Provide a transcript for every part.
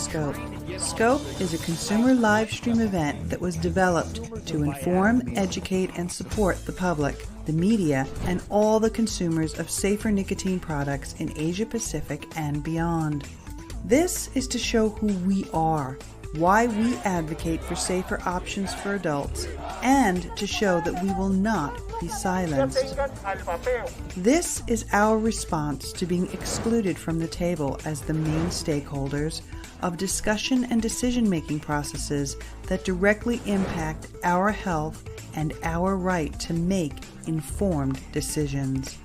sCOPe. sCOPe is a consumer live stream event that was developed to inform, educate, and support the public, the media, and all the consumers of safer nicotine products in Asia Pacific and beyond. This is to show who we are, why we advocate for safer options for adults, and to show that we will not be silenced. This is our response to being excluded from the table as the main stakeholders of discussion and decision-making processes that directly impact our health and our right to make informed decisions.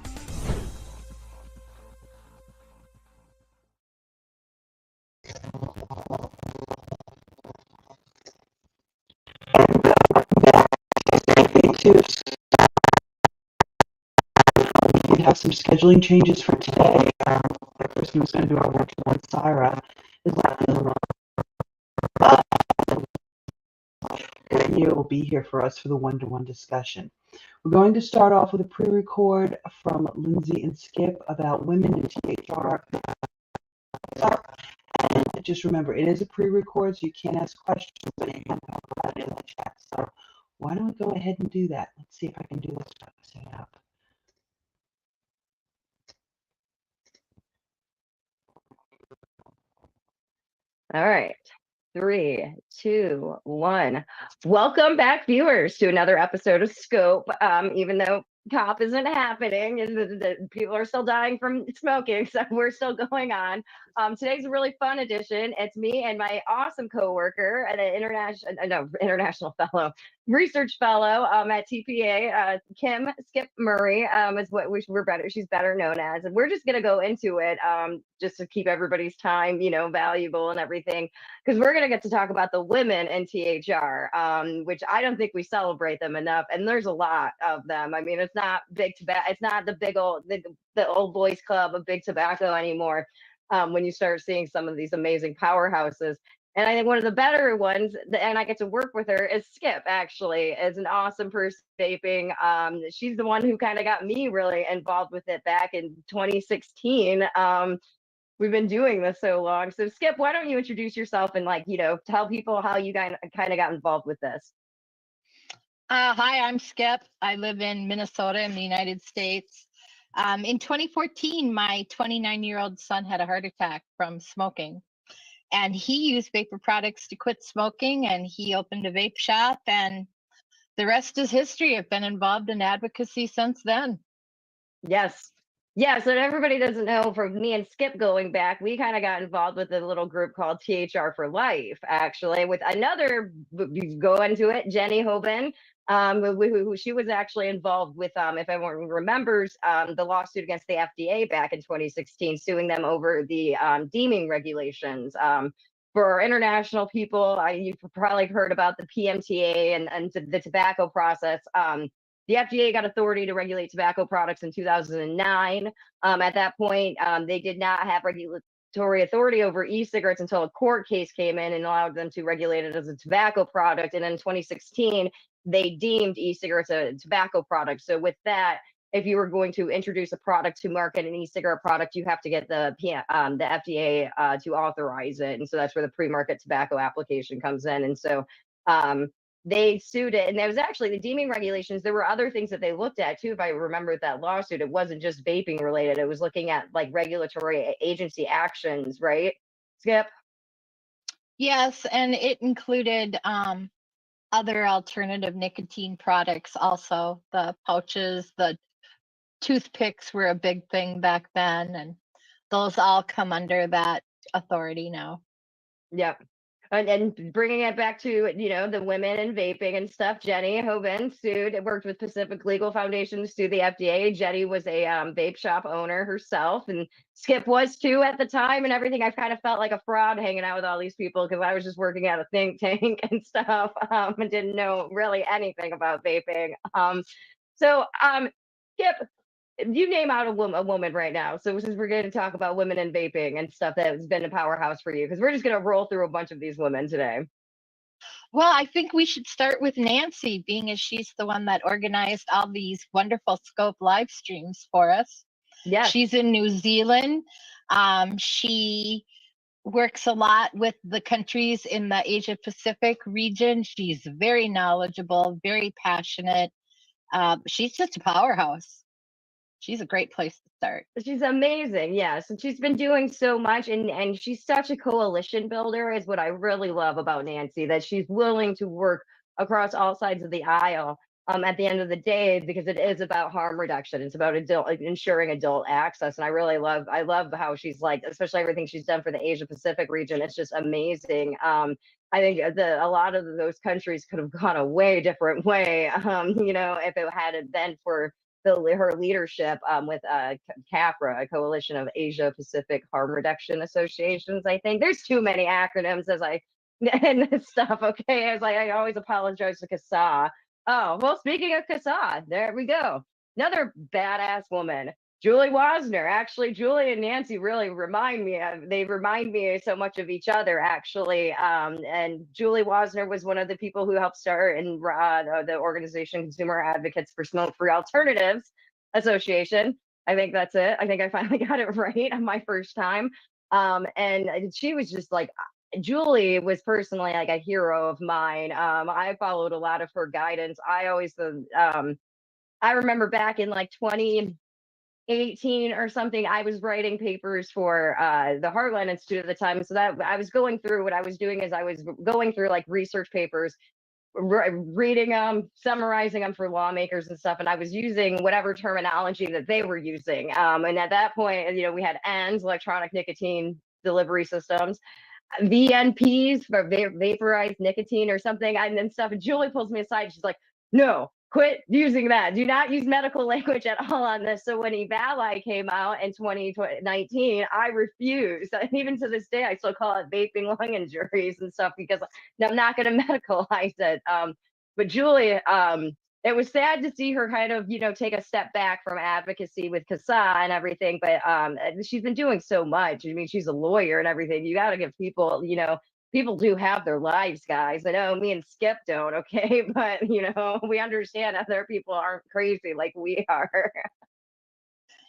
We have some scheduling changes for today. The person who's going to do our one-to-one, Sarah, is likely will be here for us for the one-to-one discussion. We're going to start off with a pre-record from Lindsay and Skip about women in THR. And just remember, it is a pre-record, so you can't ask questions, but you can talk about it in the chat. So why don't we go ahead and do that? Let's see if I can do this set up. All right. 3, 2, 1. Welcome back, viewers, to another episode of sCOPe. Even though COP isn't happening, and the people are still dying from smoking, so we're still going on. Today's a really fun edition. It's me and my awesome coworker, an international fellow, research fellow at TPA, Kim Skip Murray, is what she's better known as, and we're just gonna go into it, just to keep everybody's time, valuable and everything, because we're gonna get to talk about the women in THR, which I don't think we celebrate them enough, and there's a lot of them. I mean, it's not big tobacco, it's not the big old the old boys club of big tobacco anymore. When you start seeing some of these amazing powerhouses. And I think one of the better ones, and I get to work with her, is Skip, actually, is an awesome person vaping. She's the one who kind of got me really involved with it back in 2016. We've been doing this so long. So Skip, why don't you introduce yourself and tell people how you kind of got involved with this? Hi, I'm Skip. I live in Minnesota in the United States. In 2014, my 29-year-old son had a heart attack from smoking, and he used vapor products to quit smoking, and he opened a vape shop, and the rest is history. I've been involved in advocacy since then. Yes. Yeah, so everybody doesn't know, from me and Skip going back, we kind of got involved with a little group called THR for Life, actually, with another, go into it, Jenny Hoban, who she was actually involved with, if everyone remembers, the lawsuit against the FDA back in 2016, suing them over the deeming regulations. For international people, you've probably heard about the PMTA and the tobacco process. The FDA got authority to regulate tobacco products in 2009. At that point, they did not have regulatory authority over e-cigarettes until a court case came in and allowed them to regulate it as a tobacco product. And in 2016, they deemed e-cigarettes a tobacco product. So with that, if you were going to introduce a product to market an e-cigarette product, you have to get the FDA to authorize it. And so that's where the pre-market tobacco application comes in. And so they sued it, and there was actually the deeming regulations. There were other things that they looked at too. If I remember that lawsuit, it wasn't just vaping related. It was looking at like regulatory agency actions, right, Skip? Yes, and it included other alternative nicotine products also. The pouches, the toothpicks were a big thing back then, and those all come under that authority now. Yep. And bringing it back to, the women and vaping and stuff, Jenny Hoban worked with Pacific Legal Foundation to sue the FDA. Jenny was a vape shop owner herself, and Skip was too at the time and everything. I kind of felt like a fraud hanging out with all these people because I was just working at a think tank and stuff, and didn't know really anything about vaping. Skip, you name out a woman right now. So since we're going to talk about women and vaping and stuff that has been a powerhouse for you, because we're just going to roll through a bunch of these women today. Well, I think we should start with Nancy, being as she's the one that organized all these wonderful sCOPe live streams for us. Yeah. She's in New Zealand. She works a lot with the countries in the Asia Pacific region. She's very knowledgeable, very passionate. She's just a powerhouse. She's a great place to start. She's amazing, yes, and she's been doing so much, and she's such a coalition builder is what I really love about Nancy, that she's willing to work across all sides of the aisle, at the end of the day, because it is about harm reduction. It's about ensuring adult access, and I love how she's like, especially everything she's done for the Asia Pacific region. It's just amazing. I think a lot of those countries could have gone a way different way, if it hadn't been for her leadership with CAPRA, a coalition of Asia Pacific Harm Reduction Associations. I think there's too many acronyms and this stuff. Okay, as I always apologize to CASAA. Oh well, speaking of CASAA, there we go. Another badass woman. Julie Wasner. Actually, Julie and Nancy really remind me so much of each other, actually. And Julie Wasner was one of the people who helped start in the organization Consumer Advocates for Smoke-Free Alternatives Association. I think that's it. I think I finally got it right on my first time. And she was just like, Julie was personally like a hero of mine. I followed a lot of her guidance. I remember back in like 2018 or something, I was writing papers for the Heartland Institute at the time. So that I was going through what I was doing is I was going through like research papers, reading them, summarizing them for lawmakers and stuff. And I was using whatever terminology that they were using. And at that point, we had ENDS, electronic nicotine delivery systems, VNPs for vaporized nicotine or something, and then stuff. And Julie pulls me aside. She's like, no, quit using that. Do not use medical language at all on this. So when Evali came out in 2019, I refused. And even to this day, I still call it vaping lung injuries and stuff because I'm not going to medicalize it. But Julie, it was sad to see her kind of, take a step back from advocacy with CASAA and everything. But she's been doing so much. I mean, she's a lawyer and everything. You got to give people, people do have their lives, guys. I know me and Skip don't, okay? But, we understand other people aren't crazy like we are.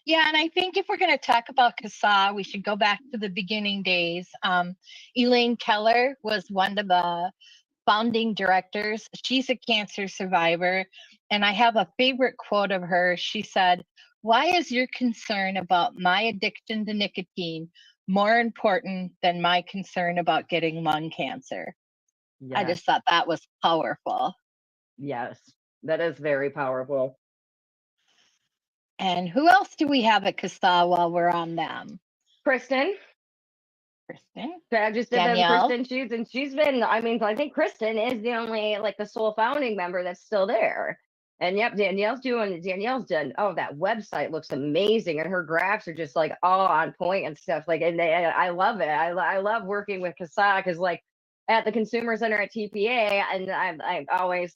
Yeah, and I think if we're going to talk about CASAA, we should go back to the beginning days. Elaine Keller was one of the founding directors. She's a cancer survivor. And I have a favorite quote of her. She said, "Why is your concern about my addiction to nicotine more important than my concern about getting lung cancer?" Yes. I just thought that was powerful. Yes, that is very powerful. And who else do we have at CASAA while we're on them? Kristen. I just did Danielle. Kristen. She's been, I think Kristen is the only, like, the sole founding member that's still there. And yep, Danielle's done. Oh, that website looks amazing, and her graphs are just like all on point and stuff. Like, and I love it. I love working with CASAA because, like, at the Consumer Center at TPA, and I'm always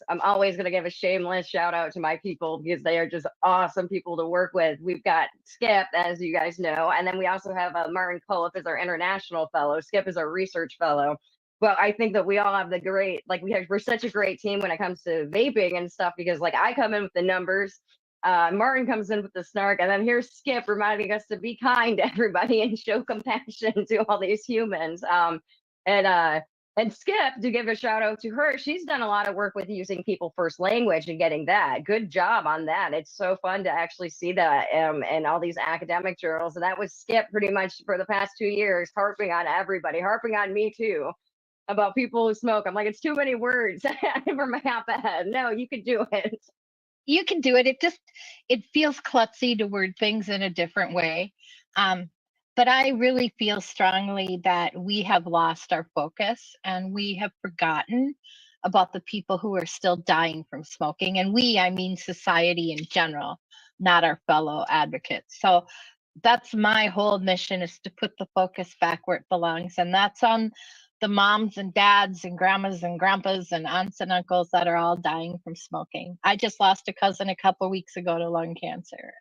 going to give a shameless shout out to my people because they are just awesome people to work with. We've got Skip, as you guys know, and then we also have Martin Culliff as our international fellow. Skip is our research fellow. But I think that we all have we're such a great team when it comes to vaping and stuff, because like I come in with the numbers, Martin comes in with the snark, and then here's Skip reminding us to be kind to everybody and show compassion to all these humans. And Skip, to give a shout out to her, she's done a lot of work with using people first language and getting that. Good job on that. It's so fun to actually see that in all these academic journals. And that was Skip pretty much for the past 2 years, harping on everybody, harping on me too, about people who smoke. I'm like, it's too many words for my op-ed. No, you could do it. You can do it. It feels klutzy to word things in a different way. But I really feel strongly that we have lost our focus and we have forgotten about the people who are still dying from smoking. And I mean society in general, not our fellow advocates. So that's my whole mission, is to put the focus back where it belongs. And that's on the moms and dads and grandmas and grandpas and aunts and uncles that are all dying from smoking. I just lost a cousin a couple of weeks ago to lung cancer.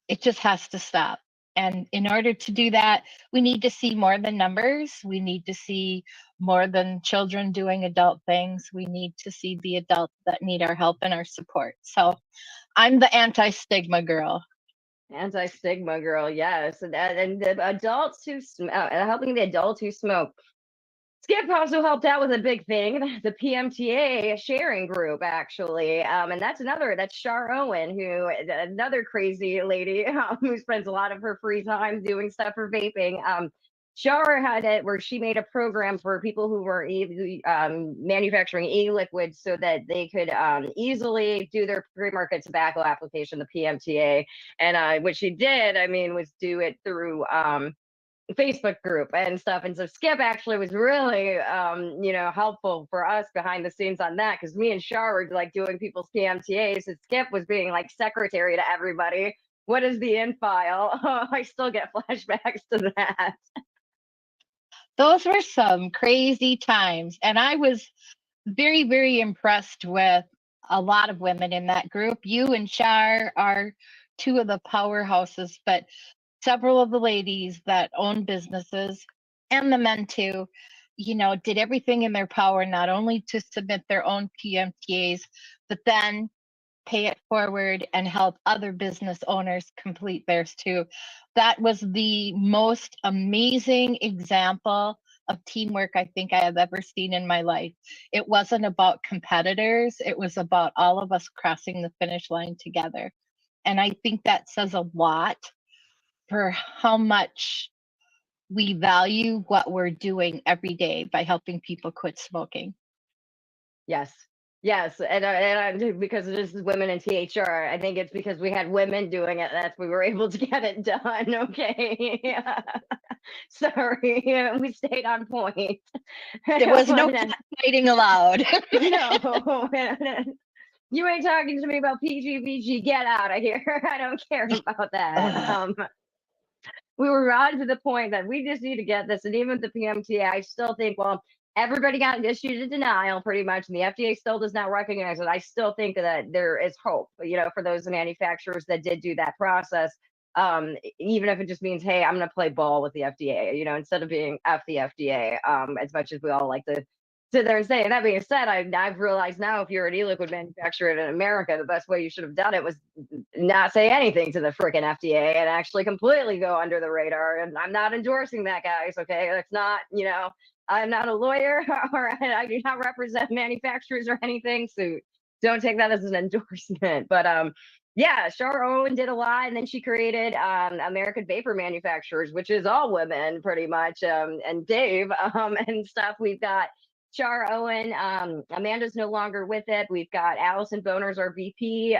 It just has to stop. And in order to do that, we need to see more than numbers. We need to see more than children doing adult things. We need to see the adults that need our help and our support. So I'm the anti-stigma girl. Anti-stigma girl, yes. And the adults who helping the adults who smoke. Skip also helped out with a big thing, the PMTA sharing group, actually. And that's Shar Owen, another crazy lady who spends a lot of her free time doing stuff for vaping. Shar had it where she made a program for people who were manufacturing e-liquids so that they could easily do their pre-market tobacco application, the PMTA. And what she did, I mean, was do it through Facebook group and stuff. And so Skip actually was really, helpful for us behind the scenes on that, because me and Shar were like doing people's PMTAs, and Skip was being like secretary to everybody. What is the in file? I still get flashbacks to that. Those were some crazy times. And I was very, very impressed with a lot of women in that group. You and Shar are two of the powerhouses, but several of the ladies that own businesses, and the men too, did everything in their power, not only to submit their own PMTAs, but then pay it forward and help other business owners complete theirs too. That was the most amazing example of teamwork I think I have ever seen in my life. It wasn't about competitors, it was about all of us crossing the finish line together. And I think that says a lot for how much we value what we're doing every day by helping people quit smoking. Yes. Yes, and because this is women in THR, I think it's because we had women doing it that we were able to get it done. Okay, sorry, we stayed on point. There was no fighting allowed. No, you ain't talking to me about PGVG. Get out of here. I don't care about that. We were on to the point that we just need to get this, and even the PMTA, I still think, well, everybody got issued a denial pretty much, and the FDA still does not recognize it. I still think that there is hope, for those manufacturers that did do that process. Even if it just means, hey, I'm going to play ball with the FDA, instead of being F the FDA, as much as we all like to sit there and say. And that being said, I've realized now, if you're an e-liquid manufacturer in America, the best way you should have done it was not say anything to the freaking FDA and actually completely go under the radar. And I'm not endorsing that, guys. Okay, that's not, I'm not a lawyer, or I do not represent manufacturers or anything, so don't take that as an endorsement. But yeah, Shar Owen did a lot, and then she created American Vapor Manufacturers, which is all women pretty much, and Dave and stuff. We've got Shar Owen, Amanda's no longer with it. We've got Allison Boner's our VP.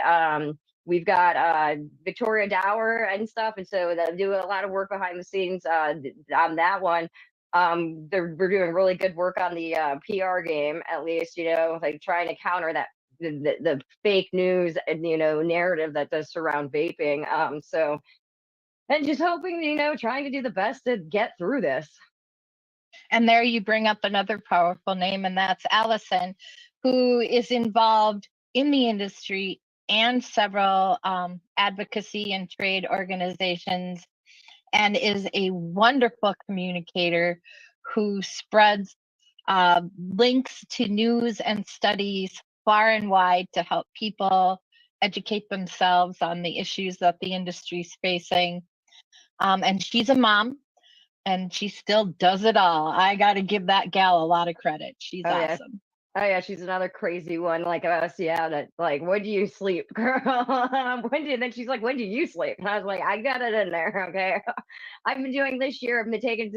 We've got Victoria Dower and stuff, and so they do a lot of work behind the scenes on that one. We're doing really good work on the PR game, at least, like trying to counter that the fake news and narrative that does surround vaping. So, and just hoping, trying to do the best to get through this. And there you bring up another powerful name, and that's Allison, who is involved in the industry and several advocacy and trade organizations, and is a wonderful communicator who spreads links to news and studies far and wide to help people educate themselves on the issues that the industry is facing. And she's a mom, and she still does it all. I got to give that gal a lot of credit. She's awesome. Oh yeah, she's another crazy one like us. Yeah, that like, when do you sleep, girl? Then she's like, when do you sleep? And I was like, I got it in there. Okay, I've been doing this year. I've been taking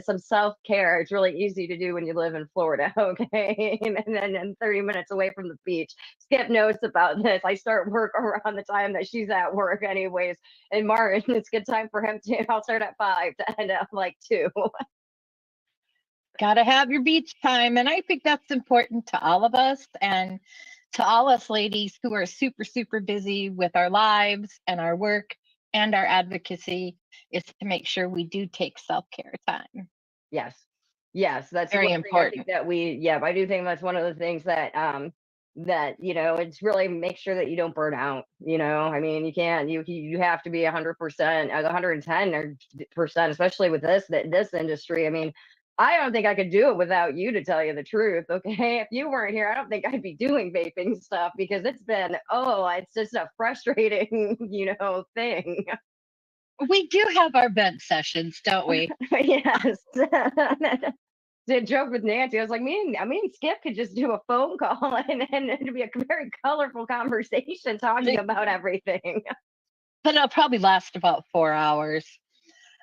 some self care. It's really easy to do when you live in Florida. Okay, and then 30 minutes away from the beach. Skip knows about this. I start work around the time that she's at work, anyways. In March, it's good time for him too. I'll start at 5 to end at like 2. Got to have your beach time. And I think that's important to all of us, and to all us ladies who are super, super busy with our lives and our work and our advocacy, is to make sure we do take self-care time. Yes, that's very important. I do think that's one of the things that it's really make sure that you don't burn out. I mean, you have to be 100%, 110%, especially with this industry. I mean, I don't think I could do it without you, to tell you the truth. Okay, if you weren't here, I don't think I'd be doing vaping stuff, because it's just a frustrating thing. We do have our vent sessions, don't we? Yes. Did joke with Nancy. I was like, me and Skip could just do a phone call and it'd be a very colorful conversation talking about everything. But it'll probably last about 4 hours.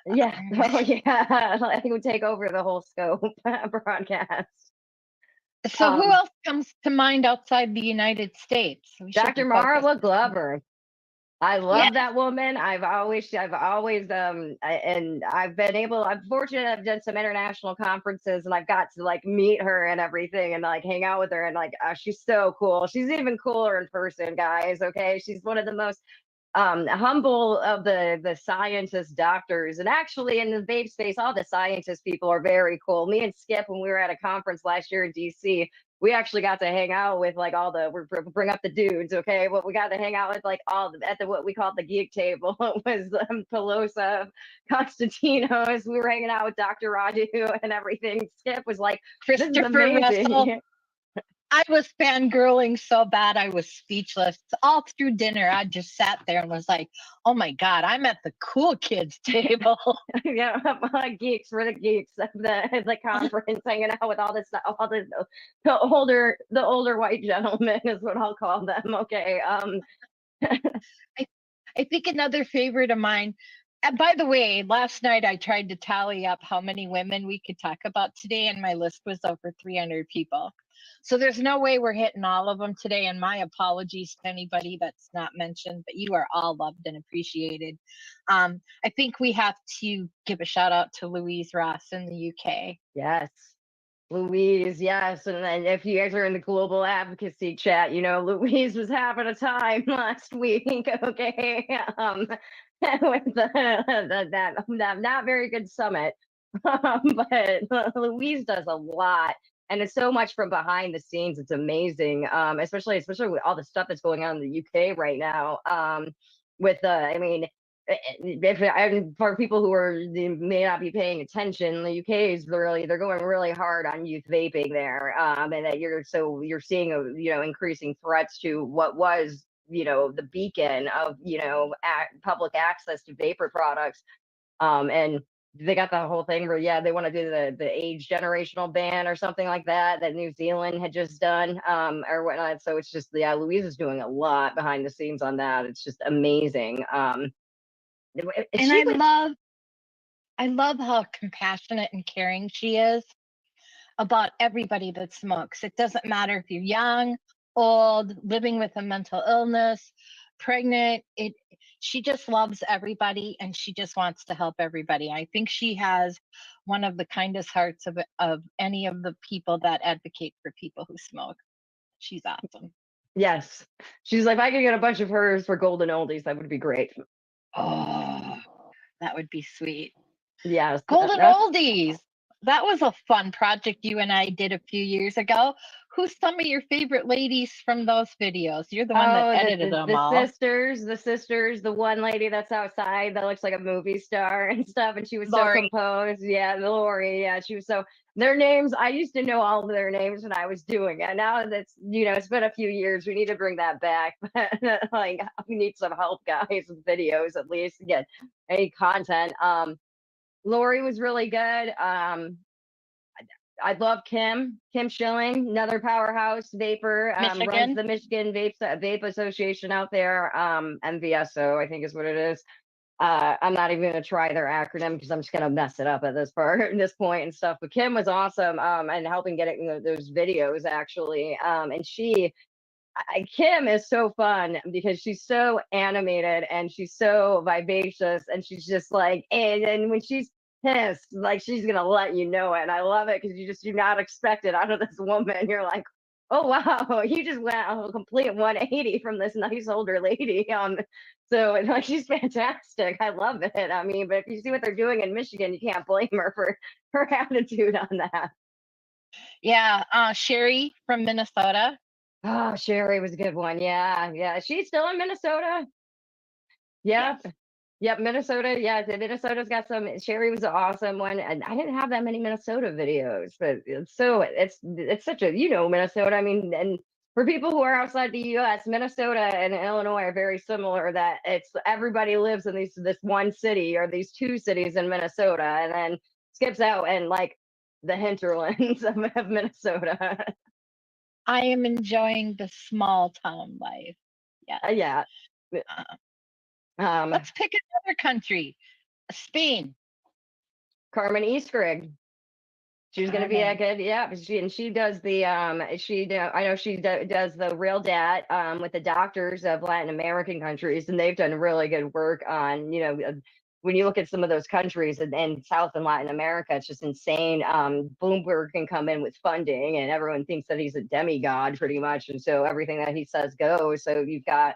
Yeah. Oh, yeah. I think it would take over the whole sCOPe broadcast. So who else comes to mind outside the United States? Dr. Marla Glover. I love that woman. I've I'm fortunate I've done some international conferences and I've got to like meet her and everything and like hang out with her and like she's so cool. She's even cooler in person, guys. Okay. She's one of the most humble of the scientist doctors, and actually in the vape space all the scientist people are very cool. Me and Skip, when we were at a conference last year in DC, we actually got to hang out with like all the bring up the dudes, okay? What we got to hang out with like all the, at the what we called the geek table. It was Pelosa, Constantinos. We were hanging out with Dr. Raju and everything. Skip was like, "This is amazing." Russell. I was fangirling so bad I was speechless. All through dinner, I just sat there and was like, "Oh my god, I'm at the cool kids table." Yeah, geeks. We're the geeks of the conference, hanging out with all this stuff, all the older white gentlemen is what I'll call them. Okay. I think another favorite of mine. And by the way, last night I tried to tally up how many women we could talk about today, and my list was over 300 people. So there's no way we're hitting all of them today. And my apologies to anybody that's not mentioned, but you are all loved and appreciated. I think we have to give a shout out to Louise Ross in the UK. Yes. Louise, yes. And then if you guys are in the global advocacy chat, you know, Louise was having a time last week. Okay. With that not very good summit. But Louise does a lot. And it's so much from behind the scenes. It's amazing. Especially with all the stuff that's going on in the UK right now. For people they may not be paying attention, the UK is they're going really hard on youth vaping there, and that you're seeing increasing threats to what was the beacon of public access to vapor products, and they got the whole thing where they want to do the age generational ban or something like that New Zealand had just done, or whatnot. So it's just Louise is doing a lot behind the scenes on that. It's just amazing. And I love how compassionate and caring she is about everybody that smokes. It doesn't matter if you're young, old, living with a mental illness, pregnant. She just loves everybody and she just wants to help everybody. I think she has one of the kindest hearts of any of the people that advocate for people who smoke. She's awesome. Yes. She's like, if I could get a bunch of hers for golden oldies, that would be great. Oh, that would be sweet. Yes. Golden oldies. That was a fun project you and I did a few years ago. Who's some of your favorite ladies from those videos? You're the one that edited them all. The sisters, the one lady that's outside that looks like a movie star and stuff, and she was Lori. So composed. Yeah, Lori. Yeah, she was so. Their names, I used to know all of their names when I was doing it. Now that's it's been a few years. We need to bring that back. Like we need some help, guys, with videos at least to get any content. Lori was really good. I love Kim Schilling, another powerhouse vapor, runs the Michigan Vape Association out there. MVSO, I think is what it is. I'm not even going to try their acronym because I'm just going to mess it up at this point and stuff. But Kim was awesome, and helping getting those videos actually. And Kim is so fun because she's so animated and she's so vivacious and she's just like, and when she's pissed, like she's gonna let you know it. And I love it because you just do not expect it out of this woman. You're like, oh wow, you just went a complete 180 from this nice older lady. So like she's fantastic. I love it. I mean, but if you see what they're doing in Michigan, you can't blame her for her attitude on that. Yeah, Sherry from Minnesota. Oh, Sherry was a good one. Yeah. She's still in Minnesota. Yeah. Yes. Yep, Minnesota. Yeah, Minnesota's got some. Sherry was an awesome one, and I didn't have that many Minnesota videos, but it's such a Minnesota. I mean, and for people who are outside the U.S., Minnesota and Illinois are very similar. That it's everybody lives in this one city or these two cities in Minnesota, and then skips out and like the hinterlands of Minnesota. I am enjoying the small town life. Yes. Yeah. Let's pick another country. Spain. Carmen Eastrig. She's going to be a Carmen. good, yeah. She does the I know she does the Real Dat with the doctors of Latin American countries, and they've done really good work on, you know, when you look at some of those countries and South and Latin America, it's just insane. Bloomberg can come in with funding, and everyone thinks that he's a demigod pretty much, and so everything that he says goes. So you've got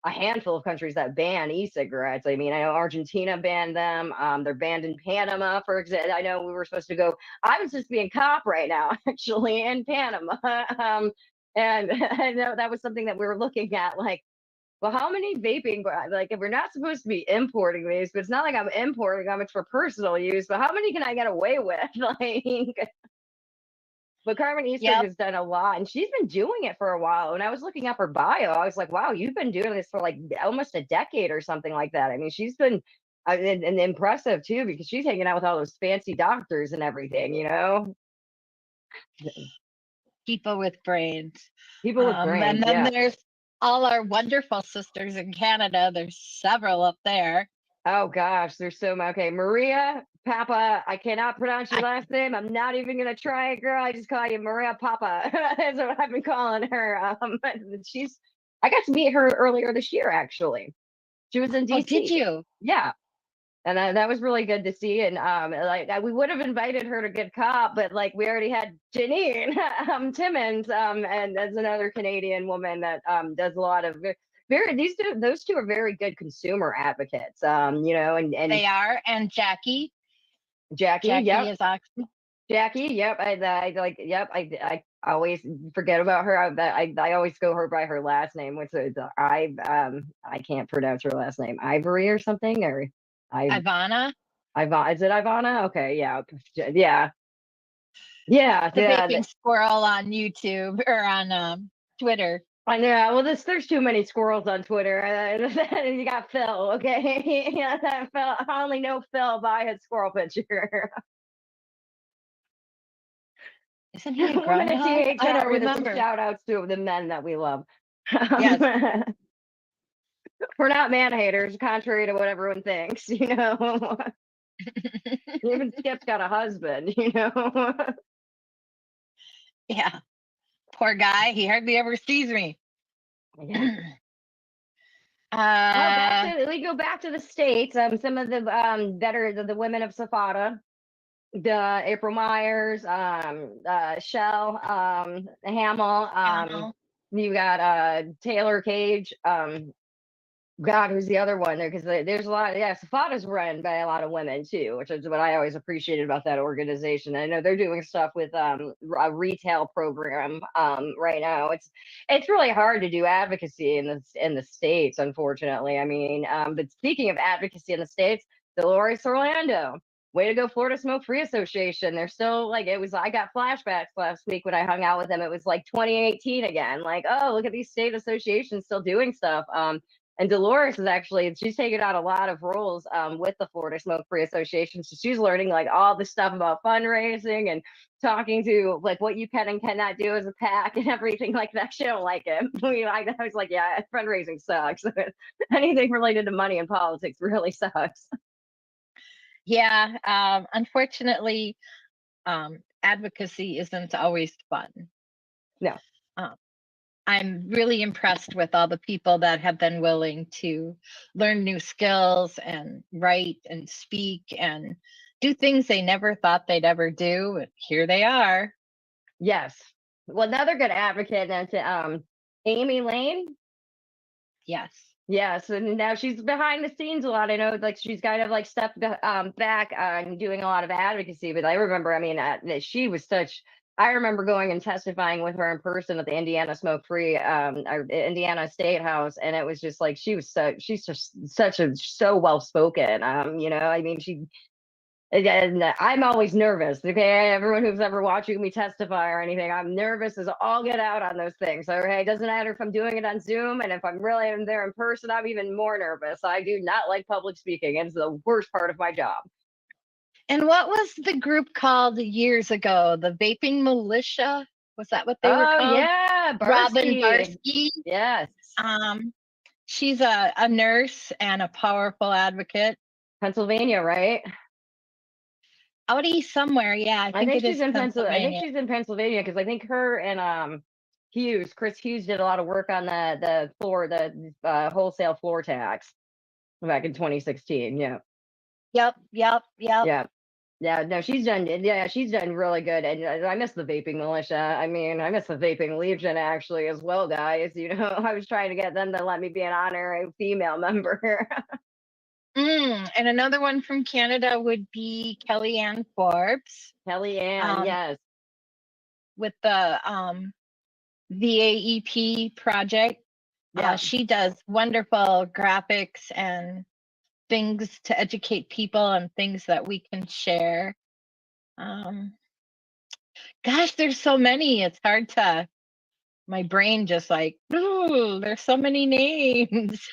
a handful of countries that ban e-cigarettes. I mean, I know Argentina banned them. They're banned in Panama, for example. I know we were supposed to go. I was just being cop right now, actually, in Panama. And I know that was something that we were looking at, like, well, how many vaping, like, if we're not supposed to be importing these, but it's not like I'm importing them, it's for personal use, but how many can I get away with? Like, but Carmen Eastwood has done a lot, and she's been doing it for a while. When I was looking up her bio, I was like, wow, you've been doing this for like almost a decade or something like that. I mean, she's been and impressive too, because she's hanging out with all those fancy doctors and everything, you know? People with brains. People with brains, and then yeah. there's all our wonderful sisters in Canada. There's several up there. Oh gosh, there's so much. Okay, Maria Papa. I cannot pronounce your last name. I'm not even gonna try it, girl. I just call you Maria Papa. That's what I've been calling her. She's. I got to meet her earlier this year, actually. She was in DC. Oh, did you? Yeah, and that was really good to see. And like we would have invited her to Good Cop, but like we already had Janine Timmons, and there's another Canadian woman that does a lot of those two are very good consumer advocates. You know, and they are. And Jackie yep. is actually Jackie, yep. I like, yep. I always forget about her. I always go her by her last name, which is I can't pronounce her last name. Ivory or something, or Ivana. Is it Ivana? Okay, yeah, yeah. The vaping squirrel on YouTube or on Twitter. I know. Well, there's too many squirrels on Twitter. You got Phil, okay? Yeah, Phil. I only know Phil by his squirrel picture. Isn't he a groundhog? I don't remember. Shout outs to the men that we love. Yes. We're not man haters, contrary to what everyone thinks, you know. Even Skip's got a husband, you know. Yeah. Poor guy. He hardly ever sees me. Yeah. We go back to the States. Some of the that are the women of Safada, the April Myers, Shell, Hamill, you got Taylor Cage, God, who's the other one there? Because there's a lot. Yeah, Safada's run by a lot of women too, which is what I always appreciated about that organization. I know they're doing stuff with a retail program right now. It's really hard to do advocacy in the States, unfortunately. I mean, but speaking of advocacy in the States, Dolores Orlando. Way to go, Florida Smoke Free Association. They're still like, it was, I got flashbacks last week when I hung out with them. It was like 2018 again. Like, oh, look at these state associations still doing stuff. And Dolores is actually, she's taken out a lot of roles with the Florida Smoke Free Association. So she's learning like all the stuff about fundraising and talking to like what you can and cannot do as a PAC and everything like that. She don't like it. I was like, yeah, fundraising sucks. Anything related to money and politics really sucks. Yeah, unfortunately, advocacy isn't always fun. No. I'm really impressed with all the people that have been willing to learn new skills and write and speak and do things they never thought they'd ever do. And here they are. Yes. Well, another good advocate is Amy Lane. Yes. Yeah, so now she's behind the scenes a lot. I know, like she's kind of like stepped back on doing a lot of advocacy. But I remember, I mean, she was such. I remember going and testifying with her in person at the Indiana Smoke Free, Indiana State House, and it was just like she's just so well spoken. You know, I mean, And I'm always nervous. Okay, everyone who's ever watching me testify or anything, I'm nervous as all get out on those things. So, okay, it doesn't matter if I'm doing it on Zoom, and if I'm really in there in person, I'm even more nervous. I do not like public speaking. It's the worst part of my job. And what was the group called years ago? The Vaping Militia? Was that what they were Oh called? yeah, Robin Barsky. Barsky. Yes, She's a nurse and a powerful advocate. Pennsylvania, right? Out east somewhere, yeah. I think it she's is in Pennsylvania. I think Pennsylvania. she's in Pennsylvania because I think her and Chris Hughes did a lot of work on the wholesale floor tax back in 2016. Yeah. Yep. Yeah. Yeah, no, she's done. Yeah, she's done really good, and I miss the vaping militia. I mean, I miss the vaping legion actually as well, guys. You know, I was trying to get them to let me be an honorary female member. And another one from Canada would be Kellyanne Forbes. Kellyanne, yes, with the VAEP project. yeah. She does wonderful graphics and things to educate people and things that we can share. Gosh, there's so many. It's hard to, my brain just like, ooh, there's so many names.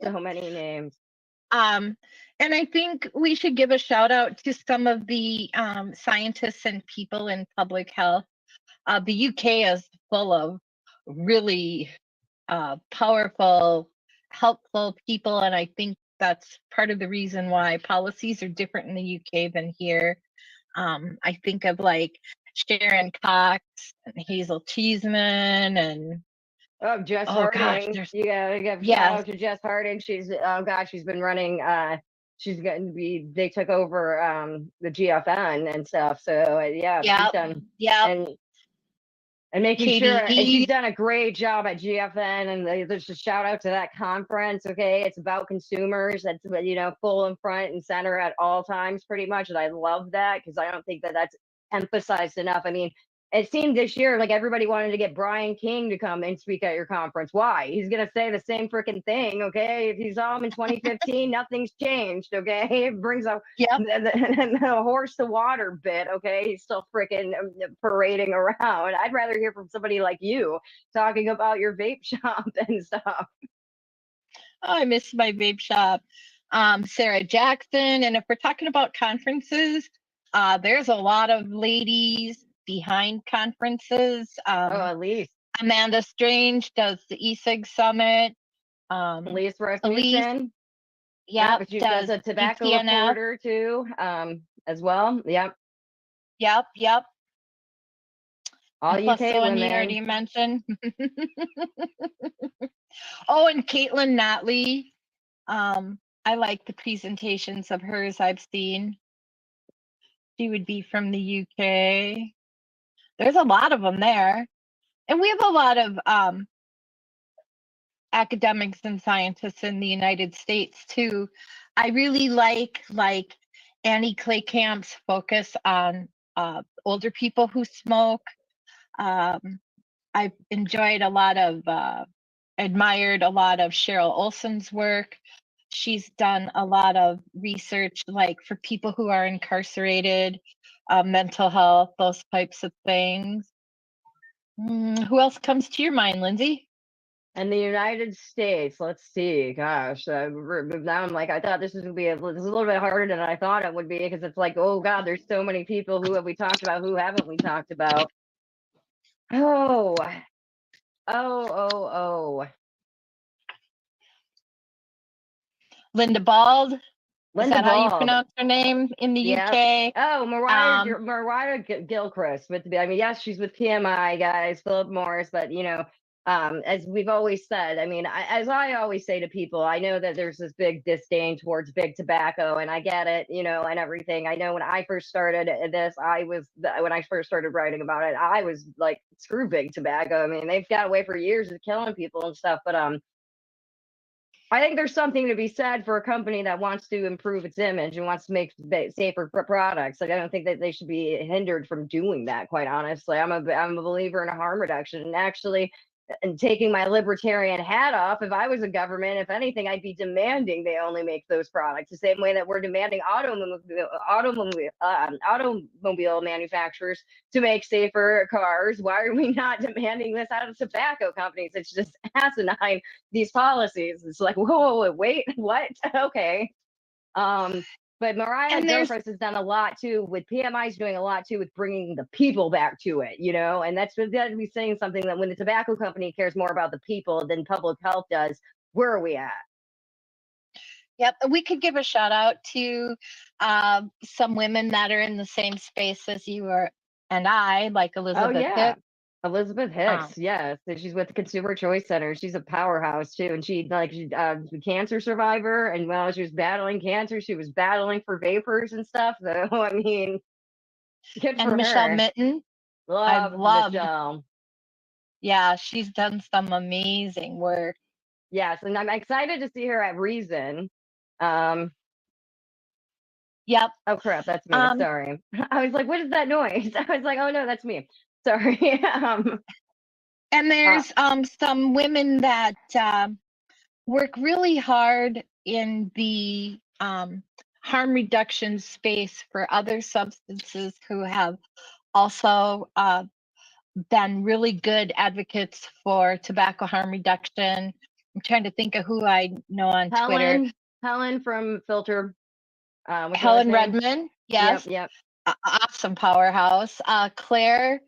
So many names. And I think we should give a shout out to some of the scientists and people in public health. The UK is full of really powerful, helpful people, and I think that's part of the reason why policies are different in the UK than here. I think of like Sharon Cox and Hazel Cheeseman and Jess Harding. Gosh, You gotta give shout out to Jess Harding. She's she's been running she's going to be they took over the GFN and stuff. So yeah, she's done and making sure and she's done a great job at GFN, and there's a shout out to that conference. Okay, it's about consumers. That's, you know, full in front and center at all times pretty much, and I love that because I don't think that that's emphasized enough. I mean, it seemed this year like everybody wanted to get Brian King to come and speak at your conference. Why? He's gonna say the same freaking thing. Okay, if you saw him in 2015, nothing's changed. Okay, it brings a the horse to water bit. Okay, he's still freaking parading around. I'd rather hear from somebody like you talking about your vape shop and stuff. Oh, I miss my vape shop. Sarah Jackson, and if we're talking about conferences, there's a lot of ladies behind conferences. At least Amanda Strange does the eSig Summit. Elise Rasmussen. Yeah, she does a tobacco reporter too, as well. Yep. All plus UK the one women. you already mentioned. Oh, and Caitlin Notley. I like the presentations of hers I've seen. She would be from the UK. There's a lot of them there. And we have a lot of academics and scientists in the United States too. I really like Annie Claycamp's focus on older people who smoke. I've enjoyed admired a lot of Cheryl Olson's work. She's done a lot of research, like for people who are incarcerated, mental health, those types of things. Who else comes to your mind, Lindsay? In the United States, let's see. Gosh, now I'm like, I thought this was gonna be this is a little bit harder than I thought it would be, because it's like, oh God, there's so many people. Who have we talked about? Who haven't we talked about? Oh. Linda Bald. Is that Bald. how you pronounce her name in the UK? Oh, Mariah Gilchrist. I mean, yes, she's with PMI, guys, Philip Morris, but you know, as we've always said, I mean, as I always say to people, I know that there's this big disdain towards big tobacco, and I get it, you know, and everything. I know when I first started this, when I first started writing about it, I was like, screw big tobacco. I mean, they've got away for years of killing people and stuff, but I think there's something to be said for a company that wants to improve its image and wants to make safer products. Like, I don't think that they should be hindered from doing that, quite honestly. I'm a believer in a harm reduction. And actually, and taking my libertarian hat off, if I was a government, if anything, I'd be demanding they only make those products the same way that we're demanding automobile manufacturers to make safer cars. Why are we not demanding this out of tobacco companies? It's just asinine, these policies. It's like, whoa, wait, what? Okay. But Mariah Gilchrist has done a lot too with PMI's doing a lot too with bringing the people back to it, and that's what that be saying something that when the tobacco company cares more about the people than public health does, where are we at? Yep, we could give a shout out to some women that are in the same space as you are and I, like Elizabeth Hicks. Elizabeth Hicks, yes. She's with the Consumer Choice Center. She's a powerhouse too. And she's a cancer survivor. And while she was battling cancer, she was battling for vapors and stuff. So, I mean, good for Michelle her. Mitten. Love Michelle. Yeah, she's done some amazing work. Yes, and I'm excited to see her at Reason. Yep. Oh crap, that's me. Sorry. I was like, what is that noise? I was like, oh no, that's me. Sorry. And there's some women that work really hard in the harm reduction space for other substances who have also been really good advocates for tobacco harm reduction. I'm trying to think of who I know on Twitter. Helen from Filter. Helen Redmond. Yes. Yep. Awesome powerhouse. Claire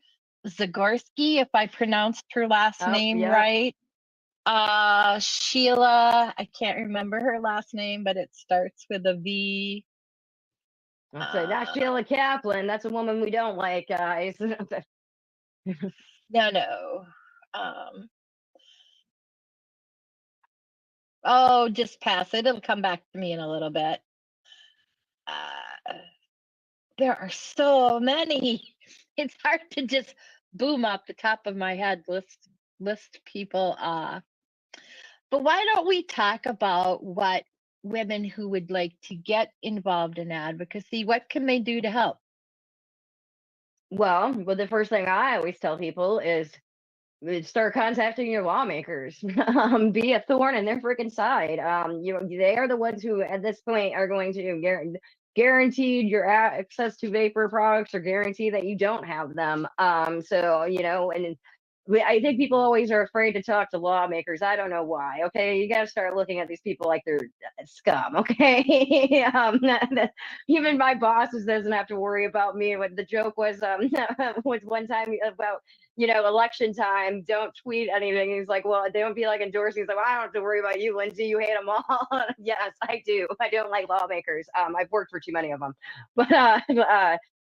Zagorski, if I pronounced her last name right. Sheila, I can't remember her last name, but it starts with a V. So not Sheila Kaplan. That's a woman we don't like, guys. No. Just pass it. It'll come back to me in a little bit. There are so many. It's hard to just boom off the top of my head list people. But why don't we talk about what women who would like to get involved in advocacy, what can they do to help? Well, the first thing I always tell people is start contacting your lawmakers. Be a thorn in their freaking side. They are the ones who, at this point, are going to guaranteed your access to vapor products or guarantee that you don't have them. And I think people always are afraid to talk to lawmakers. I don't know why. Okay, you got to start looking at these people like they're scum. Okay, even my bosses doesn't have to worry about me. What the joke was was one time about election time. Don't tweet anything. He's like, well, they don't be like endorsing. He's like, well, I don't have to worry about you, Lindsay. You hate them all. Yes, I do. I don't like lawmakers. I've worked for too many of them, but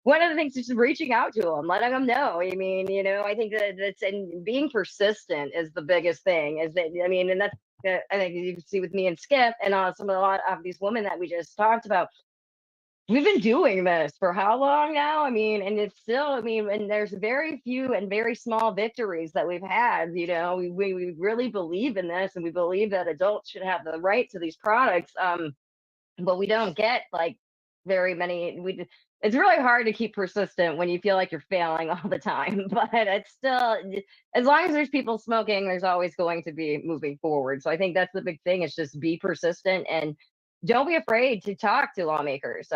one of the things is just reaching out to them, letting them know. I mean, I think that's and being persistent is the biggest thing. Is that and that's I think you can see with me and Skip and a lot of these women that we just talked about. We've been doing this for how long now? And it's still, and there's very few and very small victories that we've had. We really believe in this, and we believe that adults should have the right to these products. But we don't get like very many. It's really hard to keep persistent when you feel like you're failing all the time. But it's still, as long as there's people smoking, there's always going to be moving forward. So I think that's the big thing, is just be persistent and don't be afraid to talk to lawmakers.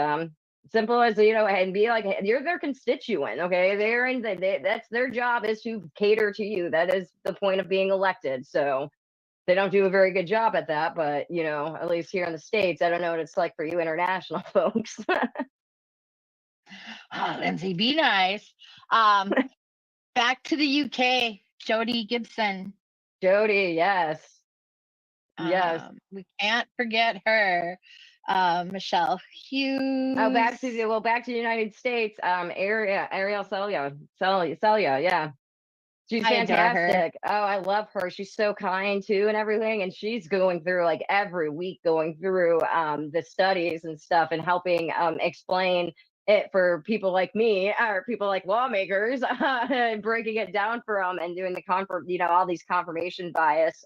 Simple as, and be like, you're their constituent. Okay. That's their job, is to cater to you. That is the point of being elected. So they don't do a very good job at that, but at least here in the States, I don't know what it's like for you international folks. Lindsay, be nice. Back to the UK, Jody Gibson. Jody, yes. Yes. We can't forget her. Michelle Hughes. Oh, back to the United States. Ariel Celia, yeah. She's fantastic. Oh, I love her. She's so kind too and everything. And she's going through like every week going through the studies and stuff and helping explain it for people like me or people like lawmakers, breaking it down for them and doing all these confirmation bias.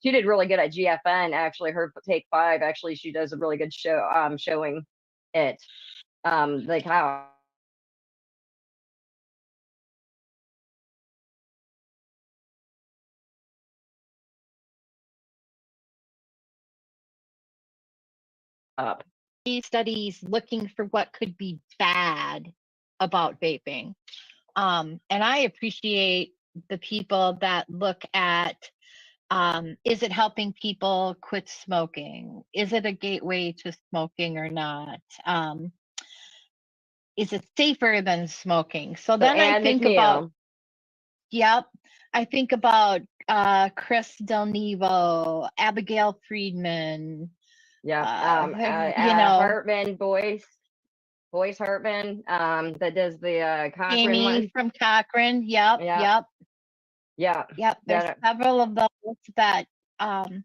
She did really good at GFN. Actually, her Take 5, actually, she does a really good show showing it, like how up. Studies looking for what could be bad about vaping. And I appreciate the people that look at, is it helping people quit smoking? Is it a gateway to smoking or not? Is it safer than smoking? So then I Ann think McNeil. about, yep, I think about Chris Del Nevo, Abigail Friedman, Yeah. you know, Hartman, Boyce Hartman, that does the Cochrane Amy one. from Cochrane. Yep, Yeah. yep. Yeah. There's several of those that, and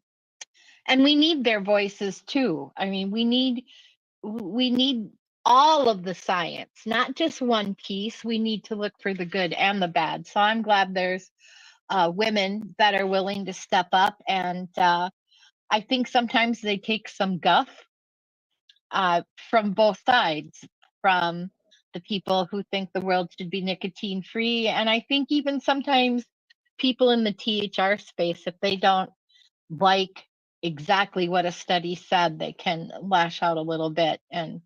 we need their voices too. I mean, we need all of the science, not just one piece. We need to look for the good and the bad. So I'm glad there's women that are willing to step up, and I think sometimes they take some guff from both sides, from the people who think the world should be nicotine free, and I think even sometimes people in the THR space, if they don't like exactly what a study said, they can lash out a little bit, and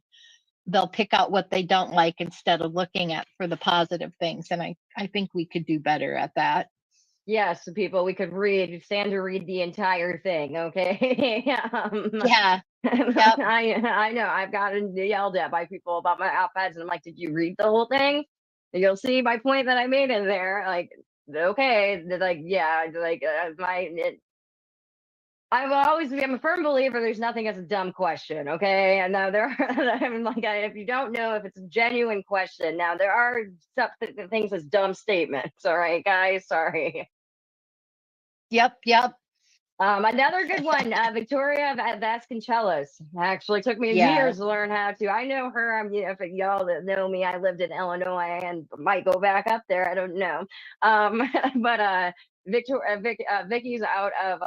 they'll pick out what they don't like instead of looking at for the positive things. And I think we could do better at that. Yes, people, we could stand to read the entire thing, okay? Yeah. Yep. I know I've gotten yelled at by people about my op-eds, and I'm like, did you read the whole thing? You'll see my point that I made in there. Like, okay, like, yeah, like I will always be. I'm a firm believer. There's nothing as a dumb question. Okay, and now there are. I'm like, if you don't know if it's a genuine question, now there are things as dumb statements. All right, guys. Sorry. Yep. Another good one, Victoria Vasconcelos. Actually took me Yeah. years to learn how to. I know her. If y'all that know me, I lived in Illinois and might go back up there. I don't know. But Vicky's out of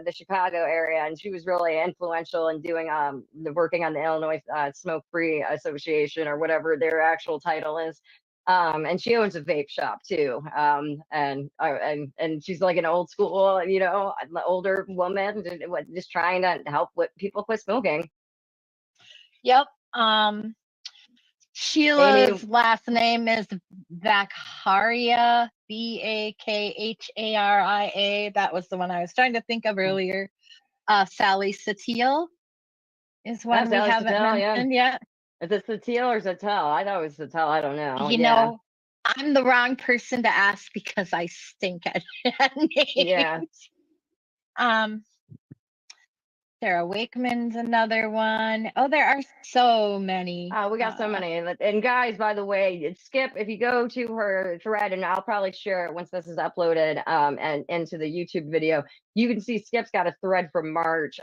the Chicago area, and she was really influential in doing working on the Illinois Smoke Free Association, or whatever their actual title is. And she owns a vape shop too. And she's like an old school, an older woman, just trying to help people quit smoking. Yep. Sheila's Amy, last name is Vakharia, Bakharia. That was the one I was trying to think of earlier. Sally Satil is one we Sally haven't Satel, yeah. mentioned yet. Is it Satil or Satel? I thought it was Satel. I don't know. You know, I'm the wrong person to ask because I stink at names. Yeah. Sarah Wakeman's another one. Oh, there are so many. We got so many. And guys, by the way, Skip, if you go to her thread, and I'll probably share it once this is uploaded and into the YouTube video, you can see Skip's got a thread from March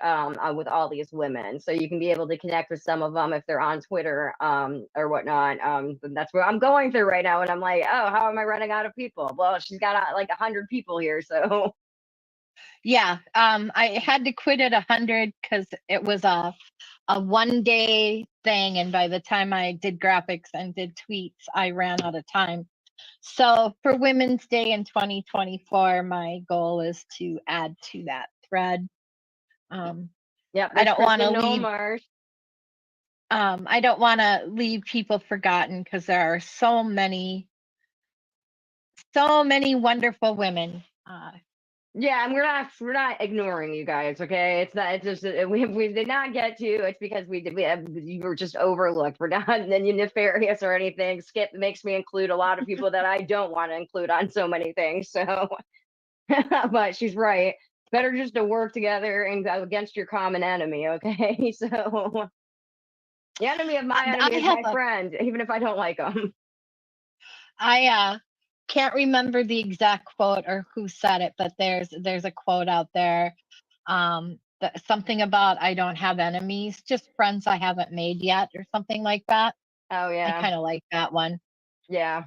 with all these women. So you can be able to connect with some of them if they're on Twitter or whatnot. That's where I'm going through right now. And I'm like, oh, how am I running out of people? Well, she's got like 100 people here. So yeah, I had to quit at 100 because it was a 1-day thing, and by the time I did graphics and did tweets, I ran out of time. So for Women's Day in 2024, my goal is to add to that thread. yeah, I don't want to leave. Marsh. I don't want to leave people forgotten because there are so many wonderful women. Yeah, and we're not ignoring you guys, okay? It's not. It's just we did not get to. It's because you were just overlooked. We're not nefarious or anything. Skip makes me include a lot of people that I don't want to include on so many things. So, but she's right. Better just to work together and go against your common enemy, okay? So, the enemy of my enemy is my friend, even if I don't like them. I can't remember the exact quote or who said it, but there's a quote out there, something about I don't have enemies, just friends I haven't made yet, or something like that. Oh yeah, I kind of like that one. Yeah,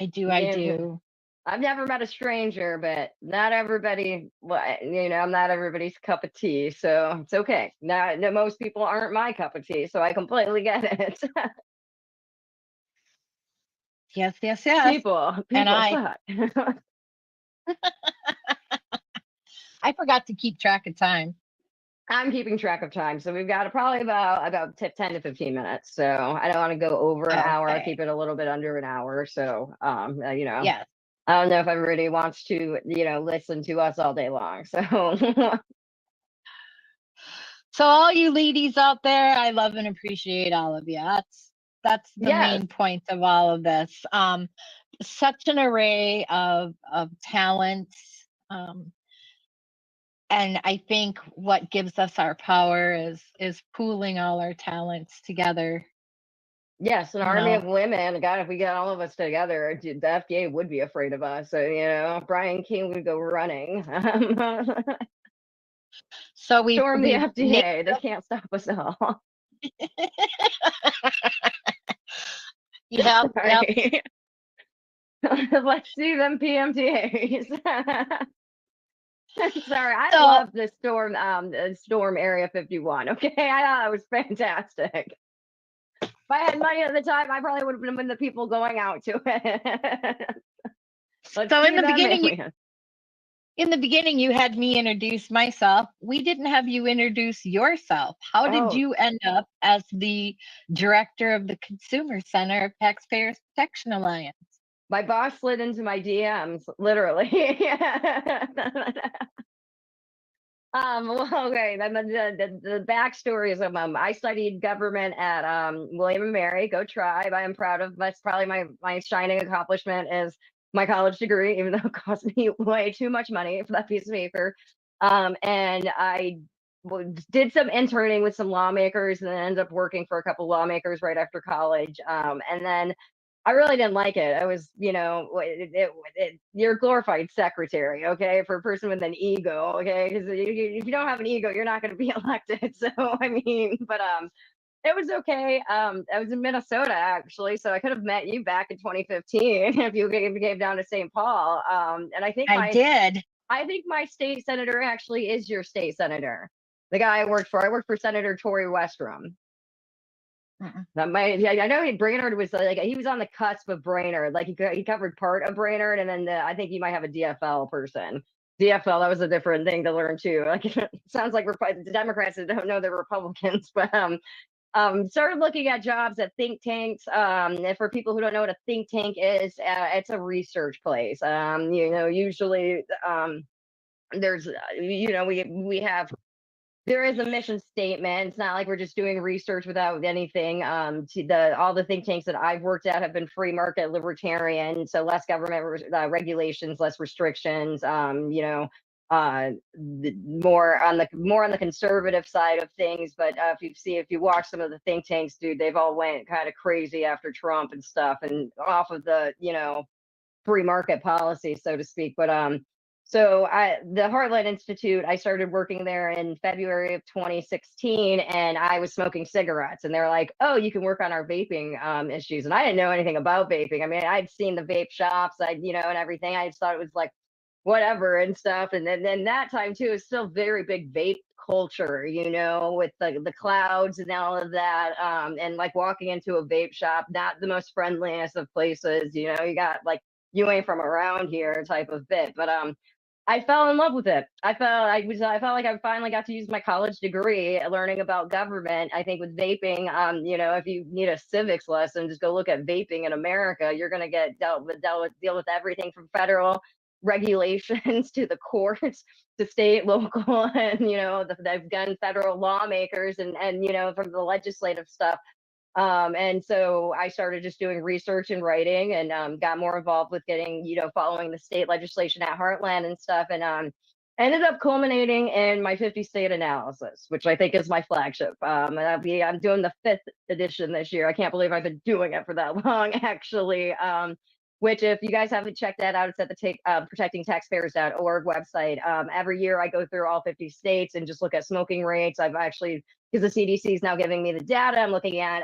I do. I've never met a stranger, but not everybody, I'm not everybody's cup of tea, so it's okay. Now, most people aren't my cup of tea, so I completely get it. Yes. People And suck. I forgot to keep track of time. I'm keeping track of time, so we've got probably about 10 to 15 minutes. So I don't want to go over an hour. I'll Okay. keep it a little bit under an hour. So Yes. I don't know if everybody wants to listen to us all day long. So So all you ladies out there, I love and appreciate all of you. That's the yes, main point of all of this. Such an array of talents. And I think what gives us our power is pooling all our talents together. yes, an You army know, of women. God, if we get all of us together, the FDA would be afraid of us. So Brian King would go running. so Storm the we named FDA. They can't stop us all. yep, yep. Sorry. Let's see them PMTAs. Sorry, I So love the storm Area 51. Okay, I thought it was fantastic. If I had money at the time, I probably would have been the people going out to it. Let's so see them aliens. in the beginning you had me introduce myself. We didn't have you introduce yourself. How did Oh, you end up as the director of the Consumer Center of Taxpayers Protection Alliance? my boss slid into my DMs, literally. Well, okay. Then the backstory is I studied government at William and Mary. Go Tribe! I am proud of. That's probably my shining accomplishment is my college degree, even though it cost me way too much money for that piece of paper. And I did some interning with some lawmakers, and then ended up working for a couple lawmakers right after college. And then I really didn't like it. I was, you're a glorified secretary, okay, for a person with an ego, okay, because if you don't have an ego, you're not going to be elected. So I mean, but it was okay. I was in Minnesota actually, so I could have met you back in 2015 if you came down to St. Paul. And I did. I think my state senator actually is your state senator, the guy I worked for. I worked for Senator Tory Westrum. Yeah, I know Brainerd was like he was on the cusp of Brainerd, like he covered part of Brainerd, and then I think you might have a DFL person. DFL, that was a different thing to learn too. Like it sounds like the Democrats that don't know they're Republicans, but started looking at jobs at think tanks. And for people who don't know what a think tank is, it's a research place. Usually there's we have there is a mission statement. It's not like we're just doing research without anything. All the think tanks that I've worked at have been free market libertarian, so less government regulations, less restrictions. More on the conservative side of things. But if you watch some of the think tanks, dude, they've all went kind of crazy after Trump and stuff, and off of the free market policy, so to speak. But so the Heartland Institute, I started working there in February of 2016, and I was smoking cigarettes, and they're like, "Oh, you can work on our vaping issues," and I didn't know anything about vaping. I mean, I'd seen the vape shops, and everything. I just thought it was like whatever and stuff. And then that time too is still very big vape culture, with the clouds and all of that. And like walking into a vape shop, not the most friendliest of places. You got like you ain't from around here type of bit. But I fell in love with it. I felt like I finally got to use my college degree learning about government. I think with vaping, if you need a civics lesson, just go look at vaping in America. You're gonna get deal with everything from federal regulations to the courts to state, local, and they've done federal lawmakers and from the legislative stuff. And so I started just doing research and writing and got more involved with getting, following the state legislation at Heartland and stuff. And ended up culminating in my 50 state analysis, which I think is my flagship. And I'm doing the 5th edition this year. I can't believe I've been doing it for that long, actually. Which if you guys haven't checked that out, it's at the protectingtaxpayers.org website. Every year I go through all 50 states and just look at smoking rates. I've actually, because the CDC is now giving me the data, I'm looking at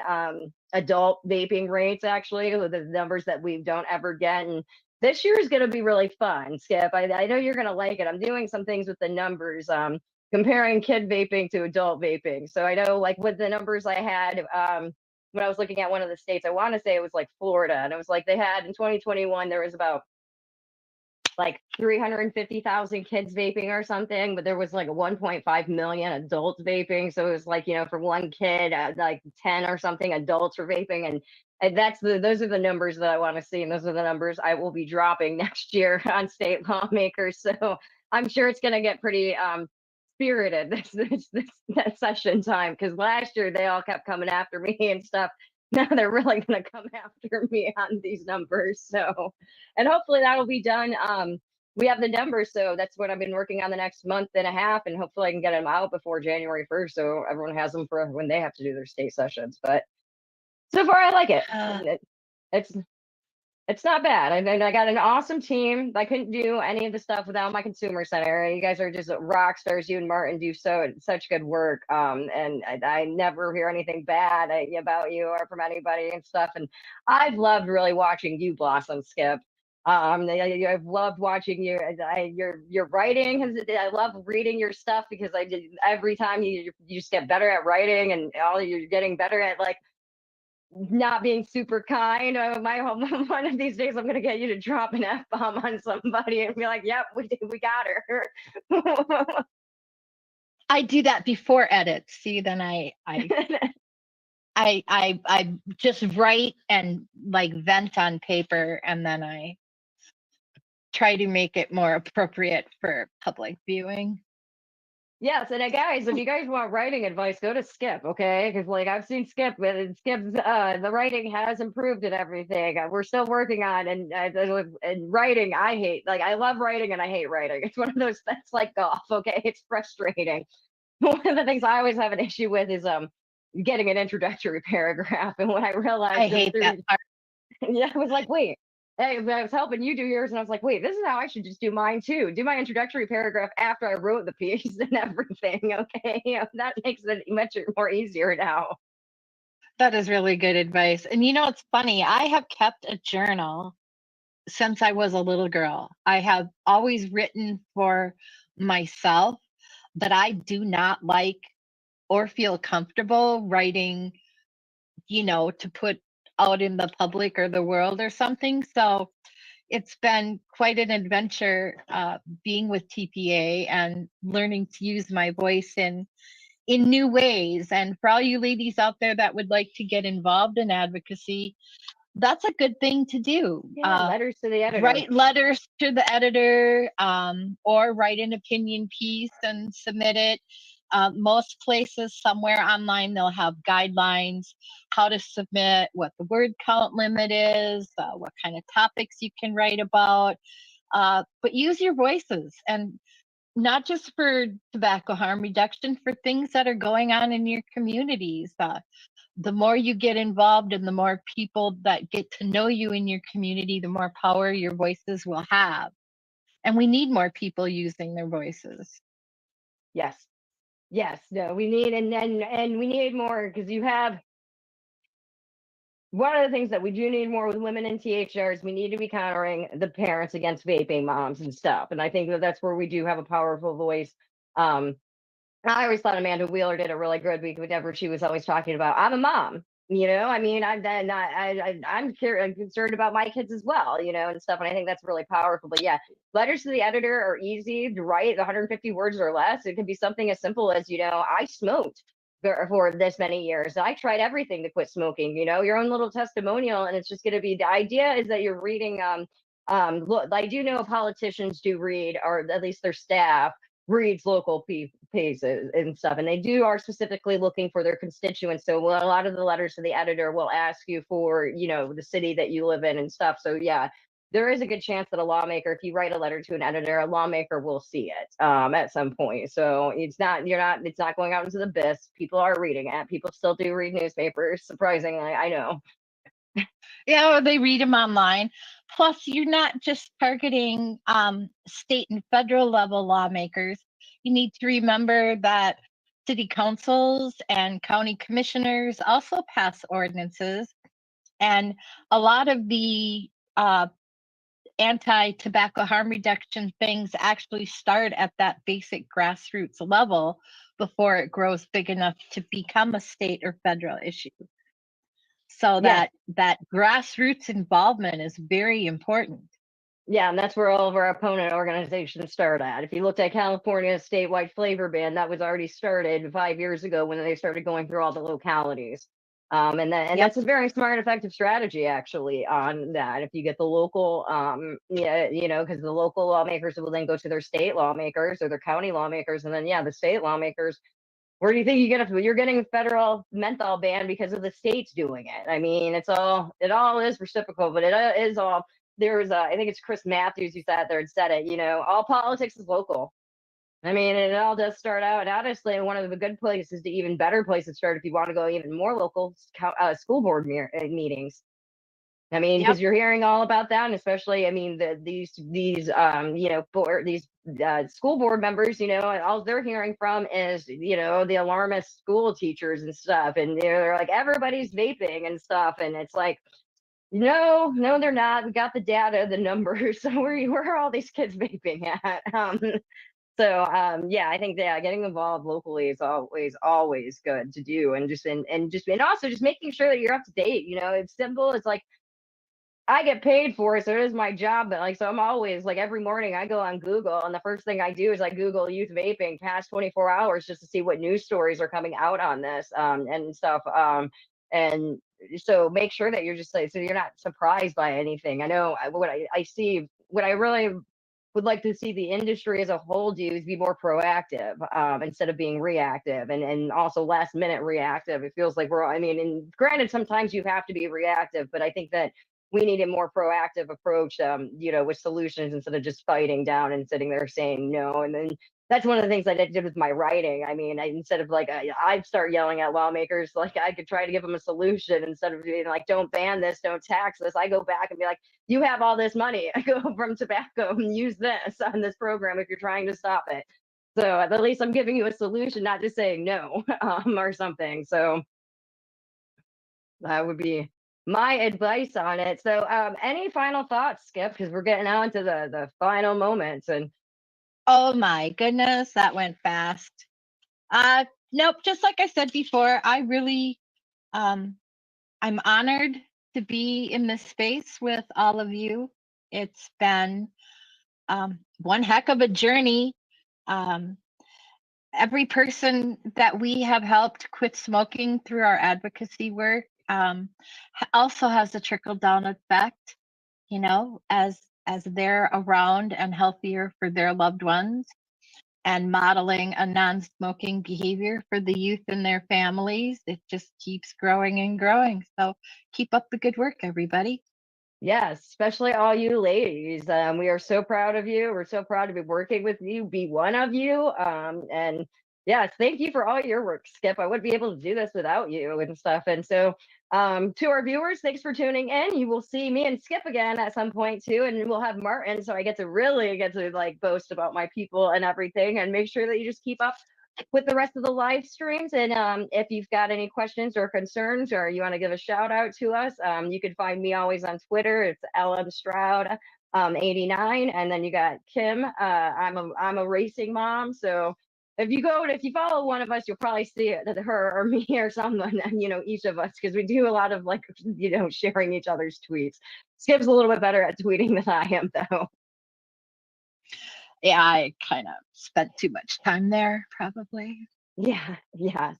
adult vaping rates, actually, with the numbers that we don't ever get. And this year is going to be really fun, Skip. I know you're going to like it. I'm doing some things with the numbers, comparing kid vaping to adult vaping. So I know, like, with the numbers I had, when I was looking at one of the states, I want to say it was like Florida, and it was like they had in 2021 there was about like 350,000 kids vaping or something, but there was like 1.5 million adults vaping. So it was like, for one kid, like 10 or something adults were vaping. And those are the numbers that I want to see. And those are the numbers I will be dropping next year on state lawmakers. So I'm sure it's going to get pretty spirited that session time, because last year they all kept coming after me and stuff. Now they're really going to come after me on these numbers. So, and hopefully that'll be done. We have the numbers, so that's what I've been working on the next month and a half, and hopefully I can get them out before January 1st, so everyone has them for when they have to do their state sessions. But so far, I like it. It's not bad. I got an awesome team. I couldn't do any of the stuff without my consumer center. You guys are just rock stars. You and Martin do such good work. And I never hear anything bad about you or from anybody and stuff. And I've loved really watching you blossom, Skip. I've loved watching you. Your writing has. I love reading your stuff, because every time you just get better at writing, and you're getting better at like not being super kind. One of these days I'm gonna get you to drop an F-bomb on somebody and be like, "Yep, we got her." I do that before edits. See, then I just write and like vent on paper, and then I try to make it more appropriate for public viewing. Yes, and guys, if you guys want writing advice, go to Skip, okay? Because like I've seen Skip, and Skip's the writing has improved and everything. We're still working on, and writing. I hate, like, I love writing and I hate writing. It's one of those that's like golf, okay? It's frustrating. One of the things I always have an issue with is getting an introductory paragraph, and when I realized I hate that part. yeah, I was like, wait. I was helping you do yours, and I was like, wait, this is how I should just do mine too. Do my introductory paragraph after I wrote the piece and everything. Okay. That makes it much more easier now. That is really good advice. And it's funny. I have kept a journal since I was a little girl. I have always written for myself, but I do not like or feel comfortable writing, to put out in the public or the world or something. So it's been quite an adventure being with TPA and learning to use my voice in new ways. And for all you ladies out there that would like to get involved in advocacy, that's a good thing to do. Yeah, letters to the editor. Write letters to the editor, or write an opinion piece and submit it. Most places somewhere online, they'll have guidelines, how to submit, what the word count limit is, what kind of topics you can write about. But use your voices, and not just for tobacco harm reduction, for things that are going on in your communities. The more you get involved and the more people that get to know you in your community, the more power your voices will have. And we need more people using their voices. Yes, no, we need, and we need more, because you have one of the things that we do need more with women in THRs. We need to be countering the parents against vaping moms and stuff. And I think that's where we do have a powerful voice. I always thought Amanda Wheeler did a really good week whenever she was always talking about, I'm a mom. I mean, I'm concerned about my kids as well, and stuff. And I think that's really powerful. But yeah, letters to the editor are easy to write, 150 words or less. It can be something as simple as, I smoked for this many years. I tried everything to quit smoking, your own little testimonial. And it's just going to be, the idea is that you're reading, look, I do know politicians do read, or at least their staff reads local pieces and stuff, and they are specifically looking for their constituents. So a lot of the letters to the editor will ask you for, the city that you live in and stuff. So yeah, there is a good chance that a lawmaker, if you write a letter to an editor, a lawmaker will see it at some point. So it's not going out into the abyss. People are reading it. People still do read newspapers, surprisingly, I know. Yeah, or they read them online. Plus, you're not just targeting state and federal level lawmakers. You need to remember that city councils and county commissioners also pass ordinances. And a lot of the anti-tobacco harm reduction things actually start at that basic grassroots level before it grows big enough to become a state or federal issue. So that grassroots involvement is very important. Yeah, and that's where all of our opponent organizations start at. If you looked at California's statewide flavor ban, that was already started 5 years ago when they started going through all the localities. And that's a very smart and effective strategy, actually, on that. If you get the local, yeah, because the local lawmakers will then go to their state lawmakers or their county lawmakers, and then the state lawmakers. Where do you think you're getting a federal menthol ban because of the states doing it? I mean, it all is reciprocal, but it is all. There's I think it's Chris Matthews who sat there and said it. All politics is local. I mean, it all does start out. And honestly, one of the good places to even better place to start if you want to go even more local, school board meetings. I mean, because you're hearing all about that, and especially, I mean, these school board members, all they're hearing from is, the alarmist school teachers and stuff, and they're like, everybody's vaping and stuff, and it's like, no, they're not. We got the data, the numbers. So where are all these kids vaping at? I think getting involved locally is always good to do, and also just making sure that you're up to date. It's simple. It's like I get paid for it, so it is my job. But so I'm always like every morning I go on Google, and the first thing I do is I Google youth vaping past 24 hours just to see what news stories are coming out on this and stuff. And so make sure that you're just like so you're not surprised by anything. I know what I see. What I really would like to see the industry as a whole do is be more proactive instead of being reactive and also last minute reactive. It feels like and granted, sometimes you have to be reactive, but I think that we need a more proactive approach, with solutions instead of just fighting down and sitting there saying no. And then that's one of the things I did with my writing. I mean, instead of like, I'd start yelling at lawmakers, like I could try to give them a solution instead of being like, don't ban this, don't tax this. I go back and be like, you have all this money. I go from tobacco and use this on this program if you're trying to stop it. So at least I'm giving you a solution, not just saying no or something. So that would be my advice on it. So any final thoughts, Skip? Because we're getting on to the final moments. And oh my goodness, that went fast. Nope, just like I said before, I really I'm honored to be in this space with all of you. It's been one heck of a journey. Every person that we have helped quit smoking through our advocacy work also has a trickle down effect, as they're around and healthier for their loved ones and modeling a non-smoking behavior for the youth and their families. It just keeps growing and growing. So keep up the good work, everybody. yes, especially all you ladies. We are so proud of you. We're so proud to be working with you, be one of you. And yes, thank you for all your work, Skip. I wouldn't be able to do this without you and stuff. And so to our viewers, thanks for tuning in. You will see me and Skip again at some point too, and we'll have Martin. So I get to like boast about my people and everything, and make sure that you just keep up with the rest of the live streams. And if you've got any questions or concerns, or you want to give a shout out to us, you can find me always on Twitter. It's LM Stroud 89, and then you got Kim. I'm a racing mom, so if you follow one of us, you'll probably see it, her or me or someone, each of us, because we do a lot of like sharing each other's tweets. Skip's a little bit better at tweeting than I am, though. Yeah, I kind of spent too much time there, probably. Yeah, yes.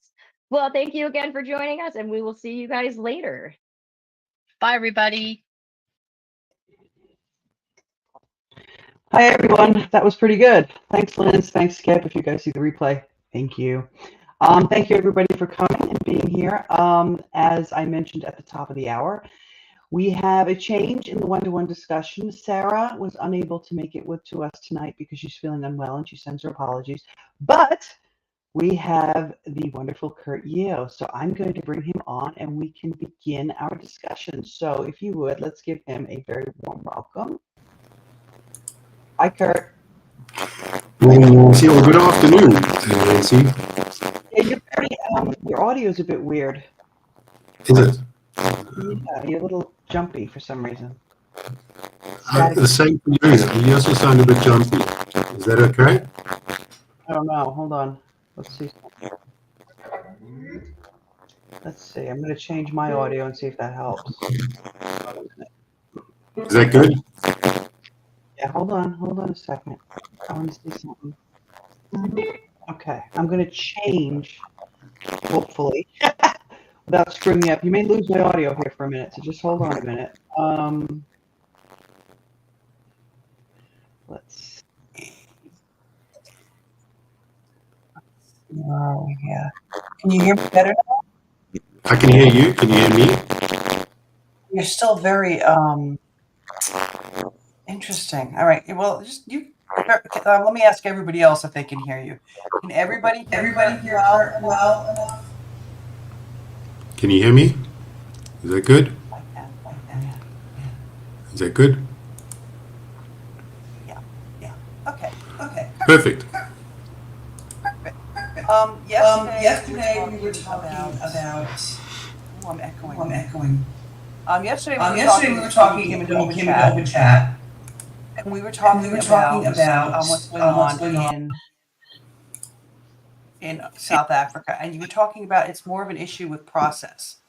Well, thank you again for joining us, and we will see you guys later. Bye, everybody. Hi, everyone. That was pretty good. Thanks, Liz. Thanks, Skip. If you guys see the replay, thank you. Thank you, everybody, for coming and being here. As I mentioned at the top of the hour, we have a change in the one-to-one discussion. Sarah was unable to make it to us tonight because she's feeling unwell, and she sends her apologies. But we have the wonderful Kurt Yeo. So I'm going to bring him on, and we can begin our discussion. So if you would, let's give him a very warm welcome. Hi, Kurt. Good afternoon, Nancy. Yeah, your audio is a bit weird. Is it? Yeah, you're a little jumpy for some reason. The same for you. You also sound a bit jumpy. Is that okay? I don't know. Hold on. Let's see. I'm going to change my audio and see if that helps. Is that good? Yeah, hold on a second. I want to say something. Okay, I'm going to change, hopefully, without screwing you up. You may lose my audio here for a minute, so just hold on a minute. Let's see. Oh, yeah. Can you hear me better now? I can hear you. Can you hear me? You're still very interesting. All right. Well, just you. Let me ask everybody else if they can hear you. Can everybody hear her well? Can you hear me? Is that good? I can. Yeah. Is that good? Yeah. Okay. Perfect. Yesterday we were talking about. Oh, I'm echoing. Yesterday we were talking when you came into open chat. And we were talking about what's going on in South Africa, and you were talking about it's more of an issue with process.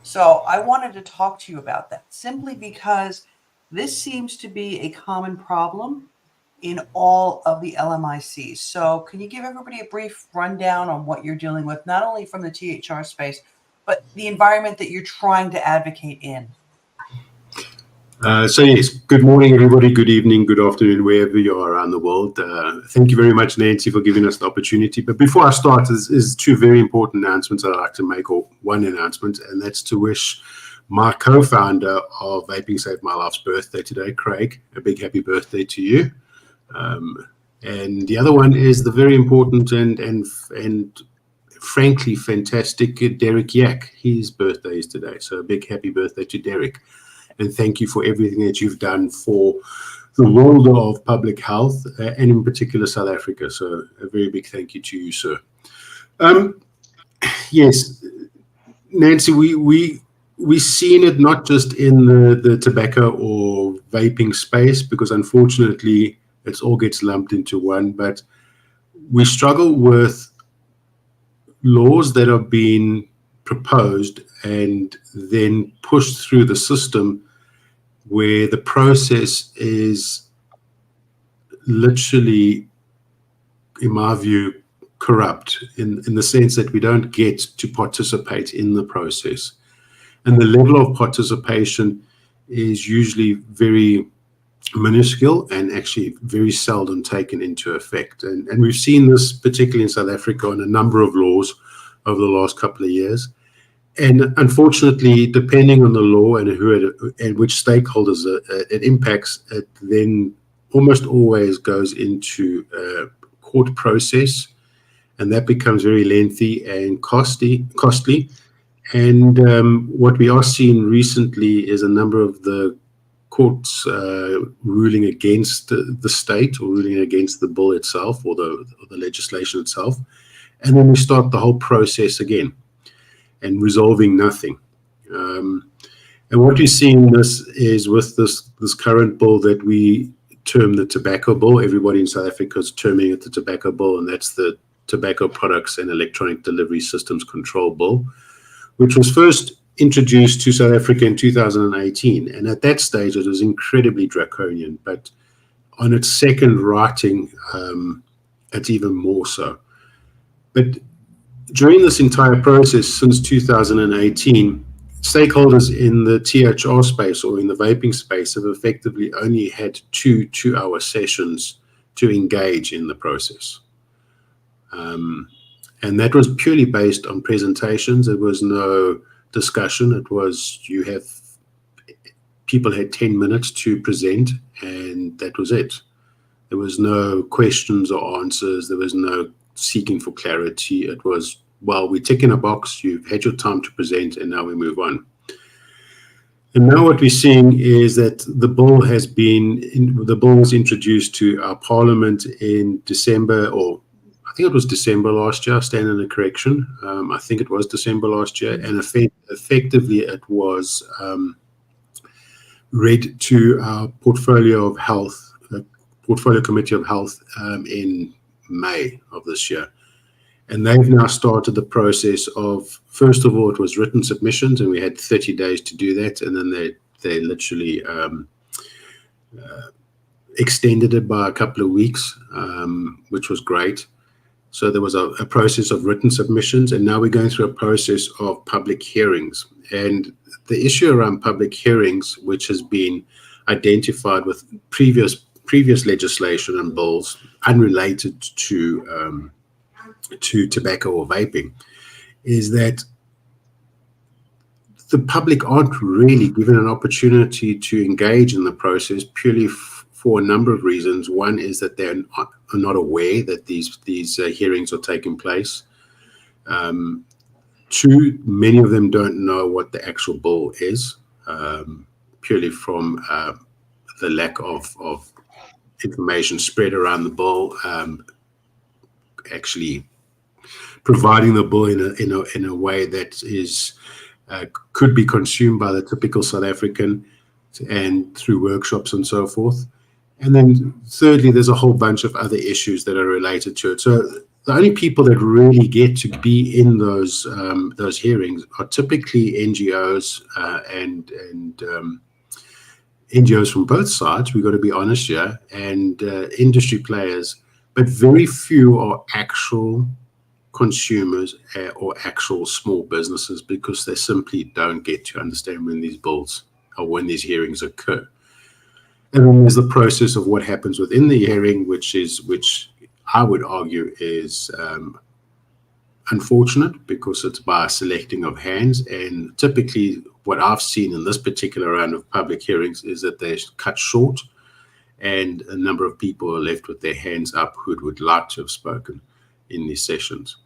So I wanted to talk to you about that simply because this seems to be a common problem in all of the LMICs. So can you give everybody a brief rundown on what you're dealing with, not only from the THR space, but the environment that you're trying to advocate in? So yes, good morning, everybody. Good evening, good afternoon, wherever you are around the world. Thank you very much, Nancy, for giving us the opportunity. But before I start, is two very important announcements I'd like to make, or one announcement, and that's to wish my co-founder of Vaping Saved My Life's birthday today, Craig, a big happy birthday to you. And the other one is the very important and frankly fantastic Derek Yak. His birthday is today, so a big happy birthday to Derek. And thank you for everything that you've done for the world of public health, and in particular South Africa. So a very big thank you to you, sir. Yes, Nancy, we've seen it not just in the tobacco or vaping space, because unfortunately it all gets lumped into one, but we struggle with laws that are being proposed and then pushed through the system, where the process is literally, in my view, corrupt in the sense that we don't get to participate in the process. And the level of participation is usually very minuscule and actually very seldom taken into effect. And we've seen this particularly in South Africa on a number of laws over the last couple of years. And unfortunately, depending on the law and and which stakeholders it impacts, it then almost always goes into a court process, and that becomes very lengthy and costly. And what we are seeing recently is a number of the courts ruling against the state, or ruling against the bill itself, or the legislation itself, and then we start the whole process again, and resolving nothing. And what we're seeing this is with this current bill that we term the tobacco bill. Everybody in South Africa is terming it the tobacco bill, and that's the Tobacco Products and Electronic Delivery Systems Control Bill, which was first introduced to South Africa in 2018. And at that stage, it was incredibly draconian. But on its second writing, it's even more so. But during this entire process since 2018, stakeholders in the THR space, or in the vaping space, have effectively only had two-hour sessions to engage in the process. And that was purely based on presentations. There was no discussion. It was, people had 10 minutes to present, and that was it. There was no questions or answers. There was no seeking for clarity. It was, well, we tick in a box, you've had your time to present, and now we move on. And now what we're seeing is that the bill was introduced to our parliament in December, or I think it was December last year. I stand in a correction. I think it was December last year, and effectively it was read to our portfolio committee of health in May of this year. And they've now started the process of, first of all, it was written submissions, and we had 30 days to do that. And then they literally extended it by a couple of weeks, which was great. So there was a process of written submissions, and now we're going through a process of public hearings. And the issue around public hearings, which has been identified with previous legislation and bills unrelated to tobacco or vaping, is that the public aren't really given an opportunity to engage in the process purely for a number of reasons. One is that they're not aware that these hearings are taking place. Two, many of them don't know what the actual bill is, purely from the lack of information spread around the bill, actually providing the bill in a way that is could be consumed by the typical South African, and through workshops and so forth. And then thirdly, there's a whole bunch of other issues that are related to it. So the only people that really get to be in those hearings are typically NGOs and NGOs from both sides. We've got to be honest here, and industry players, but very few are actual consumers or actual small businesses, because they simply don't get to understand when these bills or when these hearings occur. And then there's the process of what happens within the hearing, which I would argue is unfortunate, because it's by a selecting of hands. And typically what I've seen in this particular round of public hearings is that they're cut short, and a number of people are left with their hands up who would like to have spoken in these sessions.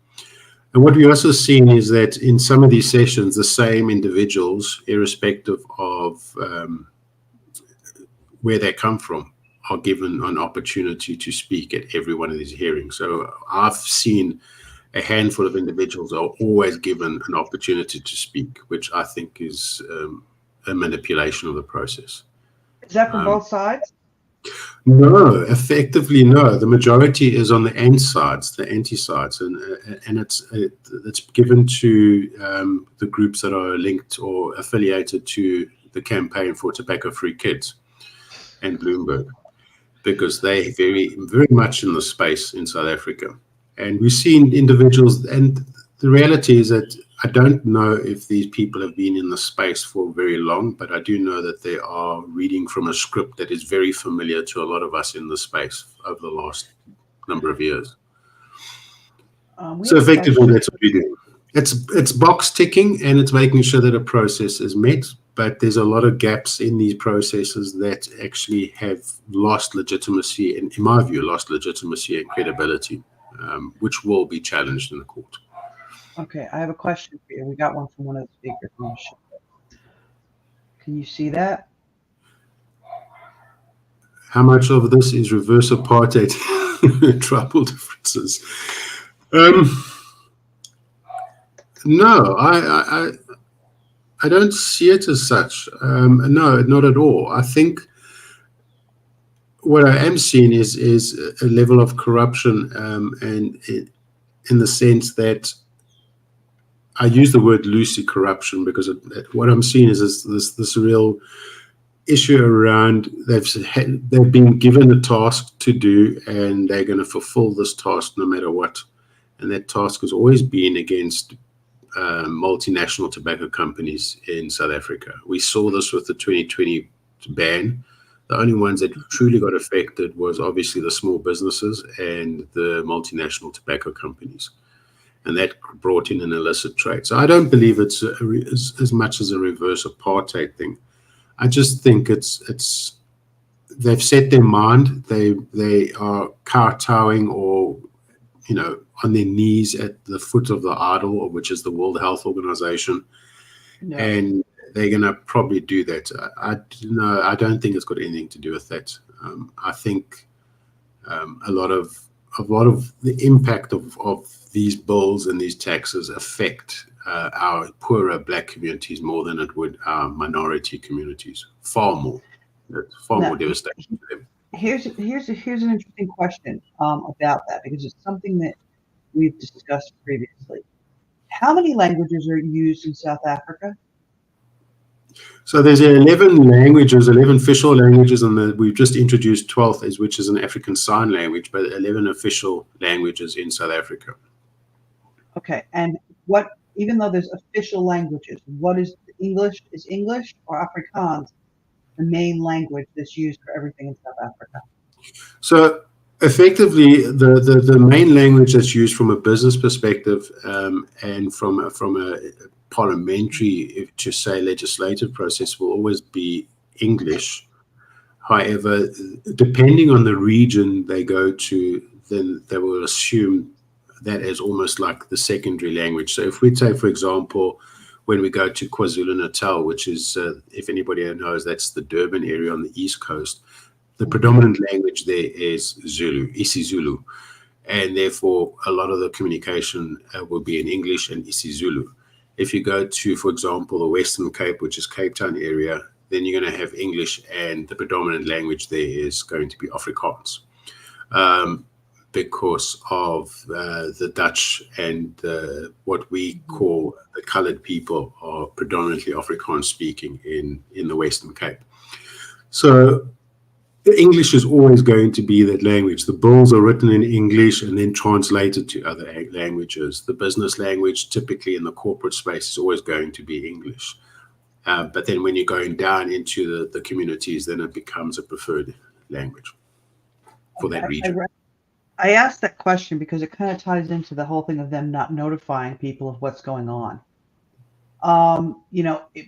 And what we also seen is that in some of these sessions, the same individuals, irrespective of where they come from, are given an opportunity to speak at every one of these hearings. So I've seen a handful of individuals are always given an opportunity to speak, which I think is a manipulation of the process. Is that from both sides? No, effectively no. The majority is on the anti-sides, and it's given to the groups that are linked or affiliated to the campaign for tobacco-free kids and Bloomberg, because they're very, very much in the space in South Africa. And we've seen individuals, and the reality is that I don't know if these people have been in the space for very long, but I do know that they are reading from a script that is very familiar to a lot of us in the space over the last number of years. So effectively, that's what we do. It's box ticking, and it's making sure that a process is met, but there's a lot of gaps in these processes that actually have lost legitimacy, and in my view, lost legitimacy and credibility, which will be challenged in the court. Okay, I have a question for you. We got one from one of the speakers. Can you see that? How much of this is reverse apartheid tribal differences? No, I don't see it as such. No, not at all. I think what I am seeing is a level of corruption, and in the sense that I use the word loosely corruption, because what I'm seeing is this real issue around they've been given a task to do, and they're going to fulfill this task no matter what. And that task has always been against multinational tobacco companies in South Africa. We saw this with the 2020 ban. The only ones that truly got affected was obviously the small businesses and the multinational tobacco companies. And that brought in an illicit trade. So I don't believe it's as much as a reverse apartheid thing. I just think it's they've set their mind. They are kowtowing, or on their knees at the foot of the idol, which is the World Health Organization, and they're going to probably do that. I don't think it's got anything to do with that. I think a lot of the impact of these bills and these taxes affect our poorer black communities more than it would our minority communities. Far more. It's far more devastating to them. Here's an interesting question about that, because it's something that we've discussed previously. How many languages are used in South Africa? So there's 11 languages, 11 official languages, and we've just introduced 12th, which is an African Sign Language, but 11 official languages in South Africa. Okay, and what, even though there's official languages, what is English? Is English or Afrikaans the main language that's used for everything in South Africa? So effectively, the main language that's used from a business perspective and from a parliamentary, to say legislative process, will always be English. However, depending on the region they go to, then they will assume that as almost like the secondary language. So if we take, for example, when we go to KwaZulu-Natal, which is, if anybody knows, that's the Durban area on the East Coast, the predominant language there is Zulu, isiZulu, and therefore a lot of the communication will be in English and isiZulu. If you go to, for example, the Western Cape, which is Cape Town area, then you're going to have English, and the predominant language there is going to be Afrikaans, because of the Dutch and what we call the colored people are predominantly Afrikaans speaking in the Western Cape. So English is always going to be that language. The bills are written in English and then translated to other languages. The business language, typically in the corporate space, is always going to be English. But then when you're going down into the communities, then it becomes a preferred language for that region. I asked that question because it kind of ties into the whole thing of them not notifying people of what's going on.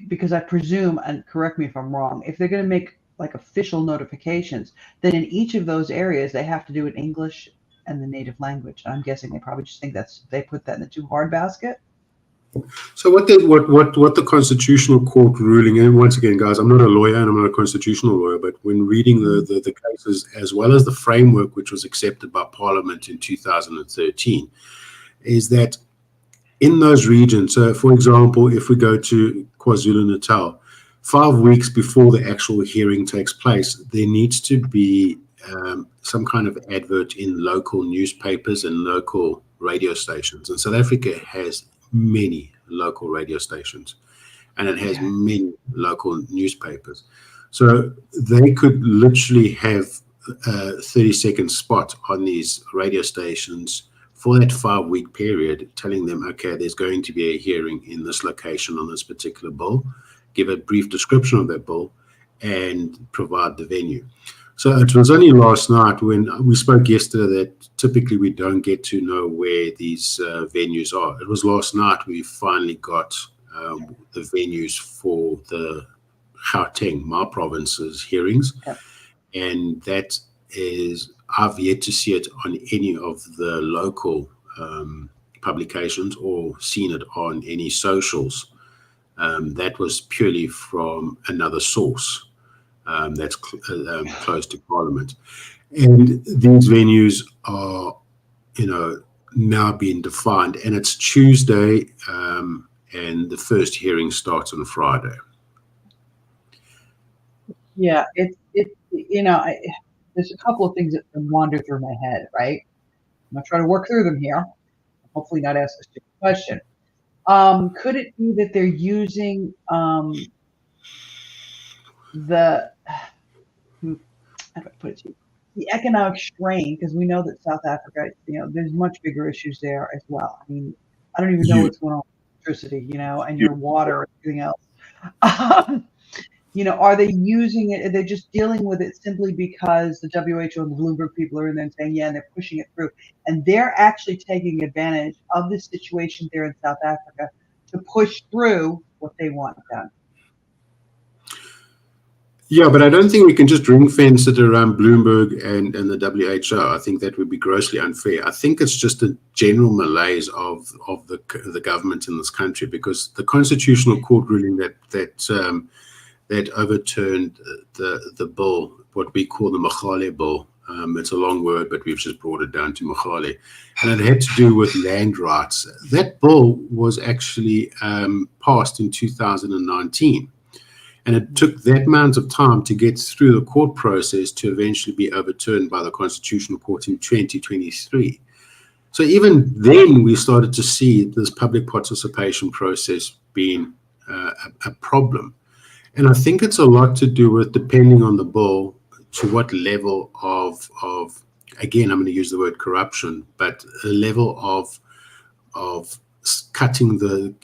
Because I presume, and correct me if I'm wrong, if they're going to make like official notifications, then in each of those areas they have to do it in English and the native language. I'm guessing they probably just think they put that in the too hard basket. So what the Constitutional Court ruling, and once again, guys, I'm not a lawyer and I'm not a constitutional lawyer, but when reading the cases, as well as the framework which was accepted by Parliament in 2013, is that in those regions, so for example, if we go to KwaZulu-Natal, 5 weeks before the actual hearing takes place, there needs to be some kind of advert in local newspapers and local radio stations. And South Africa has many local radio stations, and it has many local newspapers. So they could literally have a 30-second spot on these radio stations for that 5-week period, telling them, okay, there's going to be a hearing in this location on this particular bill, give a brief description of that bill, and provide the venue. So it was only last night when we spoke yesterday that typically we don't get to know where these venues are. It was last night we finally got the venues for the Gauteng, my province's hearings. Yep. And that is, I've yet to see it on any of the local publications or seen it on any socials. That was purely from another source. That's close to Parliament. And these venues are, now being defined, and it's Tuesday, and the first hearing starts on Friday. Yeah, there's a couple of things that wander through my head, right? I'm going to try to work through them here. Hopefully not ask a stupid question. Could it be that they're using how do I put it to you? The economic strain, because we know that South Africa, there's much bigger issues there as well. I mean, I don't even know what's going on with electricity, and your water or everything else. Are they using it? Are they just dealing with it simply because the WHO and the Bloomberg people are in there and saying, yeah, and they're pushing it through. And they're actually taking advantage of the situation there in South Africa to push through what they want done. Yeah, but I don't think we can just ring fence it around Bloomberg and the WHO. I think that would be grossly unfair. I think it's just a general malaise of the government in this country, because the Constitutional Court ruling that overturned the bill, what we call the Mogale bill. It's a long word, but we've just brought it down to Mogale. And it had to do with land rights. That bill was actually passed in 2019. And it took that amount of time to get through the court process to eventually be overturned by the Constitutional Court in 2023. So even then, we started to see this public participation process being a problem. And I think it's a lot to do with, depending on the bill, to what level of again, I'm going to use the word corruption, but a level of cutting the,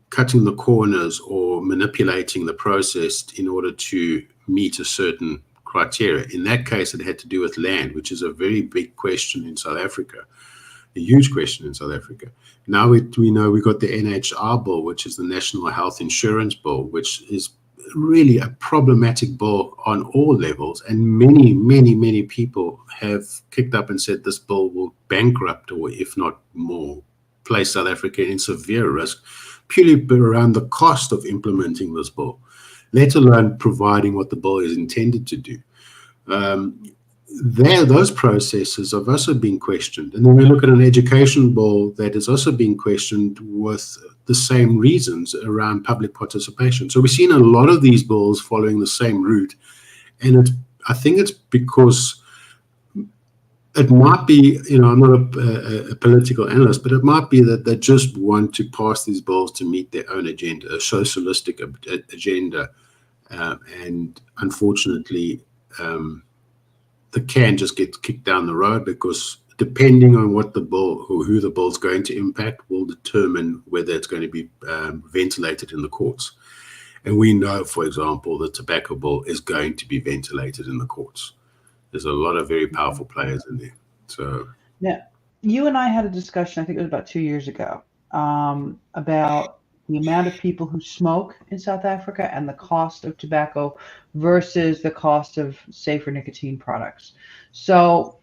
cutting the corners or manipulating the process in order to meet a certain criteria. In that case, it had to do with land, which is a very big question in South Africa, a huge question in South Africa. Now we know we got the NHR bill, which is the National Health Insurance Bill, which is really a problematic bill on all levels. And many people have kicked up and said this bill will bankrupt, or if not more, place South Africa in severe risk, purely around the cost of implementing this bill, let alone providing what the bill is intended to do. Those processes have also been questioned. And then we look at an education bill that is also being questioned with the same reasons around public participation. So we've seen a lot of these bills following the same route. And I think it's because it might be, I'm not a political analyst, but it might be that they just want to pass these bills to meet their own agenda, a socialistic agenda. And unfortunately, the can just gets kicked down the road, because depending on what the bill or who the bill is going to impact will determine whether it's going to be ventilated in the courts. And we know, for example, the tobacco bill is going to be ventilated in the courts. There's a lot of very powerful players in there. So now, you and I had a discussion, I think it was about 2 years ago, about the amount of people who smoke in South Africa and the cost of tobacco versus the cost of safer nicotine products. So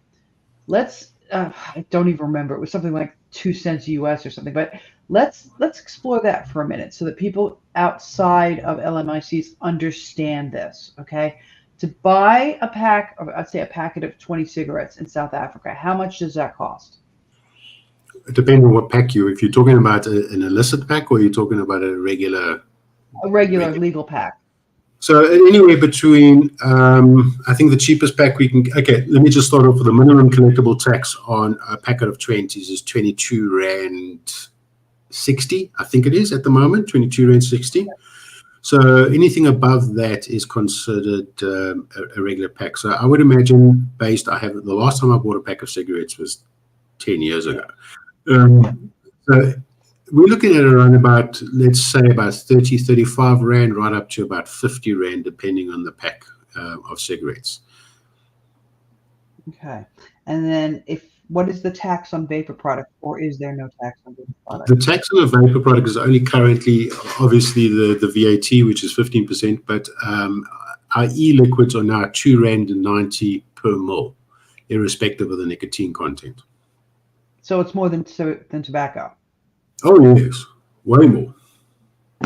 let's, I don't even remember, it was something like 2 cents US or something, but let's explore that for a minute so that people outside of LMICs understand this, okay? To buy a pack of, I'd say a packet of 20 cigarettes in South Africa, how much does that cost? it depends on what pack if you're talking about an illicit pack, or you're talking about a regular legal pack. So anywhere between, I think the cheapest pack we can, okay, let me just start off with the minimum collectible tax on a packet of 20s is 22 Rand 60, I think it is at the moment, 22 Rand 60. So anything above that is considered a regular pack. So I would imagine, the last time I bought a pack of cigarettes was 10 years ago. So we're looking at around about, let's say about 30, 35 Rand, right up to about 50 Rand, depending on the pack of cigarettes. Okay. And then what is the tax on vapor product, or is there no tax on vapor product? The tax on a vapor product is only currently, obviously, the VAT, which is 15%, but our e-liquids are now 2 Rand and 90 per mil, irrespective of the nicotine content. So it's more than tobacco. Oh, yes. Way more.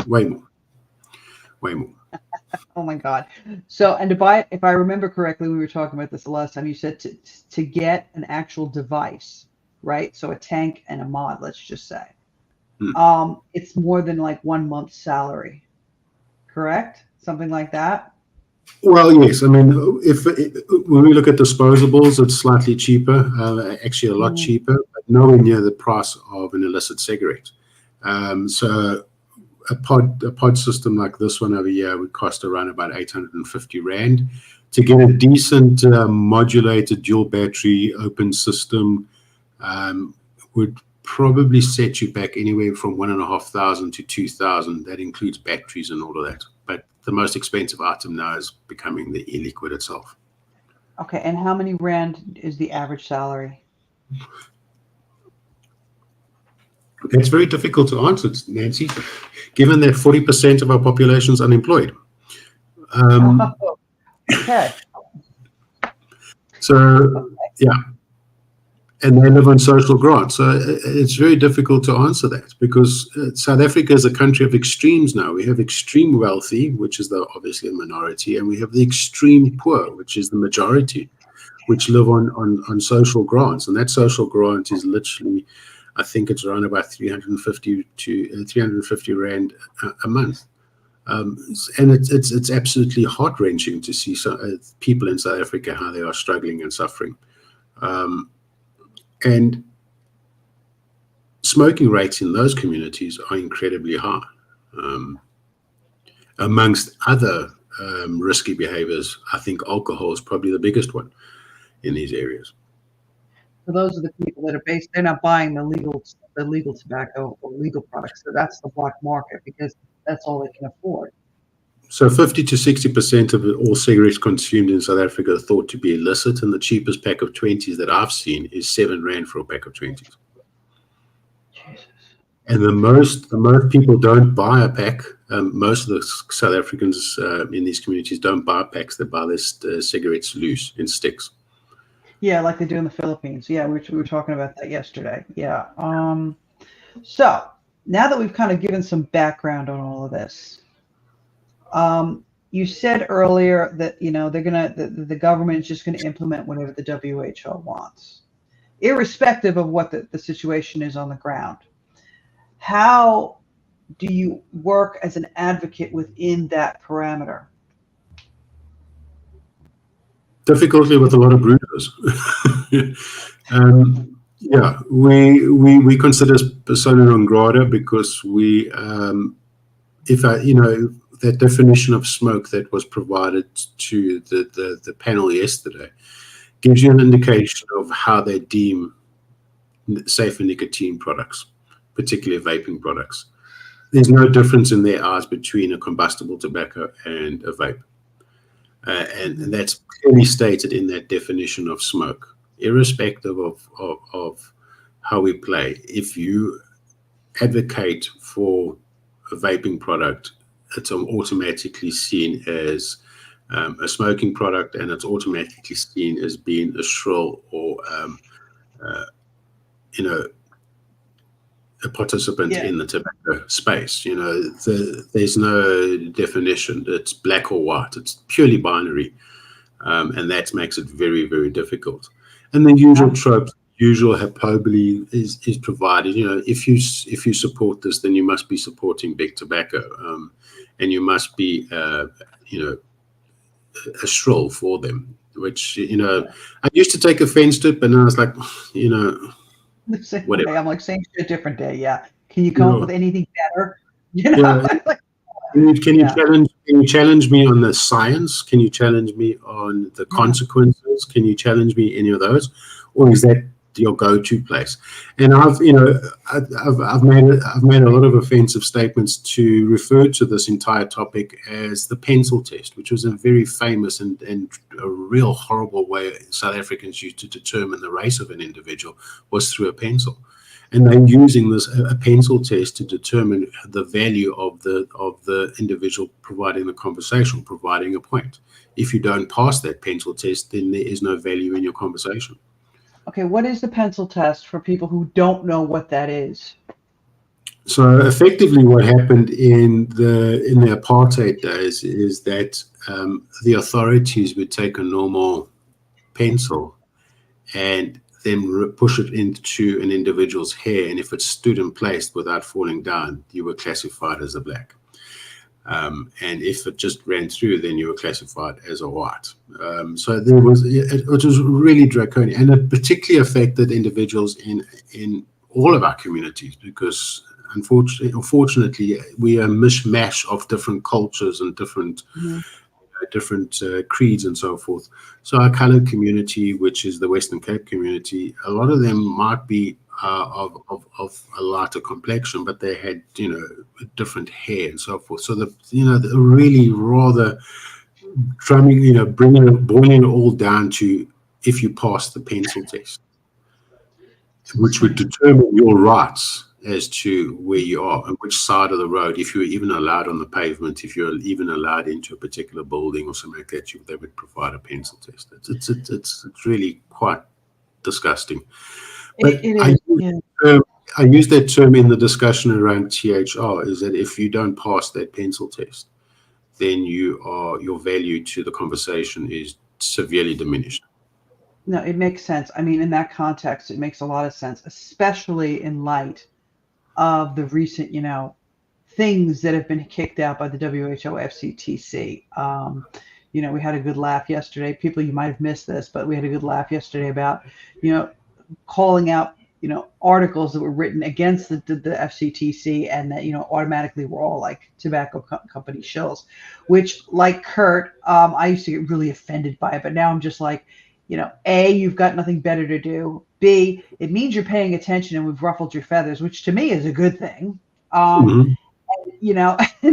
Way more. Way more. Oh my God. So, and if I remember correctly, we were talking about this the last time, you said to get an actual device, right? So a tank and a mod, let's just say, it's more than like 1 month's salary, correct? Something like that. Well, yes. I mean, when we look at disposables, it's slightly cheaper, actually a lot cheaper, but nowhere near the price of an illicit cigarette. So a pod system like this one over here would cost around about 850 Rand. To get a decent modulated dual battery open system would probably set you back anywhere from 1,500 to 2,000. That includes batteries and all of that. But the most expensive item now is becoming the e-liquid itself. Okay, and how many Rand is the average salary? It's very difficult to answer, Nancy, given that 40% of our population is unemployed. Okay. So, yeah. And they live on social grants. So it's very difficult to answer that, because South Africa is a country of extremes now. We have extreme wealthy, which is obviously a minority, and we have the extreme poor, which is the majority, which live on social grants. And that social grant is literally, I think it's around about 350 Rand a month. And it's absolutely heart-wrenching to see people in South Africa, how they are struggling and suffering. And smoking rates in those communities are incredibly high. Amongst other risky behaviors, I think alcohol is probably the biggest one in these areas. So those are the people that are they're not buying the legal tobacco or legal products. So that's the black market because that's all they can afford. So 50 to 60% of all cigarettes consumed in South Africa are thought to be illicit, and the cheapest pack of 20s that I've seen is 7 Rand for a pack of 20s. Jesus. And the most people don't buy a pack. Most of the South Africans in these communities don't buy packs. They buy their cigarettes loose in sticks. Yeah, like they do in the Philippines. Yeah, we were talking about that yesterday. Yeah. So now that we've kind of given some background on all of this, you said earlier that the government is just gonna implement whatever the WHO wants, irrespective of what the situation is on the ground. How do you work as an advocate within that parameter? Difficultly with a lot of bruises. Yeah, we consider persona non grata because that definition of smoke that was provided to the panel yesterday gives you an indication of how they deem safer nicotine products, particularly vaping products. There's no difference in their eyes between a combustible tobacco and a vape. And that's clearly stated in that definition of smoke, irrespective of how we play. If you advocate for a vaping product, it's automatically seen as a smoking product, and it's automatically seen as being a shrill or a participant in the tobacco space. There's no definition. It's black or white. It's purely binary, and that makes it very, very difficult. And the usual tropes, usual hyperbole is provided. If you support this, then you must be supporting big tobacco, and you must be a shrill for them. Which I used to take offense to it, but now I was like, whatever. I'm like saying a different day. Yeah. Can you come up with anything better? Can you challenge me on the science? Can you challenge me on the consequences? Can you challenge me any of those, or is that your go-to place? And I've made a lot of offensive statements to refer to this entire topic as the pencil test, which was a very famous and a real horrible way South Africans used to determine the race of an individual was through a pencil. And they're using a pencil test to determine the value of the individual providing the conversation, providing a point. If you don't pass that pencil test, then there is no value in your conversation. Okay, what is the pencil test for people who don't know what that is? So effectively what happened in the apartheid days is that the authorities would take a normal pencil and then push it into an individual's hair, and if it stood in place without falling down, you were classified as a black. And if it just ran through, then you were classified as a white. So it was really draconian, and it particularly affected individuals in all of our communities because, unfortunately, we are a mishmash of different cultures and different creeds and so forth. So our colored community, which is the Western Cape community, a lot of them might be of a lighter complexion, but they had different hair and so forth. So the really rather boiling it all down to if you pass the pencil test, which would determine your rights as to where you are and which side of the road, if you're even allowed on the pavement, if you're even allowed into a particular building or something like that, they would provide a pencil test. It's really quite disgusting. But I use that term in the discussion around THR, is that if you don't pass that pencil test, then your value to the conversation is severely diminished. No, it makes sense. I mean, in that context, it makes a lot of sense, especially in light of the recent, things that have been kicked out by the WHO FCTC. We had a good laugh yesterday. People, you might have missed this, but we had a good laugh yesterday about, calling out, articles that were written against the FCTC, and that, automatically we're all like tobacco company shills, which, like Kurt, I used to get really offended by it, but now I'm just like, A, you've got nothing better to do. B, it means you're paying attention and we've ruffled your feathers, which to me is a good thing. And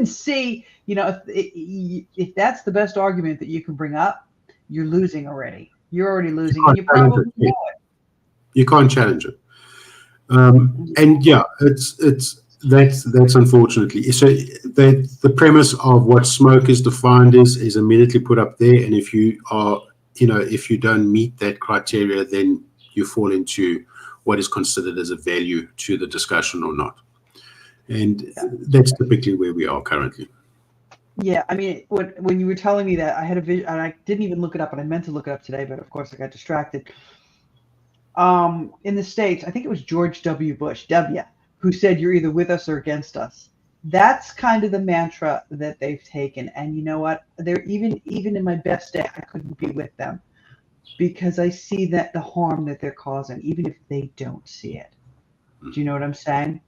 C, if that's the best argument that you can bring up, you're losing already. You're already losing, and you probably know it. You can't challenge it. And yeah, that's unfortunately. So the premise of what smoke is defined is immediately put up there, and if you are, if you don't meet that criteria, then you fall into what is considered as a value to the discussion or not. And that's typically where we are currently. Yeah, I mean, when you were telling me that, I had a vision, and I didn't even look it up, and I meant to look it up today, but of course I got distracted. In the States, I think it was George W. Bush, who said, "You're either with us or against us." That's kind of the mantra that they've taken. And you know what? They're even in my best day, I couldn't be with them, because I see that the harm that they're causing, even if they don't see it. Do you know what I'm saying?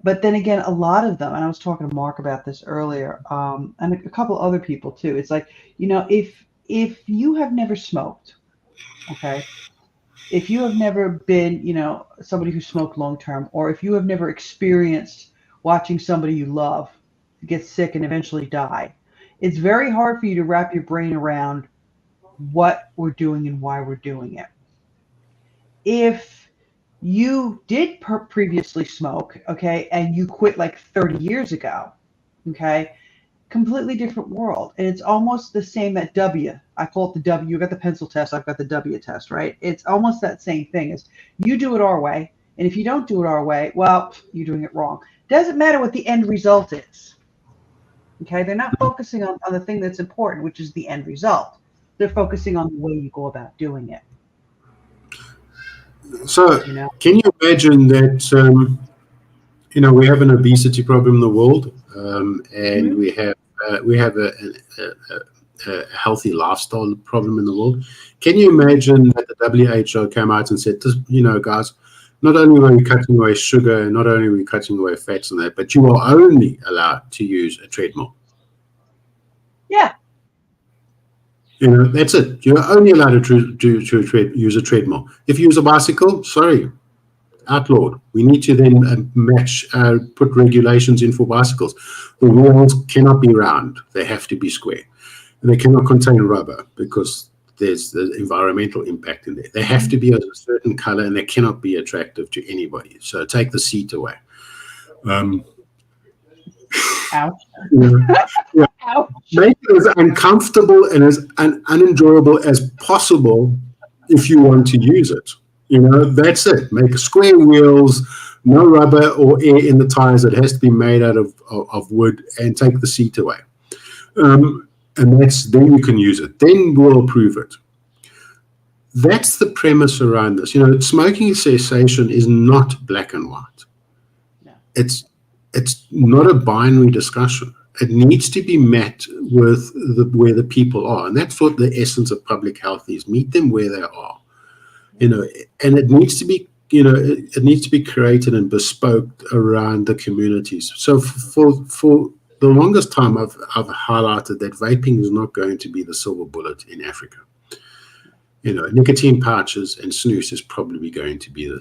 But then again, a lot of them, and I was talking to Mark about this earlier, and a couple other people too. It's like, if you have never smoked, okay, if you have never been, somebody who smoked long term, or if you have never experienced watching somebody you love get sick and eventually die, it's very hard for you to wrap your brain around what we're doing and why we're doing it. If you did previously smoke, okay, and you quit like 30 years ago, okay, completely different world. And it's almost the same at W. I call it the W. You got the pencil test, I've got the W test, right? It's almost that same thing. As you do it our way, and if you don't do it our way, well, you're doing it wrong. Doesn't matter what the end result is. Okay, they're not focusing on the thing that's important, which is the end result. They're focusing on the way you go about doing it. So, can you imagine that, we have an obesity problem in the world, and we have a healthy lifestyle problem in the world. Can you imagine that the WHO came out and said, guys, not only are we cutting away sugar, not only are we cutting away fats and that, but you are only allowed to use a treadmill. Yeah. That's it. You're only allowed to use a treadmill. If you use a bicycle, sorry, outlawed. We need to then put regulations in for bicycles. The wheels cannot be round. They have to be square. And they cannot contain rubber because there's the environmental impact in there. They have to be a certain color, and they cannot be attractive to anybody. So take the seat away. Ouch. Yeah. Ouch. Make it as uncomfortable and as unenjoyable as possible if you want to use it. That's it. Make square wheels, no rubber or air in the tires. It has to be made out of wood, and take the seat away. And then you can use it. Then we'll approve it. That's the premise around this. Smoking cessation is not black and white. No. It's not a binary discussion. It needs to be met with where the people are, and that's what the essence of public health is. Meet them where they are, and it needs to be, it needs to be created and bespoke around the communities. So for the longest time, I've highlighted that vaping is not going to be the silver bullet in Africa. Nicotine pouches and snus is probably going to be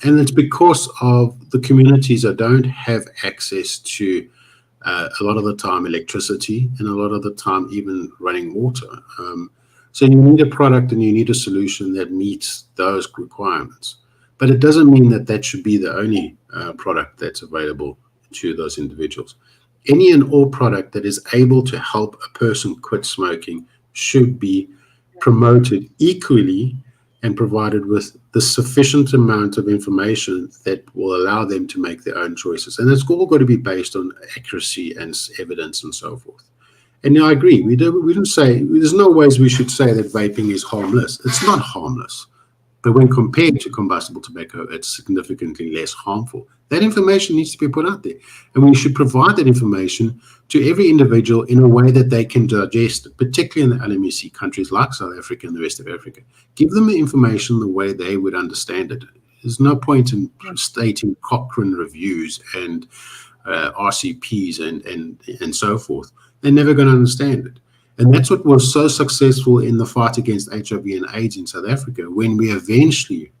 and it's because of the communities that don't have access to a lot of the time electricity, and a lot of the time even running water. So you need a product and you need a solution that meets those requirements. But it doesn't mean that should be the only product that's available to those individuals. Any and all product that is able to help a person quit smoking should be promoted equally and provided with the sufficient amount of information that will allow them to make their own choices. And it's all got to be based on accuracy and evidence and so forth. And I agree. We don't say, there's no ways we should say that vaping is harmless. It's not harmless. But when compared to combustible tobacco, it's significantly less harmful. That information needs to be put out there. And we should provide that information to every individual in a way that they can digest it, particularly in the LMEC countries like South Africa and the rest of Africa. Give them the information the way they would understand it. There's no point in stating Cochrane reviews and RCPs and so forth. They're never going to understand it. And that's what was so successful in the fight against HIV and AIDS in South Africa, when we eventually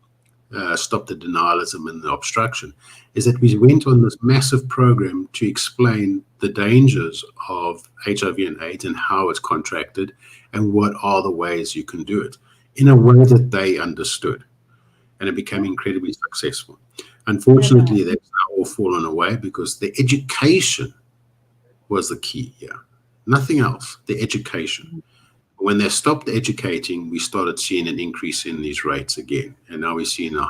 stopped the denialism and the obstruction, is that we went on this massive program to explain the dangers of HIV and AIDS and how it's contracted and what are the ways you can do it in a way that they understood. And it became incredibly successful. Unfortunately, that's now all fallen away because the education was the key here. Nothing else, the education. When they stopped educating, we started seeing an increase in these rates again. And now we're seeing an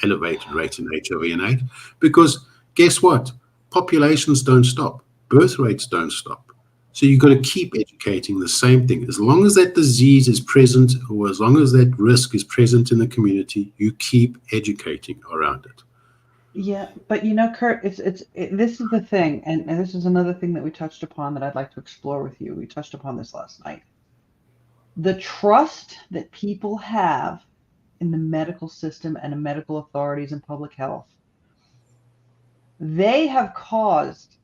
elevated rate in HIV and AIDS because guess what? Populations don't stop. Birth rates don't stop. So you've got to keep educating the same thing. As long as that disease is present or as long as that risk is present in the community, you keep educating around it. Yeah, but you know, Kurt, this is the thing, and this is another thing that we touched upon that I'd like to explore with you. We touched upon this last night. The trust that people have in the medical system and in medical authorities and public health, they have caused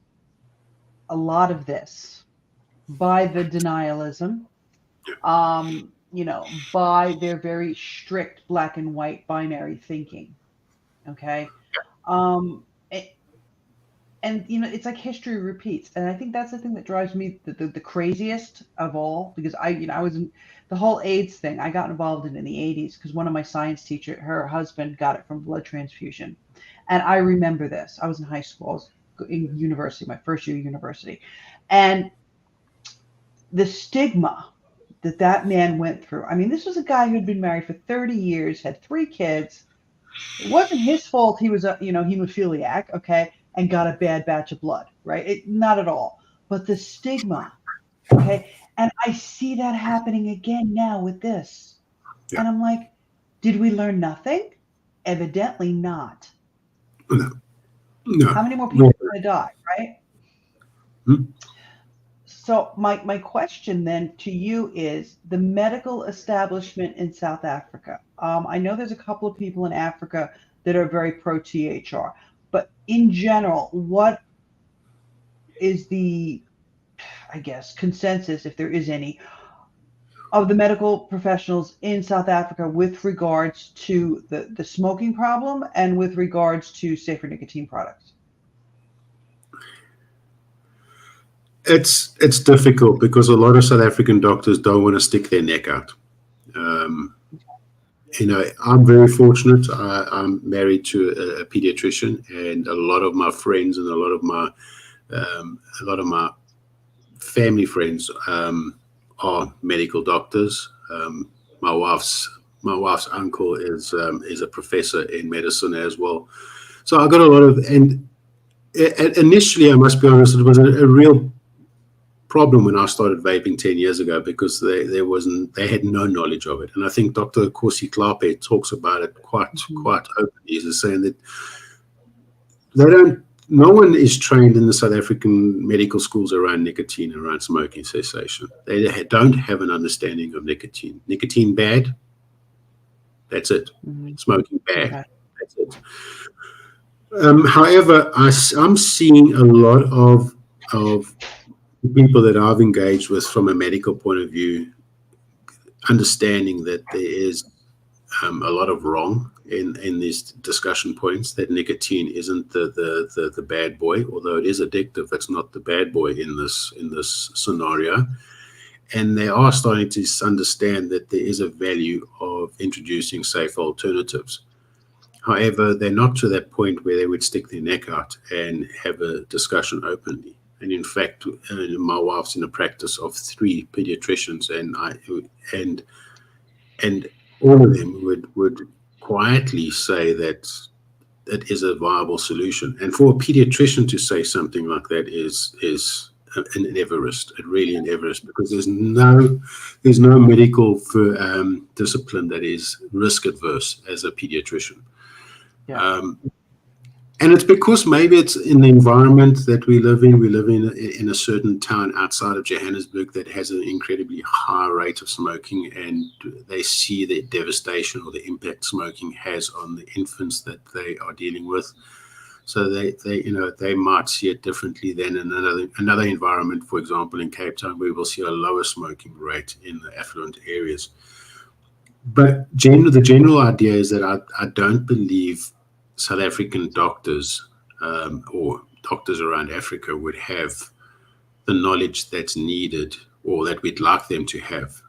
a lot of this by the denialism, by their very strict black and white binary thinking. Okay. It's like history repeats. And I think that's the thing that drives me the craziest of all, because I was in the whole AIDS thing. I got involved in the 80s because one of my science teachers, her husband got it from blood transfusion. And I remember this. I was in high school, I was in university, my first year of university. And the stigma that man went through. I mean, this was a guy who'd been married for 30 years, had 3 kids. It wasn't his fault he was a hemophiliac, okay, and got a bad batch of blood, right? Not at all. But the stigma, okay? And I see that happening again now with this. Yeah. And I'm like, did we learn nothing? Evidently not. No. How many more people are going to die, right? Hmm? So my question then to you is the medical establishment in South Africa. I know there's a couple of people in Africa that are very pro THR, but in general, what is the, I guess, consensus, if there is any, of the medical professionals in South Africa with regards to the smoking problem and with regards to safer nicotine products? It's difficult because a lot of South African doctors don't want to stick their neck out. I'm very fortunate. I'm married to a pediatrician, and a lot of my friends and a lot of my family friends are medical doctors. My wife's uncle is a professor in medicine as well. So I got a lot of, and initially, I must be honest, it was a real problem when I started vaping 10 years ago because they had no knowledge of it. And I think Dr. sCOPe talks about it quite openly. He's saying that no one is trained in the South African medical schools around nicotine, around smoking cessation. They don't have an understanding of nicotine. Nicotine bad, that's it. Mm-hmm. Smoking bad, okay. That's it. However, I'm seeing a lot of people that I've engaged with from a medical point of view, understanding that there is a lot of wrong in these discussion points, that nicotine isn't the bad boy, although it is addictive. It's not the bad boy in this scenario. And they are starting to understand that there is a value of introducing safe alternatives. However, they're not to that point where they would stick their neck out and have a discussion openly. And in fact, my wife's in a practice of 3 pediatricians, and all of them would quietly say that that is a viable solution. And for a pediatrician to say something like that is an Everest, really an Everest, because there's no medical discipline that is risk adverse as a pediatrician. Yeah. And it's because maybe it's in the environment that we live in. We live in a certain town outside of Johannesburg that has an incredibly high rate of smoking, and they see the devastation or the impact smoking has on the infants that they are dealing with. So they might see it differently than in another environment, for example, in Cape Town, where we'll see a lower smoking rate in the affluent areas. But the general idea is that I don't believe South African doctors or doctors around Africa would have the knowledge that's needed, or that we'd like them to have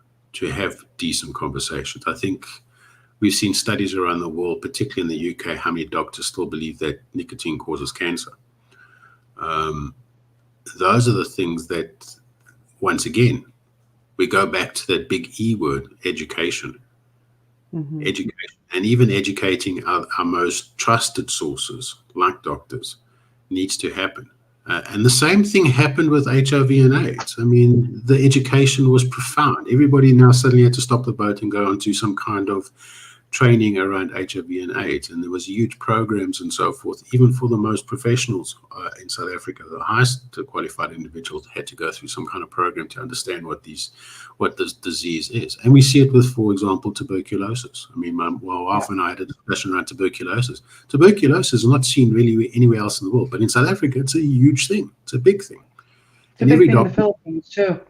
decent conversations. I think we've seen studies around the world, particularly in the UK, how many doctors still believe that nicotine causes cancer. Those are the things that, once again, we go back to that big E word, education. Education, and even educating our most trusted sources like doctors needs to happen. And the same thing happened with HIV and AIDS. I mean, the education was profound. Everybody now suddenly had to stop the boat and go on to some kind of training around HIV and AIDS, and there was huge programs and so forth. Even for the most professionals in South Africa, the highest qualified individuals had to go through some kind of program to understand what this disease is. And we see it with, for example, tuberculosis. I mean, my wife and I had a discussion around tuberculosis. Tuberculosis is not seen really anywhere else in the world, but in South Africa, it's a huge thing. It's a big thing. It's a big thing in the Philippines too.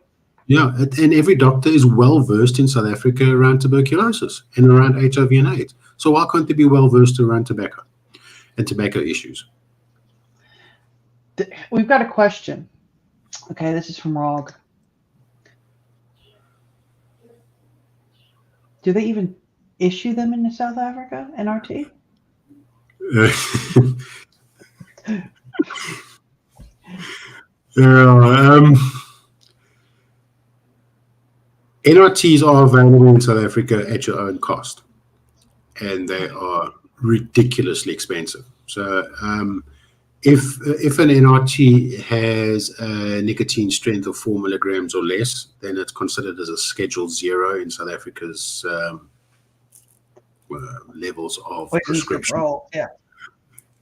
Yeah, and every doctor is well versed in South Africa around tuberculosis and around HIV and AIDS. So why can't they be well versed around tobacco and tobacco issues? We've got a question. Okay, this is from Rog. Do they even issue them in South Africa, NRT? NRTs are available in South Africa at your own cost, and they are ridiculously expensive. So if an NRT has a nicotine strength of 4 milligrams or less, then it's considered as a Schedule 0 in South Africa's levels of prescription. Yeah.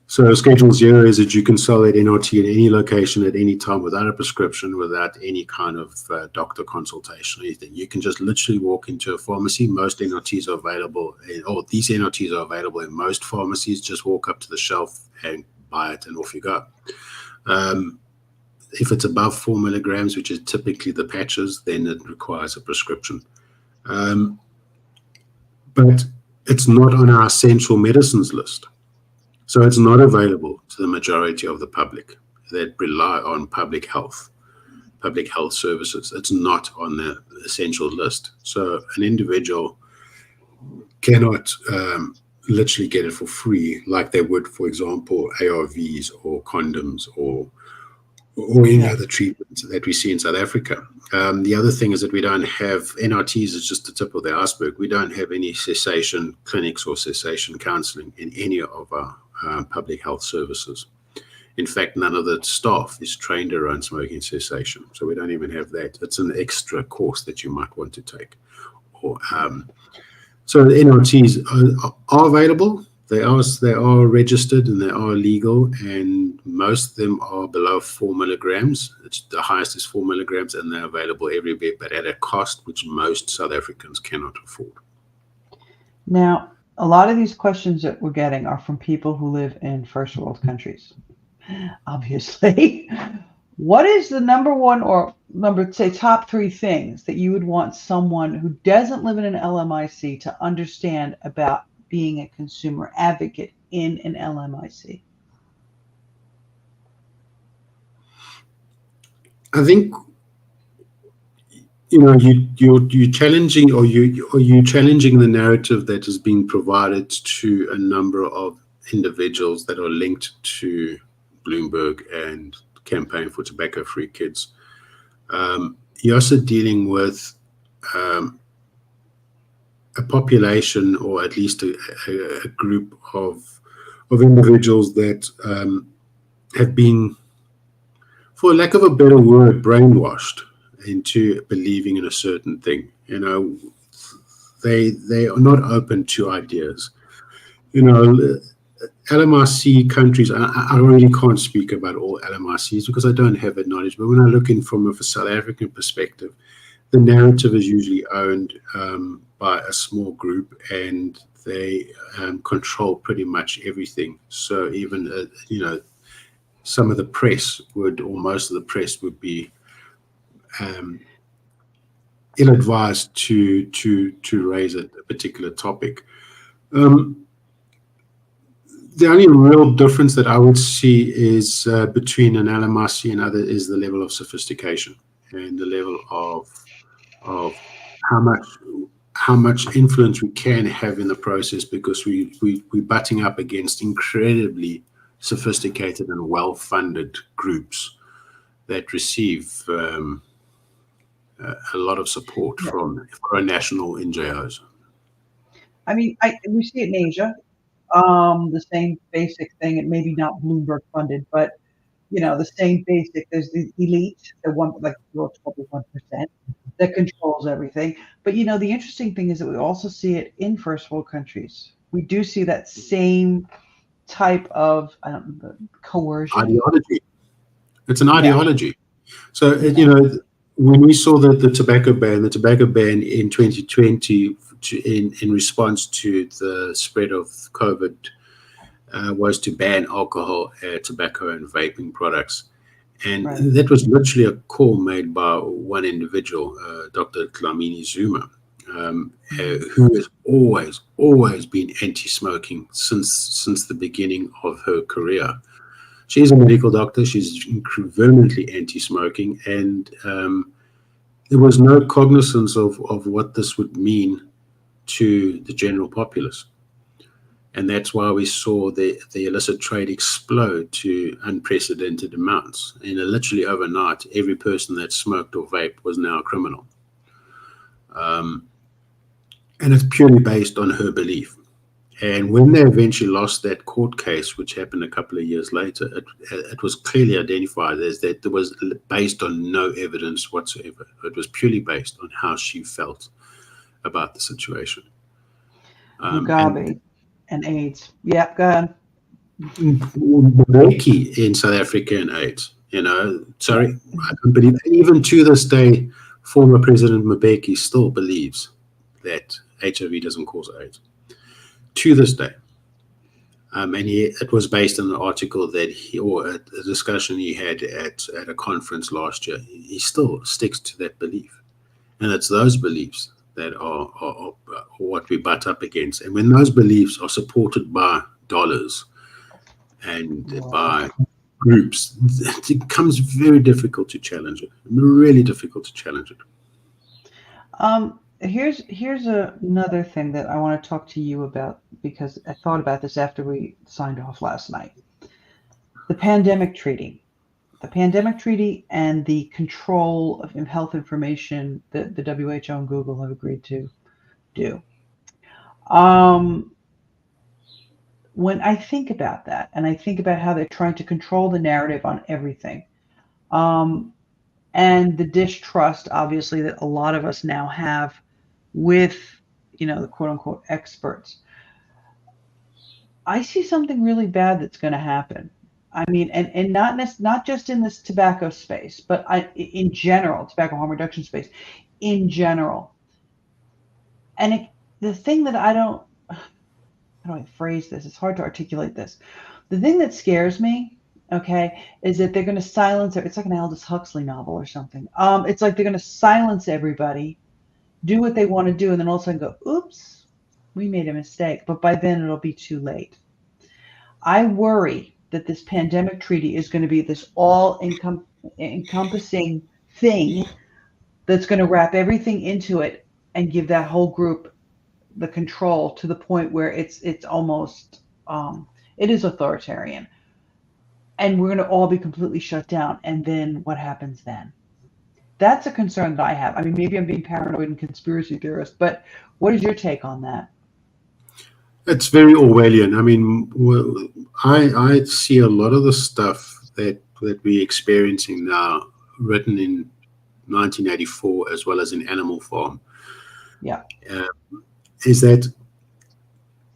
So Schedule 0 is that you can sell that NRT in any location at any time without a prescription, without any kind of doctor consultation or anything. You can just literally walk into a pharmacy. Most NRTs are available, these NRTs are available in most pharmacies. Just walk up to the shelf and buy it, and off you go. If it's above 4 milligrams, which is typically the patches, then it requires a prescription. But it's not on our essential medicines list. So it's not available to the majority of the public that rely on public health services. It's not on the essential list. So an individual cannot literally get it for free like they would, for example, ARVs or condoms or any other treatments that we see in South Africa. The other thing is that we don't have NRTs is just the tip of the iceberg. We don't have any cessation clinics or cessation counseling in any of our public health services. In fact, none of the staff is trained around smoking cessation, so we don't even have that. It's an extra course that you might want to take. So the NRTs are available. They are registered and they are legal, and most of them are below 4 milligrams. The highest is 4 milligrams, and they're available everywhere, but at a cost which most South Africans cannot afford. Now, a lot of these questions that we're getting are from people who live in first world countries, obviously. What is the number one or top 3 things that you would want someone who doesn't live in an LMIC to understand about being a consumer advocate in an LMIC? I think you're challenging the narrative that has been provided to a number of individuals that are linked to Bloomberg and Campaign for Tobacco-Free Kids. You're also dealing with a population, or at least a group of individuals that have been, for lack of a better word, brainwashed into believing in a certain thing. They are not open to ideas. LMRC countries, I really can't speak about all LMRCs because I don't have that knowledge, but when I look in from a South African perspective, the narrative is usually owned by a small group, and they control pretty much everything. So even, some of the press would, or most of the press would be ill-advised to raise a particular topic. The only real difference that I would see is between an LMRC and other is the level of sophistication and the level of how much influence we can have in the process, because we're butting up against incredibly sophisticated and well-funded groups that receive a lot of support from foreign national NGOs. I mean, we see it in Asia. The same basic thing, and maybe not Bloomberg funded, but the same basic. There's the elite, the one like 21%, that controls everything. But the interesting thing is that we also see it in first world countries. We do see that same type of coercion. Ideology. It's an ideology. So when we saw the tobacco ban in 2020 in response to the spread of COVID, was to ban alcohol, tobacco, and vaping products. And that was literally a call made by one individual, Dr. Dlamini Zuma, who has always been anti-smoking since the beginning of her career. She's a medical doctor. She's vehemently anti-smoking, and there was no cognizance of what this would mean to the general populace. And that's why we saw the illicit trade explode to unprecedented amounts. And literally overnight, every person that smoked or vaped was now a criminal. And it's purely based on her belief. And when they eventually lost that court case, which happened a couple of years later, it was clearly identified as that it was based on no evidence whatsoever. It was purely based on how she felt about the situation. Mugabe and AIDS. Yeah, go ahead. Mbeki in South Africa and AIDS. Sorry, I don't believe. Even to this day, former President Mbeki still believes that HIV doesn't cause AIDS. To this day. And it was based on an article or a discussion he had at a conference last year. He still sticks to that belief. And it's those beliefs that are what we butt up against. And when those beliefs are supported by dollars and by groups, it becomes very difficult to challenge it. Really difficult to challenge it. Here's another thing that I want to talk to you about, because I thought about this after we signed off last night. The pandemic treaty. The pandemic treaty and the control of health information that the WHO and Google have agreed to do. When I think about that, and I think about how they're trying to control the narrative on everything, and the distrust, obviously, that a lot of us now have with, the quote unquote experts, I see something really bad that's going to happen. I mean, and not just in this tobacco space, but in general, tobacco harm reduction space, in general. And the thing that how do I phrase this? It's hard to articulate this. The thing that scares me, is that they're going to silence it. It's like an Aldous Huxley novel or something. It's like they're going to silence everybody, do what they want to do, and then all of a sudden go, oops, we made a mistake. But by then it'll be too late. I worry that this pandemic treaty is going to be this all-encompassing thing that's going to wrap everything into it and give that whole group the control to the point where it's almost, it is authoritarian. And we're going to all be completely shut down. And then what happens then? That's a concern that I have. I mean, maybe I'm being paranoid and conspiracy theorist, but what is your take on that? It's very Orwellian. I mean, I see a lot of the stuff that we're experiencing now written in 1984 as well as in Animal Farm. Yeah. Is that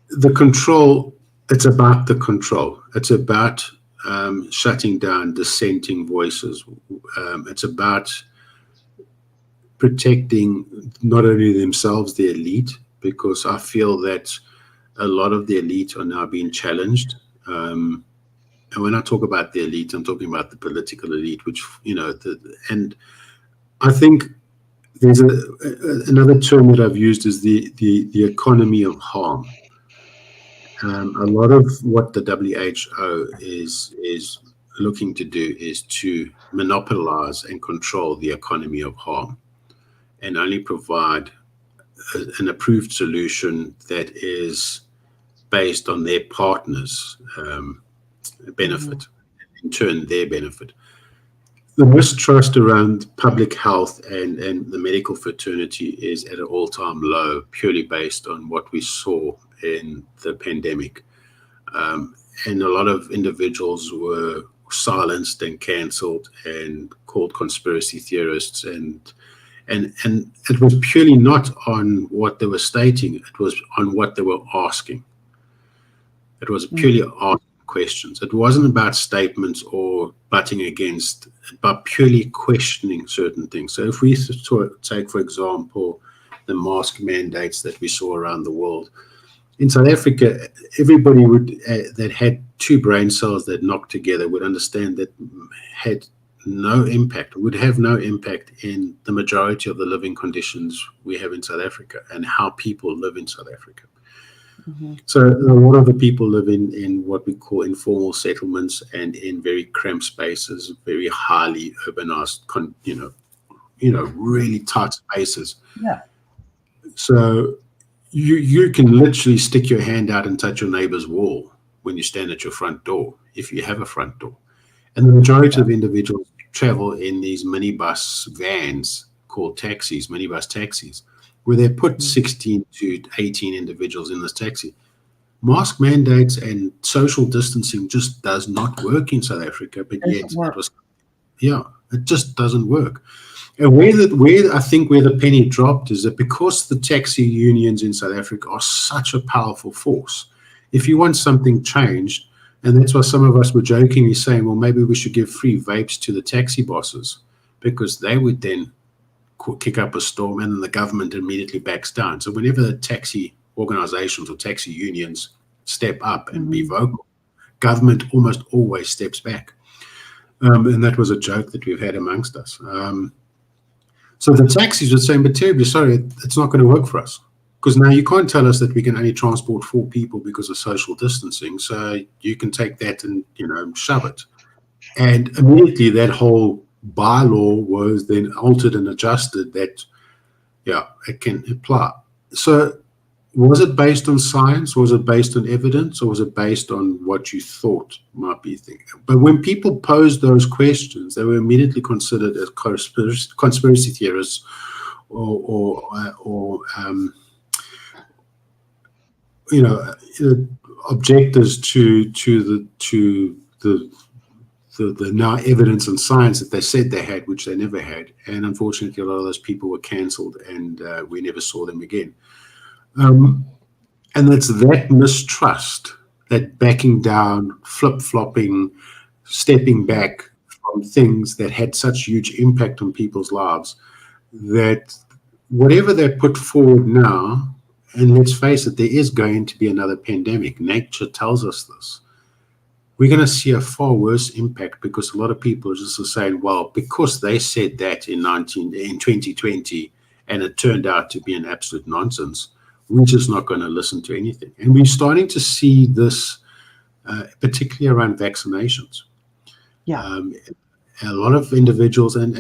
the control it's about the control. It's about shutting down dissenting voices. It's about protecting not only themselves, the elite, because I feel that a lot of the elite are now being challenged. And when I talk about the elite, I'm talking about the political elite, which, and I think there's another term that I've used is the economy of harm. A lot of what the WHO is looking to do is to monopolize and control the economy of harm, and only provide an approved solution that is based on their partners' benefit, in turn their benefit. The mistrust around public health and the medical fraternity is at an all-time low, purely based on what we saw in the pandemic. And a lot of individuals were silenced and cancelled and called conspiracy theorists, and it was purely not on what they were stating, it was on what they were asking. It was purely asking questions. It wasn't about statements or butting against, but purely questioning certain things. So if we take, for example, the mask mandates that we saw around the world, in South Africa, everybody that had two brain cells that knocked together would understand that had no impact, would have no impact in the majority of the living conditions we have in South Africa and how people live in South Africa. So a lot of the people live in what we call informal settlements and in very cramped spaces, very highly urbanized, really tight spaces. Yeah. So you can literally stick your hand out and touch your neighbor's wall when you stand at your front door, if you have a front door. And the majority of individuals travel in these minibus vans called taxis, minibus taxis, where they put 16 to 18 individuals in this taxi. Mask mandates and social distancing just does not work in South Africa, but yet it just doesn't work. And where I think the penny dropped is that because the taxi unions in South Africa are such a powerful force, if you want something changed, and that's why some of us were jokingly saying, well, maybe we should give free vapes to the taxi bosses, because they would then kick up a storm and then the government immediately backs down. So whenever the taxi organizations or taxi unions step up and be vocal, government almost always steps back. And that was a joke that we've had amongst us. So the taxis were saying, but terribly sorry, it's not going to work for us. Because now you can't tell us that we can only transport 4 people because of social distancing. So you can take that and, shove it. And immediately that whole bylaw was then altered and adjusted that, it can apply. So was it based on science? Was it based on evidence? Or was it based on what you thought might be thinking? But when people posed those questions, they were immediately considered as conspiracy theorists or objectors to the now evidence and science that they said they had, which they never had. And unfortunately, a lot of those people were cancelled, and we never saw them again. And it's that mistrust, that backing down, flip-flopping, stepping back from things that had such huge impact on people's lives, that whatever they put forward now, and let's face it, there is going to be another pandemic. Nature tells us this. We're going to see a far worse impact, because a lot of people are just saying, well, because they said that in 2020 and it turned out to be an absolute nonsense, we're just not going to listen to anything. And we're starting to see this, particularly around vaccinations. Yeah. A lot of individuals, and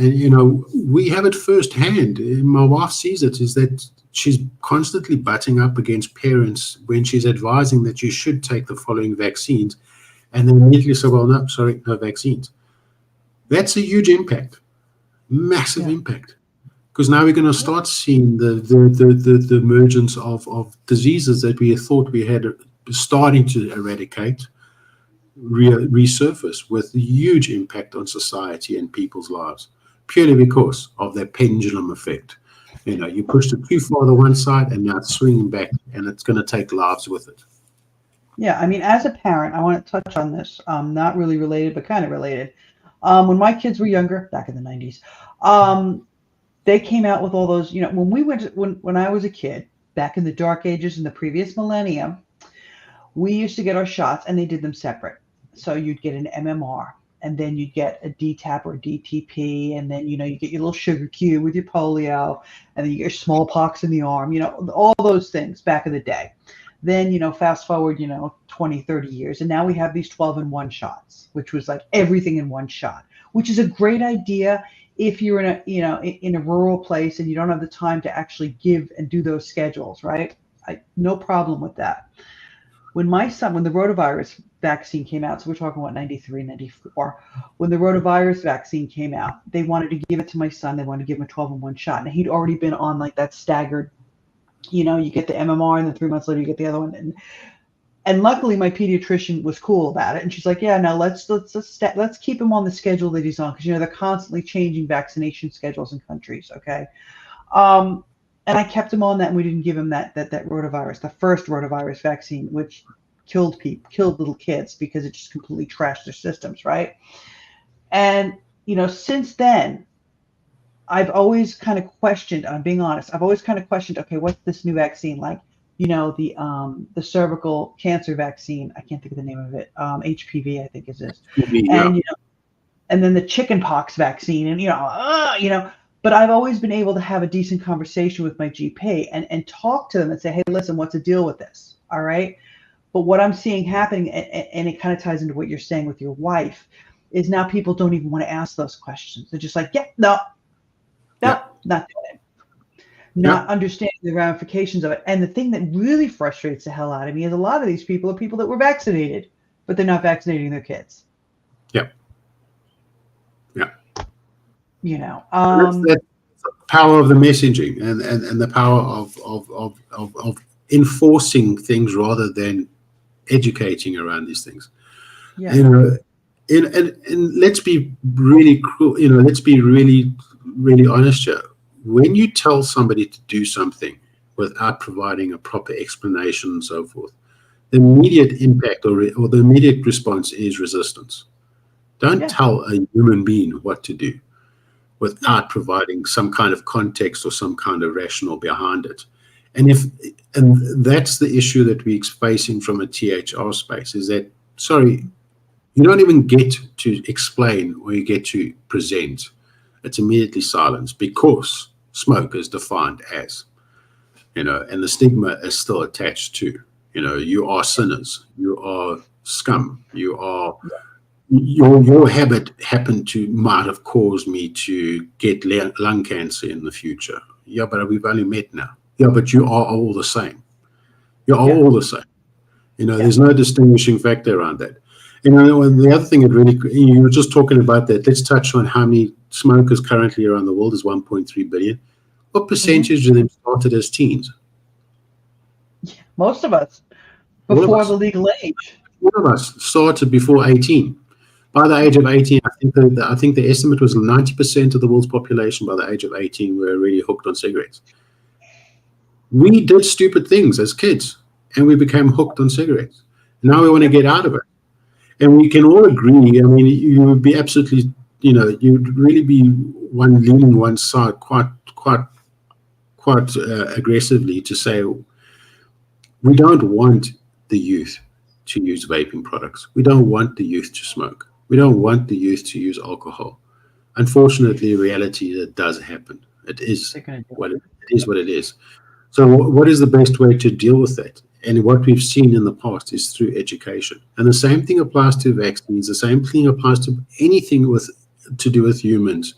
we have it firsthand. My wife sees it, is that she's constantly butting up against parents when she's advising that you should take the following vaccines, and then immediately say, well, no, sorry, no vaccines. That's a huge impact, massive impact, because now we're going to start seeing the emergence of diseases that we thought we had starting to eradicate resurface with huge impact on society and people's lives, purely because of that pendulum effect. You pushed it too far to one side, and now it's swinging back, and it's going to take lives with it. Yeah, I mean, as a parent, I want to touch on this. Not really related, but kind of related. When my kids were younger, back in the 90s, they came out with all those, when we went, when I was a kid, back in the dark ages in the previous millennium, we used to get our shots and they did them separate. So you'd get an MMR and then you'd get a DTaP or a DTP. And then, you get your little sugar cube with your polio and then you get your smallpox in the arm, all those things back in the day. Then, fast forward, 20, 30 years. And now we have these 12-in-1 shots, which was like everything in one shot, which is a great idea if you're in a rural place and you don't have the time to actually give and do those schedules, right? No problem with that. When the rotavirus vaccine came out, so we're talking about 93, 94, when the rotavirus vaccine came out, they wanted to give it to my son. They wanted to give him a 12-in-1 shot. And he'd already been on like that staggered, you get the MMR and then 3 months later you get the other one. And luckily my pediatrician was cool about it. And she's like, yeah, now let's keep him on the schedule that he's on. Because, they're constantly changing vaccination schedules in countries. Okay. And I kept him on that, and we didn't give him that rotavirus, the first rotavirus vaccine, which killed little kids because it just completely trashed their systems, right? And since then, I've always kind of questioned. I'm being honest. I've always kind of questioned. Okay, what's this new vaccine like? The cervical cancer vaccine. I can't think of the name of it. HPV, I think is this. Yeah. And then the chickenpox vaccine, and But I've always been able to have a decent conversation with my GP and talk to them and say, hey, listen, what's the deal with this? All right. But what I'm seeing happening, and it kind of ties into what you're saying with your wife, is now people don't even want to ask those questions. They're just like, not doing it. Not understanding the ramifications of it. And the thing that really frustrates the hell out of me is a lot of these people are people that were vaccinated, but they're not vaccinating their kids. Yep. Yeah. That's the power of the messaging and the power of enforcing things rather than educating around these things. Yeah. And let's be really cruel, let's be really, really honest here. When you tell somebody to do something without providing a proper explanation and so forth, the immediate impact or the immediate response is resistance. Don't tell a human being what to do without providing some kind of context or some kind of rationale behind it. And that's the issue that we're facing from a THR space, is that, sorry, you don't even get to explain or you get to present. It's immediately silenced because smoke is defined as, and the stigma is still attached to, you are sinners, you are scum, you are... Your habit might have caused me to get lung cancer in the future. Yeah, but we've only met now. Yeah, but you are all the same. You are all the same. There's no distinguishing factor around that. And the other thing that really, you were just talking about that. Let's touch on how many smokers currently around the world is 1.3 billion. What percentage of them started as teens? Most of us, before the legal age. All of us started before 18. By the age of 18, I think the estimate was 90% of the world's population by the age of 18 were really hooked on cigarettes. We did stupid things as kids, and we became hooked on cigarettes. Now we want to get out of it. And we can all agree, I mean, you would be absolutely, you'd really be leaning one side quite aggressively to say, we don't want the youth to use vaping products. We don't want the youth to smoke. We don't want the youth to use alcohol. Unfortunately, in reality, that does happen. It is what it is. So what is the best way to deal with that? And what we've seen in the past is through education. And the same thing applies to vaccines. The same thing applies to anything to do with humans,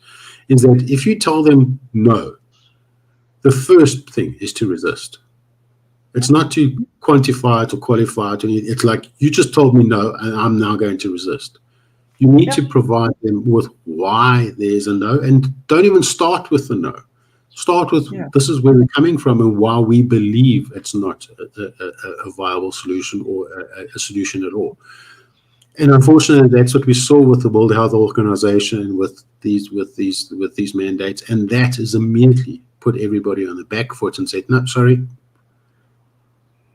is that if you tell them no, the first thing is to resist. It's not to quantify it or qualify it. It's like, you just told me no, and I'm now going to resist. You need to provide them with why there's a no, and don't even start with the no. Start with this is where we're coming from and why we believe it's not a viable solution or a solution at all. And unfortunately, that's what we saw with the World Health Organization with these mandates, and that is immediately put everybody on the back foot and said, no, sorry,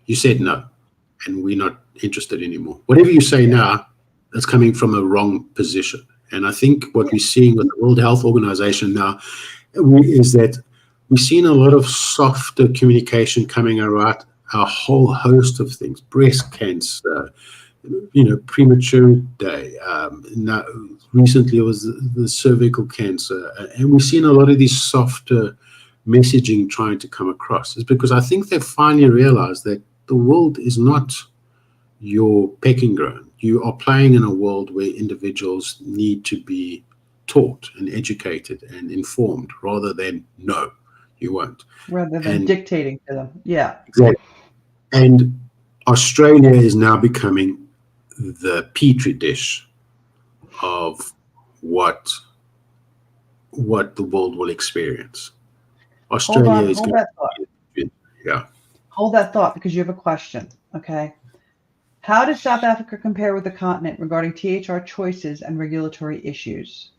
you said no. and we're not interested anymore. Whatever you say now, that's coming from a wrong position. And I think what we're seeing with the World Health Organization now is that we've seen a lot of softer communication coming around a whole host of things: breast cancer, premature day. Now, recently it was the cervical cancer, and we've seen a lot of these softer messaging trying to come across. It's because I think they've finally realized that the world is not your pecking ground. You are playing in a world where individuals need to be taught and educated and informed, rather than no, you won't. Rather than dictating to them. Yeah. Exactly. And Australia is now becoming the petri dish of what the world will experience. Australia is hold going that thought. Yeah. Hold that thought, because you have a question. Okay. How does South Africa compare with the continent regarding THR choices and regulatory issues?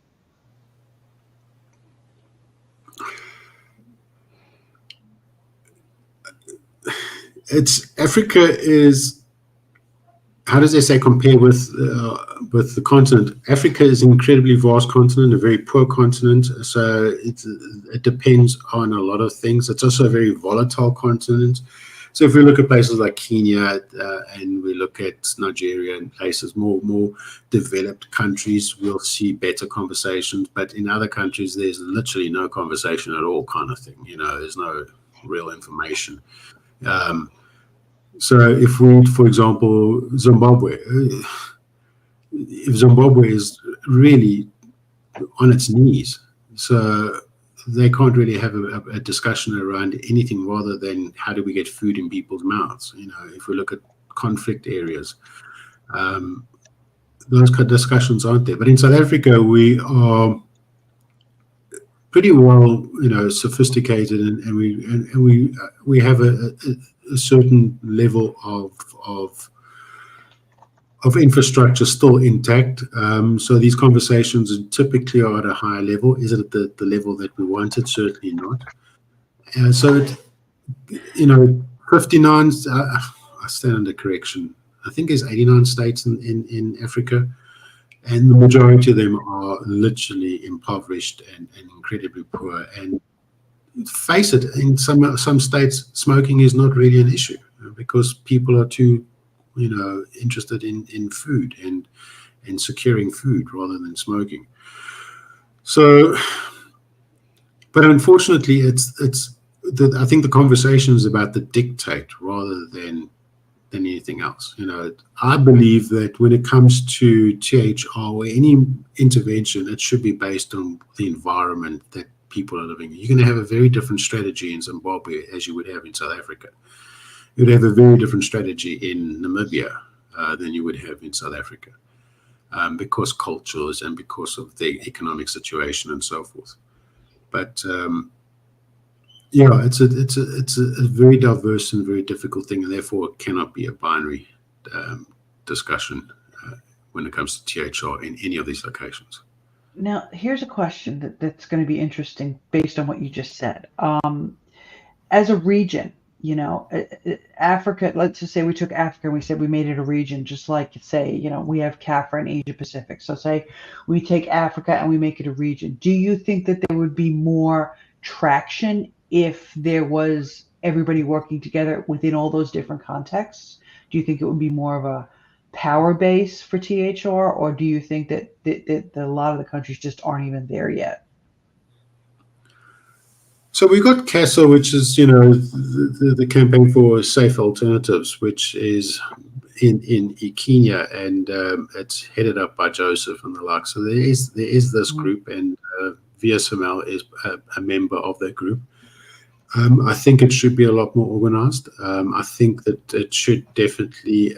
Africa is, how does they say, compare with the continent? Africa is an incredibly vast continent, a very poor continent. So it depends on a lot of things. It's also a very volatile continent. So if we look at places like Kenya and we look at Nigeria and places more developed countries, we'll see better conversations. But in other countries, there's literally no conversation at all, kind of thing. There's no real information. So if we, for example, Zimbabwe, if Zimbabwe is really on its knees, so they can't really have a discussion around anything rather than how do we get food in people's mouths. If we look at conflict areas, those kind of discussions aren't there. But in South Africa, we are pretty well, sophisticated, and we have a certain level of infrastructure still intact. So these conversations typically are at a higher level. Is it at the level that we wanted? Certainly not. So, 59, I stand under correction, I think there's 89 states in Africa, and the majority of them are literally impoverished and incredibly poor. And face it, in some states, smoking is not really an issue because people are too interested in food and securing food rather than smoking. So, but unfortunately, I think the conversation is about the dictate rather than anything else. I believe that when it comes to THR or any intervention, it should be based on the environment that people are living in. You're going to have a very different strategy in Zimbabwe as you would have in South Africa. You would have a very different strategy in Namibia than you would have in South Africa, because cultures and because of the economic situation and so forth. But it's a very diverse and very difficult thing, and therefore it cannot be a binary discussion when it comes to THR in any of these locations. Now, here's a question that's going to be interesting based on what you just said. As a region, Africa, let's just say we took Africa and we said we made it a region, just like, say, we have CAFRA in Asia Pacific. So say we take Africa and we make it a region. Do you think that there would be more traction if there was everybody working together within all those different contexts? Do you think it would be more of a power base for THR, or do you think that a lot of the countries just aren't even there yet? So we got CASAA, which is the campaign for safe alternatives, which is in Kenya, and it's headed up by Joseph and the like. So there is this group, and VSML is a member of that group. I think it should be a lot more organized. I think that it should definitely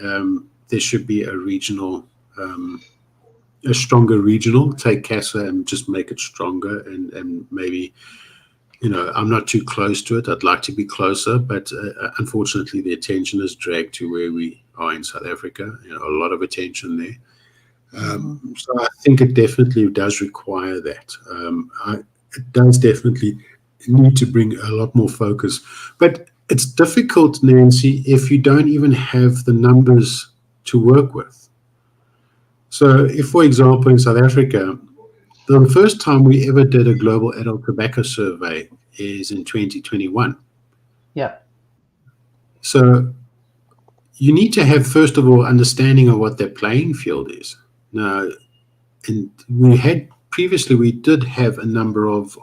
there should be a regional, a stronger regional. Take CASAA and just make it stronger, and maybe. I'm not too close to it. I'd like to be closer, but unfortunately, the attention is dragged to where we are in South Africa. A lot of attention there. So I think it definitely does require that. It does definitely need to bring a lot more focus. But it's difficult, Nancy, if you don't even have the numbers to work with. So if, for example, in South Africa, the first time we ever did a global adult tobacco survey is in 2021. Yeah. So you need to have, first of all, understanding of what their playing field is. Now, and we did have a number of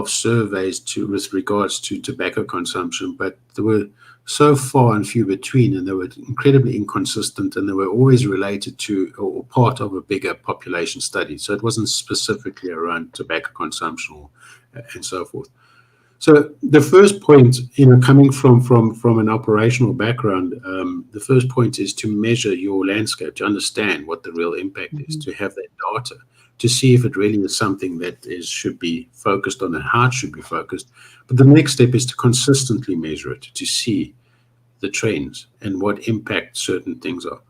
surveys with regards to tobacco consumption, but they were so far and few between, and they were incredibly inconsistent, and they were always related to or part of a bigger population study. So it wasn't specifically around tobacco consumption and so forth. So the first point, coming from an operational background, the first point is to measure your landscape, to understand what the real impact is, to have that data, to see if it really is something that should be focused on and how it should be focused. But the next step is to consistently measure it, to see the trends and what impact certain things are.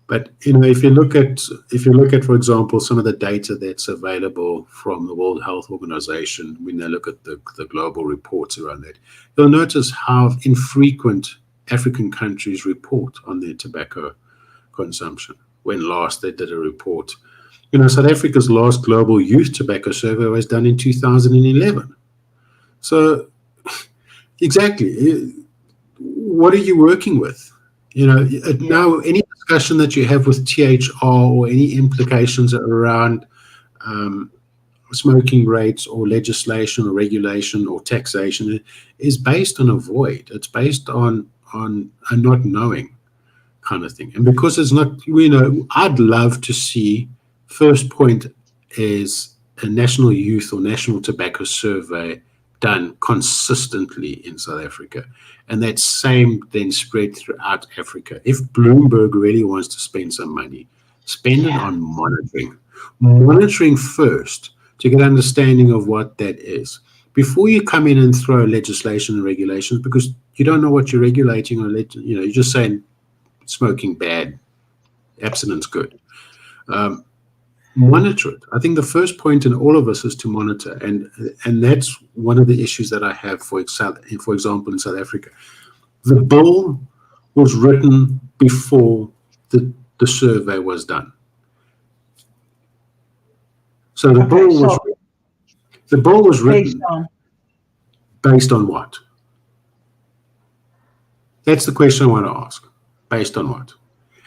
But if you look at, for example, some of the data that's available from the World Health Organization, when they look at the global reports around that, you'll notice how infrequent African countries report on their tobacco consumption. When last they did a report, South Africa's last global youth tobacco survey was done in 2011. So, exactly, what are you working with? Now any discussion that you have with THR or any implications around smoking rates or legislation or regulation or taxation is based on a void. It's based on a not knowing kind of thing. And because it's not, I'd love to see, first point is a national youth or national tobacco survey done consistently in South Africa. And that same then spread throughout Africa. If Bloomberg really wants to spend some money, spend it on monitoring. Monitoring first to get understanding of what that is. Before you come in and throw legislation and regulations, because you don't know what you're regulating, or you're just saying smoking bad, abstinence good. Monitor it. I think the first point in all of us is to monitor, and that's one of the issues that I have, for example, in South Africa. The bill was written before the survey was done. So the bill was written based on what? That's the question I want to ask. Based on what?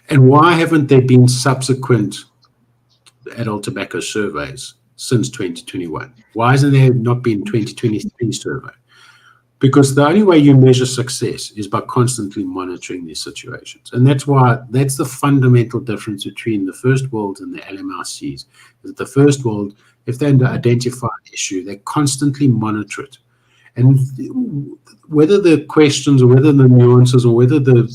And why haven't there been subsequent adult tobacco surveys since 2021? Why hasn't there not been 2023 survey? Because the only way you measure success is by constantly monitoring these situations. And that's the fundamental difference between the first world and the LMRCs. That the first world, if they identify an issue, they constantly monitor it. And whether the questions or whether the nuances or whether the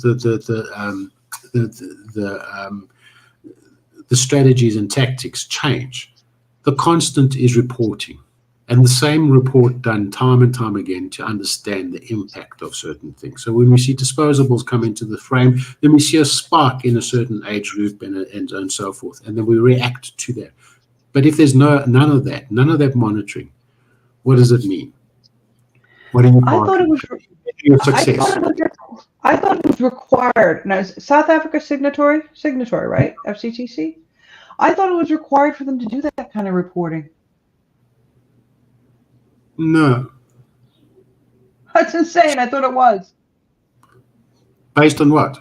strategies and tactics change, the constant is reporting, and the same report done time and time again to understand the impact of certain things. So when we see disposables come into the frame, then we see a spark in a certain age group and so forth, and then we react to that. But if there's none of that monitoring, what does it mean? What are you? I thought it was your success. I thought it was required. Now, is South Africa signatory, right? FCTC. I thought it was required for them to do that kind of reporting. No. That's insane. I thought it was. Based on what?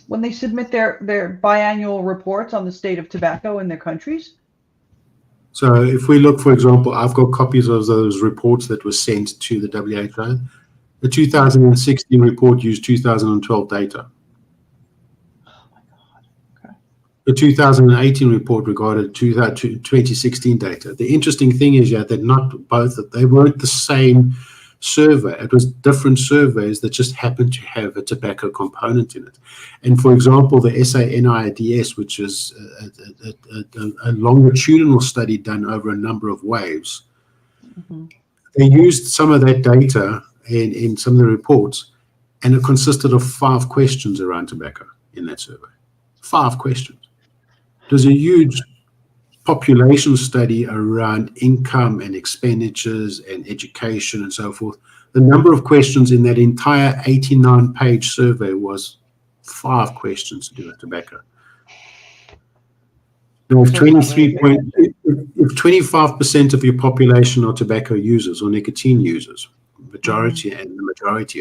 When they submit their biannual reports on the state of tobacco in their countries. So if we look, for example, I've got copies of those reports that were sent to the WHO. The 2016 report used 2012 data. Oh my God. Okay. The 2018 report regarded 2016 data. The interesting thing is that not both, they weren't the same survey. It was different surveys that just happened to have a tobacco component in it. And for example, the SANIDS, which is a longitudinal study done over a number of waves, they used some of that data in some of the reports, and it consisted of 5 questions around tobacco in that survey. 5 questions. There's a huge population study around income and expenditures and education and so forth. The number of questions in that entire 89-page survey was 5 questions to do with tobacco. Now, if 25% of your population are tobacco users or nicotine users,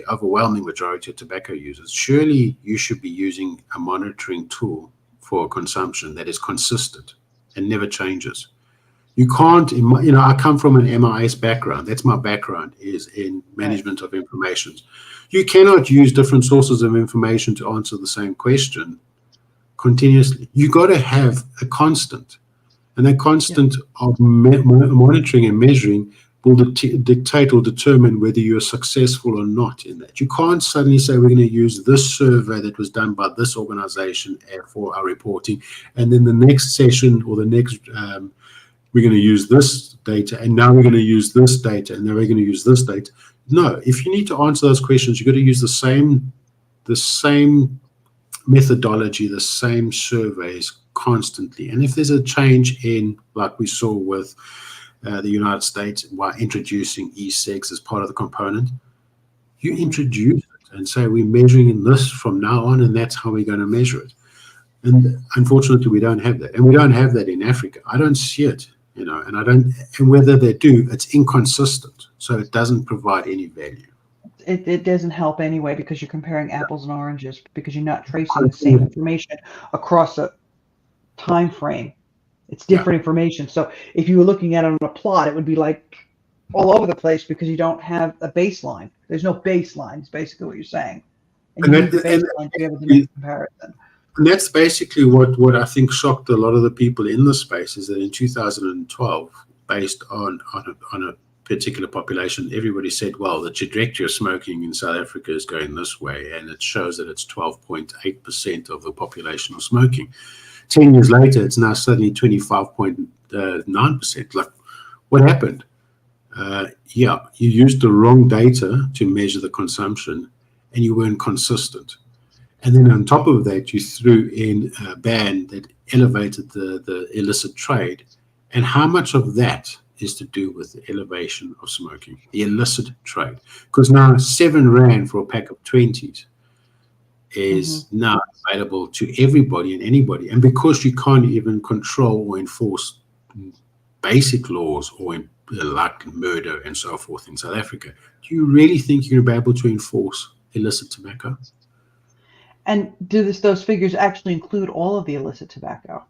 overwhelming majority of tobacco users, surely you should be using a monitoring tool for consumption that is consistent and never changes. You can't, I come from an MIS background. That's my background, is in management of information. You cannot use different sources of information to answer the same question continuously. You got to have a constant, and that constant of monitoring and measuring will dictate or determine whether you're successful or not in that. You can't suddenly say we're going to use this survey that was done by this organization for our reporting, and then the next session or the next we're going to use this data, and now we're going to use this data, and then we're going to use this data. No, if you need to answer those questions, you've got to use the same methodology, the same surveys constantly. And if there's a change in, like we saw with the United States, while introducing e-cigs as part of the component, you introduce it and say we're measuring this from now on, and that's how we're going to measure it. And unfortunately, we don't have that, and we don't have that in Africa. I don't see it. And whether they do, it's inconsistent, so it doesn't provide any value. It doesn't help anyway, because you're comparing apples and oranges, because you're not tracing the same information across a time frame. It's different information. So if you were looking at it on a plot, it would be like all over the place, because you don't have a baseline. There's no baseline, is basically what you're saying. And you need the baseline to be able to make a comparison. And that's basically what I think shocked a lot of the people in the space, is that in 2012, based on a particular population, everybody said, well, the trajectory of smoking in South Africa is going this way, and it shows that it's 12.8% of the population are smoking. 10 years later, it's now suddenly 25.9%. Like, what happened? You used the wrong data to measure the consumption, and you weren't consistent. And then on top of that, you threw in a ban that elevated the illicit trade. And how much of that is to do with the elevation of smoking, the illicit trade? Because now 7 Rand for a pack of 20s is now available to everybody and anybody. And because you can't even control or enforce basic laws or like murder and so forth in South Africa, do you really think you're going to be able to enforce illicit tobacco? And do those figures actually include all of the illicit tobacco?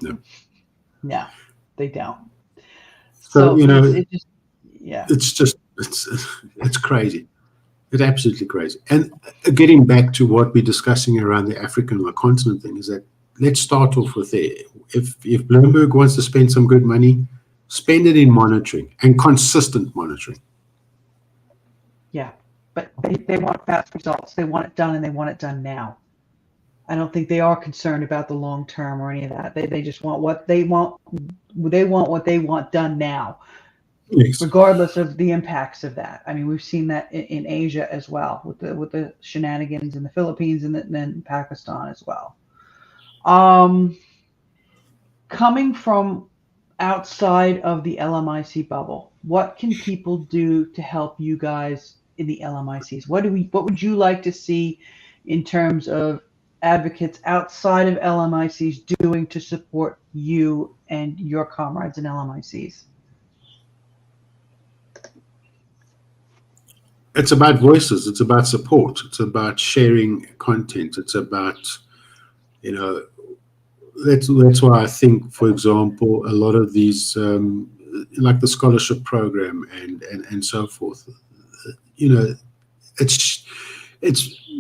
No. No, they don't. So it's crazy. It's absolutely crazy. And getting back to what we're discussing around the African or continent thing, is that let's start off with there. If Bloomberg wants to spend some good money, spend it in monitoring and consistent monitoring. Yeah. But they want fast results. They want it done, and they want it done now. I don't think they are concerned about the long term or any of that. They just want what they want. They want what they want done now, regardless of the impacts of that. I mean, we've seen that in Asia as well, with the shenanigans in the Philippines and then Pakistan as well. Coming from outside of the LMIC bubble, what can people do to help you guys in the LMICs? What would you like to see in terms of advocates outside of LMICs doing to support you and your comrades in LMICs? It's about voices. It's about support. It's about sharing content. It's about, that's why I think, for example, a lot of these, like the scholarship program and so forth, it's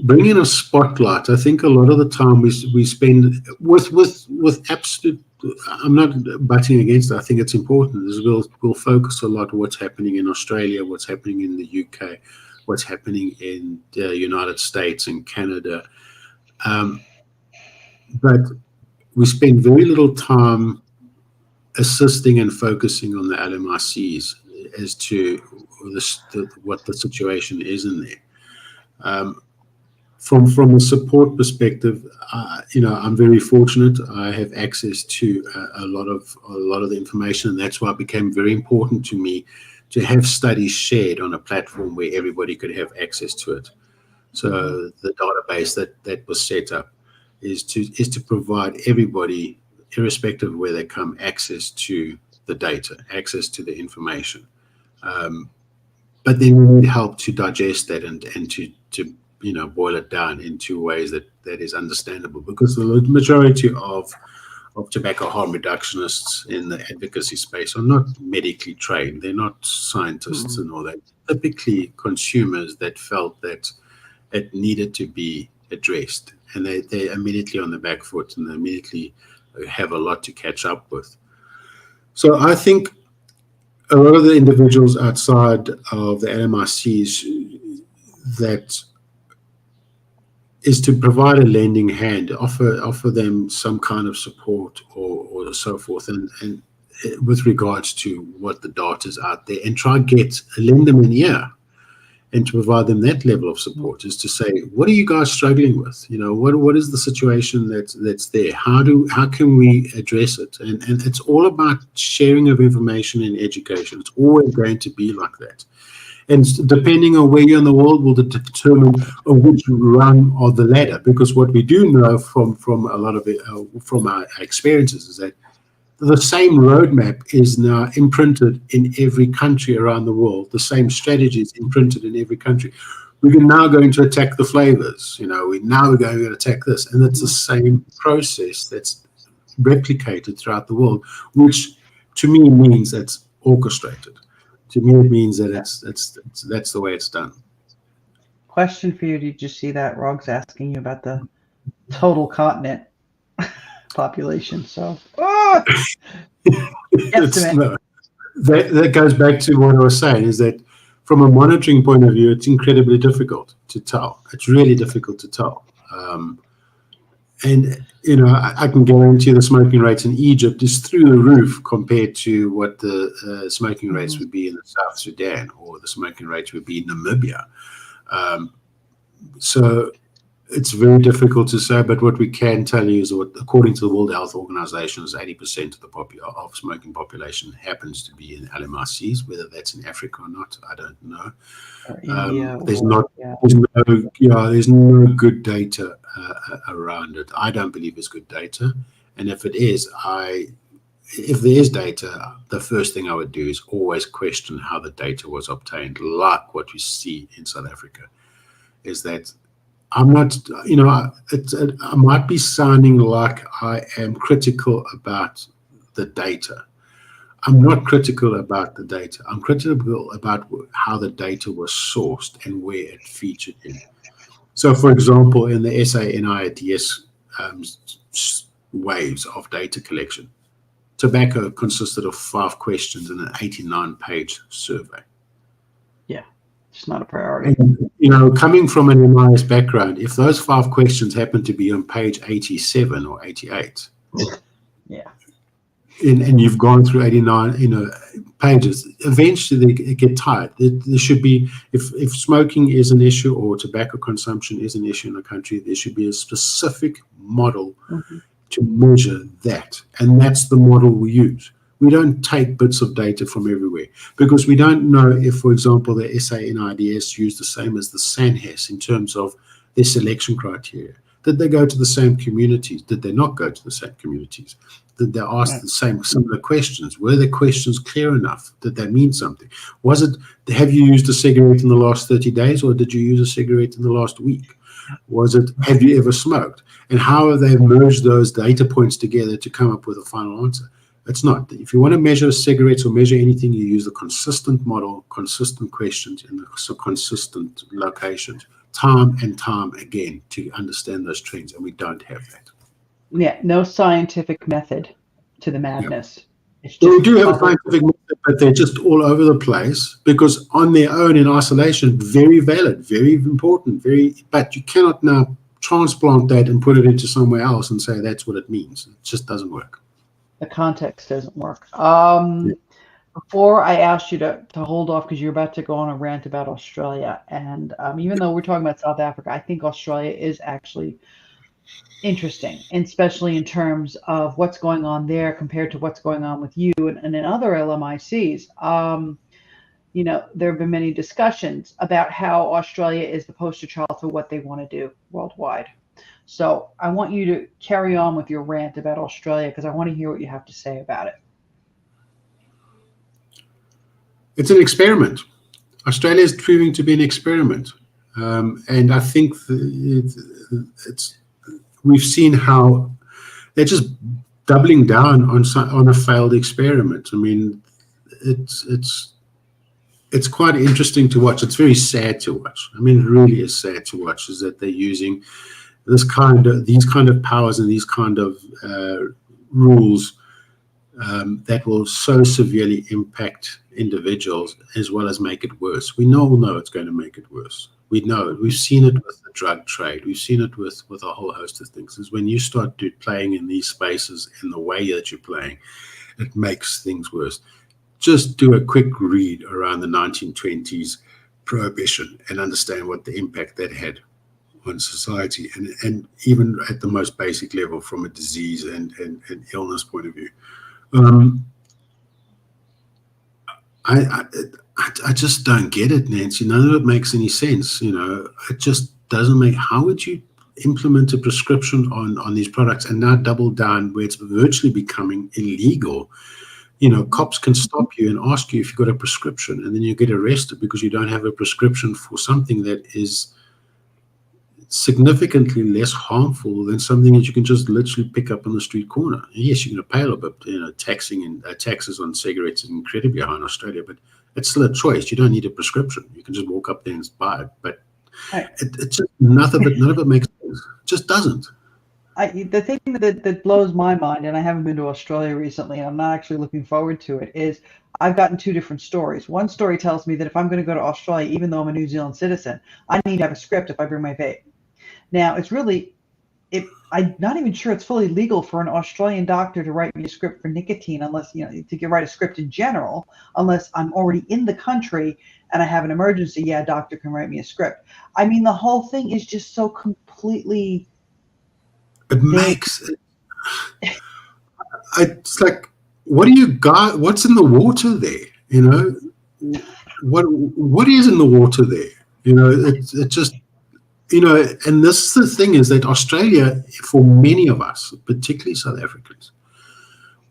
bringing a spotlight. I think a lot of the time we spend with absolute. I'm not butting against it. I think it's important. Is we'll focus a lot on what's happening in Australia, what's happening in the UK, what's happening in the United States and Canada, but we spend very little time assisting and focusing on the LMICs as to what the situation is in there. from a support perspective, I'm very fortunate. I have access to a lot of the information, and that's why it became very important to me to have studies shared on a platform where everybody could have access to it. So the database that was set up is to provide everybody, irrespective of where they come, access to the data, access to the information. But then we need help to digest that and to boil it down into ways that is understandable, because the majority of tobacco harm reductionists in the advocacy space are not medically trained. They're not scientists and all that. Typically consumers that felt that it needed to be addressed, and they're immediately on the back foot, and they immediately have a lot to catch up with. So I think a lot of the individuals outside of the LMICs, that is to provide a lending hand, offer them some kind of support or so forth, and with regards to what the data is out there, and try and lend them an ear, and to provide them that level of support, is to say, what are you guys struggling with? What is the situation that's there? How can we address it? And it's all about sharing of information and education. It's always going to be like that. And depending on where you're in the world will determine which rung of the ladder. Because what we do know from a lot of it, from our experiences, is that the same roadmap is now imprinted in every country around the world. The same strategy is imprinted in every country. We're now going to attack the flavors. We're going to attack this. And it's the same process that's replicated throughout the world, which to me means it's orchestrated. To me, it means that that's the way it's done. Question for you: did you see that Rog's asking you about the total continent population? So, that goes back to what I was saying, is that from a monitoring point of view, it's incredibly difficult to tell. It's really difficult to tell. And I can guarantee the smoking rates in Egypt is through the roof compared to what the smoking rates would be in the South Sudan, or the smoking rates would be in Namibia. So it's very difficult to say, but what we can tell you is what, according to the World Health Organization, is 80% of the smoking population happens to be in LMICs. Whether that's in Africa or not, I don't know. There's no good data around it. I don't believe it's good data, and if it is, if there is data, the first thing I would do is always question how the data was obtained. Like what we see in South Africa, is that I'm not, I might be sounding like I am critical about the data. I'm not critical about the data. I'm critical about how the data was sourced and where it featured in. So, for example, in the SANIDS waves of data collection, tobacco consisted of 5 questions in an 89-page survey. Yeah, it's not a priority. And, coming from an MIS background, if those 5 questions happen to be on page 87 or 88, yeah, and you've gone through 89, pages, eventually they get tired. There should be, if smoking is an issue or tobacco consumption is an issue in a country, there should be a specific model to measure that. And that's the model we use. We don't take bits of data from everywhere, because we don't know if, for example, the SANIDS use the same as the SANHES in terms of their selection criteria. Did they go to the same communities? Did they not go to the same communities? Did they ask the same similar questions? Were the questions clear enough? Did they mean something? Was it, have you used a cigarette in the last 30 days, or did you use a cigarette in the last week? Was it, have you ever smoked? And how have they merged those data points together to come up with a final answer? It's not. If you want to measure cigarettes or measure anything, you use the consistent model, consistent questions, and the consistent locations, time and time again, to understand those trends, and we don't have that. Yeah, no scientific method to the madness. It's So just we do have a scientific method, but they're just all over the place, because on their own, in isolation, very valid, very important, but you cannot now transplant that and put it into somewhere else and say that's what it means. It just doesn't work. The context doesn't work. Before I asked you to hold off because you're about to go on a rant about Australia, and even though we're talking about South Africa, I think Australia is actually interesting, and especially in terms of what's going on there compared to what's going on with you and in other LMICs. There have been many discussions about how Australia is the poster child for what they want to do worldwide. So I want you to carry on with your rant about Australia because I want to hear what you have to say about it. It's an experiment. Australia is proving to be an experiment. And I think we've seen how they're just doubling down on a failed experiment. I mean, it's quite interesting to watch. It's very sad to watch. I mean, it really is sad to watch, is that they're using these kind of powers and these kind of rules that will so severely impact individuals as well as make it worse. We all know it's going to make it worse. We know it. We've seen it with the drug trade. We've seen it with a whole host of things. Is when you start playing in these spaces in the way that you're playing, it makes things worse. Just do a quick read around the 1920s prohibition and understand what the impact that had on society, and even at the most basic level from a disease and illness point of view. I just don't get it, Nancy. None of it makes any sense. It just doesn't make. How would you implement a prescription on these products and now double down where it's virtually becoming illegal? Cops can stop you and ask you if you've got a prescription, and then you get arrested because you don't have a prescription for something that is significantly less harmful than something that you can just literally pick up on the street corner. Yes, you're going to pay a little bit. Taxes on cigarettes are incredibly high in Australia, but it's still a choice. You don't need a prescription. You can just walk up there and buy it. But it's just none of it makes sense. It just doesn't. The thing that blows my mind, and I haven't been to Australia recently, and I'm not actually looking forward to it, is I've gotten two different stories. One story tells me that if I'm going to go to Australia, even though I'm a New Zealand citizen, I need to have a script if I bring my vape. Now, I'm not even sure it's fully legal for an Australian doctor to write me a script for nicotine unless, to write a script in general, unless I'm already in the country and I have an emergency. Yeah, a doctor can write me a script. I mean, the whole thing is just so completely... It makes... It's like, what do you got? What's in the water there? What is in the water there? It just... and this is the thing, is that Australia, for many of us, particularly South Africans,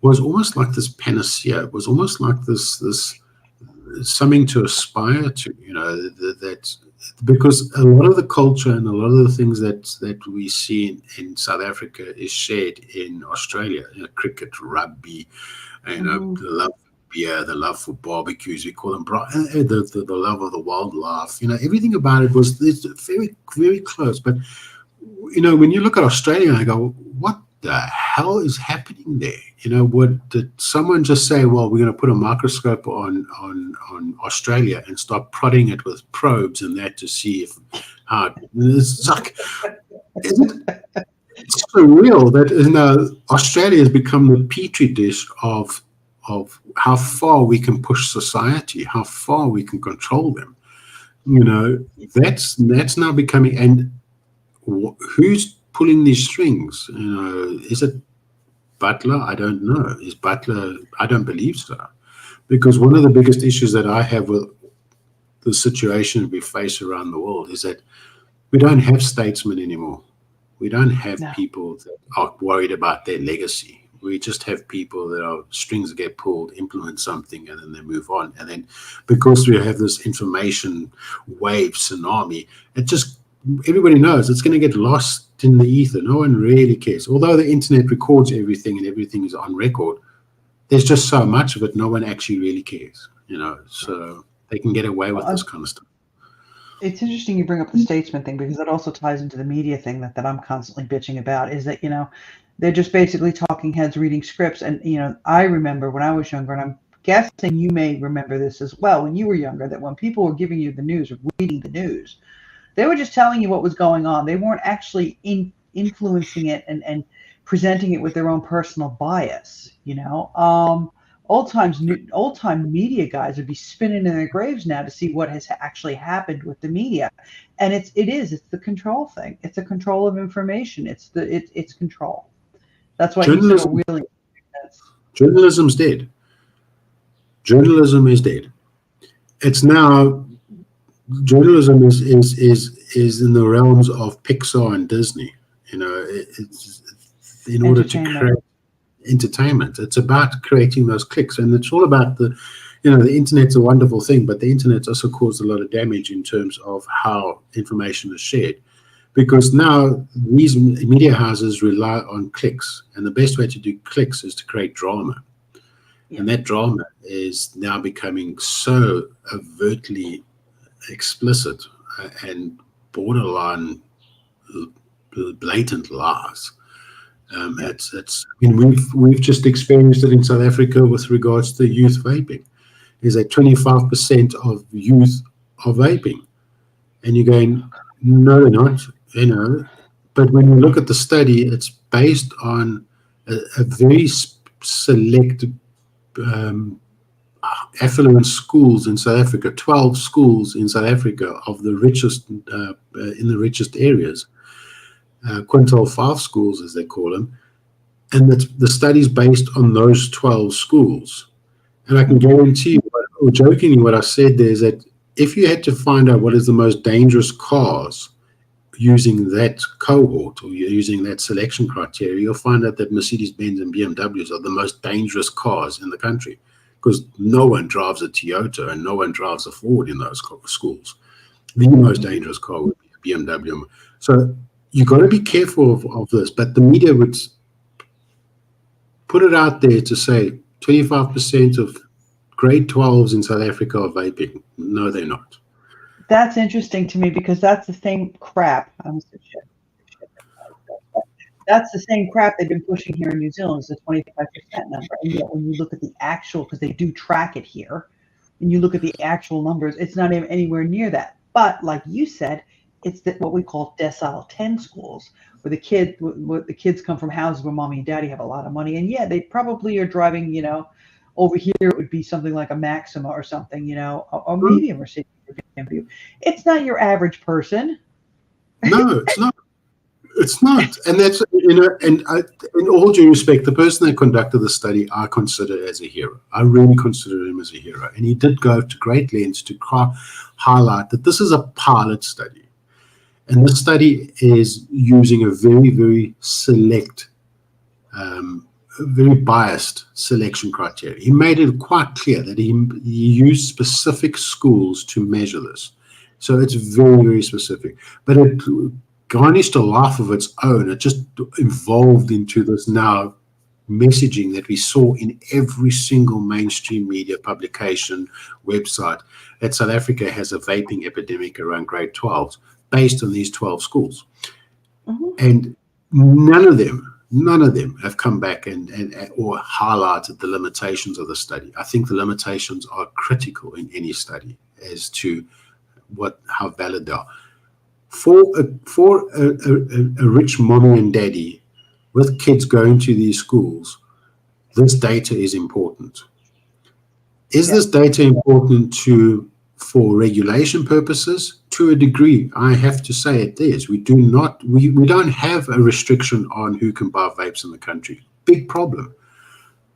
was almost like this panacea. It was almost like this something to aspire to. That because a lot of the culture and a lot of the things that we see in South Africa is shared in Australia. Cricket, rugby, the love beer, the love for barbecues, we call them, the love of the wildlife, everything about it was very, very close. But, when you look at Australia, I go, what the hell is happening there? What did someone just say? Well, we're going to put a microscope on Australia and start prodding it with probes and that to see how it's like, it's surreal that Australia has become the petri dish of how far we can push society, how far we can control them. That's now becoming, and who's pulling these strings? Is it Butler? I don't know. Is Butler? I don't believe so. Because one of the biggest issues that I have with the situation we face around the world is that we don't have statesmen anymore. We don't have people that are worried about their legacy. We just have people that are strings get pulled, implement something, and then they move on. And then because we have this information wave tsunami, everybody knows it's going to get lost in the ether. No one really cares. Although the internet records everything and everything is on record, there's just so much of it, no one actually really cares. So they can get away with this kind of stuff. It's interesting you bring up the statesman thing, because that also ties into the media thing that I'm constantly bitching about, is that, they're just basically talking heads reading scripts. And, I remember when I was younger, and I'm guessing you may remember this as well, when you were younger, that when people were giving you the news or reading the news, they were just telling you what was going on. They weren't actually influencing it and presenting it with their own personal bias, old time media guys would be spinning in their graves now to see what has actually happened with the media. And it's the control thing. It's a control of information. It's control. That's why he's so really. Journalism's dead. Journalism is dead. It's now, journalism is in the realms of Pixar and Disney. You know, it's in order to create entertainment. It's about creating those clicks, and it's all about the internet's a wonderful thing, but the internet's also caused a lot of damage in terms of how information is shared, because now these media houses rely on clicks, and the best way to do clicks is to create drama. And that drama is now becoming so overtly explicit and borderline blatant lies. We've just experienced it in South Africa with regards to youth vaping. Is that 25% of youth are vaping, and you're going, no, they're not. You know, but when you look at the study, it's based on a very select affluent schools in South Africa, 12 schools in South Africa of the richest in the richest areas, quintile 5 schools as they call them, and the study's based on those 12 schools. And I can guarantee you, or jokingly, what I said there is that if you had to find out what is the most dangerous cars using that cohort or using that selection criteria, you'll find out that Mercedes-Benz and BMWs are the most dangerous cars in the country, because no one drives a Toyota and no one drives a Ford in those schools. The most dangerous car would be a BMW. So you've got to be careful of this, but the media would put it out there to say 25% of grade 12s in South Africa are vaping. No, they're not. That's interesting to me, because that's the same crap. That's the same crap they've been pushing here in New Zealand, is the 25% number. And yet when you look at the actual, because they do track it here, and you look at the actual numbers, it's not even anywhere near that. But like you said, it's what we call decile 10 schools, where the kids come from houses where mommy and daddy have a lot of money. And yeah, they probably are driving, over here it would be something like a Maxima or something, or maybe a Mercedes. It's not your average person. No, it's not. It's not. And that's, in all due respect, the person that conducted the study, I consider as a hero. I really consider him as a hero. And he did go to great lengths to highlight that this is a pilot study. And this study is using a very, very select, very biased selection criteria. He made it quite clear that he used specific schools to measure this. So it's very, very specific. But it garnished a life of its own. It just evolved into this now messaging that we saw in every single mainstream media publication, website, that South Africa has a vaping epidemic around grade 12s based on these 12 schools. Mm-hmm. And none of them have come back or highlighted the limitations of the study. I think the limitations are critical in any study as to how valid they are. For a rich mommy and daddy with kids going to these schools, this data is important. Is this data important for regulation purposes? To a degree, I have to say it is. We don't have a restriction on who can buy vapes in the country. Big problem.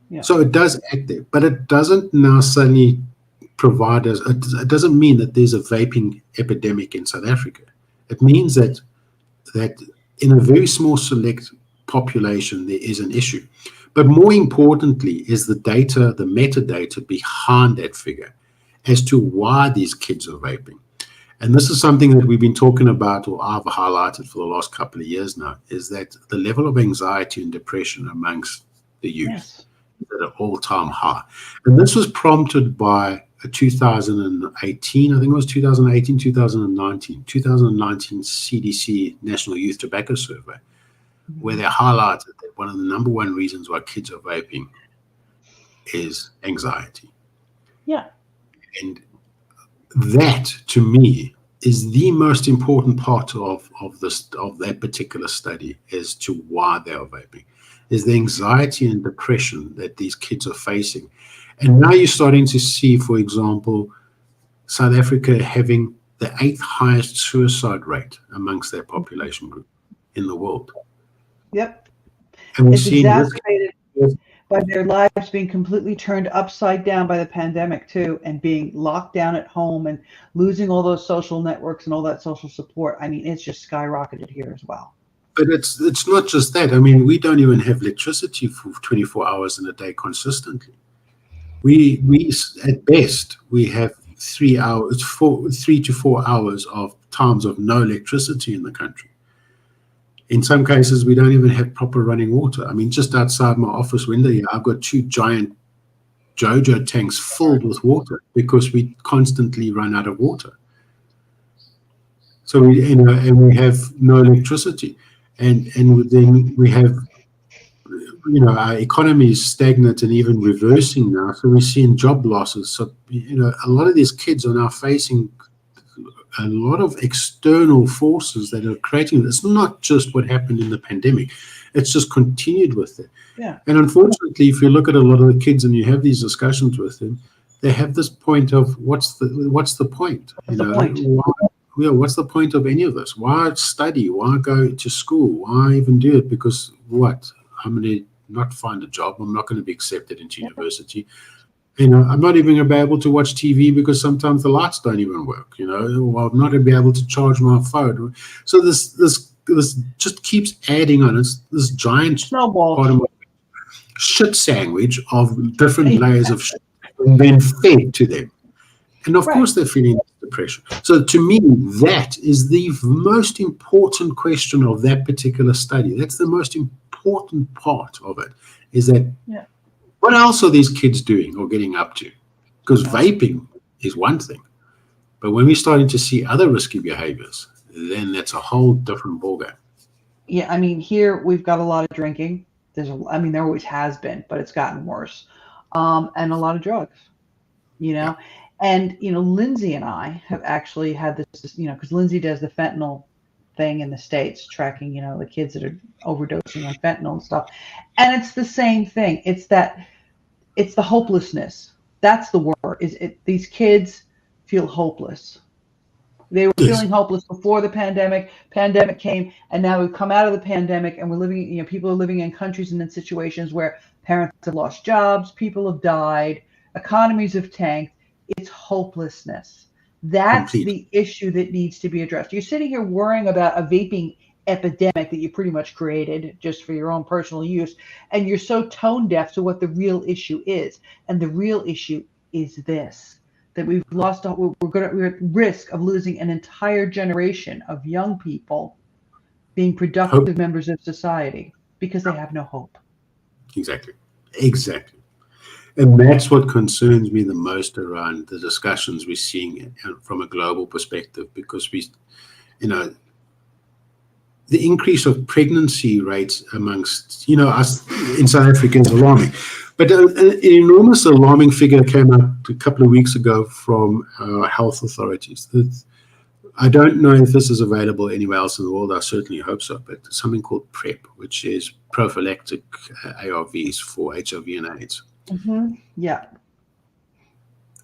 Yeah. So it does act there, but it doesn't now suddenly provide us. It doesn't mean that there's a vaping epidemic in South Africa. It means that in a very small select population there is an issue. But more importantly is the data, the metadata behind that figure as to why these kids are vaping. And this is something that we've been talking about, or I've highlighted for the last couple of years now, is that the level of anxiety and depression amongst the youth is at an all-time high. And this was prompted by a 2018, I think it was 2018, 2019 CDC National Youth Tobacco Survey, where they highlighted that one of the number one reasons why kids are vaping is anxiety. Yeah. And that, to me, is the most important part of that particular study as to why they are vaping, is the anxiety and depression that these kids are facing. And now you're starting to see, for example, South Africa having the 8th highest suicide rate amongst their population group in the world. Yep. And we're It's seeing exacerbated by their lives being completely turned upside down by the pandemic too, and being locked down at home and losing all those social networks and all that social support. I mean, it's just skyrocketed here as well. But it's not just that. I mean, we don't even have electricity for 24 hours in a day consistently. We at best we have 3 to 4 hours of times of no electricity in the country. In some cases, we don't even have proper running water. I mean, just outside my office window here, I've got 2 giant JoJo tanks filled with water because we constantly run out of water. So and we have no electricity, and then we have, our economy is stagnant and even reversing now. So we're seeing job losses. So a lot of these kids are now facing a lot of external forces that are creating. It's not just what happened in the pandemic; it's just continued with it. Yeah. And unfortunately, if you look at a lot of the kids and you have these discussions with them, they have this point of what's the point? What's the point? What's the point of any of this? Why study? Why go to school? Why even do it? Because what? I'm going to not find a job. I'm not going to be accepted into university. I'm not even going to be able to watch TV because sometimes the lights don't even work. Or I'm not going to be able to charge my phone. So this just keeps adding on. It's this giant snowball shit sandwich of different layers of shit and then fed to them. And of course they're feeling depression. So to me, that is the most important question of that particular study. That's the most important part of it, is that what else are these kids doing or getting up to? Because vaping is one thing. But when we're starting to see other risky behaviors, then that's a whole different ballgame. Yeah, I mean, here we've got a lot of drinking. There always has been, but it's gotten worse. And a lot of drugs, Yeah. And, Lindsay and I have actually had this, because Lindsay does the fentanyl thing in the States, tracking, the kids that are overdosing on fentanyl and stuff. And it's the same thing. It's the hopelessness. That's the word. These kids feel hopeless. They were feeling hopeless before the pandemic. Pandemic came, and now we've come out of the pandemic, and we're living, people are living in countries and in situations where parents have lost jobs, people have died, economies have tanked. It's hopelessness. That's the issue that needs to be addressed. You're sitting here worrying about a vaping epidemic that you pretty much created just for your own personal use, and you're so tone deaf to what the real issue is. And the real issue is this: that we're at risk of losing an entire generation of young people being productive members of society because they have no hope. Exactly. And that's what concerns me the most around the discussions we're seeing from a global perspective, because the increase of pregnancy rates amongst, us in South Africa is alarming. But an enormous alarming figure came out a couple of weeks ago from health authorities. I don't know if this is available anywhere else in the world. I certainly hope so. But something called PrEP, which is prophylactic ARVs for HIV and AIDS. Mm-hmm. Yeah.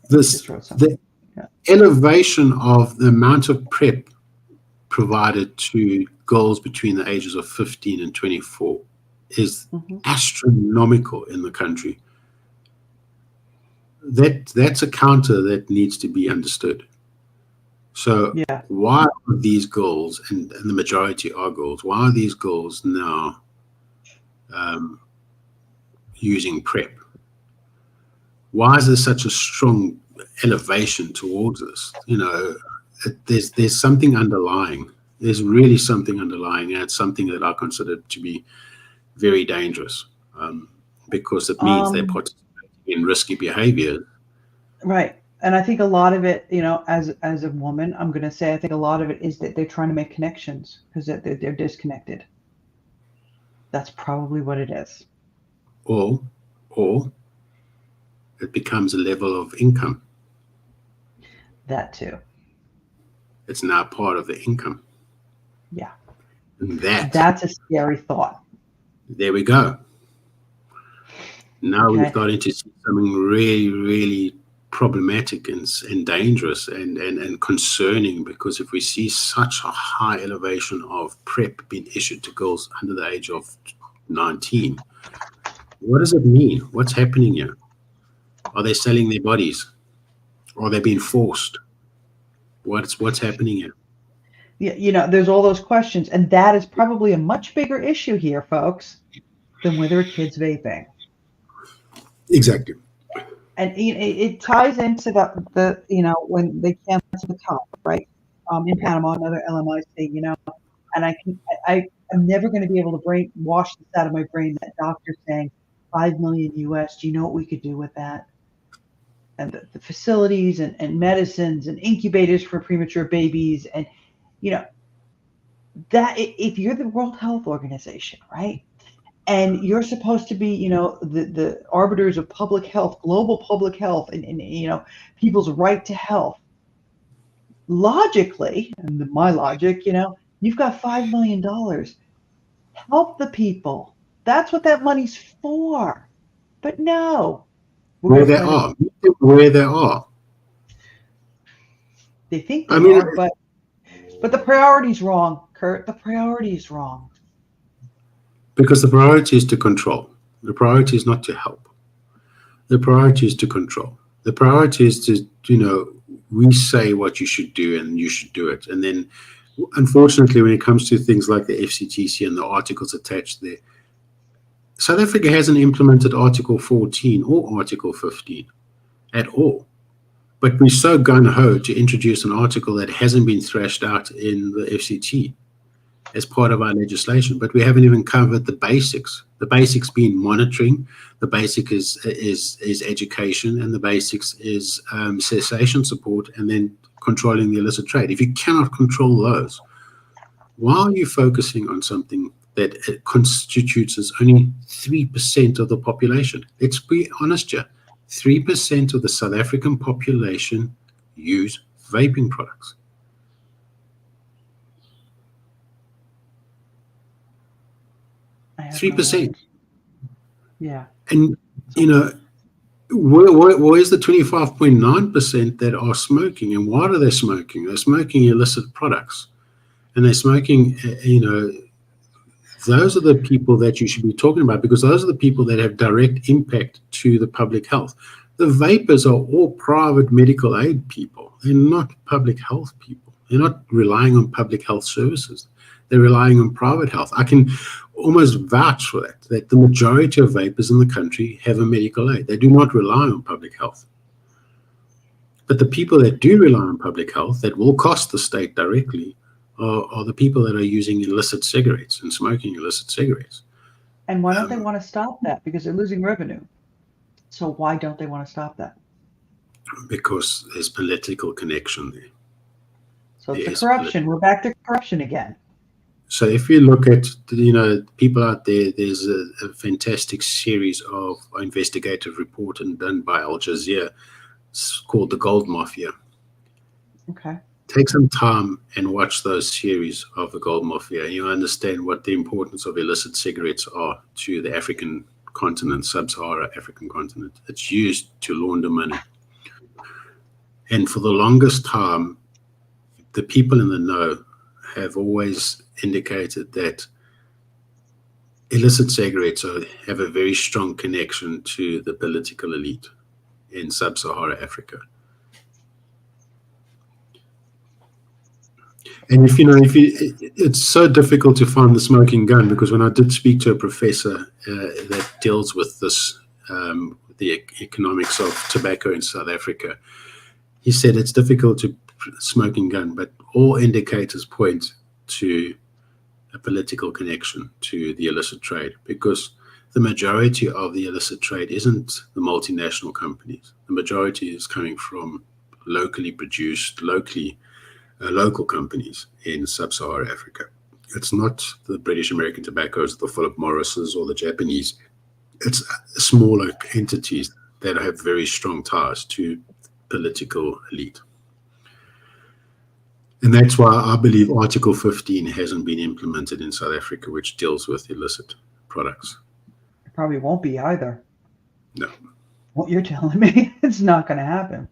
The elevation of the amount of PrEP provided to girls between the ages of 15 and 24 is astronomical in the country. That's a counter that needs to be understood. So why are these girls, and the majority are girls, why are these girls now using PrEP? Why is there such a strong elevation towards this? There's something underlying. There's really something underlying, and it's something that I consider to be very dangerous, because it means they're participating in risky behavior. Right. And I think a lot of it, as a woman, I'm going to say, I think a lot of it is that they're trying to make connections because they're disconnected. That's probably what it is. Or it becomes a level of income. That too. It's now part of the income. Yeah. And that's a scary thought. There we go. Now we're Okay. starting to see something really, really problematic and dangerous and concerning, because if we see such a high elevation of PrEP being issued to girls under the age of 19, what does it mean? What's happening here? Are they selling their bodies? Are they being forced? What's happening here? There's all those questions, and that is probably a much bigger issue here, folks, than whether a kid's vaping. Exactly. And it ties into the when they cancel the cop, right? In Panama, another LMIC, and I'm never going to be able to wash this out of my brain. That doctor saying 5 million US. Do you know what we could do with that? And the facilities and medicines and incubators for premature babies, and that if you're the World Health Organization, right? And you're supposed to be, the arbiters of public health, global public health, and people's right to health. Logically, and my logic, you've got $5 million. Help the people. That's what that money's for. But no, Where they are. They think they are, but the priority's wrong, Kurt. The priority is wrong. Because the priority is to control. The priority is not to help. The priority is to control. The priority is to, we say what you should do and you should do it. And then, unfortunately, when it comes to things like the FCTC and the articles attached there, South Africa hasn't implemented Article 14 or Article 15 at all. But we're so gung-ho to introduce an article that hasn't been thrashed out in the FCT as part of our legislation, but we haven't even covered the basics. The basics being monitoring, the basic is education, and the basics is cessation support, and then controlling the illicit trade. If you cannot control those, why are you focusing on something that constitutes as only 3% of the population? Let's be honest here. 3% of the South African population use vaping products. I have 3%. Yeah. And, where's the 25.9% that are smoking? And why are they smoking? They're smoking illicit products. And they're smoking, those are the people that you should be talking about, because those are the people that have direct impact to the public health. The vapors are all private medical aid people. They're not public health people. They're not relying on public health services. They're relying on private health. I can almost vouch for that the majority of vapors in the country have a medical aid. They do not rely on public health. But the people that do rely on public health, that will cost the state directly, are the people that are using illicit cigarettes and smoking illicit cigarettes. And why don't they want to stop that? Because they're losing revenue. So why don't they want to stop that? Because there's political connection there. So it's the corruption. We're back to corruption again. So if you look at, people out there, there's a fantastic series of investigative reporting done by Al Jazeera. It's called The Gold Mafia. Okay. Take some time and watch those series of the Gold Mafia, and you'll understand what the importance of illicit cigarettes are to the African continent, sub-Saharan African continent. It's used to launder money. And for the longest time, the people in the know have always indicated that illicit cigarettes have a very strong connection to the political elite in sub-Saharan Africa. And it's so difficult to find the smoking gun, because when I did speak to a professor that deals with this, the economics of tobacco in South Africa, he said it's difficult to smoking gun, but all indicators point to a political connection to the illicit trade, because the majority of the illicit trade isn't the multinational companies. The majority is coming from locally produced, local companies in sub-Saharan Africa. It's not the British American tobaccos, the Philip Morris's, or the Japanese. It's smaller entities that have very strong ties to political elite. And that's why I believe Article 15 hasn't been implemented in South Africa, which deals with illicit products. It probably won't be either. No. What you're telling me, it's not going to happen.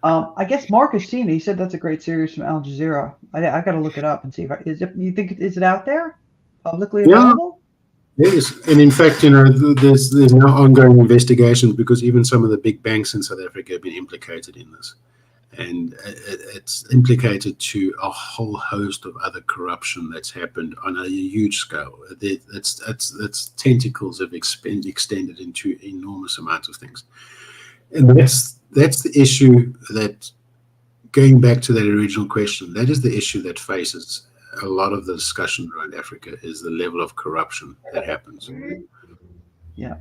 I guess Mark has seen it. He said that's a great series from Al Jazeera. I got to look it up and see if you think is it out there, publicly available? Yes, and in fact, there's now ongoing investigations because even some of the big banks in South Africa have been implicated in this, and it's implicated to a whole host of other corruption that's happened on a huge scale. Its tentacles have extended into enormous amounts of things, and that's the issue that, going back to that original question, that is the issue that faces a lot of the discussion around Africa, is the level of corruption that happens. Yeah.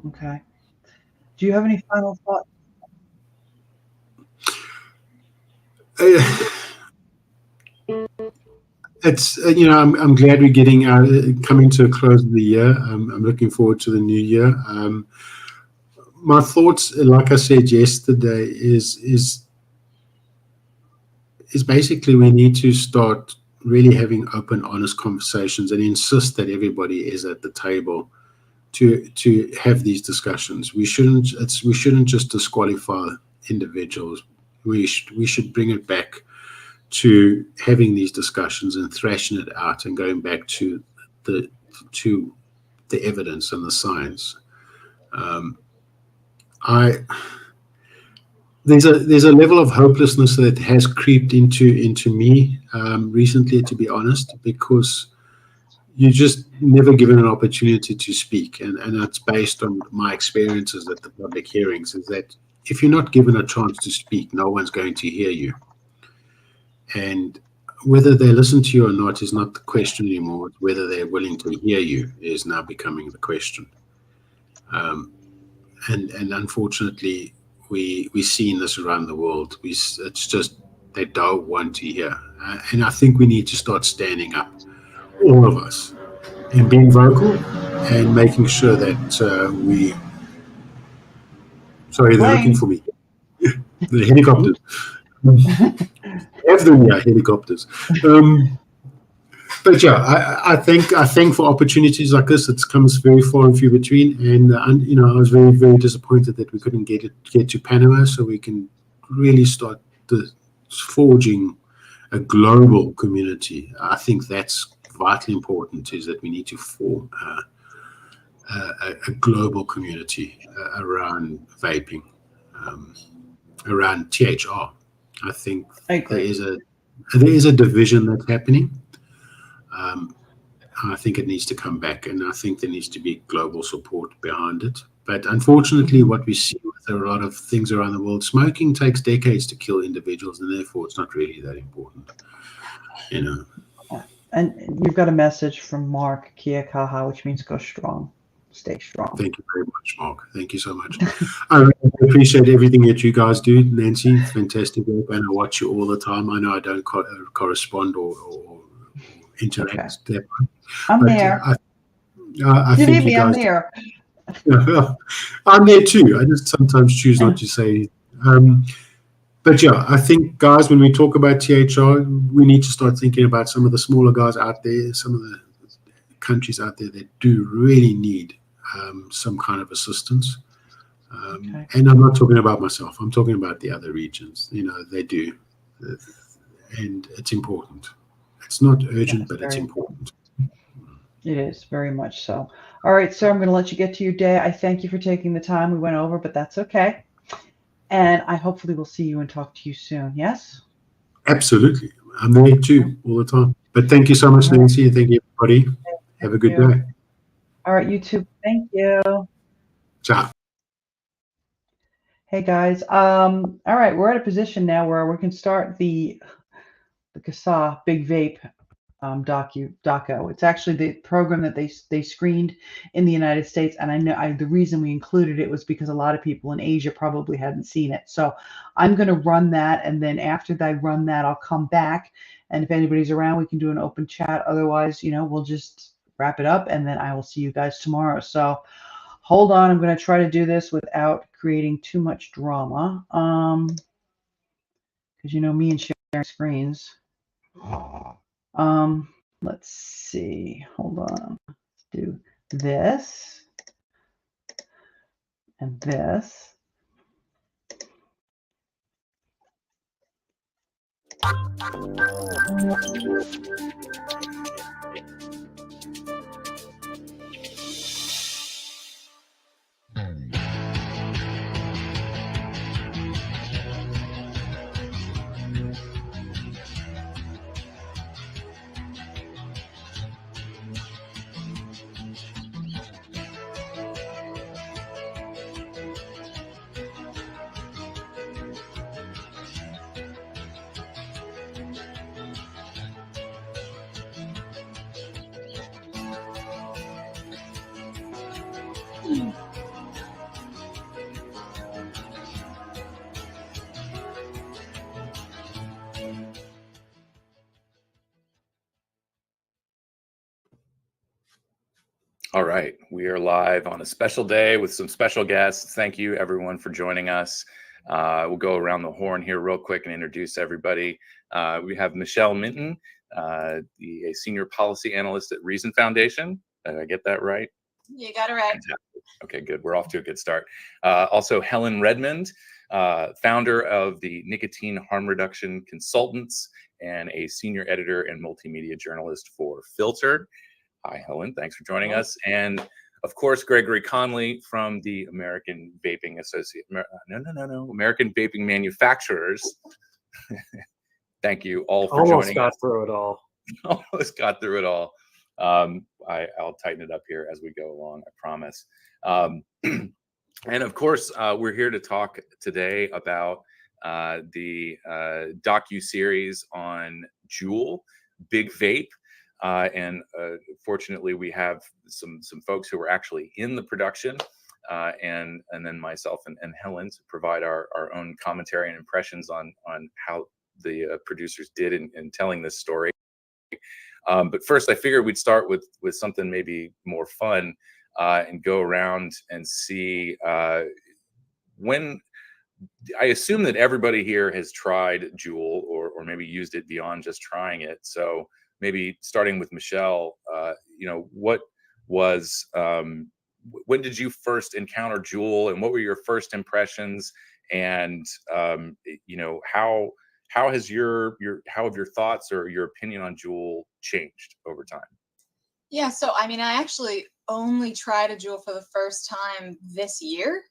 Okay. Do you have any final thoughts? It's I'm glad we're getting coming to a close of the year. I'm looking forward to the new year. My thoughts, like I said yesterday, is basically we need to start really having open, honest conversations and insist that everybody is at the table to have these discussions. We shouldn't just disqualify individuals. We should bring it back to having these discussions and thrashing it out and going back to the evidence and the science. There's a level of hopelessness that has creeped into me recently, to be honest, because you're just never given an opportunity to speak, and that's based on my experiences at the public hearings, is that if you're not given a chance to speak, no one's going to hear you. And whether they listen to you or not is not the question anymore. Whether they're willing to hear you is now becoming the question. And unfortunately, we've seen this around the world. It's just they don't want to hear. And I think we need to start standing up, all of us, and being vocal and making sure that we... Sorry, they're looking for me. The helicopters. Helicopters. But yeah, I think for opportunities like this, it comes very far and few between. And I was very, very disappointed that we couldn't get to Panama, so we can really start forging a global community. I think that's vitally important, is that we need to form a global community around vaping, around THR. I think there is a division that's happening. I think it needs to come back, and I think there needs to be global support behind it. But unfortunately, what we see with a lot of things around the world, smoking takes decades to kill individuals, and therefore it's not really that important. And you've got a message from Mark, CASAA, which means go strong. Stay strong. Thank you very much, Mark. Thank you so much. I really appreciate everything that you guys do, Nancy. Fantastic work, and I watch you all the time. I know I don't correspond or interact. Okay. I'm there. I think you guys. I'm there. I'm there too. I just sometimes choose not to say. But yeah, I think, guys, when we talk about THR, we need to start thinking about some of the smaller guys out there, some of the countries out there that do really need some kind of assistance. And I'm not talking about myself. I'm talking about the other regions. They do. And it's important. It's not urgent, but it's important. It is, very much so. All right, sir, I'm going to let you get to your day. I thank you for taking the time. We went over, but that's okay. And I hopefully will see you and talk to you soon, yes? Absolutely. I'm there too, all the time. But thank you so much, Nancy, and thank you, everybody. Have a good day. All right, you too. Thank you. Ciao. Hey, guys. All right, we're at a position now where we can start the CASAA Big Vape doco. It's actually the program that they screened in the United States, and I know the reason we included it was because a lot of people in Asia probably hadn't seen it. So I'm going to run that, and then after I run that, I'll come back, and if anybody's around, we can do an open chat. Otherwise, we'll just wrap it up, and then I will see you guys tomorrow. So hold on, I'm going to try to do this without creating too much drama, because me and sharing screens. Let's see. Hold on. Let's do this. And this. All right, we are live on a special day with some special guests. Thank you, everyone, for joining us. We'll go around the horn here real quick and introduce everybody. We have Michelle Minton, a senior policy analyst at Reason Foundation. Did I get that right? You got it right. Fantastic. Okay, good. We're off to a good start. Also, Helen Redmond, founder of the Nicotine Harm Reduction Consultants and a senior editor and multimedia journalist for Filtered. Hi, Helen. Thanks for joining us. And of course, Gregory Conley from the American Vaping American Vaping Manufacturers. Thank you all for Almost joining got us. through it all. Almost got through it all. I'll tighten it up here as we go along, I promise. And of course, we're here to talk today about the docu-series on Juul, Big Vape. And fortunately, we have some folks who are actually in the production, and then myself and Helen to provide our own commentary and impressions on how the producers did in telling this story. But first, I figured we'd start with something maybe more fun and go around and see when. I assume that everybody here has tried Juul or maybe used it beyond just trying it. So maybe starting with Michelle, what was when did you first encounter Juul, and what were your first impressions? And how has your thoughts or your opinion on Juul changed over time? Yeah, so I mean, I actually only tried a Juul for the first time this year.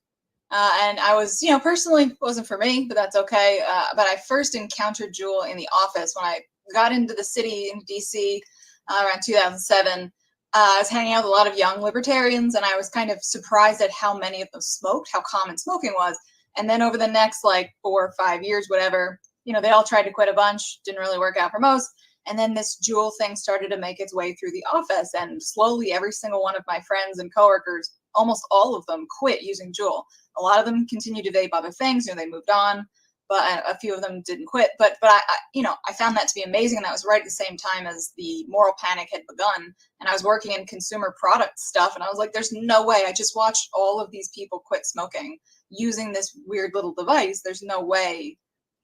And I was, personally wasn't for me, but that's okay. But I first encountered Juul in the office when I got into the city in DC around 2007. I was hanging out with a lot of young libertarians, and I was kind of surprised at how many of them smoked, how common smoking was. And then over the next 4 or 5 years, whatever, they all tried to quit a bunch, didn't really work out for most. And then this Juul thing started to make its way through the office, and slowly every single one of my friends and coworkers, almost all of them, quit using Juul. A lot of them continued to vape other things, they moved on, but a few of them didn't quit. But I found that to be amazing, and that was right at the same time as the moral panic had begun. And I was working in consumer product stuff, and I was like, there's no way. I just watched all of these people quit smoking using this weird little device. There's no way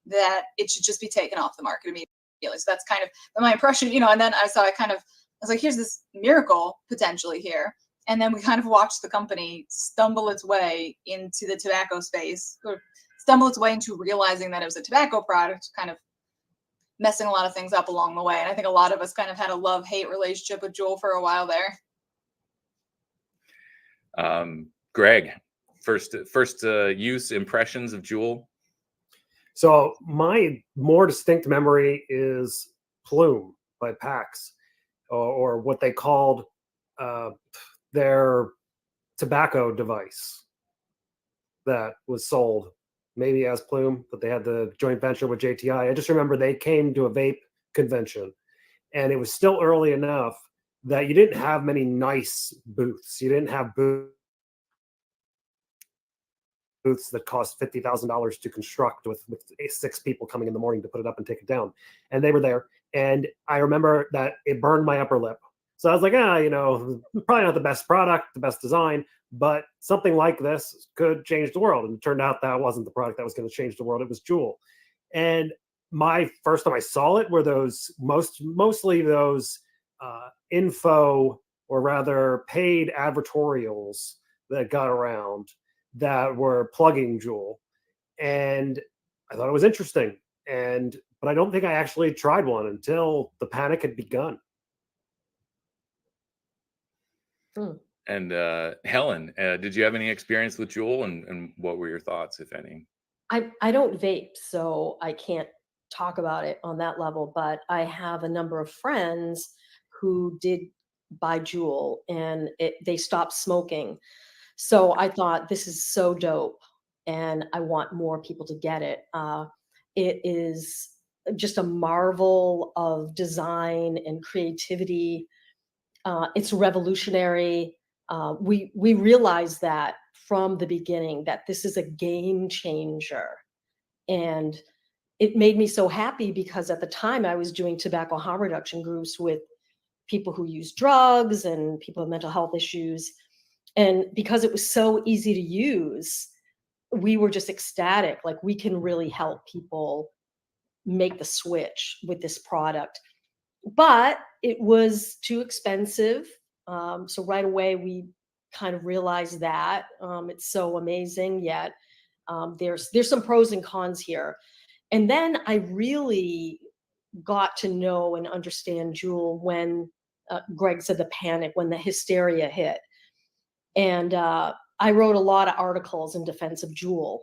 that it should just be taken off the market immediately. So that's kind of my impression, and then I was like, here's this miracle potentially here. And then we kind of watched the company stumble its way into the tobacco space, or stumble its way into realizing that it was a tobacco product, kind of messing a lot of things up along the way. And I think a lot of us kind of had a love-hate relationship with Juul for a while there. Greg, first use impressions of Juul. So my more distinct memory is Plume by PAX, or what they called their tobacco device that was sold maybe as Plume, but they had the joint venture with JTI. I just remember they came to a vape convention, and it was still early enough that you didn't have many nice booths. You didn't have booths that cost $50,000 to construct with 6 people coming in the morning to put it up and take it down. And they were there. And I remember that it burned my upper lip. So I was like, probably not the best product, the best design, but something like this could change the world. And it turned out that wasn't the product that was going to change the world. It was Juul. And my first time I saw it were those mostly those info, or rather paid advertorials that got around that were plugging Juul, and I thought it was interesting. But I don't think I actually tried one until the panic had begun. And Helen, did you have any experience with Juul, and what were your thoughts, if any? I don't vape, so I can't talk about it on that level, but I have a number of friends who did buy Juul, and they stopped smoking. So I thought, this is so dope, and I want more people to get it. It is just a marvel of design and creativity. It's revolutionary. We realized that from the beginning, that this is a game changer. And it made me so happy, because at the time I was doing tobacco harm reduction groups with people who use drugs and people with mental health issues. And because it was so easy to use, we were just ecstatic. Like, we can really help people make the switch with this product. But it was too expensive. So right away, we kind of realized that it's so amazing, yet there's some pros and cons here. And then I really got to know and understand Juul when Greg said the panic, when the hysteria hit. And I wrote a lot of articles in defense of Juul.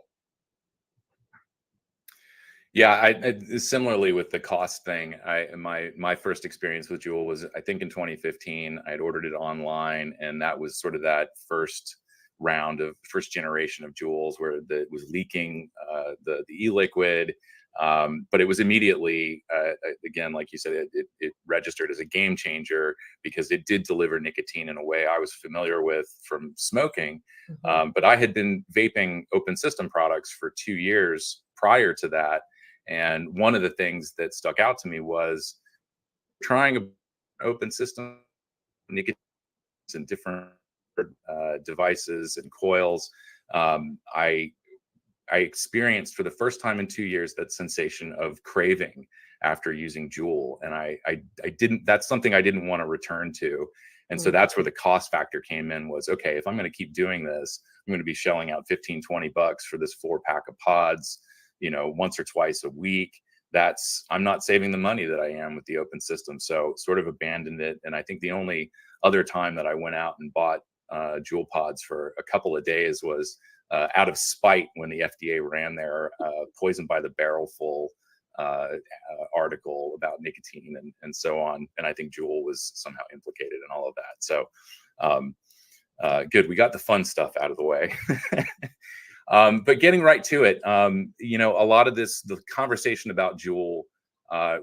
Yeah, I similarly with the cost thing. My first experience with Juul was, I think, in 2015. I had ordered it online, and that was sort of that first generation of Juuls where it was leaking the e-liquid. But it was immediately, again, like you said, it registered as a game changer, because it did deliver nicotine in a way I was familiar with from smoking. But I had been vaping open system products for 2 years prior to that. And one of the things that stuck out to me was trying an open system nicotine and different devices and coils. I experienced for the first time in 2 years that sensation of craving after using Juul, and I didn't. That's something I didn't want to return to, and so that's where the cost factor came in. Was, okay, if I'm going to keep doing this, I'm going to be shelling out $15-20 for this 4-pack of pods, once or twice a week. I'm not saving the money that I am with the open system. So sort of abandoned it. And I think the only other time that I went out and bought Juul pods for a couple of days was out of spite, when the FDA ran their poison by the barrelful article about nicotine and so on. And I think Juul was somehow implicated in all of that. So good. We got the fun stuff out of the way. But getting right to it, a lot of the conversation about Juul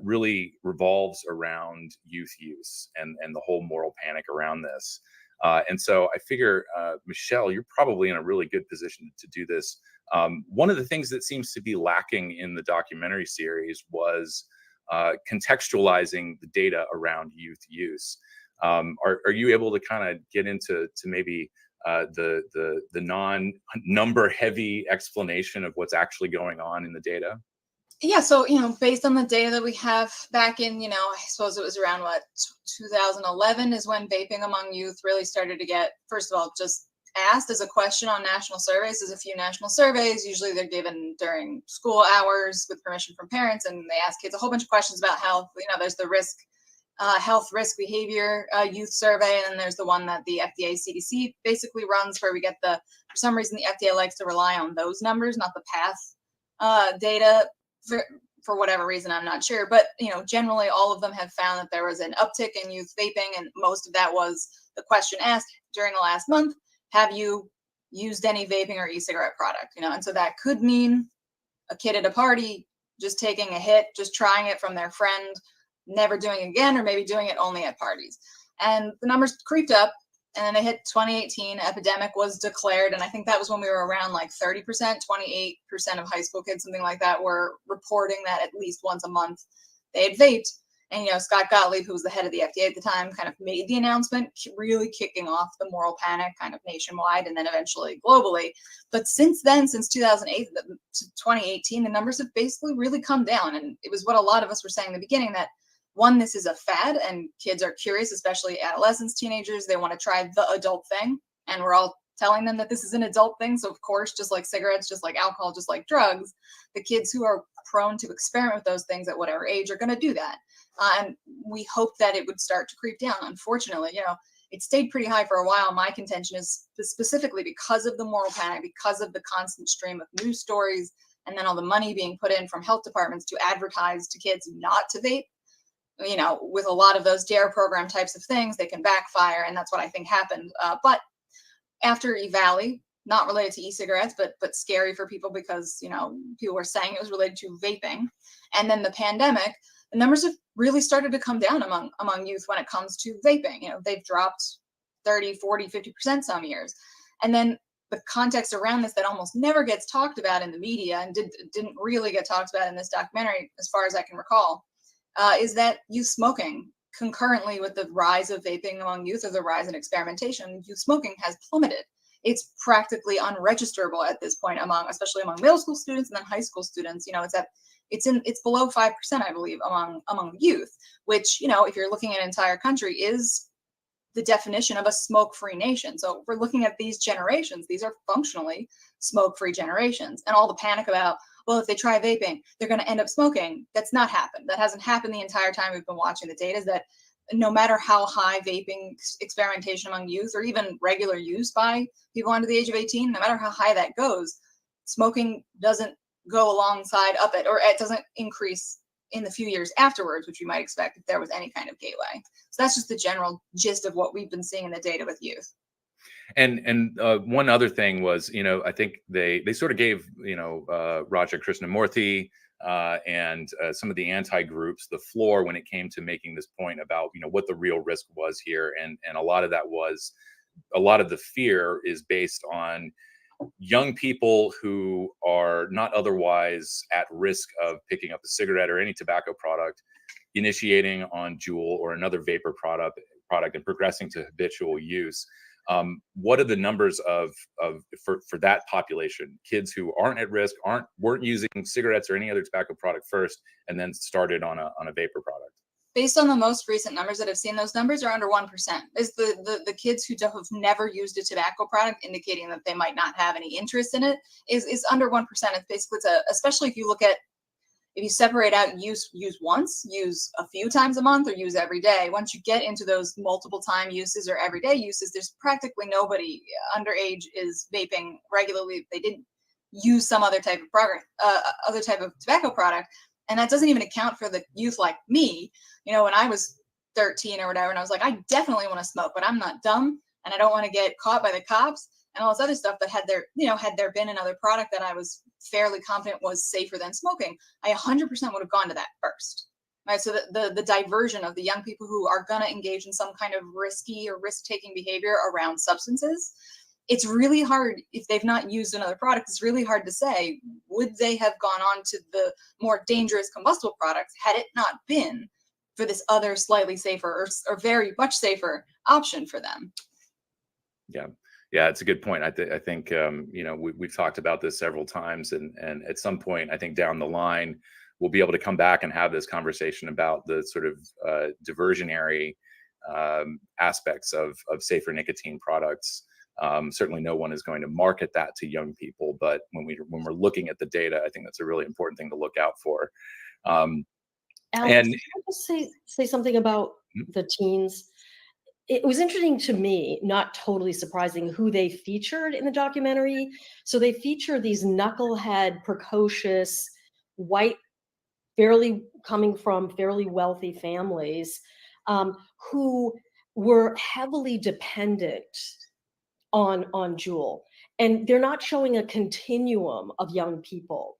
really revolves around youth use and the whole moral panic around this. And so I figure, Michelle, you're probably in a really good position to do this. One of the things that seems to be lacking in the documentary series was contextualizing the data around youth use. Are you able to kind of get into maybe the non-number heavy explanation of what's actually going on in the data? Yeah, so, based on the data that we have back in, I suppose it was around 2011 is when vaping among youth really started to get, first of all, just asked as a question on national surveys. There's a few national surveys. Usually they're given during school hours with permission from parents, and they ask kids a whole bunch of questions about health. There's the health risk behavior youth survey, and then there's the one that the FDA CDC basically runs, where we get for some reason the FDA likes to rely on those numbers, not the path data for whatever reason, I'm not sure. But generally all of them have found that there was an uptick in youth vaping, and most of that was the question asked during the last month: have you used any vaping or e-cigarette product? And so that could mean a kid at a party just taking a hit, just trying it from their friend, never doing it again, or maybe doing it only at parties. And the numbers creeped up, and then they hit 2018. Epidemic was declared, and I think that was when we were around 30%, 28% of high school kids, something like that, were reporting that at least once a month they had vaped. And Scott Gottlieb, who was the head of the FDA at the time, kind of made the announcement, really kicking off the moral panic kind of nationwide and then eventually globally. But since then, since 2008 to 2018, the numbers have basically really come down. And it was what a lot of us were saying in the beginning, that one, this is a fad, and kids are curious, especially adolescents, teenagers. They want to try the adult thing, and we're all telling them that this is an adult thing. So of course, just like cigarettes, just like alcohol, just like drugs, the kids who are prone to experiment with those things at whatever age are going to do that. And we hope that it would start to creep down. Unfortunately, it stayed pretty high for a while. My contention is specifically because of the moral panic, because of the constant stream of news stories, and then all the money being put in from health departments to advertise to kids not to vape. With a lot of those DARE program types of things, they can backfire, and that's what I think happened. But after EVALI, not related to e-cigarettes, but scary for people because people were saying it was related to vaping, and then the pandemic, the numbers have really started to come down among youth when it comes to vaping. They've dropped 30, 40, 50% some years. And then the context around this that almost never gets talked about in the media and didn't really get talked about in this documentary, as far as I can recall, is that youth smoking, concurrently with the rise of vaping among youth or the rise in experimentation, youth smoking has plummeted. It's practically unregisterable at this point especially among middle school students and then high school students. It's below 5%, I believe, among youth, which, if you're looking at an entire country, is the definition of a smoke-free nation. So if we're looking at these generations, these are functionally smoke-free generations. And all the panic about, well, if they try vaping, they're going to end up smoking. That's not happened. That hasn't happened the entire time we've been watching the data. Is that no matter how high vaping experimentation among youth or even regular use by people under the age of 18, no matter how high that goes, smoking doesn't go alongside up it, or it doesn't increase in the few years afterwards, which we might expect if there was any kind of gateway. So that's just the general gist of what we've been seeing in the data with youth. And one other thing was, I think they sort of gave, Raja Krishnamurthy and some of the anti-groups the floor when it came to making this point about, what the real risk was here. And a lot of the fear is based on young people who are not otherwise at risk of picking up a cigarette or any tobacco product, initiating on Juul or another vapor product and progressing to habitual use. What are the numbers for that population? Kids who aren't at risk, weren't using cigarettes or any other tobacco product first, and then started on a vapor product. Based on the most recent numbers that I've seen, those numbers are under 1%. Is the kids who have never used a tobacco product, indicating that they might not have any interest in it, is under 1%. It's basically, especially if you separate out use once, use a few times a month, or use every day. Once you get into those multiple time uses or everyday uses, there's practically nobody underage is vaping regularly if they didn't use some other type of tobacco product. And that doesn't even account for the youth like me, when I was 13 or whatever, and I was like, I definitely want to smoke, but I'm not dumb, and I don't want to get caught by the cops and all this other stuff. That had there been another product that I was fairly confident was safer than smoking, I 100% would have gone to that first. Right. So the diversion of the young people who are going to engage in some kind of risky or risk-taking behavior around substances, it's really hard if they've not used another product. It's really hard to say, would they have gone on to the more dangerous combustible products had it not been for this other slightly safer or very much safer option for them? Yeah, it's a good point. I think we've talked about this several times, and at some point, I think down the line, we'll be able to come back and have this conversation about the sort of diversionary aspects of safer nicotine products. Certainly, no one is going to market that to young people, but when we're looking at the data, I think that's a really important thing to look out for. Alex, can I just say something about the teens? It was interesting to me, not totally surprising, who they featured in the documentary. So they feature these knucklehead, precocious, white, coming from fairly wealthy families, who were heavily dependent on Juul. And they're not showing a continuum of young people.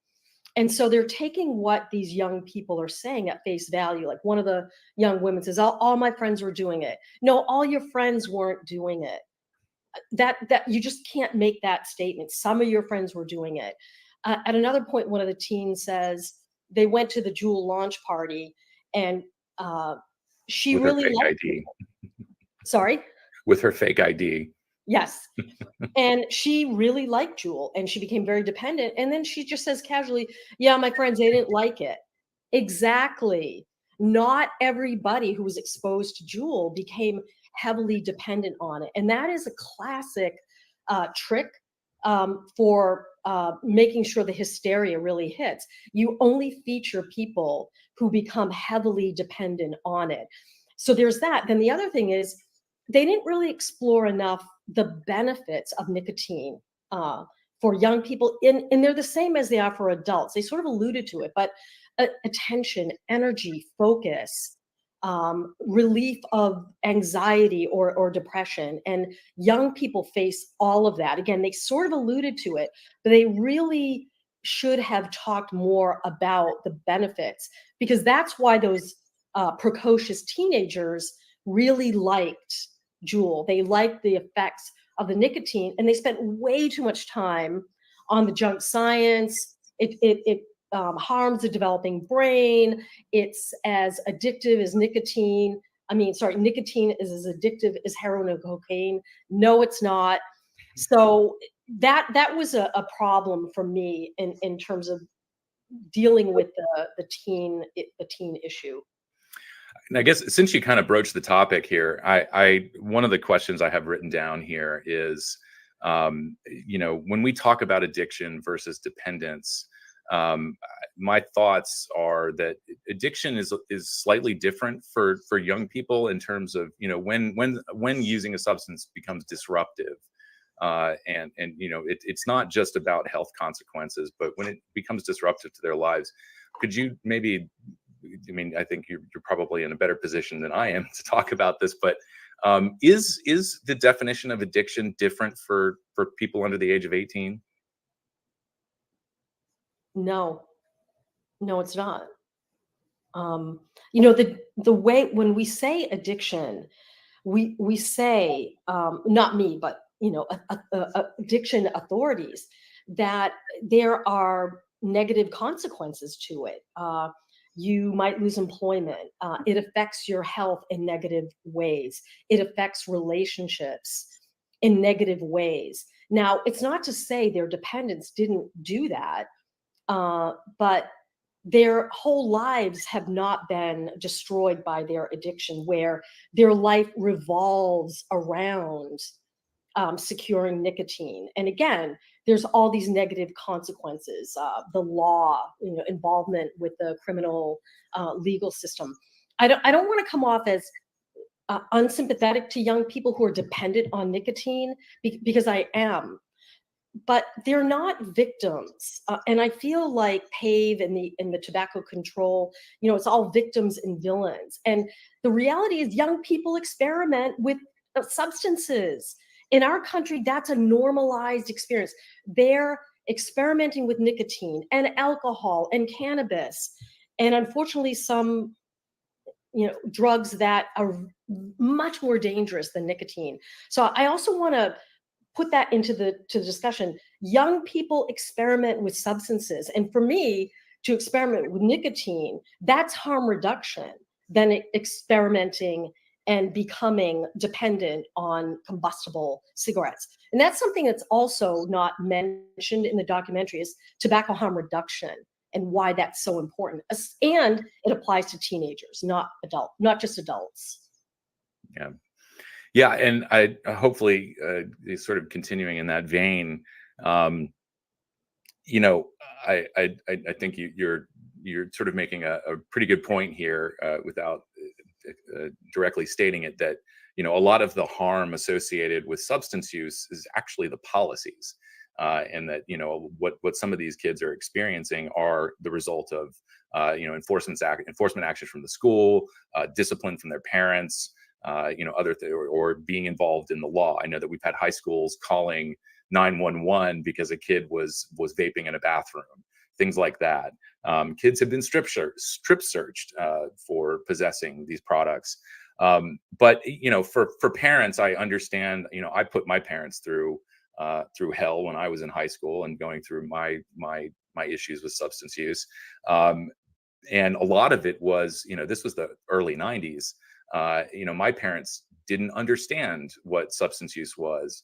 And so they're taking what these young people are saying at face value. Like one of the young women says, all my friends were doing it. No, all your friends weren't doing it. That you just can't make that statement. Some of your friends were doing it. At another point, one of the teens says they went to the Juul launch party, and she with really her fake liked ID. Sorry? With her fake ID. Yes. And she really liked Juul, and she became very dependent. And then she just says casually, yeah, my friends, they didn't like it. Exactly. Not everybody who was exposed to Juul became heavily dependent on it. And that is a classic trick for making sure the hysteria really hits. You only feature people who become heavily dependent on it. So there's that. Then the other thing is they didn't really explore enough the benefits of nicotine for young people, and they're the same as they are for adults. They sort of alluded to it, but attention, energy, focus, relief of anxiety or depression. And young people face all of that. Again, they sort of alluded to it, but they really should have talked more about the benefits, because that's why those precocious teenagers really liked Juul. They liked the effects of the nicotine, and they spent way too much time on the junk science. It harms the developing brain. It's as addictive as nicotine. Nicotine is as addictive as heroin and cocaine. No, it's not. So that was a problem for me in terms of dealing with the teen issue. And I guess since you kind of broached the topic here, I one of the questions I have written down here is, when we talk about addiction versus dependence, my thoughts are that addiction is slightly different for young people in terms of, when using a substance becomes disruptive. It's not just about health consequences, but when it becomes disruptive to their lives. Could you maybe, I think you're probably in a better position than I am to talk about this, but is the definition of addiction different for people under the age of 18? No, it's not. The way when we say addiction, we say, not me, but addiction authorities, that there are negative consequences to it. You might lose employment. It affects your health in negative ways. It affects relationships in negative ways. Now, it's not to say their dependents didn't do that, but their whole lives have not been destroyed by their addiction, where their life revolves around securing nicotine. And again, there's all these negative consequences, the law, involvement with the criminal legal system. I don't want to come off as unsympathetic to young people who are dependent on nicotine, because I am. But they're not victims, and I feel like PAVE and the tobacco control, it's all victims and villains. And the reality is, young people experiment with substances. In our country, that's a normalized experience. They're experimenting with nicotine and alcohol and cannabis, and unfortunately, some drugs that are much more dangerous than nicotine. So I also want to put that into the discussion. Young people experiment with substances, and for me to experiment with nicotine, that's harm reduction than experimenting and becoming dependent on combustible cigarettes. And that's something that's also not mentioned in the documentary, is tobacco harm reduction and why that's so important. And it applies to teenagers, not just adults. Yeah, and I hopefully sort of continuing in that vein. I think you're sort of making a pretty good point here, without directly stating it, that a lot of the harm associated with substance use is actually the policies, and that what some of these kids are experiencing are the result of enforcement actions from the school, discipline from their parents. Or being involved in the law. I know that we've had high schools calling 911 because a kid was vaping in a bathroom, things like that. Kids have been strip searched for possessing these products. But for parents, I understand. I put my parents through hell when I was in high school and going through my issues with substance use. And a lot of it was, this was the early 90s. My parents didn't understand what substance use was.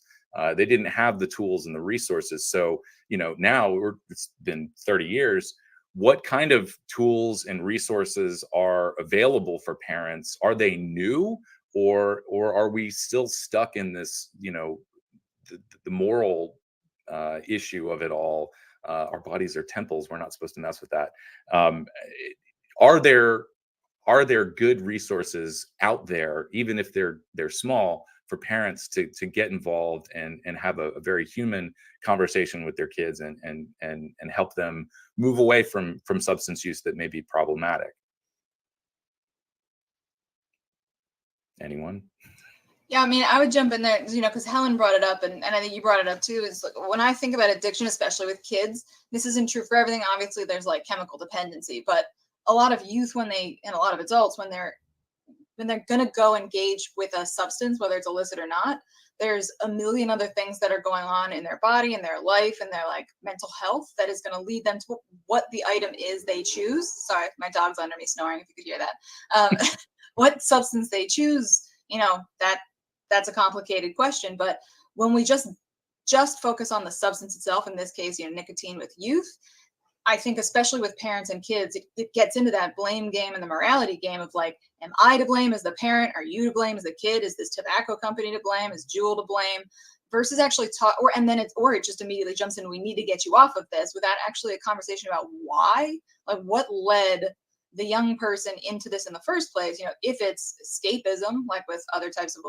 They didn't have the tools and the resources. So, now it's been 30 years. What kind of tools and resources are available for parents? Are they new, or are we still stuck in this, the moral issue of it all. Our bodies are temples. We're not supposed to mess with that. Are there good resources out there, even if they're small, for parents to get involved and have a very human conversation with their kids and help them move away from substance use that may be problematic? Anyone? Yeah, I mean, I would jump in there, because Helen brought it up, and I think you brought it up too, is like, when I think about addiction, especially with kids, this isn't true for everything. Obviously, there's like chemical dependency, but a lot of youth, and a lot of adults, when they're going to go engage with a substance, whether it's illicit or not, there's a million other things that are going on in their body, in their life, and their like mental health that is going to lead them to what the item is they choose. Sorry, my dog's under me snoring, if you could hear that. What substance they choose, that's a complicated question. But when we just focus on the substance itself, in this case, nicotine with youth, I think especially with parents and kids, it gets into that blame game and the morality game of like, am I to blame as the parent? Are you to blame as the kid? Is this tobacco company to blame? Is Juul to blame? Versus actually it just immediately jumps in, we need to get you off of this, without actually a conversation about why, like what led the young person into this in the first place. If it's escapism, like with other types of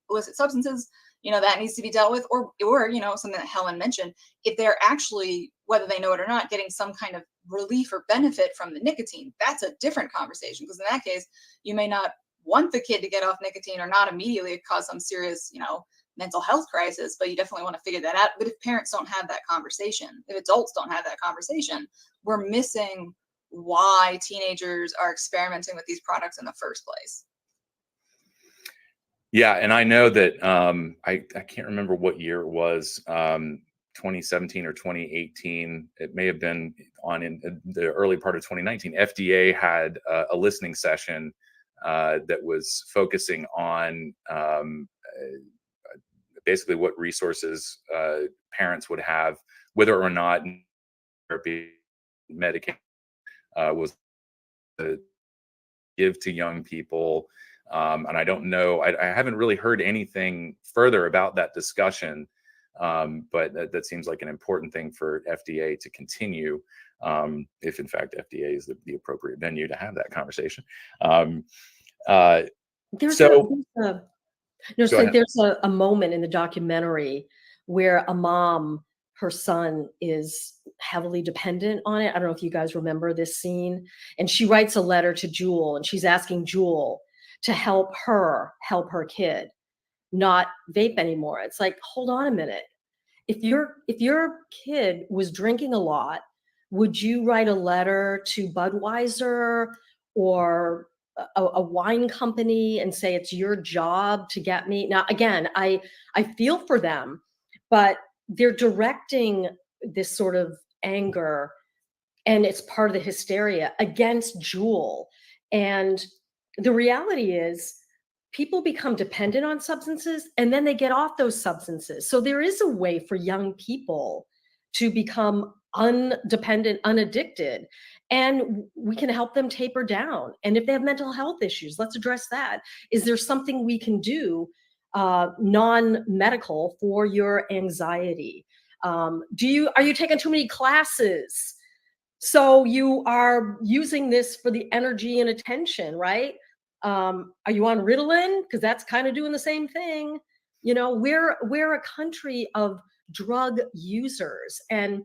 illicit substances, that needs to be dealt with, or something that Helen mentioned, if they're actually, whether they know it or not, getting some kind of relief or benefit from the nicotine, that's a different conversation, because in that case, you may not want the kid to get off nicotine, or not immediately cause some serious, mental health crisis, but you definitely want to figure that out. But if parents don't have that conversation, if adults don't have that conversation, we're missing why teenagers are experimenting with these products in the first place. Yeah, and I know that I can't remember what year it was, 2017 or 2018. It may have been in the early part of 2019. FDA had a listening session that was focusing on basically what resources parents would have, whether or not therapy, medication was to give to young people. And I don't know, I haven't really heard anything further about that discussion, but that seems like an important thing for FDA to continue, if in fact FDA is the appropriate venue to have that conversation. There's a moment in the documentary where a mom, her son is heavily dependent on it. I don't know if you guys remember this scene. And she writes a letter to Juul, and she's asking Juul to help her kid not vape anymore. It's like, hold on a minute. If your kid was drinking a lot, would you write a letter to Budweiser or a wine company and say it's your job to get me? Now, again, I feel for them, but they're directing this sort of anger, and it's part of the hysteria against Juul. And the reality is, people become dependent on substances and then they get off those substances. So there is a way for young people to become undependent, unaddicted, and we can help them taper down. And if they have mental health issues, let's address that. Is there something we can do non-medical for your anxiety? Are you taking too many classes? So you are using this for the energy and attention, right? Are you on Ritalin? Because that's kind of doing the same thing. We're a country of drug users, and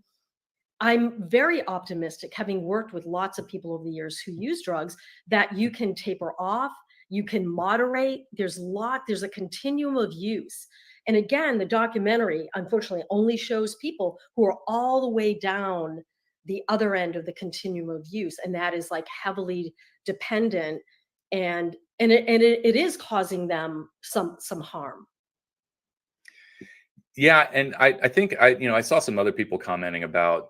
I'm very optimistic, having worked with lots of people over the years who use drugs, that you can taper off, you can moderate. There's a continuum of use. And again, the documentary, unfortunately, only shows people who are all the way down the other end of the continuum of use, and that is like heavily dependent, and it is causing them some harm. Yeah, and I think I saw some other people commenting about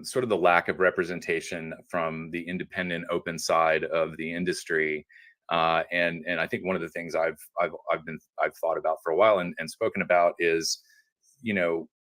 sort of the lack of representation from the independent, open side of the industry, and I think one of the things I've thought about for a while and spoken about is,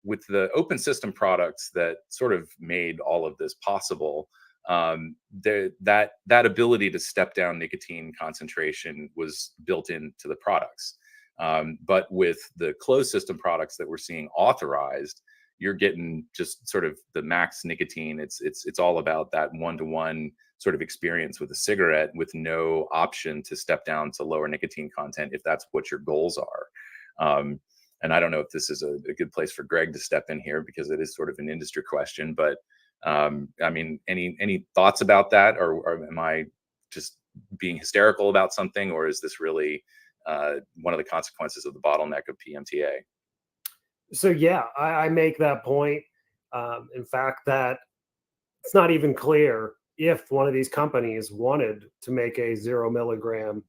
with the open system products that sort of made all of this possible, that ability to step down nicotine concentration was built into the products. But with the closed system products that we're seeing authorized, you're getting just sort of the max nicotine. It's all about that one-to-one sort of experience with a cigarette, with no option to step down to lower nicotine content if that's what your goals are. And I don't know if this is a good place for Greg to step in here, because it is sort of an industry question. But I mean, any thoughts about that, or am I just being hysterical about something, or is this really one of the consequences of the bottleneck of PMTA? So yeah, I make that point. In fact, that it's not even clear if one of these companies wanted to make a 0 milligram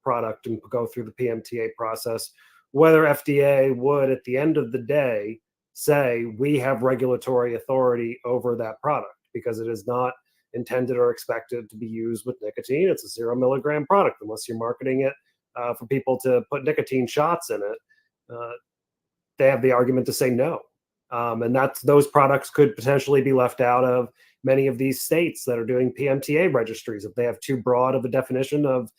product and go through the PMTA process, whether FDA would, at the end of the day, say we have regulatory authority over that product, because it is not intended or expected to be used with nicotine. It's a 0 milligram product, unless you're marketing it for people to put nicotine shots in it. They have the argument to say no. And those products could potentially be left out of many of these states that are doing PMTA registries. If they have too broad of a definition of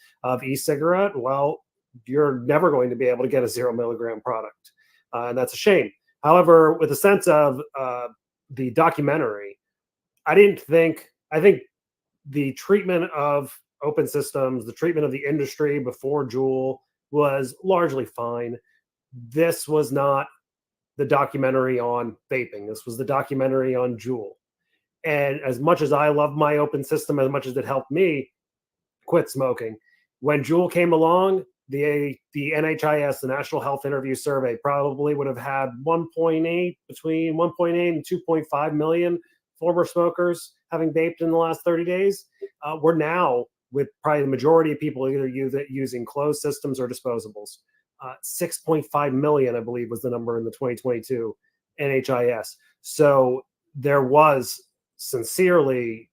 e-cigarette, well, you're never going to be able to get a 0 milligram product. And that's a shame. However, with the sense of the documentary, I think the treatment of open systems, the treatment of the industry before Juul was largely fine. This was not the documentary on vaping. This was the documentary on Juul. And as much as I love my open system, as much as it helped me quit smoking, when Juul came along, the NHIS, the National Health Interview Survey, probably would have had between 1.8 and 2.5 million former smokers having vaped in the last 30 days. We're now, with probably the majority of people either using closed systems or disposables. 6.5 million, I believe, was the number in the 2022 NHIS. So there was sincerely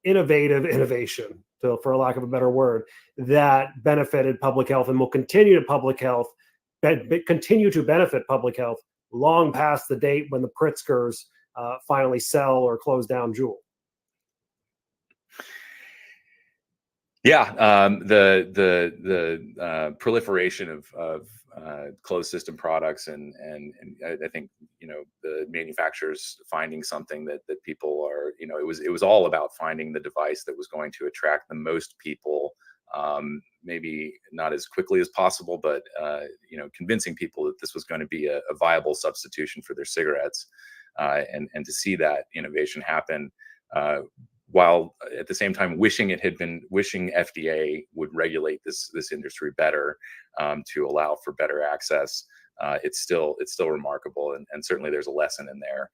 innovation, for lack of a better word, that benefited public health and will continue to benefit public health long past the date when the Pritzkers finally sell or close down Juul. Yeah, the proliferation of closed system products, and I think, you know, the manufacturers finding something that people are, you know, it was all about finding the device that was going to attract the most people, maybe not as quickly as possible, but you know, convincing people that this was going to be a viable substitution for their cigarettes, and to see that innovation happen, while at the same time wishing FDA would regulate this industry better, to allow for better access. It's still remarkable, and certainly there's a lesson in there.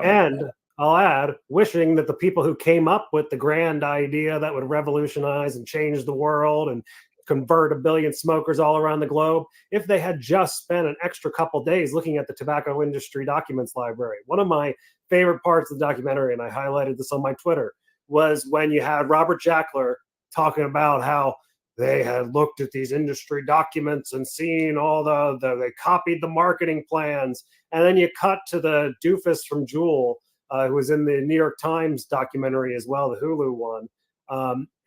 And I'll add, wishing that the people who came up with the grand idea that would revolutionize and change the world and convert 1 billion smokers all around the globe, if they had just spent an extra couple days looking at the tobacco industry documents library. One of my favorite parts of the documentary, and I highlighted this on my Twitter, was when you had Robert Jackler talking about how they had looked at these industry documents and seen all they copied the marketing plans. And then you cut to the doofus from Juul, who was in the New York Times documentary as well, the Hulu one.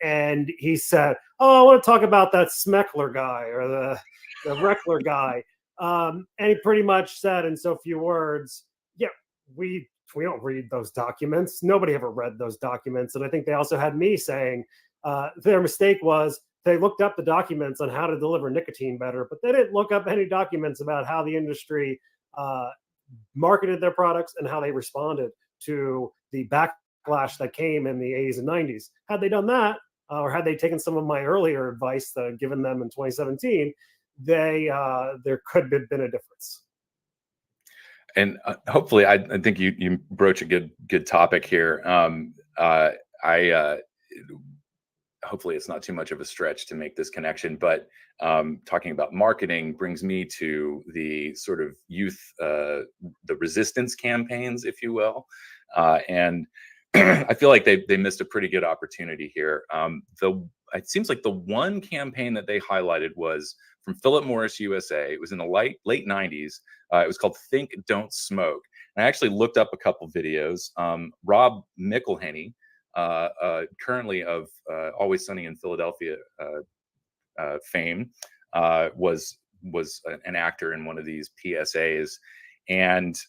And he said, "Oh, I want to talk about that Smeckler guy, or the Reckler guy." And he pretty much said in so few words, yeah, we don't read those documents. Nobody ever read those documents. And I think they also had me saying their mistake was they looked up the documents on how to deliver nicotine better, but they didn't look up any documents about how the industry marketed their products and how they responded to the backlash that came in the 80s and 90s. Had they done that, or had they taken some of my earlier advice that I'd given them in 2017, there could have been a difference. And hopefully, I think you broach a good topic here. Hopefully it's not too much of a stretch to make this connection, but talking about marketing brings me to the sort of youth, the resistance campaigns, if you will. And I feel like they missed a pretty good opportunity here. It seems like the one campaign that they highlighted was from Philip Morris USA. It was in the late 90s. It was called Think, Don't Smoke. And I actually looked up a couple videos. Rob McElhenney, currently of Always Sunny in Philadelphia fame, was an actor in one of these PSAs, and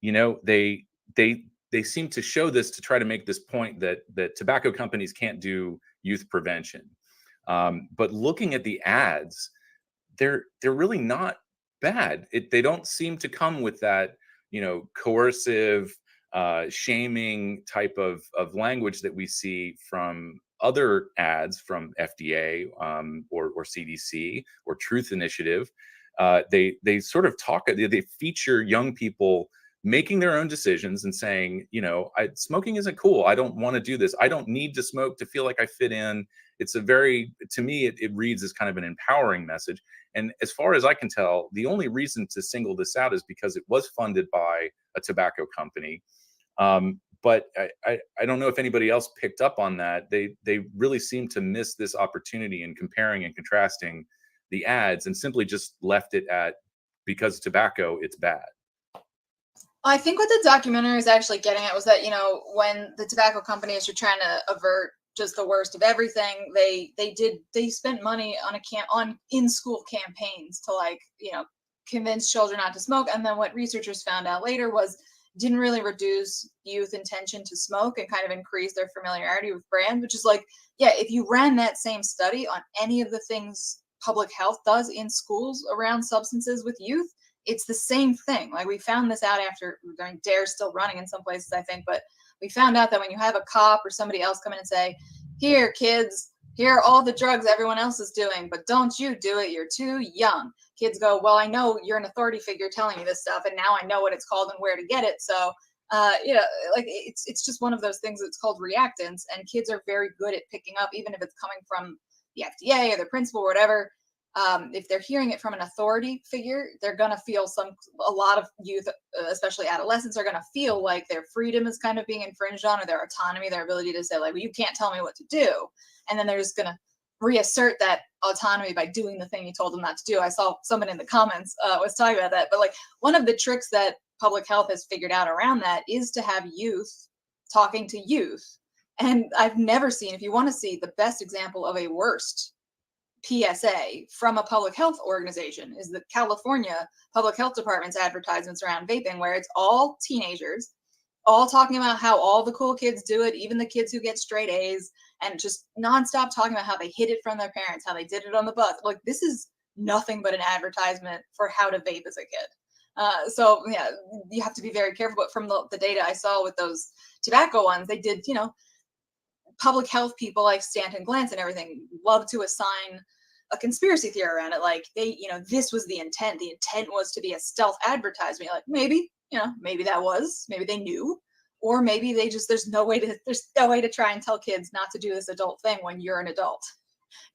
they seem to show this to try to make this point that tobacco companies can't do youth prevention. But looking at the ads, they're really not bad. They don't seem to come with that, coercive, shaming type of language that we see from other ads from FDA or CDC or Truth Initiative. They sort of they feature young people making their own decisions and saying, smoking isn't cool. I don't want to do this. I don't need to smoke to feel like I fit in. It's to me, it reads as kind of an empowering message. And as far as I can tell, the only reason to single this out is because it was funded by a tobacco company. But I don't know if anybody else picked up on that. They really seem to miss this opportunity in comparing and contrasting the ads and simply just left it at, because tobacco, it's bad. I think what the documentary is actually getting at was that, when the tobacco companies are trying to avert just the worst of everything, they spent money on in-school campaigns to convince children not to smoke. And then what researchers found out later was didn't really reduce youth intention to smoke and kind of increase their familiarity with brands, which is if you ran that same study on any of the things public health does in schools around substances with youth, it's the same thing. We found this out during DARE's still running in some places, I think, but we found out that when you have a cop or somebody else come in and say, here, kids, here are all the drugs everyone else is doing, but don't you do it, you're too young. Kids go, well, I know you're an authority figure telling me this stuff, and now I know what it's called and where to get it. So, it's just one of those things that's called reactance, and kids are very good at picking up, even if it's coming from the FDA or the principal or whatever. If they're hearing it from an authority figure, they're going to feel a lot of youth, especially adolescents, are going to feel like their freedom is kind of being infringed on, or their autonomy, their ability to say well, you can't tell me what to do. And then they're just going to reassert that autonomy by doing the thing you told them not to do. I saw someone in the comments was talking about that, but one of the tricks that public health has figured out around that is to have youth talking to youth. And I've never seen, if you want to see the best example of a worst PSA from a public health organization, is the California Public Health Department's advertisements around vaping, where it's all teenagers all talking about how all the cool kids do it, even the kids who get straight A's, and just nonstop talking about how they hid it from their parents, how they did it on the bus. This is nothing but an advertisement for how to vape as a kid. So yeah, you have to be very careful. But from the data I saw with those tobacco ones, they did, public health people like Stanton Glantz and everything love to assign a conspiracy theory around it. This was the intent. The intent was to be a stealth advertisement. Maybe that was, maybe they knew, or maybe there's no way to try and tell kids not to do this adult thing when you're an adult,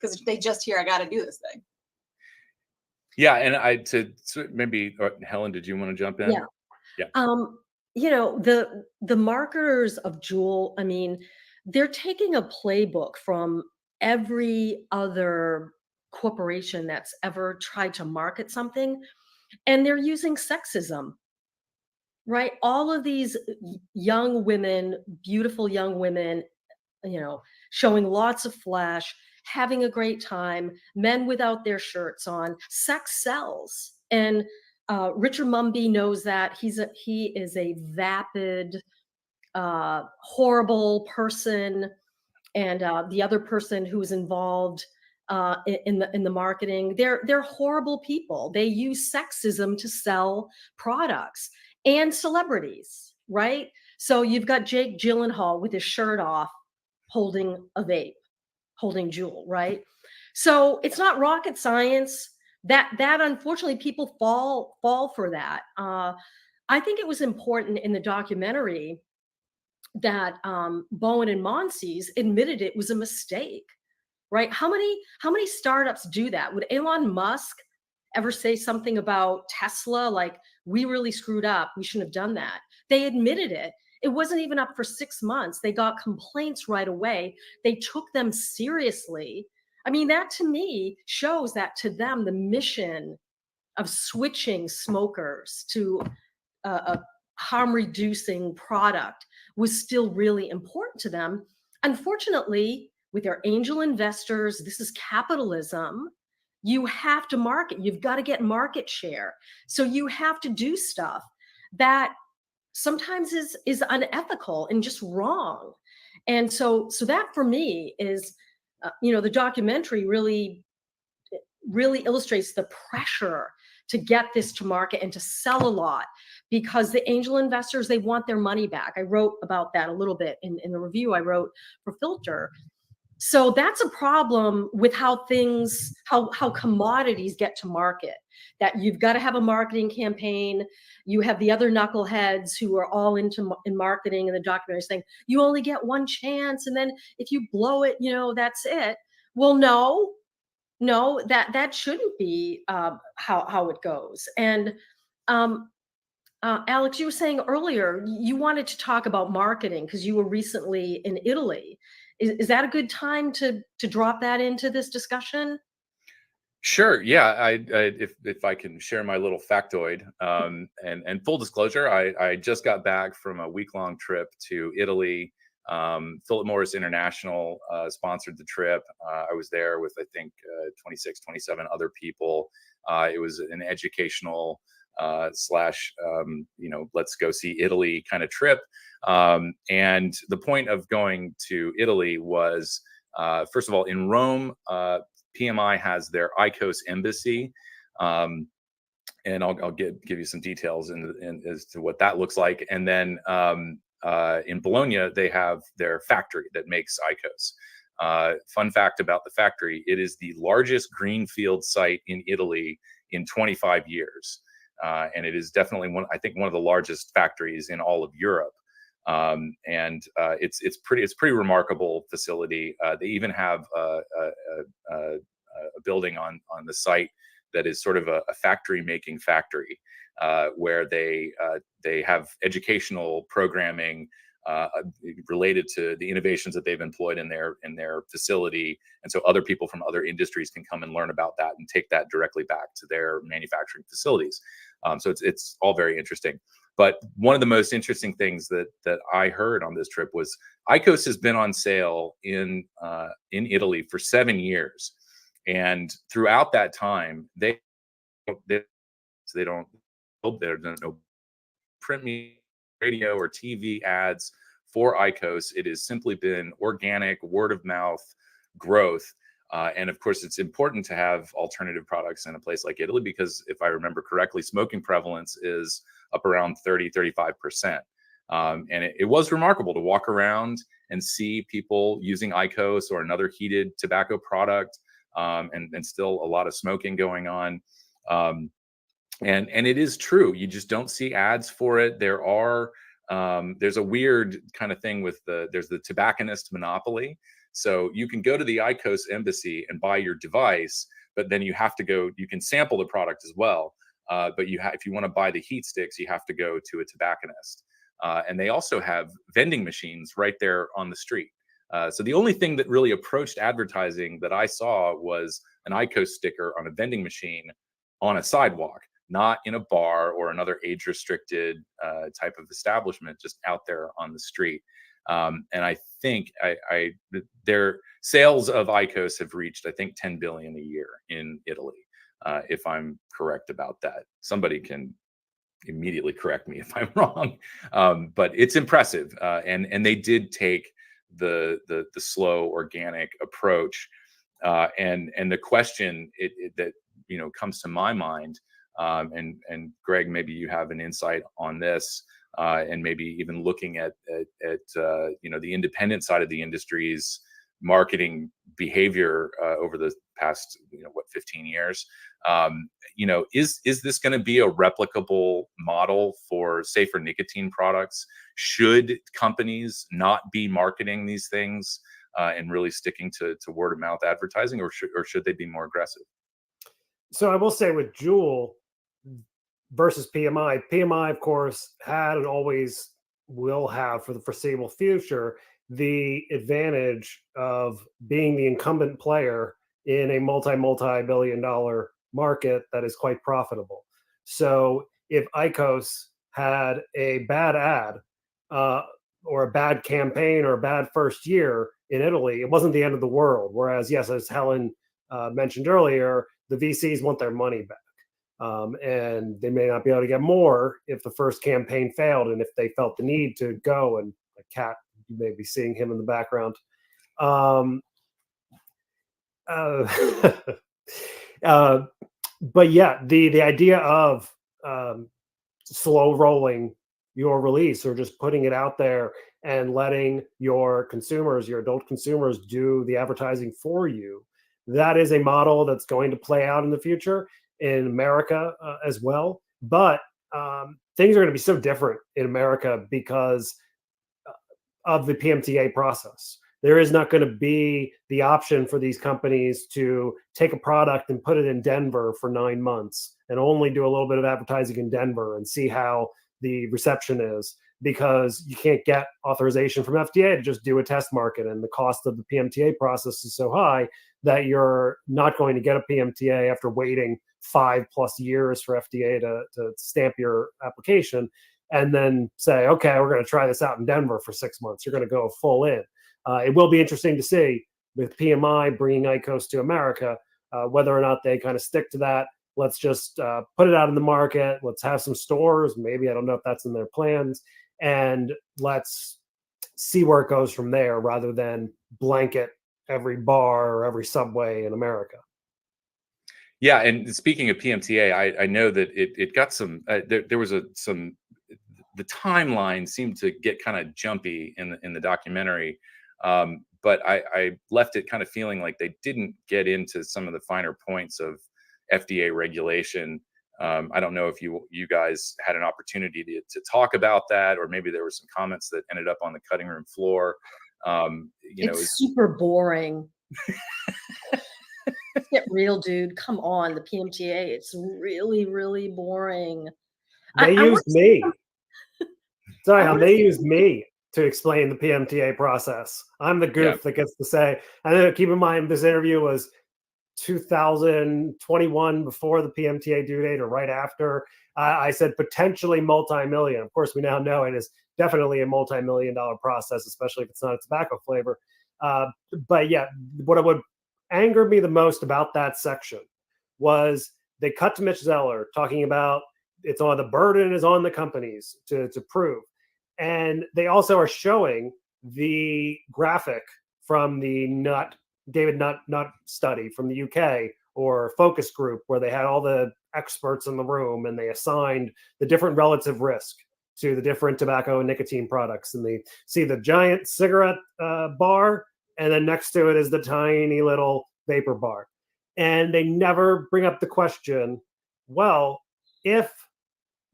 because they just hear, I got to do this thing. Yeah. And maybe Helen, did you want to jump in? Yeah. The marketers of Juul, they're taking a playbook from every other corporation that's ever tried to market something, and they're using sexism, right? All of these young women, beautiful young women, showing lots of flesh, having a great time, men without their shirts on. Sex sells. And Richard Mumby knows that. He is a vapid, horrible person, and the other person who is involved in the marketing, they're horrible people. They use sexism to sell products and celebrities, right? So you've got Jake Gyllenhaal with his shirt off, holding a vape, holding Juul, right? So it's not rocket science. That unfortunately people fall for that. I think it was important in the documentary that Bowen and Monsees admitted it was a mistake, right? How many startups do that? Would Elon Musk ever say something about Tesla, like, we really screwed up, we shouldn't have done that? They admitted it. It wasn't even up for 6 months. They got complaints right away. They took them seriously. That to me shows that to them, the mission of switching smokers to a harm-reducing product was still really important to them. Unfortunately, with their angel investors, this is capitalism. You have to market. You've got to get market share. So you have to do stuff that sometimes is unethical and just wrong. And so that for me is, the documentary really illustrates the pressure to get this to market and to sell a lot, because the angel investors, they want their money back. I wrote about that a little bit in the review I wrote for Filter. So that's a problem with how commodities get to market, that you've got to have a marketing campaign. You have the other knuckleheads who are all in marketing, and the documentary saying you only get one chance, and then if you blow it, that's it. Well, no, that shouldn't be how it goes. And Alex, you were saying earlier you wanted to talk about marketing because you were recently in Italy. Is that a good time to drop that into this discussion? Sure. Yeah. If I can share my little factoid, and full disclosure, I just got back from a week-long trip to Italy. Philip Morris International sponsored the trip. I was there with, I think, 26, 27 other people. It was an educational slash, let's go see Italy kind of trip. And the point of going to Italy was, first of all, in Rome, PMI has their ICOS embassy. And I'll give you some details as to what that looks like. And then in Bologna, they have their factory that makes ICOS. Fun fact about the factory, it is the largest greenfield site in Italy in 25 years. And it is definitely one of the largest factories in all of Europe. It's pretty remarkable facility. They even have a building on the site that is sort of a factory making factory, where they have educational programming related to the innovations that they've employed in their facility, and so other people from other industries can come and learn about that and take that directly back to their manufacturing facilities. So it's all very interesting. But one of the most interesting things that I heard on this trip was ICOS has been on sale in Italy for 7 years, and throughout that time there's no print media, radio, or TV ads for ICOS. It has simply been organic, word of mouth growth. And of course, it's important to have alternative products in a place like Italy because, if I remember correctly, smoking prevalence is up around 35%. And it was remarkable to walk around and see people using ICOS or another heated tobacco product, and still a lot of smoking going on. And it is true. You just don't see ads for it. There's a weird kind of thing with there's the tobacconist monopoly. So you can go to the ICOS embassy and buy your device, but then you can sample the product as well. But if you want to buy the heat sticks, you have to go to a tobacconist. And they also have vending machines right there on the street. So the only thing that really approached advertising that I saw was an ICOS sticker on a vending machine on a sidewalk, not in a bar or another age-restricted type of establishment, just out there on the street. And I think their sales of ICOS have reached, I think, 10 billion a year in Italy, if I'm correct about that. Somebody can immediately correct me if I'm wrong, but it's impressive. And they did take the slow, organic approach. And the question that comes to my mind, and Greg, maybe you have an insight on this, and maybe even looking at the independent side of the industry's marketing behavior over the past 15 years. Is this going to be a replicable model for safer nicotine products? Should companies not be marketing these things and really sticking to word of mouth advertising, or should they be more aggressive? So I will say, with Juul versus PMI, of course, had and always will have for the foreseeable future the advantage of being the incumbent player in a multi-billion-dollar market that is quite profitable. So if ICOS had a bad ad or a bad campaign or a bad first year in Italy, it wasn't the end of the world. Whereas, yes, as Helen mentioned earlier, the VCs want their money back. And they may not be able to get more if the first campaign failed and if they felt the need to go. And a cat, you may be seeing him in the background. But yeah, the idea of slow rolling your release or just putting it out there and letting your consumers, your adult consumers, do the advertising for you, that is a model that's going to play out in the future in America as well. But things are going to be so different in America because of the PMTA process. There is not going to be the option for these companies to take a product and put it in Denver for 9 months and only do a little bit of advertising in Denver and see how the reception is, because you can't get authorization from FDA to just do a test market. And the cost of the PMTA process is so high that you're not going to get a PMTA after waiting 5+ years for FDA to stamp your application and then say, okay, we're going to try this out in Denver for 6 months. You're going to go full in. It will be interesting to see with PMI bringing IQOS to America, whether or not they kind of stick to that. Let's just put it out in the market. Let's have some stores. Maybe, I don't know if that's in their plans. And let's see where it goes from there rather than blanket every bar or every Subway in America. Yeah, and speaking of PMTA, I know that it got some. There was some. The timeline seemed to get kind of jumpy in the documentary, but I left it kind of feeling like they didn't get into some of the finer points of FDA regulation. I don't know if you guys had an opportunity to talk about that, or maybe there were some comments that ended up on the cutting room floor. It's super boring. Get real, dude. Come on, the PMTA. It's really, really boring. They used me. Sorry, they used me to explain the PMTA process. I'm the goof that gets to say. And then keep in mind, this interview was 2021, before the PMTA due date or right after. I said potentially multi-million. Of course, we now know it is definitely a multi-million-dollar process, especially if it's not a tobacco flavor. But yeah, what would anger me the most about that section was they cut to Mitch Zeller talking about it's on the burden is on the companies to prove. And they also are showing the graphic from the David Nutt study from the UK, or focus group, where they had all the experts in the room and they assigned the different relative risk to the different tobacco and nicotine products. And they see the giant cigarette bar, and then next to it is the tiny little vapor bar. And they never bring up the question, well, if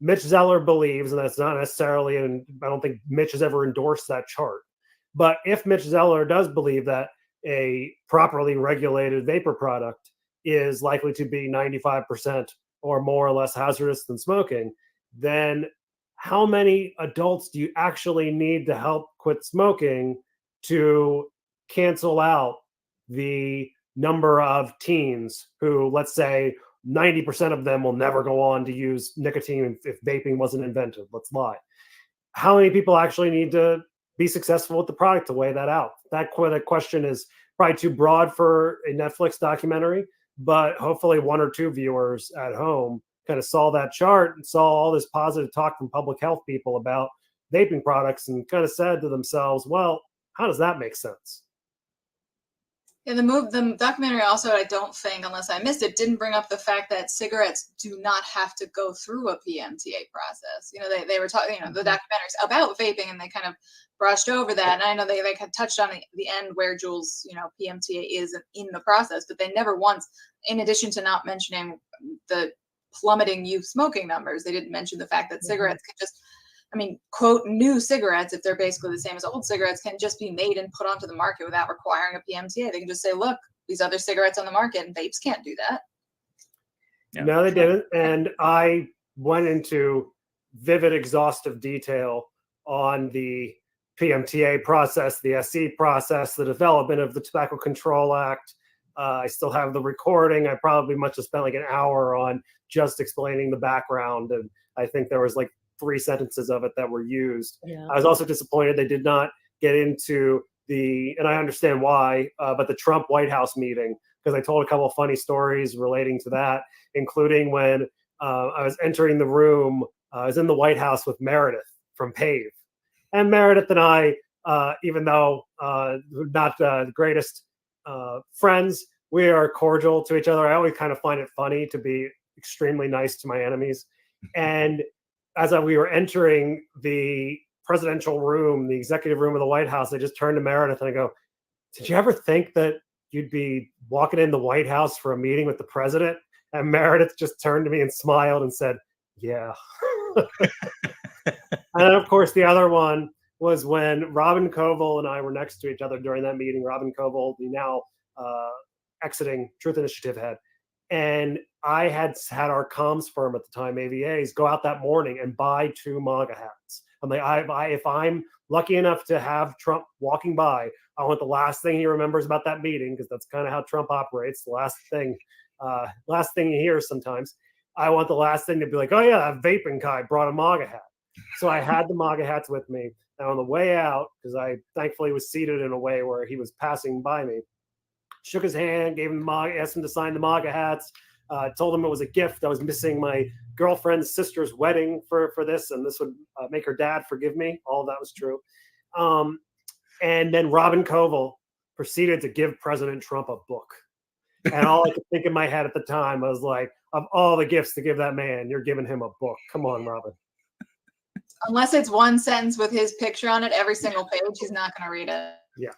Mitch Zeller believes, and that's not necessarily, and I don't think Mitch has ever endorsed that chart, but if Mitch Zeller does believe that a properly regulated vapor product is likely to be 95% or more or less hazardous than smoking, then how many adults do you actually need to help quit smoking to cancel out the number of teens who, let's say, 90% of them will never go on to use nicotine if vaping wasn't invented? Let's lie. How many people actually need to be successful with the product to weigh that out? That question is probably too broad for a Netflix documentary, but hopefully one or two viewers at home kind of saw that chart and saw all this positive talk from public health people about vaping products and kind of said to themselves, well, how does that make sense? Yeah, the documentary also, I don't think, unless I missed it, didn't bring up the fact that cigarettes do not have to go through a PMTA process. You know, they were talking, the documentaries about vaping, and they kind of brushed over that. And I know they kind of touched on the end where Juul's, PMTA is in the process, but they never once, in addition to not mentioning the plummeting youth smoking numbers, they didn't mention the fact that cigarettes can just, quote, new cigarettes, if they're basically the same as old cigarettes, can just be made and put onto the market without requiring a PMTA. They can just say, look, these other cigarettes on the market, and vapes can't do that. Yeah. No, they didn't. And I went into vivid, exhaustive detail on the PMTA process, the SE process, the development of the Tobacco Control Act. I still have the recording. I probably must have spent like an hour on just explaining the background. And I think there was like 3 sentences of it that were used. Yeah. I was also disappointed they did not get into and I understand why, but the Trump White House meeting, because I told a couple of funny stories relating to that, including when I was entering the room. I was in the White House with Meredith from PAVE. And Meredith and I, even though not the greatest friends, we are cordial to each other. I always kind of find it funny to be extremely nice to my enemies. And as we were entering the presidential room, the executive room of the White House, I just turned to Meredith and I go, did you ever think that you'd be walking in the White House for a meeting with the president? And Meredith just turned to me and smiled and said, yeah. And then, of course, the other one was when Robin Koval and I were next to each other during that meeting. Robin Koval, the now exiting Truth Initiative head. And I had our comms firm at the time, AVAs, go out that morning and buy 2 MAGA hats. I'm like, if I'm lucky enough to have Trump walking by, I want the last thing he remembers about that meeting, because that's kind of how Trump operates. The last thing you hear sometimes. I want the last thing to be like, oh yeah, that vaping guy brought a MAGA hat. So I had the MAGA hats with me. And on the way out, because I thankfully was seated in a way where he was passing by me, shook his hand, gave him the MAGA, asked him to sign the MAGA hats, told him it was a gift. I was missing my girlfriend's sister's wedding for this, and this would make her dad forgive me. All of that was true. And then Robin Koval proceeded to give President Trump a book. And all I could think in my head at the time was like, of all the gifts to give that man, you're giving him a book. Come on, Robin. Unless it's one sentence with his picture on it, every single page, he's not going to read it. Yeah.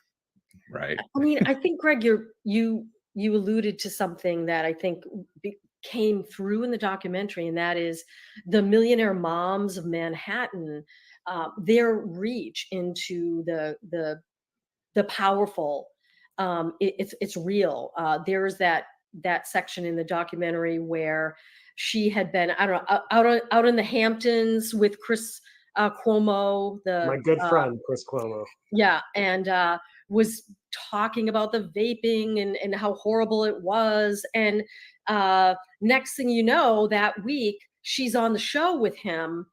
Right. I mean, I think, Greg, you alluded to something that I think came through in the documentary, and that is the millionaire moms of Manhattan, their reach into the powerful. It's real. There's that section in the documentary where she had been, I don't know, out in the Hamptons with Chris Cuomo, my good friend Chris Cuomo. Yeah, and was talking about the vaping and how horrible it was. And next thing you know, that week she's on the show with him,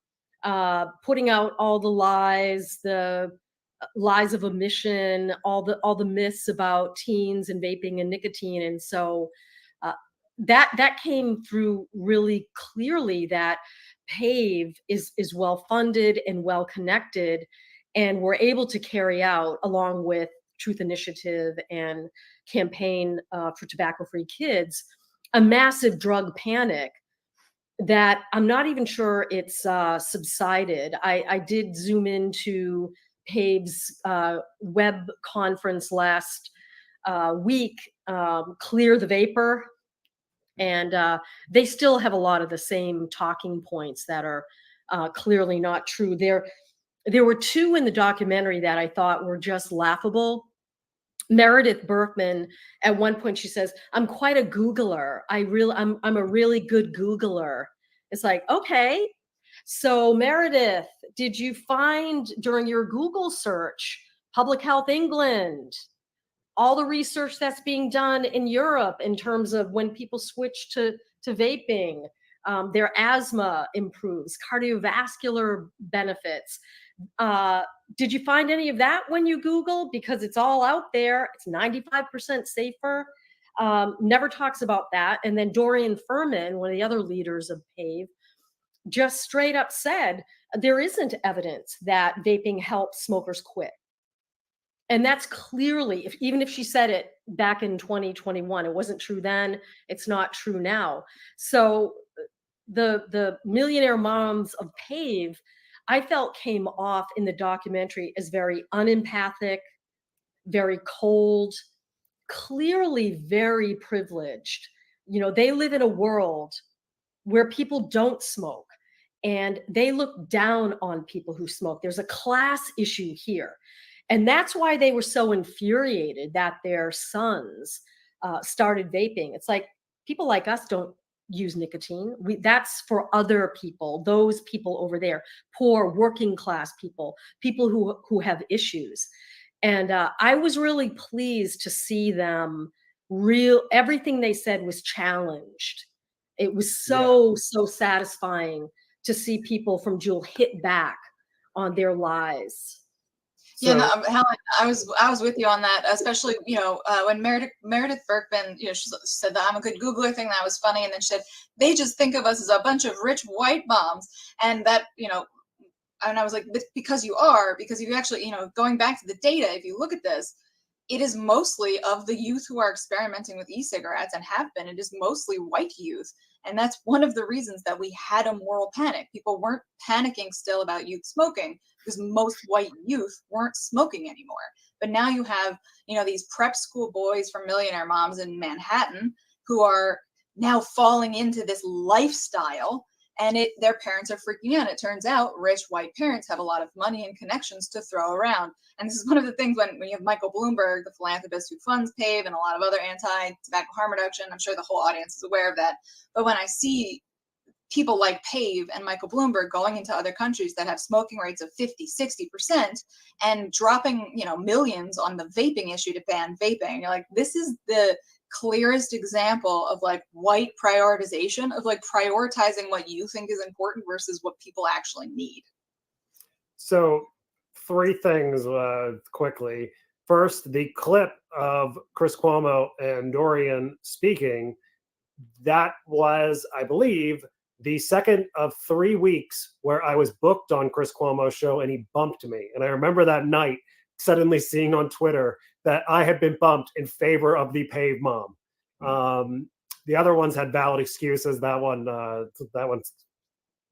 putting out all the lies of omission, all the myths about teens and vaping and nicotine. And so that came through really clearly, that PAVE is well funded and well connected, and we're able to carry out, along with Truth Initiative and Campaign for Tobacco-Free Kids, a massive drug panic that I'm not even sure it's subsided. I did zoom into PAVE's web conference last week, Clear the Vapor, and they still have a lot of the same talking points that are clearly not true. There were 2 in the documentary that I thought were just laughable. Meredith Berkman, at one point, she says, "I'm quite a Googler. I'm a really good Googler." It's like, okay. So Meredith, did you find during your Google search, Public Health England, all the research that's being done in Europe in terms of when people switch to vaping, their asthma improves, cardiovascular benefits? Did you find any of that when you Google? Because it's all out there. It's 95% safer. Never talks about that. And then Dorian Furman, one of the other leaders of PAVE, just straight up said there isn't evidence that vaping helps smokers quit. And that's clearly, even if she said it back in 2021, it wasn't true then, it's not true now. So the millionaire moms of PAVE, I felt, came off in the documentary as very unempathic, very cold, clearly very privileged. You know, they live in a world where people don't smoke, and they look down on people who smoke. There's a class issue here. And that's why they were so infuriated that their sons started vaping. It's like, people like us don't use nicotine. That's for other people, those people over there, poor working class people, people who have issues. And I was really pleased to see them everything they said was challenged. It was so satisfying to see people from Juul hit back on their lies. Yeah, no, Helen, I was with you on that, especially, when Meredith Berkman, she said that I'm a good Googler thing, that was funny, and then she said, they just think of us as a bunch of rich white moms, and that, and I was like, because you actually, going back to the data, if you look at this, it is mostly of the youth who are experimenting with e-cigarettes and have been, it is mostly white youth. And that's one of the reasons that we had a moral panic. People weren't panicking still about youth smoking because most white youth weren't smoking anymore. But now you have, these prep school boys from millionaire moms in Manhattan who are now falling into this lifestyle, and their parents are freaking out. It turns out rich white parents have a lot of money and connections to throw around. And this is one of the things when you have Michael Bloomberg, the philanthropist who funds PAVE and a lot of other anti-tobacco harm reduction, I'm sure the whole audience is aware of that. But when I see people like PAVE and Michael Bloomberg going into other countries that have smoking rates of 50, 60% and dropping, millions on the vaping issue to ban vaping, you're like, this is the clearest example of like white prioritization, of like prioritizing what you think is important versus what people actually need. So 3 things quickly. First, the clip of Chris Cuomo and Dorian speaking, that was, I believe, the second of 3 weeks where I was booked on Chris Cuomo's show and he bumped me. And I remember that night suddenly seeing on Twitter that I had been bumped in favor of the PAVE mom. The other ones had valid excuses. That one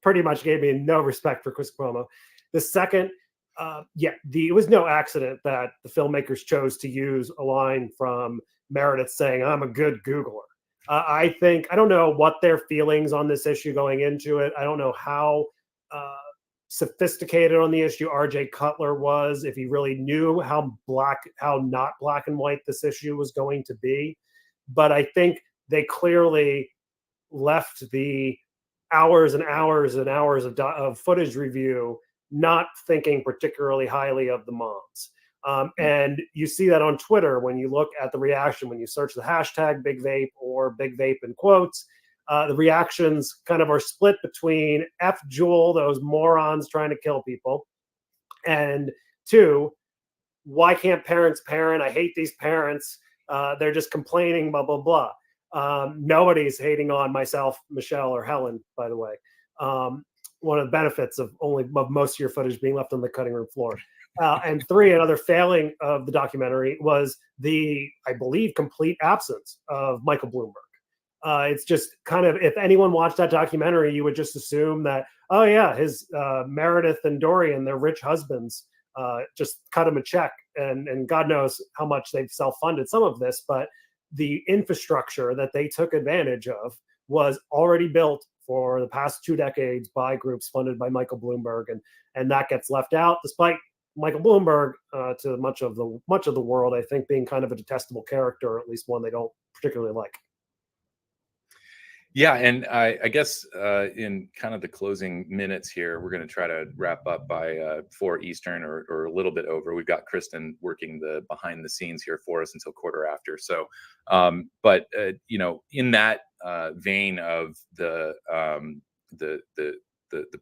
pretty much gave me no respect for Chris Cuomo. The second, it was no accident that the filmmakers chose to use a line from Meredith saying, "I'm a good Googler." I don't know what their feelings on this issue going into it. I don't know how sophisticated on the issue RJ Cutler was, if he really knew how not black and white this issue was going to be. But I think they clearly left the hours and hours and hours of footage review not thinking particularly highly of the moms. And you see that on Twitter when you look at the reaction, when you search the hashtag Big Vape or Big Vape in quotes, the reactions kind of are split between F Juul, those morons trying to kill people, and 2, why can't parents parent? I hate these parents. They're just complaining, blah, blah, blah. Nobody's hating on myself, Michelle, or Helen, by the way. One of the benefits of most of your footage being left on the cutting room floor. And 3, another failing of the documentary was the, I believe, complete absence of Michael Bloomberg. It's just kind of, if anyone watched that documentary, you would just assume that, oh yeah, his Meredith and Dorian, their rich husbands, just cut him a check. And God knows how much they've self-funded some of this, but the infrastructure that they took advantage of was already built for the past 2 decades by groups funded by Michael Bloomberg, and that gets left out, despite Michael Bloomberg, to much of the world, I think, being kind of a detestable character, or at least one they don't particularly like. Yeah, and I guess in kind of the closing minutes here, we're going to try to wrap up by 4 Eastern or a little bit over. We've got Kristen working the behind the scenes here for us until quarter after. So, but in that vein of the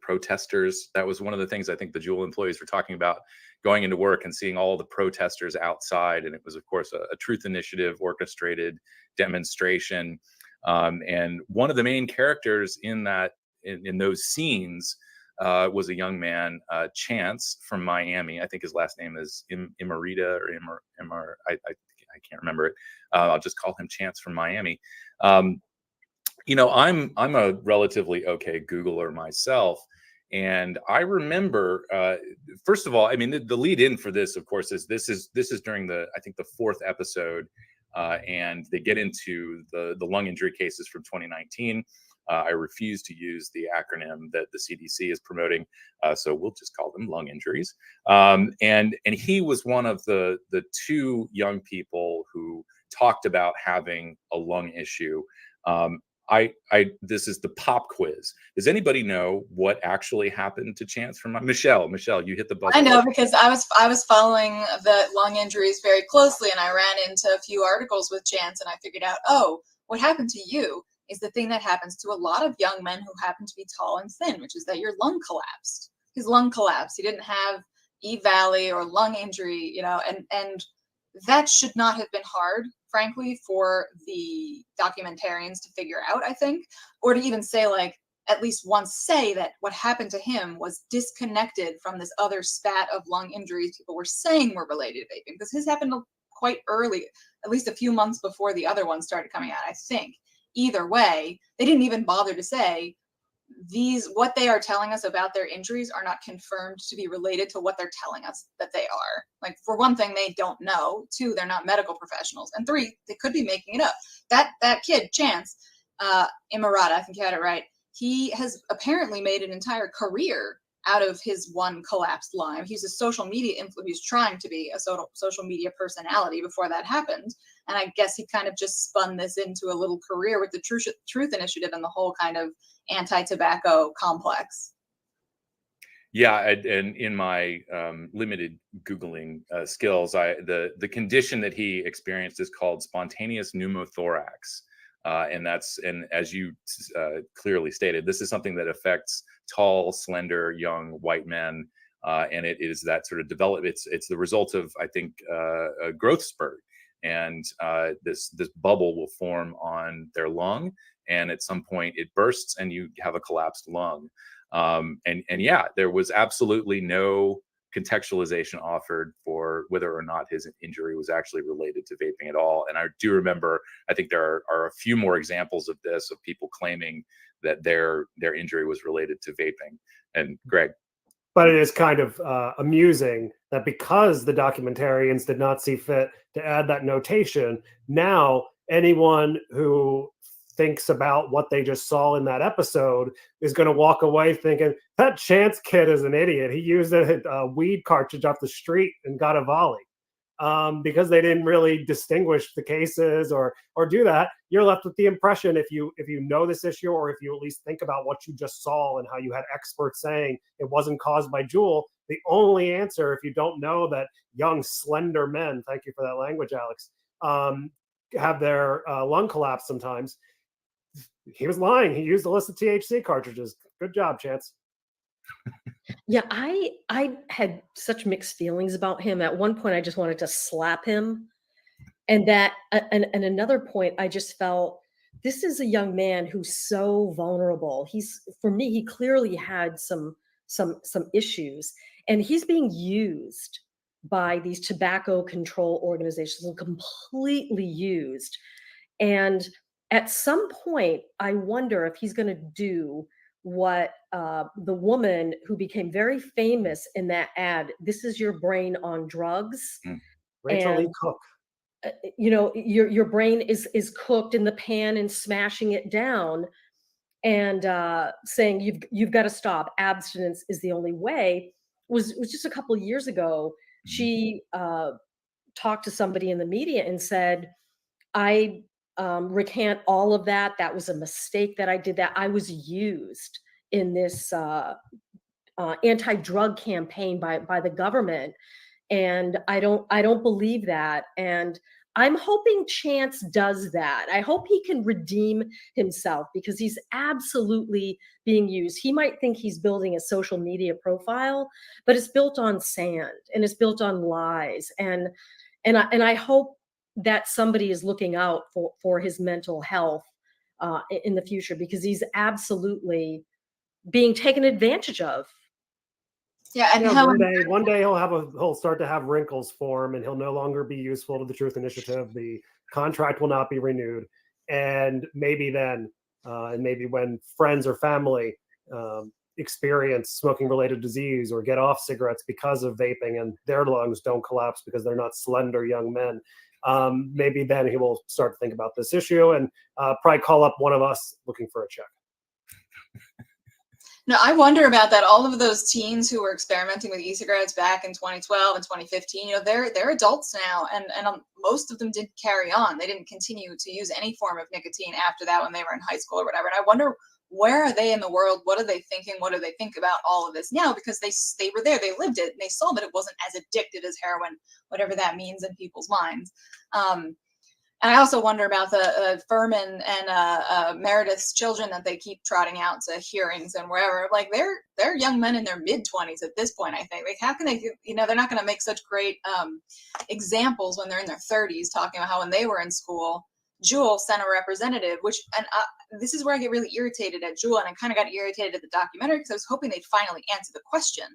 protesters, that was one of the things I think the Juul employees were talking about, going into work and seeing all the protesters outside, and it was, of course, a Truth Initiative orchestrated demonstration. And one of the main characters in those scenes was a young man, Chance, from Miami. I think his last name is Imarita or Imar. I can't remember it. I'll just call him Chance from Miami. I'm a relatively okay Googler myself. And I remember, first of all, I mean, the lead in for this, of course, is this is during the 4th episode. And they get into the lung injury cases from 2019. I refuse to use the acronym that the CDC is promoting, so we'll just call them lung injuries. And he was one of the 2 young people who talked about having a lung issue. This is the pop quiz. Does anybody know what actually happened to Chance from Michelle? Michelle, you hit the button. I know, because I was following the lung injuries very closely, and I ran into a few articles with Chance, and I figured out, what happened to you is the thing that happens to a lot of young men who happen to be tall and thin, which is that your lung collapsed. His lung collapsed. He didn't have E-Valley or lung injury, and that should not have been hard, frankly, for the documentarians to figure out, I think, or to even say, like, at least once say that what happened to him was disconnected from this other spat of lung injuries people were saying were related to vaping, because his happened quite early, at least a few months before the other ones started coming out, I think. Either way, they didn't even bother to say what they are telling us about their injuries are not confirmed to be related to what they're telling us that they are. Like, for one thing, they don't know. Two, they're not medical professionals. And three, they could be making it up. That kid, Chance, Imarata, I think you had it right, he has apparently made an entire career out of his one collapsed lung. He's a social media influencer. He's trying to be a social media personality before that happened. And I guess he kind of just spun this into a little career with the Truth Initiative and the whole kind of anti-tobacco complex. Yeah, and in my limited Googling skills, the condition that he experienced is called spontaneous pneumothorax. And as you clearly stated, this is something that affects tall, slender, young white men. And it is that sort of it's the result of, I think, a growth spurt. And this bubble will form on their lung. And at some point it bursts and you have a collapsed lung. And yeah, there was absolutely no contextualization offered for whether or not his injury was actually related to vaping at all. And I do remember, I think there are a few more examples of this, of people claiming that their injury was related to vaping. And Greg. But it is kind of amusing that because the documentarians did not see fit to add that notation, now anyone who thinks about what they just saw in that episode is going to walk away thinking, that Chance kid is an idiot. He used a weed cartridge off the street and got a volley. Because they didn't really distinguish the cases or do that. You're left with the impression, if you know this issue, or if you at least think about what you just saw and how you had experts saying it wasn't caused by Juul, the only answer, if you don't know that young slender men, thank you for that language, Alex, have their lung collapse sometimes. He was lying. He used illicit THC cartridges. Good job, Chance. Yeah, I had such mixed feelings about him. At one point, I just wanted to slap him. And another point, I just felt, this is a young man who's so vulnerable. For me, he clearly had some issues, and he's being used by these tobacco control organizations, and completely used. And at some point, I wonder if he's going to do what the woman who became very famous in that ad, "This is your brain on drugs." Rachel Lee Cook. Your brain is cooked in the pan and smashing it down, and saying you've got to stop. Abstinence is the only way. Was just a couple of years ago. She talked to somebody in the media and said, "I recant all of that. That was a mistake that I did that. I was used in this anti-drug campaign by the government. And I don't believe that." And I'm hoping Chance does that. I hope he can redeem himself, because he's absolutely being used. He might think he's building a social media profile, but it's built on sand and it's built on lies. And I hope that somebody is looking out for his mental health in the future, because he's absolutely being taken advantage of. Yeah, and one day he'll start to have wrinkles form, and he'll no longer be useful to the Truth Initiative. The contract will not be renewed, and maybe then, and maybe when friends or family experience smoking-related disease or get off cigarettes because of vaping, and their lungs don't collapse because they're not slender young men, maybe then he will start to think about this issue and probably call up one of us looking for a check. No, I wonder about that. All of those teens who were experimenting with e-cigarettes back in 2012 and 2015, they're adults now, and most of them didn't carry on. They didn't continue to use any form of nicotine after that when they were in high school or whatever. And I wonder, where are they in the world? What are they thinking? What do they think about all of this now? Because they were there, they lived it, and they saw that it wasn't as addictive as heroin, whatever that means in people's minds. And I also wonder about the Furman and Meredith's children that they keep trotting out to hearings and wherever. Like they're young men in their mid-20s at this point. I think, like, how can they? You know, they're not going to make such great examples when they're in their 30s, talking about how when they were in school, Jewel sent a representative. And this is where I get really irritated at Jewel, and I kind of got irritated at the documentary because I was hoping they'd finally answer the question,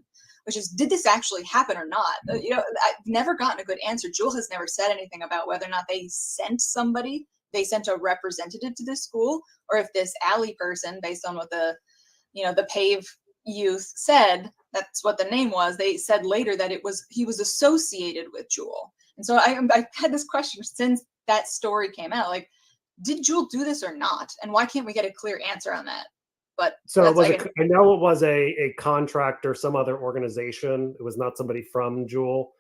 which is, did this actually happen or not? You know, I've never gotten a good answer. Jewel has never said anything about whether or not they sent somebody, they sent a representative to this school, or if this Allie person, based on what the PAVE youth said, that's what the name was. They said later that he was associated with Jewel. And so I had this question since that story came out, like, did Jewel do this or not? And why can't we get a clear answer on that? But so I know it was a contract or some other organization. It was not somebody from Jewel.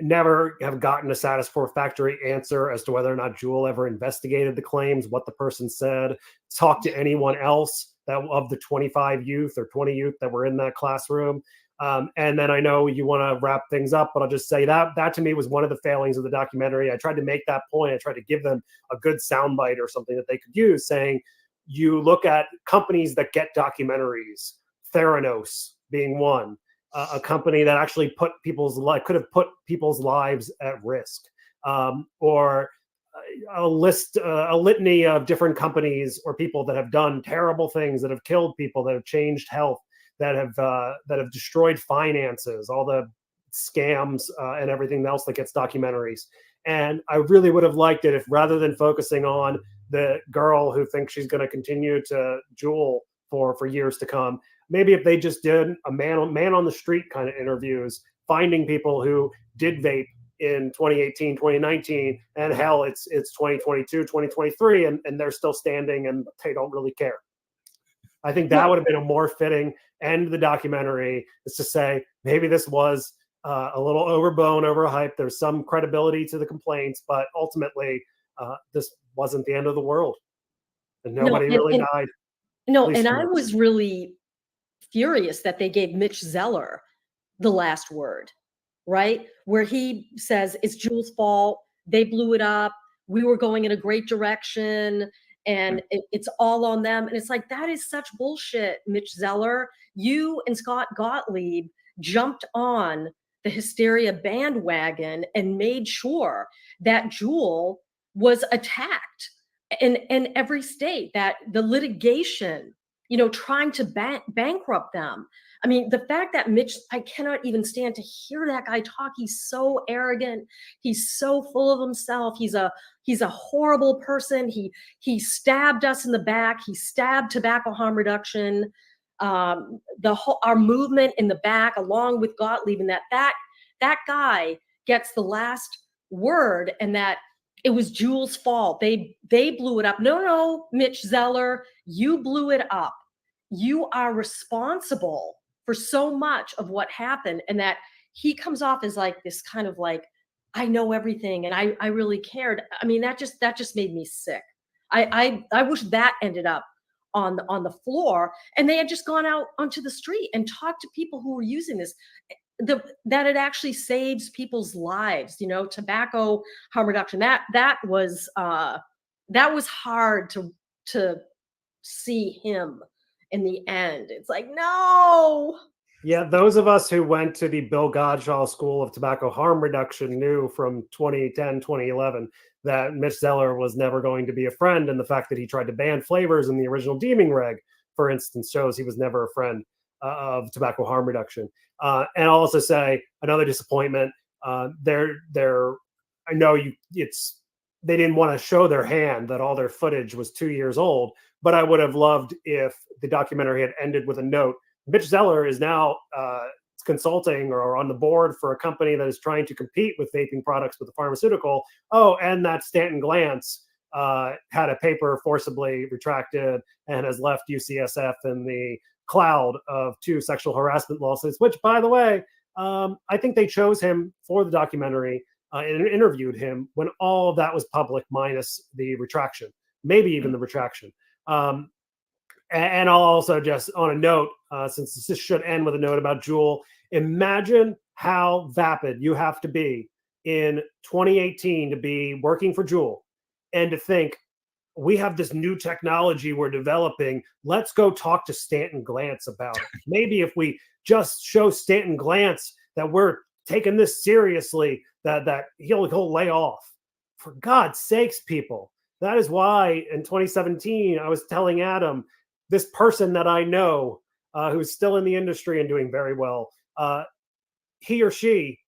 Never have gotten a satisfactory answer as to whether or not Jewel ever investigated the claims, what the person said, talked to anyone else that of the 25 youth or 20 youth that were in that classroom. And then I know you want to wrap things up, but I'll just say that to me was one of the failings of the documentary. I tried to make that point. I tried to give them a good soundbite or something that they could use, saying, you look at companies that get documentaries, Theranos being one, a company that actually could have put people's lives at risk, or a litany of different companies or people that have done terrible things, that have killed people, that have changed health, that have destroyed finances, all the scams and everything else that gets documentaries. And I really would have liked it if, rather than focusing on the girl who thinks she's going to continue to Jewel for years to come, maybe if they just did a man on the street kind of interviews, finding people who did vape in 2018, 2019, and hell, it's 2022, 2023, and they're still standing and they don't really care. I think that would have been a more fitting end of the documentary, is to say, maybe this was a little overblown, overhyped. There's some credibility to the complaints, but ultimately this wasn't the end of the world. And nobody really died. No, and I was really furious that they gave Mitch Zeller the last word, right? Where he says it's Jewel's fault. They blew it up. We were going in a great direction, and it's all on them. And it's like, that is such bullshit, Mitch Zeller. You and Scott Gottlieb jumped on the hysteria bandwagon and made sure that Jewel was attacked in every state, that the litigation, trying to bankrupt them. I mean, the fact that Mitch, I cannot even stand to hear that guy talk. He's so arrogant. He's so full of himself. He's a horrible person. He stabbed us in the back. He stabbed tobacco harm reduction, our movement in the back, along with Gottlieb, and that guy gets the last word, and that it was Jewel's fault. They blew it up. No, Mitch Zeller, you blew it up. You are responsible for so much of what happened. And that he comes off as like this kind of like, I know everything and I really cared. I mean, that just made me sick. I wish that ended up on the floor, and they had just gone out onto the street and talked to people who were using this. That it actually saves people's lives, tobacco harm reduction. That was hard to see him in the end. It's like, no. Yeah, those of us who went to the Bill Godshall School of Tobacco Harm Reduction knew from 2010, 2011 that Mitch Zeller was never going to be a friend, and the fact that he tried to ban flavors in the original deeming reg, for instance, shows he was never a friend of tobacco harm reduction. And I'll also say another disappointment. I know they didn't want to show their hand, that all their footage was 2 years old, but I would have loved if the documentary had ended with a note. Mitch Zeller is now consulting or on the board for a company that is trying to compete with vaping products with the pharmaceutical. Oh, and that Stanton Glantz had a paper forcibly retracted and has left UCSF in the cloud of 2 sexual harassment lawsuits, which, by the way, I think they chose him for the documentary and interviewed him when all of that was public, minus the retraction, maybe even the retraction. And I'll also just, on a note, since this should end with a note about Jewel, imagine how vapid you have to be in 2018 to be working for Juul and to think, we have this new technology we're developing. Let's go talk to Stanton Glantz about it. Maybe if we just show Stanton Glantz that we're taking this seriously, that he'll lay off. For God's sakes, people. That is why in 2017, I was telling Adam, this person that I know who's still in the industry and doing very well, he or she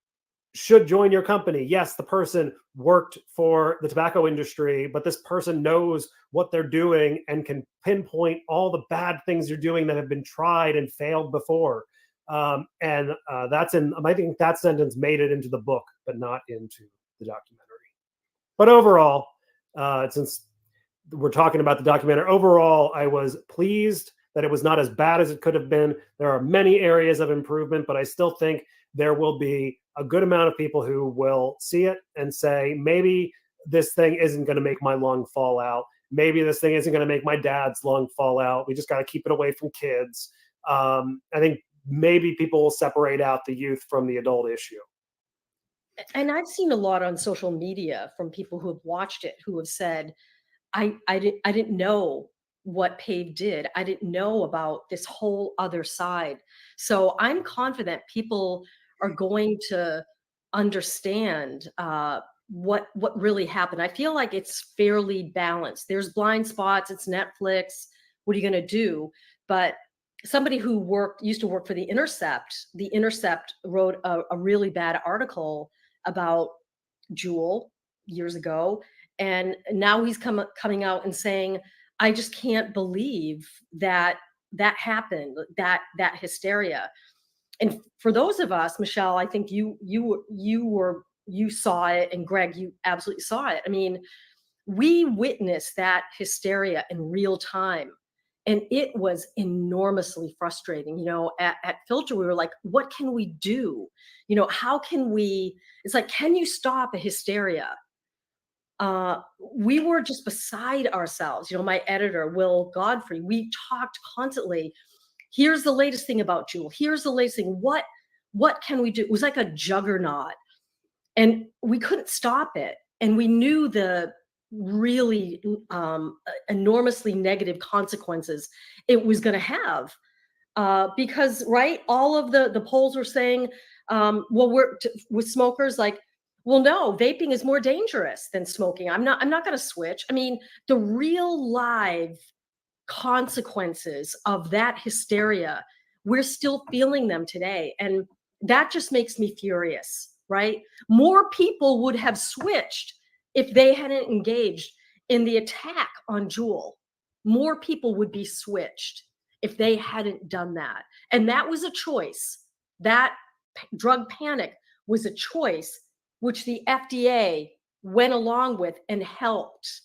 should join your company. Yes, the person worked for the tobacco industry, but this person knows what they're doing and can pinpoint all the bad things you're doing that have been tried and failed before. That's I think that sentence made it into the book, but not into the documentary. But overall, since we're talking about the documentary, overall, I was pleased that it was not as bad as it could have been. There are many areas of improvement, but I still think there will be a good amount of people who will see it and say, maybe this thing isn't going to make my lung fall out. Maybe this thing isn't going to make my dad's lung fall out. We just got to keep it away from kids. I think maybe people will separate out the youth from the adult issue. And I've seen a lot on social media from people who have watched it, who have said, I didn't know what PAVE did. I didn't know about this whole other side. So I'm confident people are going to understand what really happened. I feel like it's fairly balanced. There's blind spots. It's Netflix. What are you going to do? But somebody who used to work for The Intercept wrote a really bad article about Juul years ago. And now he's coming out and saying, I just can't believe that happened, that hysteria. And for those of us, Michelle, I think you saw it, and Greg, you absolutely saw it. I mean, we witnessed that hysteria in real time, and it was enormously frustrating. You know, at Filter, we were like, what can we do? You know, how can we? It's like, can you stop a hysteria? We were just beside ourselves. You know, my editor, Will Godfrey, we talked constantly. Here's the latest thing about Juul. Here's the latest thing. What can we do? It was like a juggernaut, and we couldn't stop it. And we knew the really enormously negative consequences it was going to have, because all of the polls were saying, with smokers, like, well, no, vaping is more dangerous than smoking. I'm not going to switch. I mean, the real live consequences of that hysteria, we're still feeling them today. And that just makes me furious, right? More people would have switched if they hadn't engaged in the attack on Juul. More people would be switched if they hadn't done that. And that was a choice. That drug panic was a choice which the FDA went along with and helped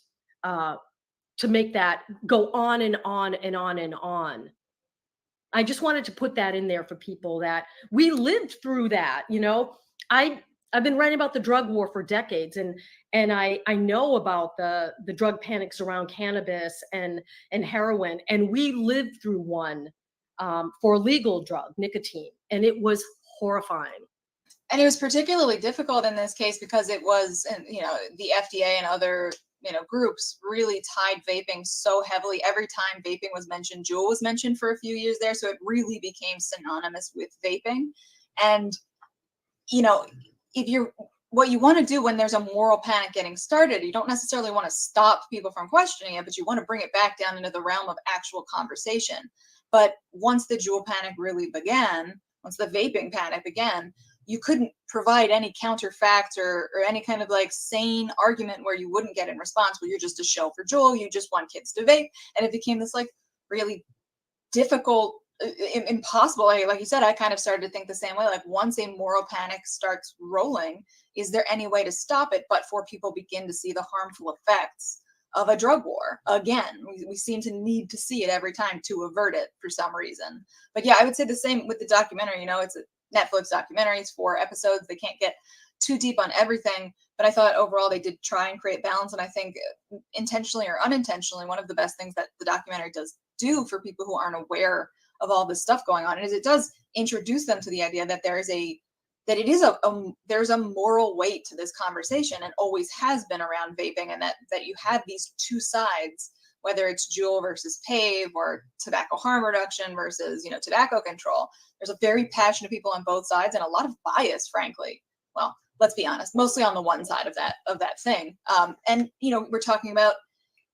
to make that go on and on and on and on. I just wanted to put that in there for people that we lived through that. You know, I've been writing about the drug war for decades, and I know about the drug panics around cannabis and heroin, and we lived through one for legal drug, nicotine, and it was horrifying. And it was particularly difficult in this case because it was, the FDA and other, groups really tied vaping so heavily. Every time vaping was mentioned, Juul was mentioned for a few years there. So it really became synonymous with vaping. And, what you want to do when there's a moral panic getting started, you don't necessarily want to stop people from questioning it, but you want to bring it back down into the realm of actual conversation. But once the Juul panic really began, once the vaping panic began, you couldn't provide any counterfacts or any kind of like sane argument where you wouldn't get in response. Well, you're just a show for Juul. You just want kids to vape. And it became this like really difficult, impossible. Like you said, I kind of started to think the same way. Like once a moral panic starts rolling, is there any way to stop it but for people begin to see the harmful effects of a drug war? Again, we seem to need to see it every time to avert it for some reason. But yeah, I would say the same with the documentary. It's a Netflix documentary. It's 4 episodes. They can't get too deep on everything, but I thought overall they did try and create balance. And I think intentionally or unintentionally, one of the best things that the documentary does do for people who aren't aware of all this stuff going on is it does introduce them to the idea that there is a that it is there's a moral weight to this conversation, and always has been around vaping, and that you have these two sides, whether it's Juul versus PAVE, or tobacco harm reduction versus, tobacco control. There's a very passionate people on both sides, and a lot of bias, frankly. Well, let's be honest, mostly on the one side of that thing. And we're talking about,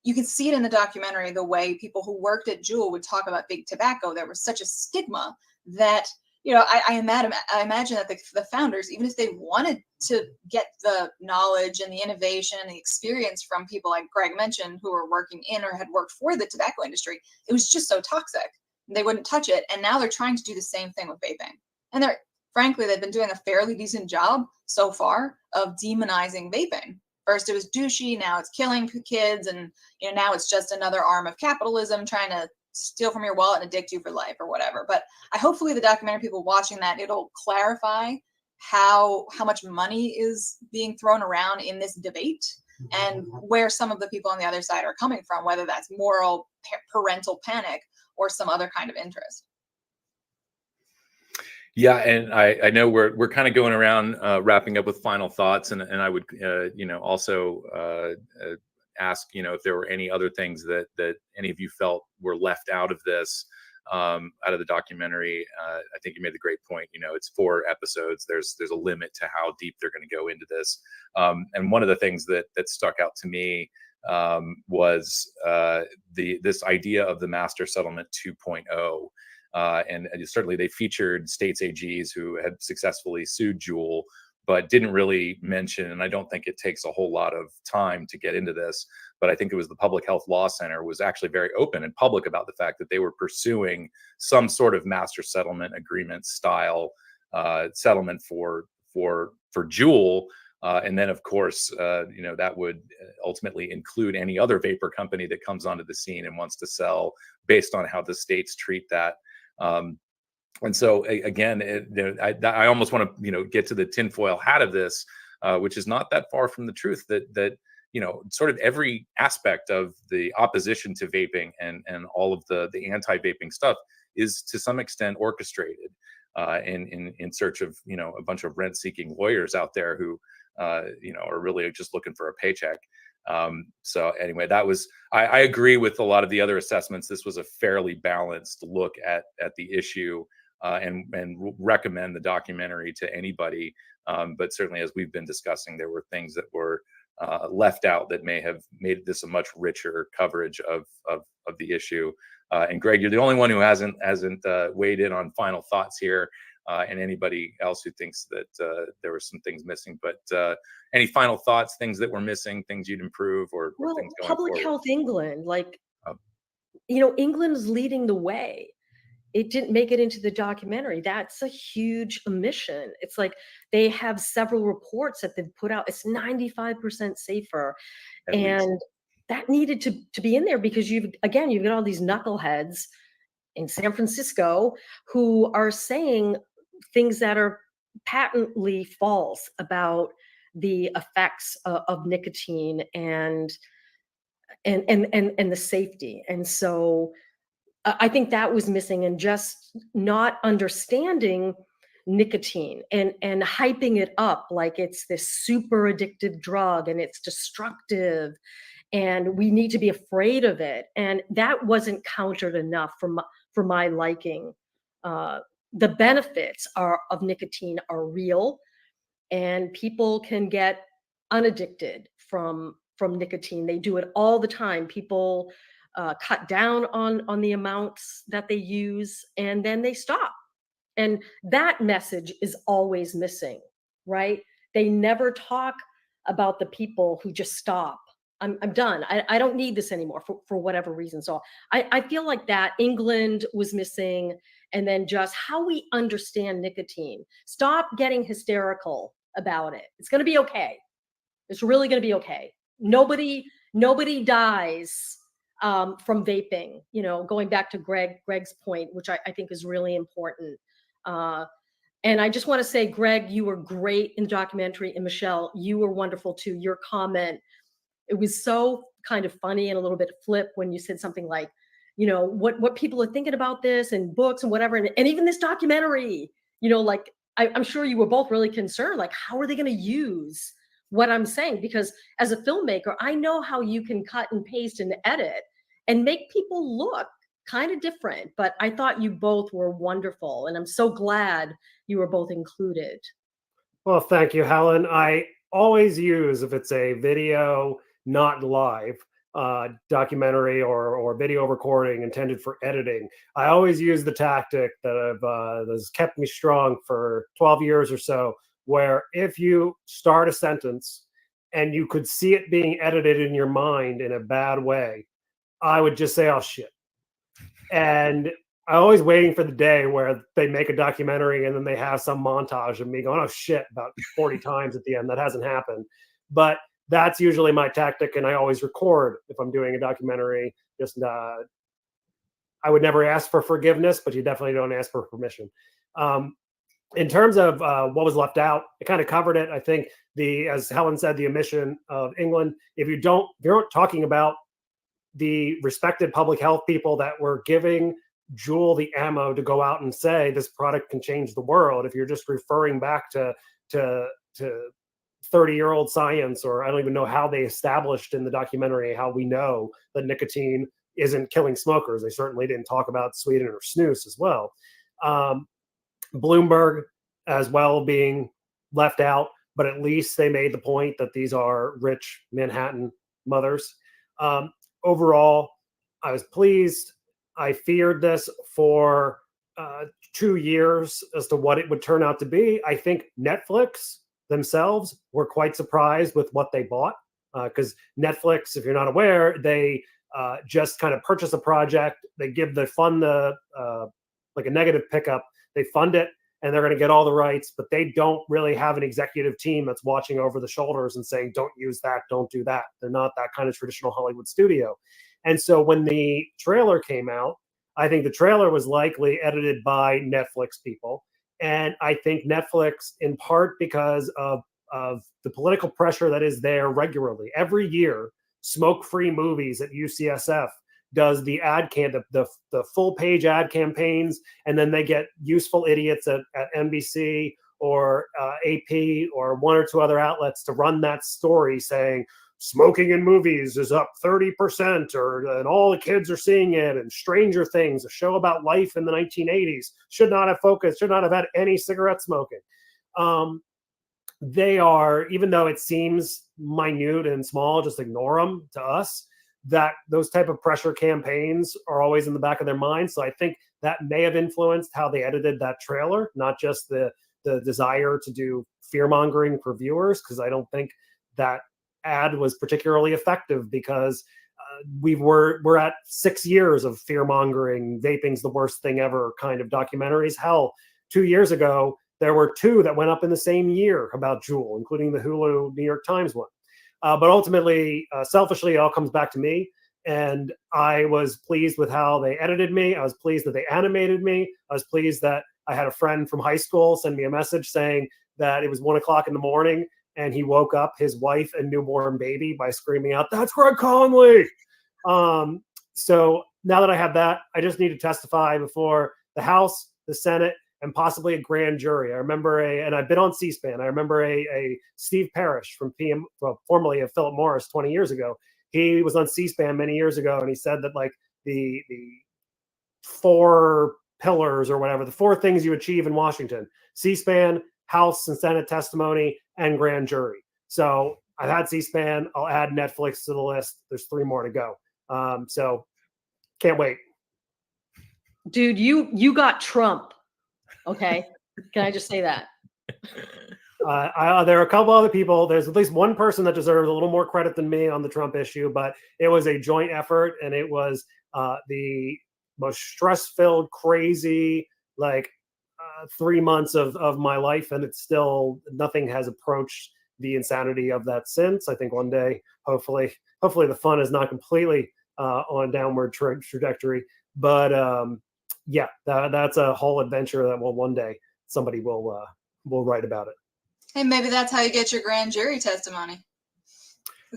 you can see it in the documentary, the way people who worked at Juul would talk about big tobacco. There was such a stigma that, I imagine that the founders, even if they wanted to get the knowledge and the innovation and the experience from people like Greg mentioned, who were working in or had worked for the tobacco industry, it was just so toxic. They wouldn't touch it. And now they're trying to do the same thing with vaping. And frankly, they've been doing a fairly decent job so far of demonizing vaping. First it was douchey, now it's killing kids, and now it's just another arm of capitalism trying to steal from your wallet and addict you for life or whatever. But hopefully the documentary, people watching that, it'll clarify how much money is being thrown around in this debate, and where some of the people on the other side are coming from, whether that's moral parental panic or some other kind of interest. Yeah, and I know we're kind of going around wrapping up with final thoughts, and I would also ask if there were any other things that any of you felt were left out of this, out of the documentary. I think you made the great point. It's 4 episodes. There's a limit to how deep they're going to go into this. And one of the things that stuck out to me was this idea of the Master Settlement 2.0. And certainly they featured states AGs who had successfully sued Juul, but didn't really mention, and I don't think it takes a whole lot of time to get into this, but I think it was the Public Health Law Center was actually very open and public about the fact that they were pursuing some sort of master settlement agreement style settlement for Juul. And then, of course, that would ultimately include any other vapor company that comes onto the scene and wants to sell based on how the states treat that. And so again, I almost want to get to the tinfoil hat of this, which is not that far from the truth. That sort of every aspect of the opposition to vaping and all of the anti-vaping stuff is to some extent orchestrated in search of a bunch of rent-seeking lawyers out there who are really just looking for a paycheck. So anyway, I agree with a lot of the other assessments. This was a fairly balanced look at the issue, and recommend the documentary to anybody. But certainly, as we've been discussing, there were things that were left out that may have made this a much richer coverage of the issue. And Greg, you're the only one who hasn't weighed in on final thoughts here. And anybody else who thinks that there were some things missing, but any final thoughts, things that were missing, things you'd improve, or things going Public forward? Health England, England's leading the way. It didn't make it into the documentary. That's a huge omission. It's like they have several reports that they've put out. It's 95% safer. And that needed to be in there, because you've got all these knuckleheads in San Francisco who are saying things that are patently false about the effects of nicotine and the safety. And so I think that was missing, and just not understanding nicotine and hyping it up like it's this super addictive drug and it's destructive and we need to be afraid of it. And that wasn't countered enough for my liking. The benefits of nicotine are real, and people can get unaddicted from nicotine. They do it all the time. People cut down on the amounts that they use, and then they stop. And that message is always missing, right? They never talk about the people who just stop. I'm done. I don't need this anymore for whatever reason. So I feel like that England was missing, and then just how we understand nicotine. Stop getting hysterical about it. It's going to be okay. It's really going to be okay. Nobody dies from vaping, going back to Greg's point, which I think is really important. And I just want to say, Greg, you were great in the documentary, and Michelle, you were wonderful too. Your comment, it was so kind of funny and a little bit flip when you said something like, what people are thinking about this and books and whatever. And even this documentary, like I'm sure you were both really concerned, like, how are they going to use what I'm saying? Because as a filmmaker, I know how you can cut and paste and edit and make people look kind of different. But I thought you both were wonderful, and I'm so glad you were both included. Well, thank you, Helen. I always use, if it's a video, not live, documentary or video recording intended for editing, I always use the tactic that has kept me strong for 12 years or so, where if you start a sentence and you could see it being edited in your mind in a bad way, I would just say, oh, shit. And I'm always waiting for the day where they make a documentary and then they have some montage of me going, oh, shit, about 40 times at the end. That hasn't happened. But that's usually my tactic, and I always record if I'm doing a documentary. Just I would never ask for forgiveness, but you definitely don't ask for permission. In terms of what was left out, I kind of covered it. I think as Helen said, the omission of England. If you aren't talking about the respected public health people that were giving Juul the ammo to go out and say this product can change the world, if you're just referring back to 30-year-old science, or I don't even know how they established in the documentary how we know that nicotine isn't killing smokers. They certainly didn't talk about Sweden or snus as well. Bloomberg as well being left out, but at least they made the point that these are rich Manhattan mothers. Overall, I was pleased. I feared this for 2 years as to what it would turn out to be. I think Netflix themselves were quite surprised with what they bought, because Netflix, if you're not aware, they just kind of purchase a project. They fund like a negative pickup. They fund it, and they're going to get all the rights, but they don't really have an executive team that's watching over the shoulders and saying, don't use that, don't do that. They're not that kind of traditional Hollywood studio. And so when the trailer came out, I think the trailer was likely edited by Netflix people. And I think Netflix, in part because of the political pressure that is there regularly, every year, Smoke-Free Movies at UCSF does the the full page ad campaigns, and then they get useful idiots at NBC or AP or one or two other outlets to run that story saying smoking in movies is up 30%, and all the kids are seeing it, and Stranger Things, a show about life in the 1980s, should not have had any cigarette smoking. They are, even though it seems minute and small, just ignore them to us, that those type of pressure campaigns are always in the back of their minds. So I think that may have influenced how they edited that trailer, not just the desire to do fear mongering for viewers, because I don't think that ad was particularly effective, because we're at 6 years of fear mongering, vaping's the worst thing ever kind of documentaries. Hell, 2 years ago, there were 2 that went up in the same year about Juul, including the Hulu New York Times one. But ultimately, selfishly, it all comes back to me. And I was pleased with how they edited me. I was pleased that they animated me. I was pleased that I had a friend from high school send me a message saying that it was 1 o'clock in the morning and he woke up his wife and newborn baby by screaming out, "That's Greg Conley!" So now that I have that, I just need to testify before the House, the Senate, and possibly a grand jury. I remember and I've been on C-SPAN. I remember a Steve Parrish from formerly of Philip Morris 20 years ago. He was on C-SPAN many years ago, and he said that like the 4 pillars or whatever, the 4 things you achieve in Washington: C-SPAN, House and Senate testimony, and grand jury. So I've had C-SPAN. I'll add Netflix to the list. There's 3 more to go. So can't wait. Dude, you got Trump. Okay. Can I just say that? There are a couple other people. There's at least one person that deserves a little more credit than me on the Trump issue, but it was a joint effort, and it was the most stress-filled, crazy, 3 months of my life, and it's still, nothing has approached the insanity of that since. I think one day, hopefully the fun is not completely on a downward trajectory, but yeah, that's a whole adventure that one day somebody will write about it. Hey, maybe that's how you get your grand jury testimony.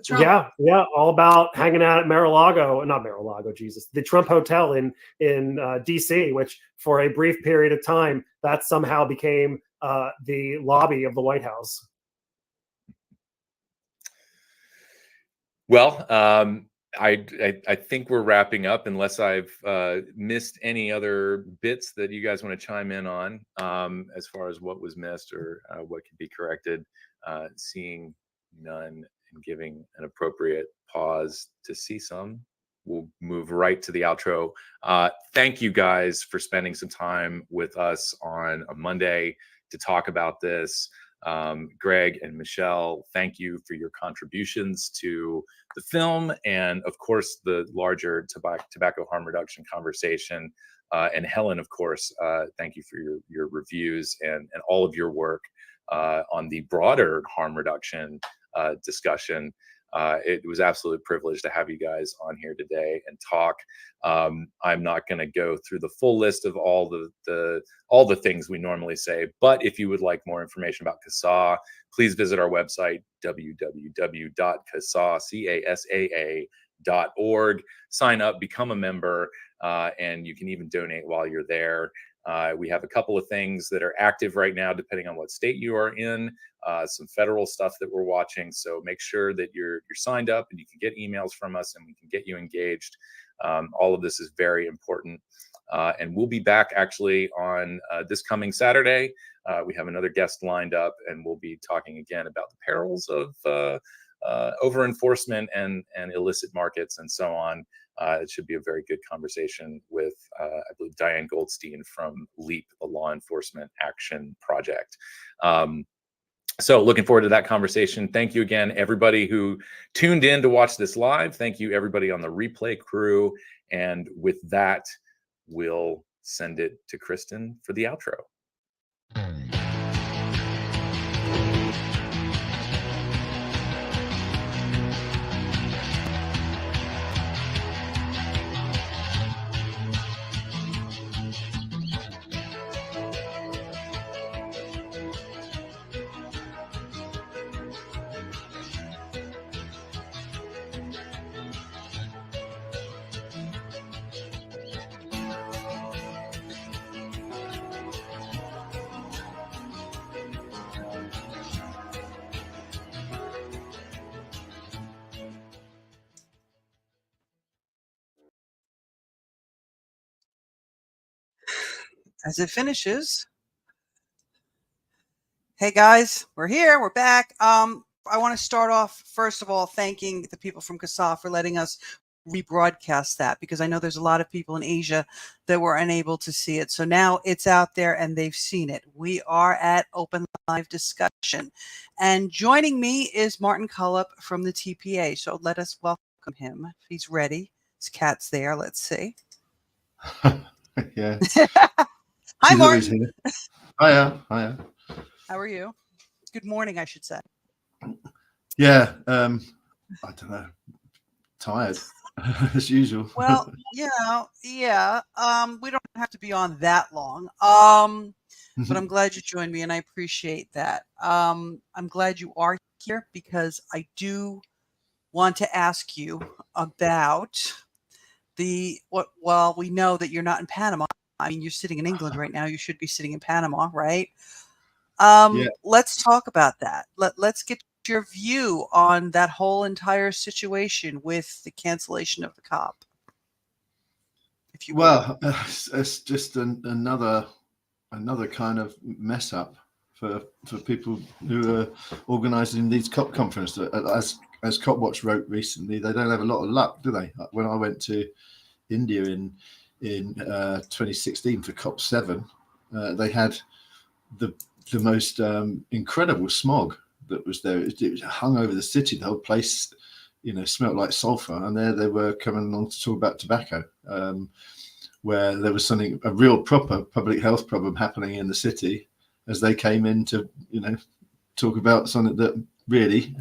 Yeah, all about hanging out at the Trump Hotel in DC, which for a brief period of time, that somehow became the lobby of the White House. Well, I think we're wrapping up, unless I've missed any other bits that you guys want to chime in on, as far as what was missed or what could be corrected. Seeing none and giving an appropriate pause to see some, we'll move right to the outro. Thank you guys for spending some time with us on a Monday to talk about this. Greg and Michelle, thank you for your contributions to the film and, of course, the larger tobacco harm reduction conversation. And Helen, of course, thank you for your reviews and all of your work on the broader harm reduction discussion. It was absolutely a privilege to have you guys on here today and talk. I'm not going to go through the full list of all the things we normally say, but if you would like more information about CASAA, please visit our website, www.casaa.org. Sign up, become a member, and you can even donate while you're there. We have a couple of things that are active right now, depending on what state you are in, some federal stuff that we're watching. So make sure that you're signed up and you can get emails from us and we can get you engaged. All of this is very important. And we'll be back actually on this coming Saturday. We have another guest lined up and we'll be talking again about the perils of over enforcement and illicit markets and so on. It should be a very good conversation with, I believe, Diane Goldstein from LEAP, the Law Enforcement Action Project. So looking forward to that conversation. Thank you again, everybody who tuned in to watch this live. Thank you, everybody on the replay crew. And with that, we'll send it to Kristen for the outro. As it finishes. Hey guys, we're here, we're back. I want to start off, first of all, thanking the people from CASAA for letting us rebroadcast that, because I know there's a lot of people in Asia that were unable to see it. So now it's out there and they've seen it. We are at Open Live Discussion. And joining me is Martin Cullop from the TPA. So let us welcome him. If he's ready. His cat's there. Let's see. Yeah. Hi, Martin. Hiya. Hiya. How are you? Good morning, I should say. Yeah. I don't know. Tired as usual. Well, yeah. We don't have to be on that long. But I'm glad you joined me and I appreciate that. I'm glad you are here because I do want to ask you about well, we know that you're not in Panama. I mean, you're sitting in England right now. You should be sitting in Panama, right? Yeah. Let's talk about that. Let's get your view on that whole entire situation with the cancellation of the COP. If you well, it's just another kind of mess up for people who are organising these COP conferences. As COPWatch wrote recently, they don't have a lot of luck, do they? When I went to India in 2016 for COP7, they had the most incredible smog that was there. It hung over the city. The whole place, smelled like sulfur. And there they were coming along to talk about tobacco, where there was a real proper public health problem happening in the city as they came in to, talk about something that really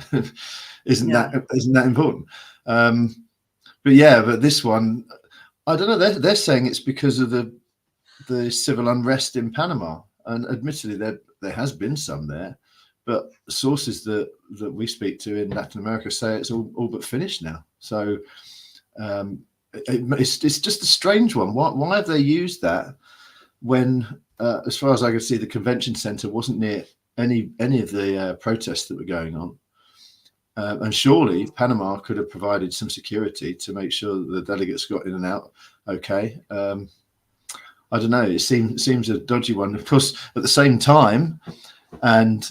isn't that important. But this one, I don't know. They're saying it's because of the civil unrest in Panama, and admittedly there has been some there, but sources that we speak to in Latin America say it's all but finished now. So it's just a strange one. Why have they used that when as far as I could see, the convention center wasn't near any of the protests that were going on. And surely Panama could have provided some security to make sure that the delegates got in and out okay. I don't know. It seems a dodgy one. Of course, at the same time, and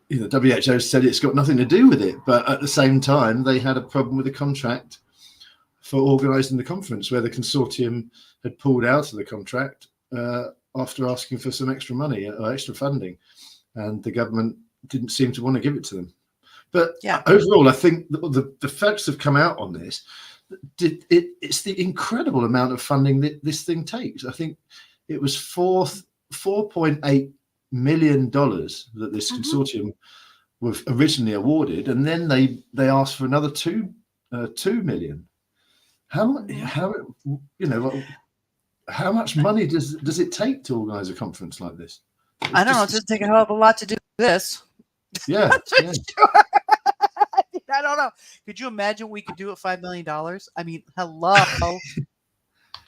WHO said it's got nothing to do with it, but at the same time, they had a problem with the contract for organising the conference, where the consortium had pulled out of the contract after asking for some extra money or extra funding, and the government didn't seem to want to give it to them. But overall, I think the facts have come out on this. It's the incredible amount of funding that this thing takes. I think it was $4.8 million that this consortium was originally awarded, and then they asked for another $2 million. How much money does it take to organize a conference like this? I don't know. It doesn't take a hell of a lot to do this. Yeah. Sure. I don't know. Could you imagine we could do it $5 million? I mean, hello.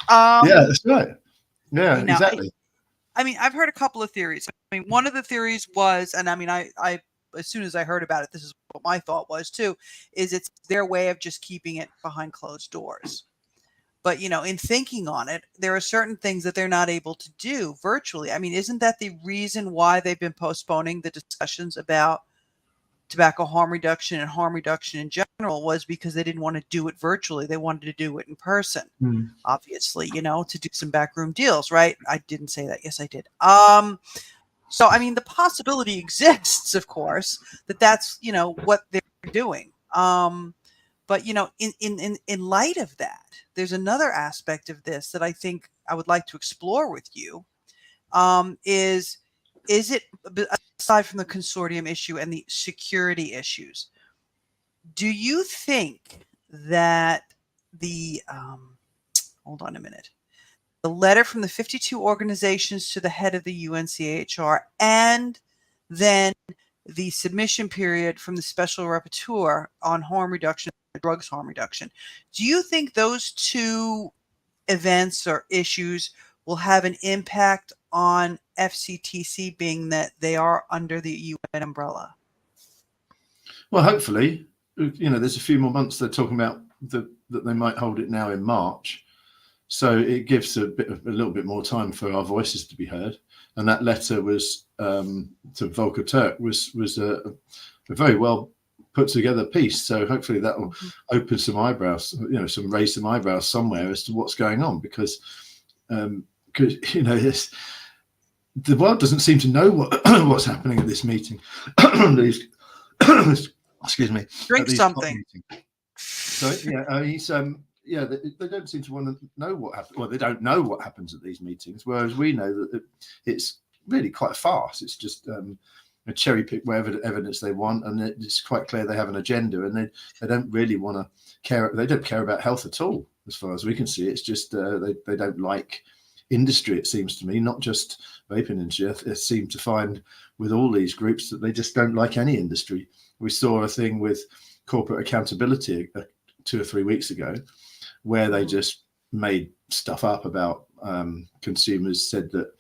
Yeah, that's right. Yeah, exactly. I mean, I've heard a couple of theories. I mean, one of the theories was, and I mean, I as soon as I heard about it, this is what my thought was too, is it's their way of just keeping it behind closed doors. But, in thinking on it, there are certain things that they're not able to do virtually. I mean, isn't that the reason why they've been postponing the discussions about tobacco harm reduction and harm reduction in general, was because they didn't want to do it virtually. They wanted to do it in person, obviously, to do some backroom deals, right? I didn't say that. Yes, I did. So, I mean, the possibility exists, of course, that's, what they're doing. But, in light of that, there's another aspect of this that I think I would like to explore with you, is it, aside from the consortium issue and the security issues, do you think that hold on a minute, the letter from the 52 organizations to the head of the UNCHR, and then the submission period from the special rapporteur on harm reduction, drugs harm reduction, do you think those two events or issues will have an impact on FCTC, being that they are under the UN umbrella? Well, hopefully, there's a few more months. They're talking about that they might hold it now in March, so it gives a little bit more time for our voices to be heard. And that letter was to Volker Turk was a very well put together piece. So hopefully that will open some eyebrows, raise some eyebrows somewhere as to what's going on, because the world doesn't seem to know what's happening at this meeting. Excuse me. Drink something. Sorry. Yeah, they don't seem to want to know what happens. Well, they don't know what happens at these meetings, whereas we know that it's really quite a farce. It's just a cherry pick whatever evidence they want, and it's quite clear they have an agenda, and they don't really want to care. They don't care about health at all, as far as we can see. It's just they don't like industry, it seems to me, not just vaping industry. It seemed to find with all these groups that they just don't like any industry. We saw a thing with corporate accountability 2 or 3 weeks ago, where they just made stuff up about consumers, said that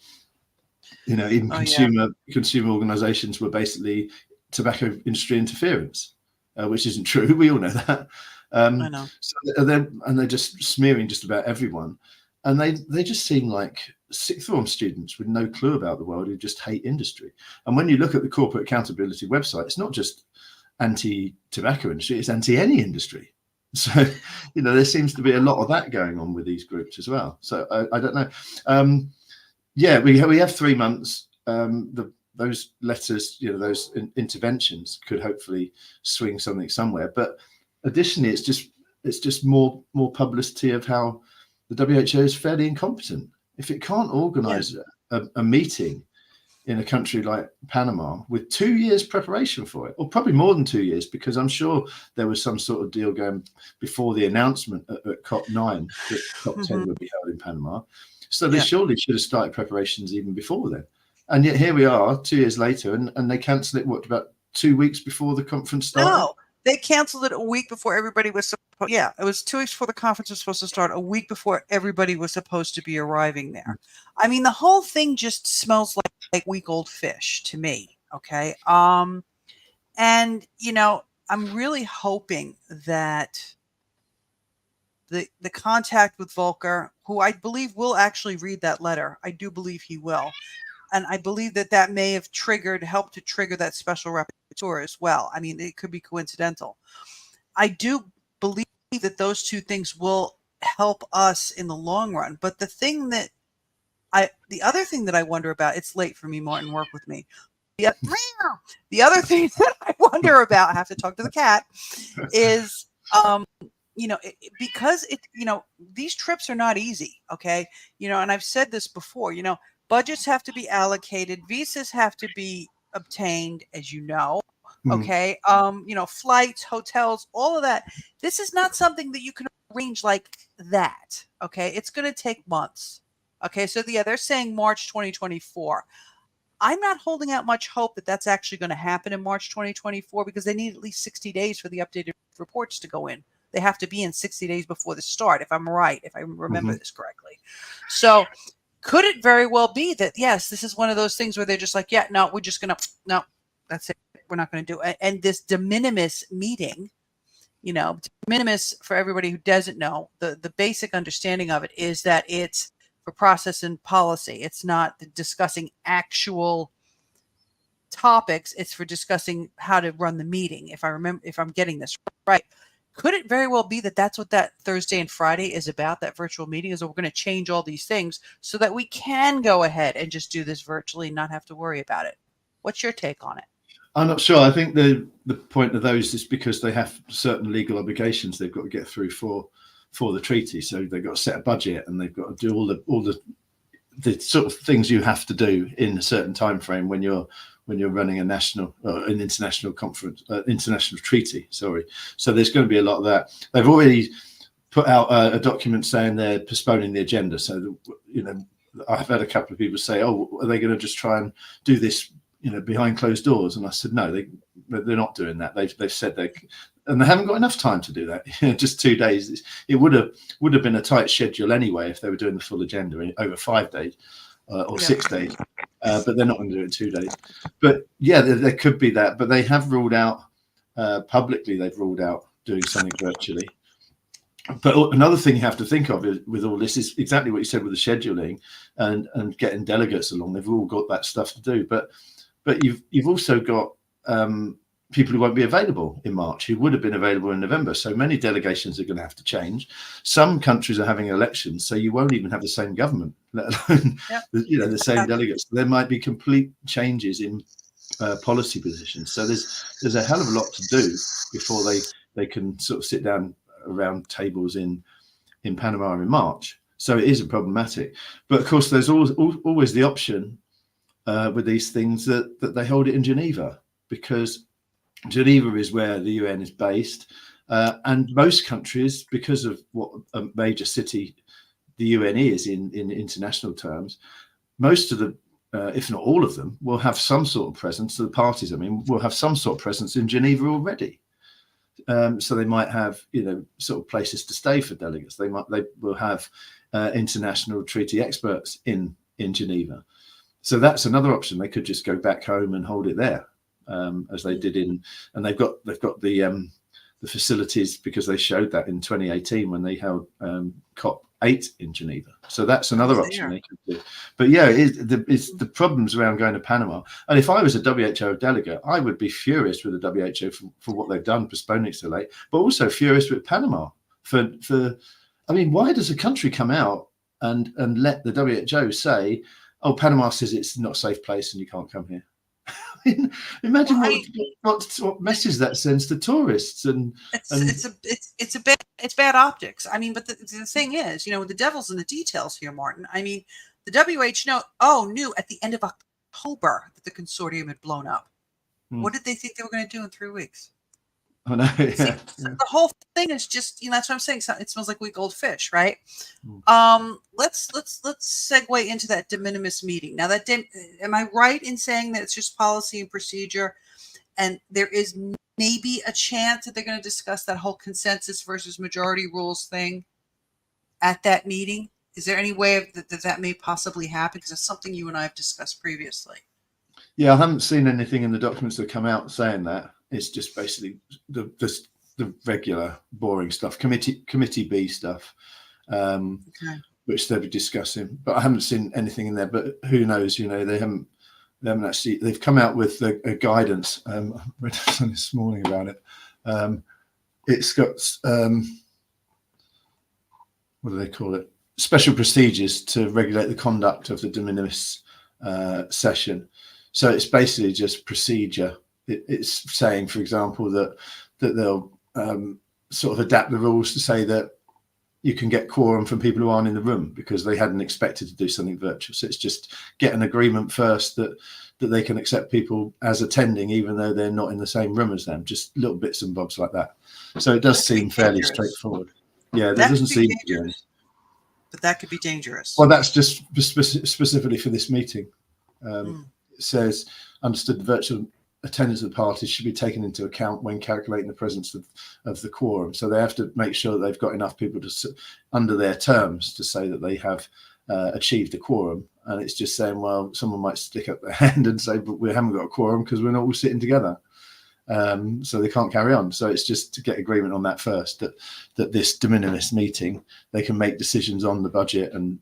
even consumer organizations were basically tobacco industry interference, which isn't true. We all know that. I know. So they're just smearing just about everyone, and they just seem like sixth form students with no clue about the world, who just hate industry. And when you look at the corporate accountability website, it's not just anti-tobacco industry; it's anti any industry. So there seems to be a lot of that going on with these groups as well. So I don't know. We have 3 months. Those letters, those interventions could hopefully swing something somewhere. But additionally, it's just more publicity of how the WHO is fairly incompetent. If it can't organize a meeting in a country like Panama with 2 years preparation for it, or probably more than 2 years, because I'm sure there was some sort of deal going before the announcement at COP9 that COP10 would be held in Panama. So they surely should have started preparations even before then. And yet here we are 2 years later, and they cancel it, about 2 weeks before the conference started? They canceled it a week before everybody was supposed. Yeah, it was 2 weeks before the conference was supposed to start. A week before everybody was supposed to be arriving there. I mean, the whole thing just smells like week-old fish to me. Okay. And I'm really hoping that the contact with Volker, who I believe will actually read that letter. I do believe he will. And I believe that may have helped to trigger that special rapporteur as well. I mean, it could be coincidental. I do believe that those two things will help us in the long run. But the other thing that I wonder about, it's late for me, Martin, work with me. The other thing that I wonder about, I have to talk to the cat, is, because these trips are not easy. Okay. And I've said this before, budgets have to be allocated. Visas have to be obtained, as you know. Okay. Flights, hotels, all of that. This is not something that you can arrange like that. Okay. It's going to take months. Okay. So they're saying March 2024. I'm not holding out much hope that that's actually going to happen in March 2024 because they need at least 60 days for the updated reports to go in. They have to be in 60 days before the start, if I'm right, if I remember this correctly. So could it very well be that, yes, this is one of those things where they're just like, yeah, no, we're just going to, no, that's it. We're not going to do it. And this de minimis meeting, de minimis, for everybody who doesn't know, the basic understanding of it is that it's for process and policy. It's not discussing actual topics. It's for discussing how to run the meeting. If I'm getting this right, could it very well be that that's what that Thursday and Friday is about? That virtual meeting is that we're going to change all these things so that we can go ahead and just do this virtually and not have to worry about it. What's your take on it? I'm not sure. I think the point of those is because they have certain legal obligations they've got to get through for the treaty. So they've got to set a budget and they've got to do all the sort of things you have to do in a certain time frame when you're running an international conference, international treaty. Sorry. So there's going to be a lot of that. They've already put out a document saying they're postponing the agenda. So I've had a couple of people say, "Oh, are they going to just try and do this, behind closed doors?" And I said, "No, they're not doing that. They've said and they haven't got enough time to do that. Just 2 days. It would have been a tight schedule anyway if they were doing the full agenda over 5 days or 6 days. But they're not going to do it in 2 days. But yeah, there could be that. But they have ruled out publicly. They've ruled out doing something virtually. But another thing you have to think of with all this is exactly what you said with the scheduling and getting delegates along. They've all got that stuff to do. But you've also got people who won't be available in March, who would have been available in November. So many delegations are going to have to change. Some countries are having elections, so you won't even have the same government, let alone the same delegates. There might be complete changes in policy positions. So there's a hell of a lot to do before they can sort of sit down around tables in Panama in March. So it is problematic. But of course, there's always the option with these things that they hold it in Geneva, because Geneva is where the UN is based, and most countries, because of what a major city the UN is in international terms, most of the, if not all of them, will have some sort of presence. The parties, will have some sort of presence in Geneva already. So they might have, sort of places to stay for delegates. They will have international treaty experts in Geneva. So that's another option. They could just go back home and hold it there. As they did and they've got the facilities, because they showed that in 2018 when they held COP8 in Geneva. So that's another option they could do. But yeah, it's the problems around going to Panama. And if I was a WHO delegate, I would be furious with the WHO for what they've done, postponing it so late, but also furious with Panama for why does a country come out and let the WHO say, "Oh, Panama says it's not a safe place and you can't come here"? Imagine what message that sends to tourists, and it's bad optics. But the thing is, the devil's in the details here, Martin. The WHO knew at the end of October that the consortium had blown up. What did they think they were going to do in 3 weeks? I know. Yeah. See, the whole thing is just, that's what I'm saying. It smells like week-old fish, right? Let's segue into that de minimis meeting. Now, am I right in saying that it's just policy and procedure? and there is maybe a chance that they're going to discuss that whole consensus versus majority rules thing at that meeting. Is there any way that may possibly happen? Because it's something you and I have discussed previously. Yeah, I haven't seen anything in the documents that come out saying that. It's just basically the regular boring stuff, committee B stuff, which they'll be discussing. But I haven't seen anything in there. But who knows? You know, they haven't actually. They've come out with a guidance. I read something this morning about it. It's got what do they call it? Special procedures to regulate the conduct of the de minimis session. So it's basically just procedure. It's saying, for example, that they'll sort of adapt the rules to say that you can get quorum from people who aren't in the room because they hadn't expected to do something virtual. So it's just get an agreement first that they can accept people as attending, even though they're not in the same room as them. Just little bits and bobs like that. So it does seem fairly straightforward. Yeah, there doesn't seem to be any. But that could be dangerous. Well, that's just specifically for this meeting. It says, understood the virtual attendance of the parties should be taken into account when calculating the presence of the quorum. So they have to make sure that they've got enough people to under their terms to say that they have achieved a quorum. And it's just saying, well, someone might stick up their hand and say, but we haven't got a quorum because we're not all sitting together. So they can't carry on. So it's just to get agreement on that first, that this de minimis meeting, they can make decisions on the budget and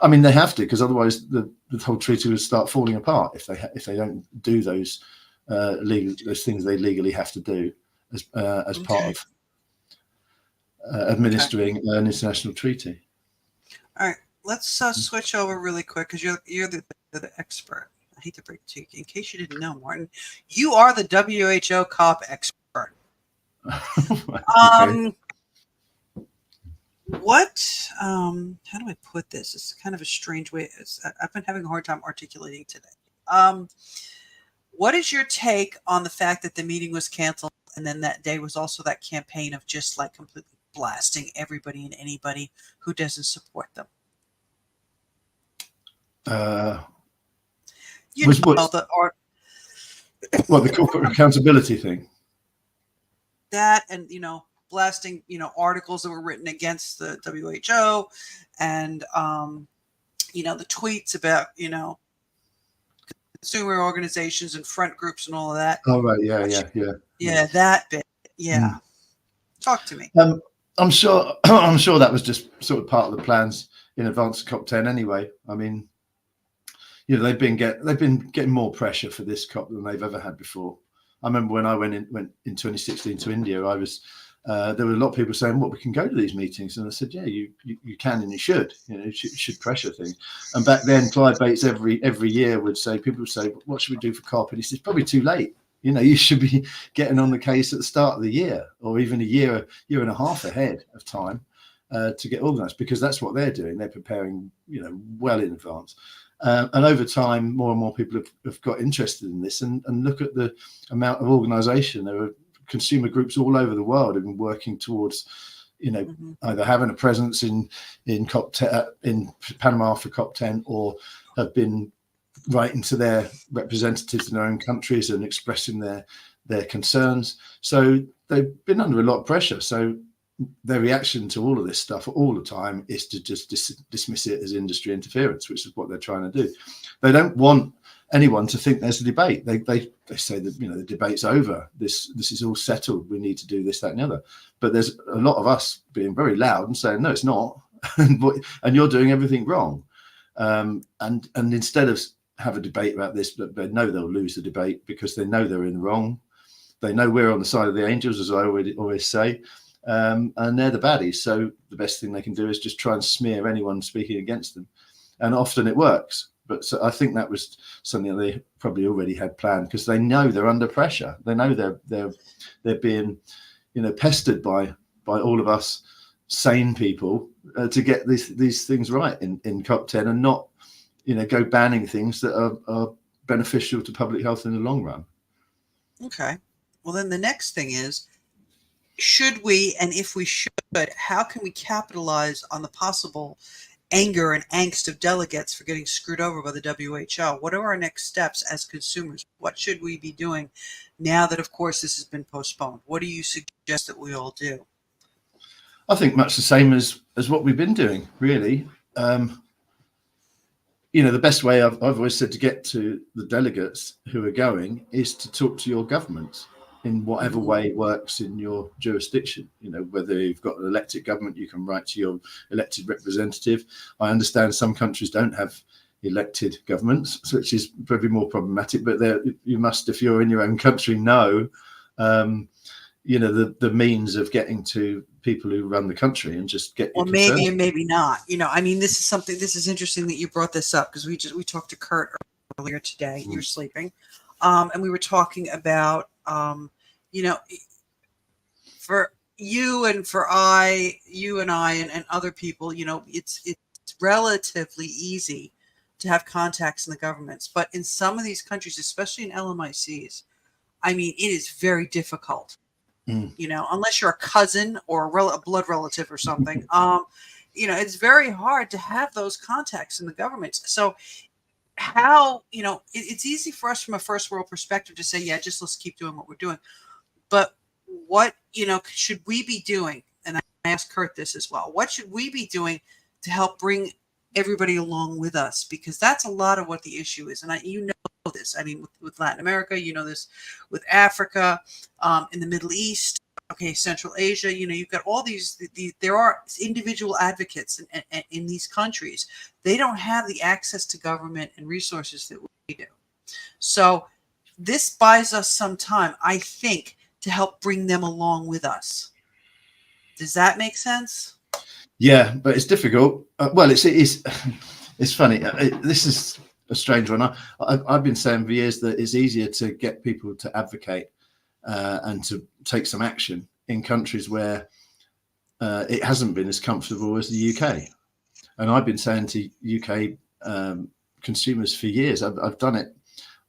I mean, they have to, because otherwise the whole treaty would start falling apart if they don't do those things they legally have to do as part of administering an international treaty. All right, let's switch over really quick because you're the expert. I hate to break it to you. In case you didn't know, Martin, you are the WHO COP expert. Okay. How do I put this? It's kind of a strange way. I've been having a hard time articulating today. What is your take on the fact that the meeting was canceled and then that day was also that campaign of just like completely blasting everybody and anybody who doesn't support them? The corporate accountability thing. That and blasting, articles that were written against the WHO and, the tweets about, consumer organizations and front groups and all of that. Oh, right. Yeah. Yeah, that bit. Yeah. Talk to me. I'm sure that was just sort of part of the plans in advance of COP10 anyway. I mean, they've been getting more pressure for this COP than they've ever had before. I remember when I went in 2016 to India, I was there were a lot of people saying, well, we can go to these meetings. And I said, yeah, you can and you should. You should pressure things. And back then, Clive Bates every year people would say, what should we do for COP? And he says, probably too late. You should be getting on the case at the start of the year or even a year and a half ahead of time to get organised, because that's what they're doing. They're preparing, well in advance. And over time, more and more people have got interested in this and look at the amount of organisation. There are consumer groups all over the world have been working towards, either having a presence in COP10, in Panama for COP10, or have been writing to their representatives in their own countries and expressing their concerns. So they've been under a lot of pressure. So their reaction to all of this stuff all the time is to just dismiss it as industry interference, which is what they're trying to do. They don't want anyone to think there's a debate. They say that the debate's over. This is all settled. We need to do this, that, and the other. But there's a lot of us being very loud and saying no, it's not, and you're doing everything wrong. And instead of have a debate about this, but they know they'll lose the debate because they know they're in the wrong. They know we're on the side of the angels, as I always say. And they're the baddies. So the best thing they can do is just try and smear anyone speaking against them. And often it works. But so I think that was something that they probably already had planned, because they know they're under pressure. They know they're being, pestered by all of us sane people to get these things right in COP10 and not, go banning things that are beneficial to public health in the long run. Okay. Well, then the next thing is, should we, and if we should, how can we capitalize on the possible anger and angst of delegates for getting screwed over by the WHO. What are our next steps as consumers? What should we be doing now that, of course, this has been postponed? What do you suggest that we all do? I think much the same as what we've been doing, really. The best way I've always said to get to the delegates who are going is to talk to your government in whatever way works in your jurisdiction. Whether you've got an elected government, you can write to your elected representative. I understand some countries don't have elected governments, which is probably more problematic, but you must, if you're in your own country, know the means of getting to people who run the country and just get your concerns. Maybe and maybe not. This is interesting that you brought this up, because we talked to Kurt earlier today. You're sleeping. And we were talking about, for you and I and other people, it's relatively easy to have contacts in the governments. But in some of these countries, especially in LMICs, it is very difficult. Unless you're a cousin or a blood relative or something, it's very hard to have those contacts in the government. So how, it's easy for us from a first world perspective to say, yeah, just let's keep doing what we're doing. But what, should we be doing? And I asked Kurt this as well. What should we be doing to help bring everybody along with us? Because that's a lot of what the issue is. And this, with Latin America, this with Africa, in the Middle East, Central Asia, you've got all these, there are individual advocates in these countries. They don't have the access to government and resources that we do. So this buys us some time, I think, to help bring them along with us. Does that make sense? Yeah, but it's difficult. It's funny. This is a strange one. I've been saying for years that it's easier to get people to advocate and to take some action in countries where it hasn't been as comfortable as the UK. And I've been saying to UK consumers for years, I've done it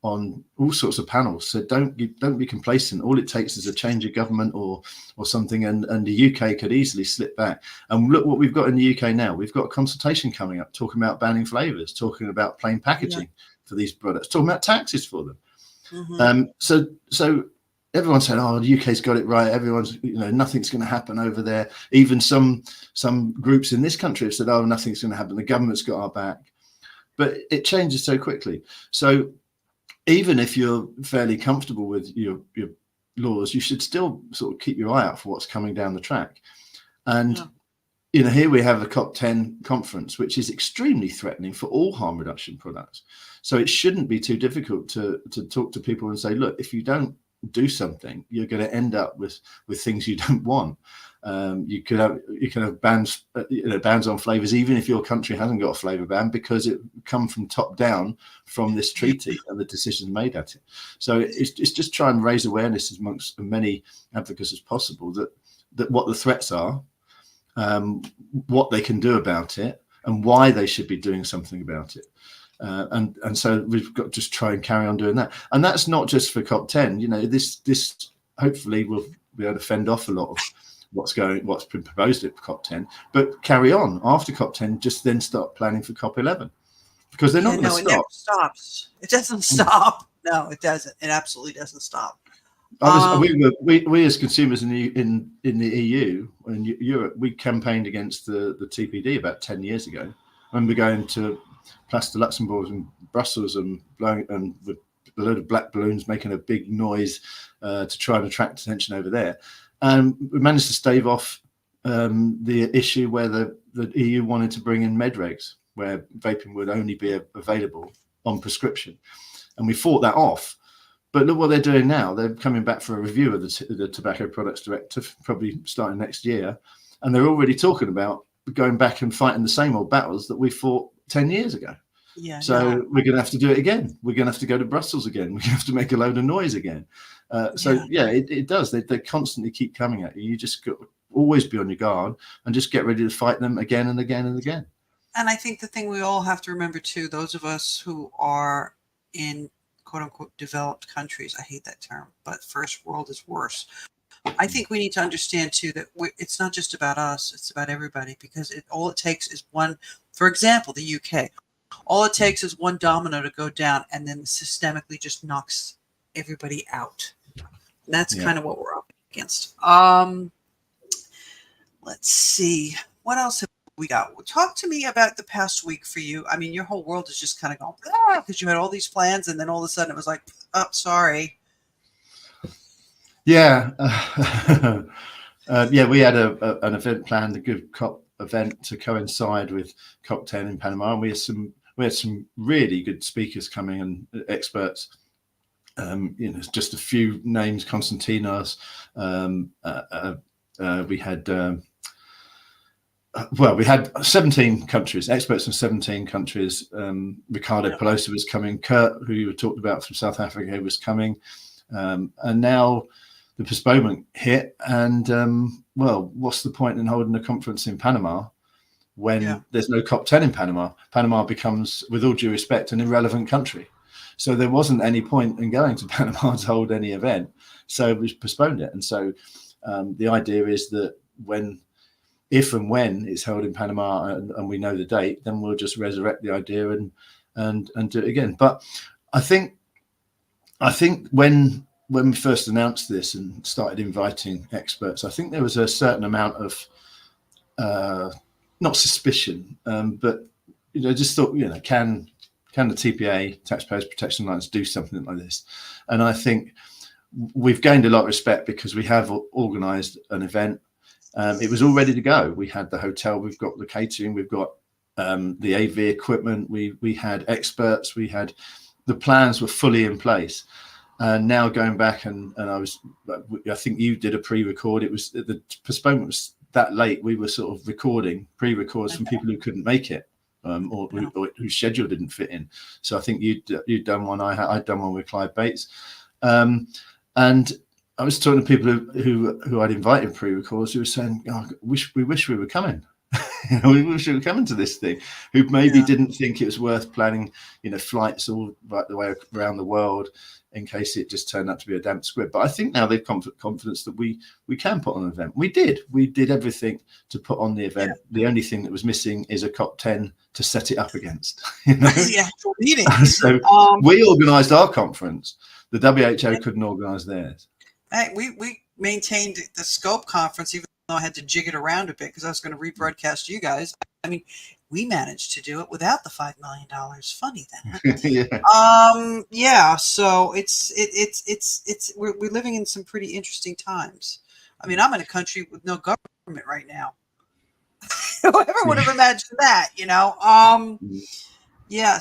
on all sorts of panels. So don't be complacent. All it takes is a change of government or something, and the UK could easily slip back. And look what we've got in the UK now. We've got a consultation coming up talking about banning flavours, talking about plain packaging for these products, talking about taxes for them. So everyone's saying, oh, the UK's got it right. Everyone's, nothing's going to happen over there. Even some groups in this country have said, oh, nothing's going to happen. The government's got our back. But it changes so quickly. So even if you're fairly comfortable with your laws, you should still sort of keep your eye out for what's coming down the track. And, here we have a COP10 conference, which is extremely threatening for all harm reduction products. So it shouldn't be too difficult to talk to people and say, look, if you don't do something, you're going to end up with things you don't want. You can have bans, bans on flavors, even if your country hasn't got a flavor ban, because it come from top down from this treaty and the decisions made at it. So it's just try and raise awareness amongst as many advocates as possible that what the threats are, what they can do about it, and why they should be doing something about it. And so we've got to just try and carry on doing that. And that's not just for COP10. This hopefully will be able to fend off a lot of what's been proposed at COP10, but carry on after COP10, just then start planning for COP11, because they're not going to stop. It never stops. It doesn't stop. No, it doesn't. It absolutely doesn't stop. We as consumers in the EU and Europe, we campaigned against the TPD about 10 years ago. I remember going to Place de Luxembourg in Brussels and blowing and with a load of black balloons making a big noise to try and attract attention over there. And we managed to stave off the issue where the EU wanted to bring in medregs, where vaping would only be available on prescription. And we fought that off. But look what they're doing now. They're coming back for a review of the Tobacco Products Directive, probably starting next year. And they're already talking about going back and fighting the same old battles that we fought 10 years ago. So we're going to have to do it again. We're going to have to go to Brussels again. We're going to have to make a load of noise again. It does. They constantly keep coming at you. You just got to always be on your guard and just get ready to fight them again and again and again. And I think the thing we all have to remember too, those of us who are in quote unquote developed countries, I hate that term, but first world is worse. I think we need to understand too that it's not just about us; it's about everybody. Because all it takes is one. For example, the UK. All it takes is one domino to go down, and then systemically just knocks everybody out. And that's kind of what we're up against. Let's see. What else have we got? Talk to me about the past week for you. I mean, your whole world is just kind of going, because you had all these plans, and then all of a sudden it was like, oh, sorry. Yeah. We had an event planned, a good COP event to coincide with COP10 in Panama. And we had some really good speakers coming and experts. Just a few names, Konstantinos. We had 17 countries, experts from 17 countries. Ricardo Pelosi was coming. Kurt, who you talked about from South Africa, was coming. And now the postponement hit. And, what's the point in holding a conference in Panama when there's no COP10 in Panama? Panama becomes, with all due respect, an irrelevant country. So there wasn't any point in going to Panama to hold any event. So we postponed it. And so the idea is that if and when it's held in Panama and we know the date, then we'll just resurrect the idea and do it again. But I think when we first announced this and started inviting experts, I think there was a certain amount of not suspicion, but just thought, can the TPA, Taxpayers Protection Alliance, do something like this? And I think we've gained a lot of respect because we have organised an event. It was all ready to go. We had the hotel, we've got the catering, we've got the AV equipment, we had experts, the plans were fully in place. And now going back and I think you did a pre-record. It was the postponement was that late. We were sort of recording pre-records from people who couldn't make it or whose schedule didn't fit in. So I think you'd done one. I'd done one with Clive Bates, and I was talking to people who I'd invited pre-records who were saying, "Oh, we wish we were coming." We wish we were coming to this thing. Who maybe didn't think it was worth planning, flights all right the way around the world in case it just turned out to be a damp squib. But I think now they've confidence that we can put on an event. We did everything to put on the event. The only thing that was missing is a COP10 to set it up against. Meeting. So we organised our conference. The WHO couldn't organise theirs. We maintained the sCOPe conference, even though I had to jig it around a bit because I was going to rebroadcast you guys. I mean, we managed to do it without the $5 million. Funny that. So we're living in some pretty interesting times. I mean, I'm in a country with no government right now. Whoever would have imagined that,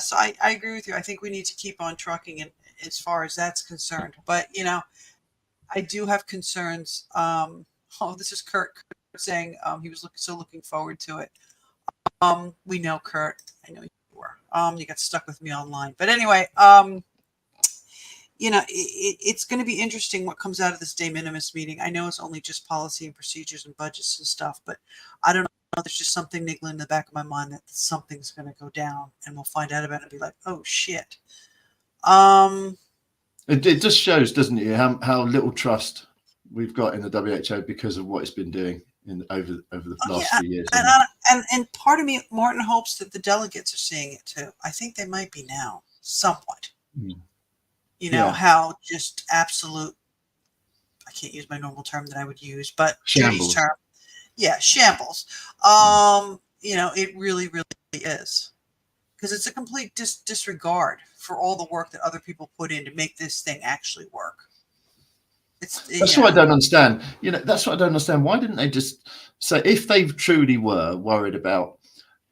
So I agree with you. I think we need to keep on trucking as far as that's concerned. But, I do have concerns. This is Kurt saying he was looking forward to it. We know Kurt. I know you were. You got stuck with me online. But anyway, it's going to be interesting what comes out of this de minimis meeting. I know it's only just policy and procedures and budgets and stuff, but I don't know. There's just something niggling in the back of my mind that something's going to go down, and we'll find out about it and be like, oh shit. It just shows, doesn't it, how little trust we've got in the WHO because of what it's been doing over the last few years. And part of me, Martin, hopes that the delegates are seeing it too. I think they might be now, somewhat. How just absolute, I can't use my normal term that I would use, but Judy's term. Yeah, shambles. It really, really is. Because it's a complete disregard for all the work that other people put in to make this thing actually work. That's what I don't understand. That's what I don't understand. Why didn't they just say, if they truly were worried about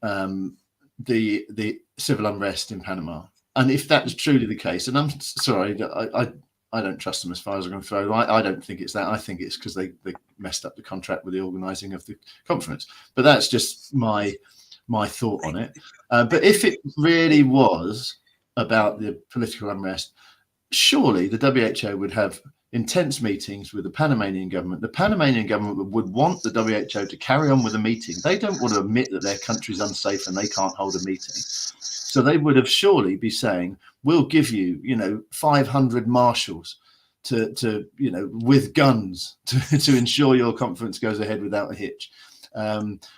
the civil unrest in Panama, and if that was truly the case, and I'm sorry, I don't trust them as far as I'm going to throw. I don't think it's that. I think it's because they messed up the contract with the organising of the conference. But that's just my thought on it. But if it really was about the political unrest, surely the WHO would have intense meetings with the Panamanian government. The Panamanian government would want the WHO to carry on with the meeting. They don't want to admit that their country's unsafe and they can't hold a meeting. So they would have surely be saying, we'll give you, 500 marshals to with guns to ensure your conference goes ahead without a hitch.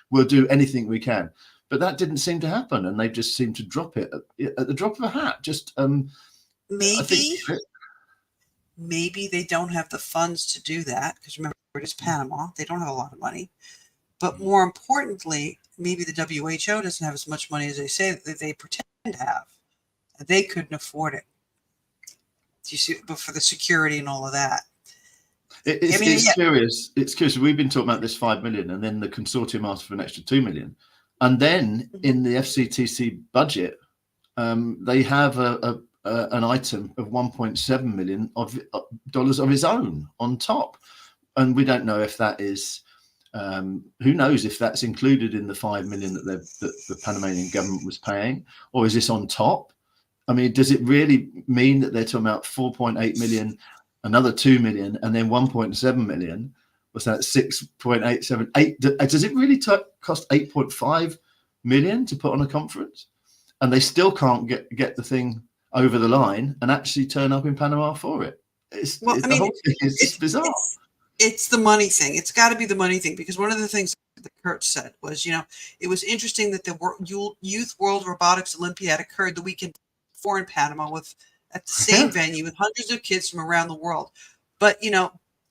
We'll do anything we can. But that didn't seem to happen, and they just seemed to drop it at the drop of a hat. Just maybe they don't have the funds to do that, because remember, it is Panama. They don't have a lot of money. But more importantly, maybe the WHO doesn't have as much money as they say that they pretend to have. They couldn't afford it. Do you see? But for the security and all of that. It's curious. It's curious. We've been talking about this 5 million, and then the consortium asked for an extra 2 million. And then in the FCTC budget, they have an item of $1.7 million of its own on top. And we don't know if that is, who knows if that's included in the 5 million that the Panamanian government was paying, or is this on top? I mean, does it really mean that they're talking about 4.8 million, another 2 million, and then 1.7 million? Was that 6.878? Does it really cost 8.5 million to put on a conference? And they still can't get the thing over the line and actually turn up in Panama for it. It's bizarre. It's the money thing. It's got to be the money thing, because one of the things that Kurt said was, it was interesting that the Youth World Robotics Olympiad occurred the weekend before in Panama at the same venue with hundreds of kids from around the world. But,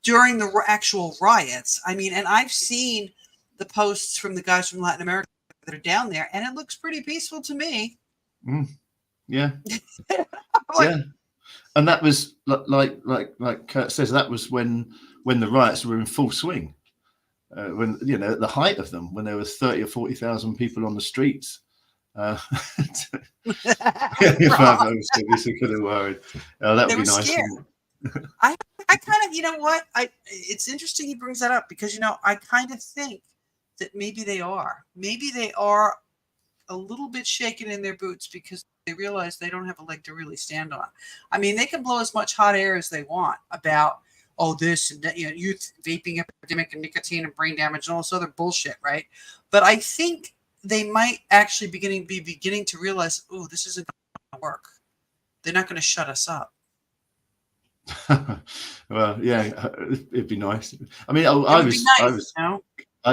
during the actual riots, and I've seen the posts from the guys from Latin America that are down there, and it looks pretty peaceful to me. Yeah. Yeah. And that was like Kurt says, that was when the riots were in full swing, when at the height of them, when there was 30 or 40,000 people on the streets. If I was kind of worried. That would be nice. Scared. I kind of, it's interesting he brings that up, because, I kind of think that maybe they are a little bit shaken in their boots, because they realize they don't have a leg to really stand on. They can blow as much hot air as they want about, this and that, youth vaping epidemic and nicotine and brain damage and all this other bullshit, right? But I think they might actually be beginning to realize, this isn't going to work. They're not going to shut us up. Well, yeah, it'd be nice. I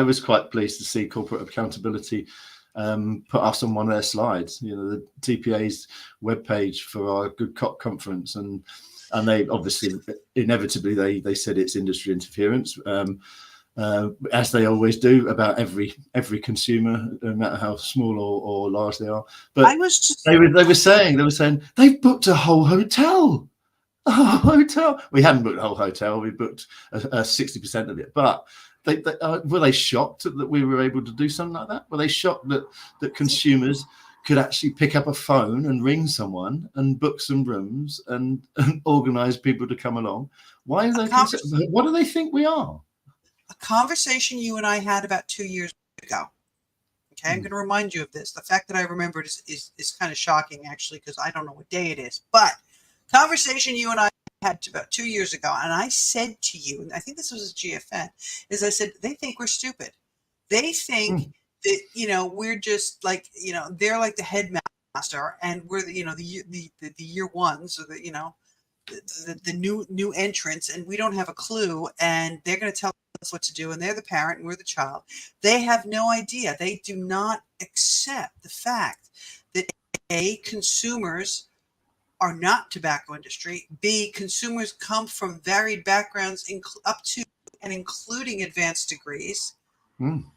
was quite pleased to see Corporate Accountability put us on one of their slides. The TPA's webpage for our Good Cop conference, and they obviously inevitably they said it's industry interference, as they always do about every consumer, no matter how small or large they are. But they were saying they've booked a whole hotel. We hadn't booked a whole hotel. We booked 60% of it. But were they shocked that we were able to do something like that? Were they shocked that consumers could actually pick up a phone and ring someone and book some rooms and organize people to come along? Why are they? What do they think we are? A conversation you and I had about 2 years ago. Okay, I'm going to remind you of this. The fact that I remember it is kind of shocking, actually, because I don't know what day it is. But conversation you and I had about 2 years ago, and I said to you, and I think this was a GFN, is I said, they think we're stupid. They think that, we're just like, they're like the headmaster, and we're the year ones, or the new entrants, and we don't have a clue, and they're going to tell us what to do, and they're the parent and we're the child. They have no idea. They do not accept the fact that consumers are not tobacco industry. B, consumers come from varied backgrounds, up to and including advanced degrees.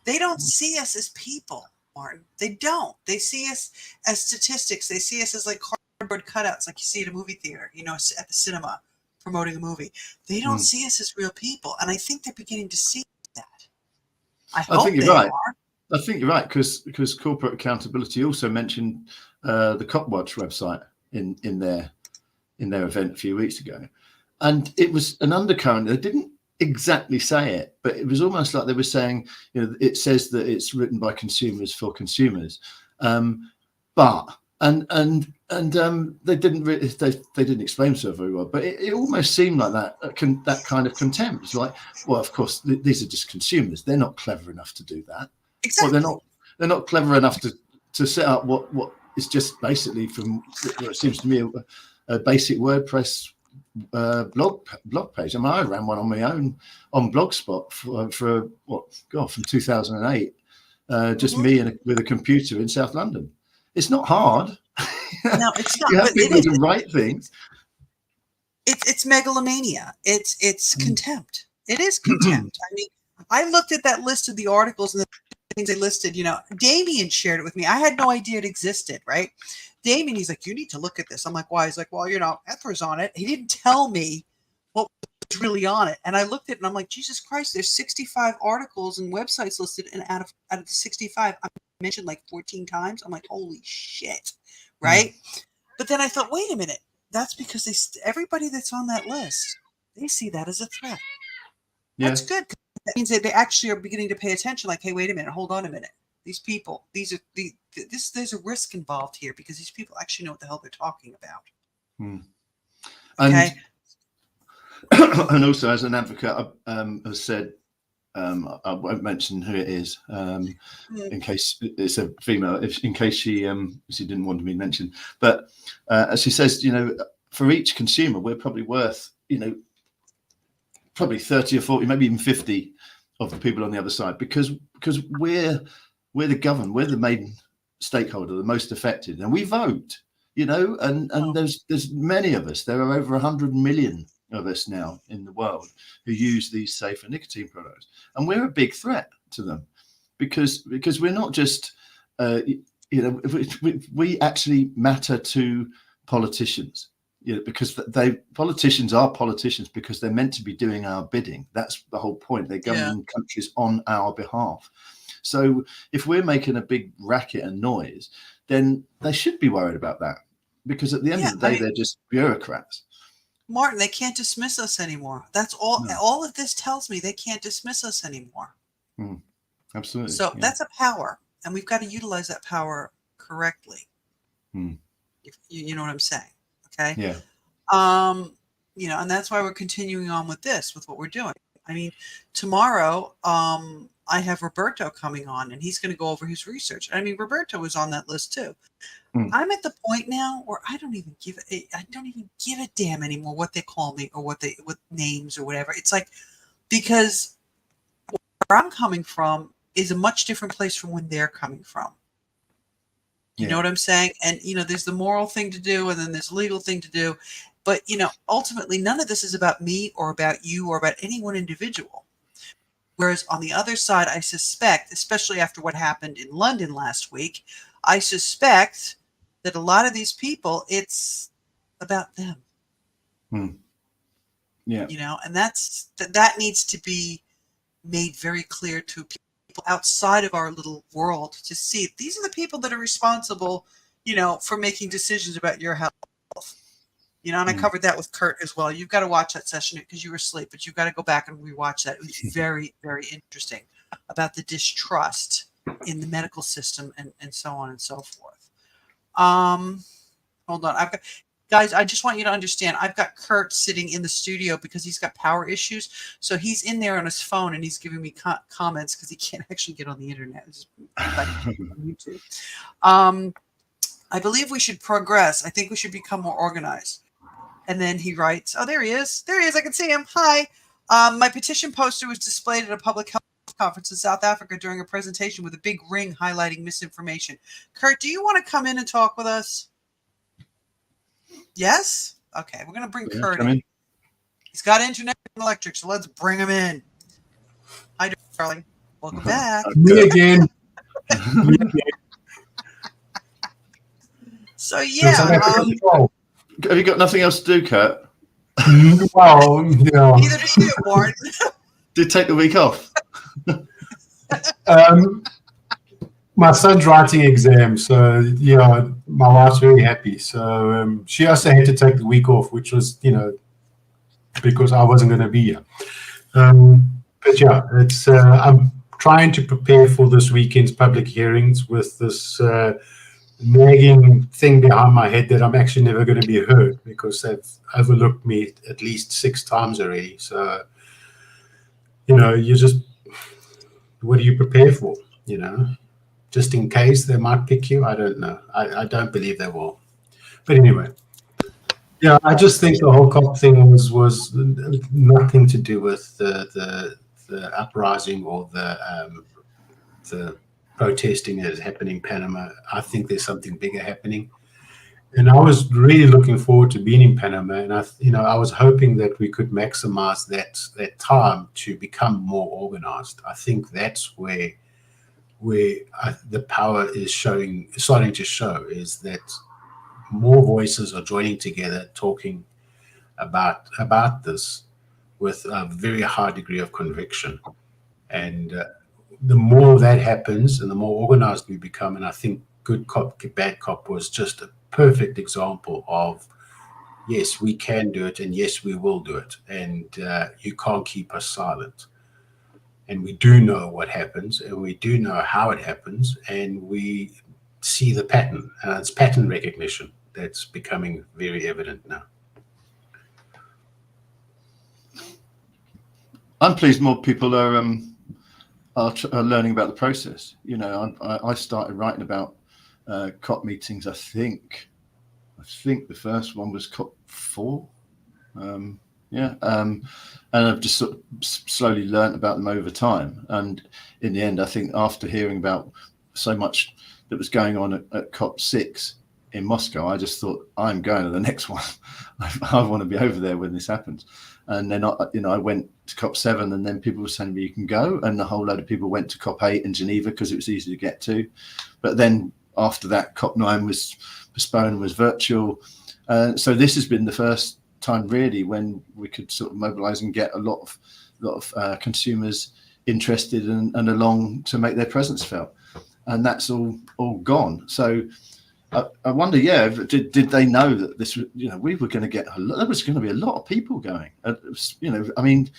They don't see us as people, Martin. They don't. They see us as statistics. They see us as like cardboard cutouts, like you see at a movie theater, at the cinema promoting a movie. They don't see us as real people, and I think they're beginning to see that. I think you're right. I think you're right, because Corporate Accountability also mentioned the CopWatch website in their event a few weeks ago, and it was an undercurrent. They didn't exactly say it, but it was almost like they were saying, it says that it's written by consumers for consumers, but they didn't really, they didn't explain themselves very well. But it almost seemed like that kind of contempt. It's like, well, of course, these are just consumers. They're not clever enough to do that. Exactly. Well, they're not clever enough to set up what is just basically, from what it seems to me, a basic WordPress blog page. I mean, I ran one on my own on Blogspot for from 2008. Just me with a computer in South London. It's not hard. No, it's not. You have But people who can write things. It's megalomania. It's contempt. It is contempt. I mean, I looked at that list of the articles and the things they listed. You know, Damien shared it with me. I had no idea it existed. Right? Damien, he's like, you need to look at this. I'm like, why? He's like, well, you know, Ether's on it. He didn't tell me what was really on it. And I looked at it and I'm like, Jesus Christ, there's 65 articles and websites listed, and out of the 65, I mentioned like 14 times. I'm like, holy shit. Right? But then I thought, wait a minute. That's because everybody that's on that list, they see that as a threat. That's good. That means that they actually are beginning to pay attention. Like, hey, wait a minute, hold on a minute. These people, there's a risk involved here because these people actually know what the hell they're talking about. Okay. And also, as an advocate, has said, I won't mention who it is, in case it's a female, in case she didn't want to be mentioned. But as she says, you know, for each consumer, we're probably worth, you know, probably 30 or 40, maybe even 50 of the people on the other side, because we're the governed, we're the main stakeholder, the most affected, and we vote, you know, and there's many of us. There are over 100 million of us now in the world who use these safer nicotine products, and we're a big threat to them because we're not just you know, we actually matter to politicians, you know, because politicians are politicians because they're meant to be doing our bidding. That's the whole point. They're governing countries on our behalf. So if we're making a big racket and noise, then they should be worried about that, because at the end of the day, they're just bureaucrats. Martin, they can't dismiss us anymore. That's all. No. All of this tells me they can't dismiss us anymore. Absolutely. So that's a power, and we've got to utilize that power correctly. If you know what I'm saying? Okay. Yeah. You know, and that's why we're continuing on with what we're doing. I mean, tomorrow, I have Roberto coming on, and he's going to go over his research. I mean, Roberto was on that list too. I'm at the point now where I don't even give a damn anymore what they call me or what names or whatever. It's like, because where I'm coming from is a much different place from when they're coming from. You know what I'm saying? And, you know, there's the moral thing to do, and then there's the legal thing to do. But, you know, ultimately, none of this is about me or about you or about any one individual. Whereas on the other side, I suspect, especially after what happened in London last week, I suspect that a lot of these people, it's about them. Yeah. You know, and that needs to be made very clear to people outside of our little world to see these are the people that are responsible, you know, for making decisions about your health. You know, and I covered that with Kurt as well. You've got to watch that session because you were asleep, but you've got to go back and rewatch that. It was very, very interesting about the distrust in the medical system and so on and so forth. Hold on. Guys, I just want you to understand, I've got Kurt sitting in the studio because he's got power issues. So he's in there on his phone and he's giving me comments because he can't actually get on the internet. It's like on YouTube. I believe we should progress. I think we should become more organized. And then he writes, oh, there he is. There he is. I can see him. Hi. My petition poster was displayed at a public health conference in South Africa during a presentation with a big ring highlighting misinformation. Kurt, do you want to come in and talk with us? Yes? Okay, we're going to bring Kurt in. He's got internet and electric, so let's bring him in. Hi, darling. Welcome back. Me again. So, yeah. Have you got nothing else to do, Kurt? Well, no. Neither do you, Martin. Did take the week off? My son's writing exams, so yeah, my wife's very happy. So she also had to take the week off, which was, you know, because I wasn't going to be here. But yeah, it's I'm trying to prepare for this weekend's public hearings with this nagging thing behind my head that I'm actually never going to be heard because they've overlooked me at least 6 times already. So, you know, what do you prepare for, you know? Just in case they might pick you. I don't know. I don't believe they will. But anyway. Yeah, I just think the whole COP thing was nothing to do with the uprising or the protesting that is happening in Panama. I think there's something bigger happening, and I was really looking forward to being in Panama, and I was hoping that we could maximize that time to become more organized. I think that's where the power is starting to show, is that more voices are joining together, talking about this with a very high degree of conviction. And the more that happens and the more organized we become, and I think Good Cop, Bad Cop was just a perfect example of, yes, we can do it, and yes, we will do it. And you can't keep us silent. And we do know what happens, and we do know how it happens, and we see the pattern. It's pattern recognition that's becoming very evident now. I'm pleased more people are learning about the process. You know, I started writing about COP meetings. I think the first one was COP 4. And I've just sort of slowly learned about them over time. And in the end, I think after hearing about so much that was going on at COP 6 in Moscow, I just thought, I'm going to the next one. I want to be over there when this happens. And then I went to COP 7, and then people were saying me, you can go, and a whole load of people went to COP 8 in Geneva because it was easy to get to. But then after that, COP 9 was postponed, was virtual. So this has been the first time really when we could sort of mobilize and get a lot of consumers interested and along to make their presence felt, and that's all gone. So I wonder, did they know that this, we were going to get there was going to be a lot of people going. I mean,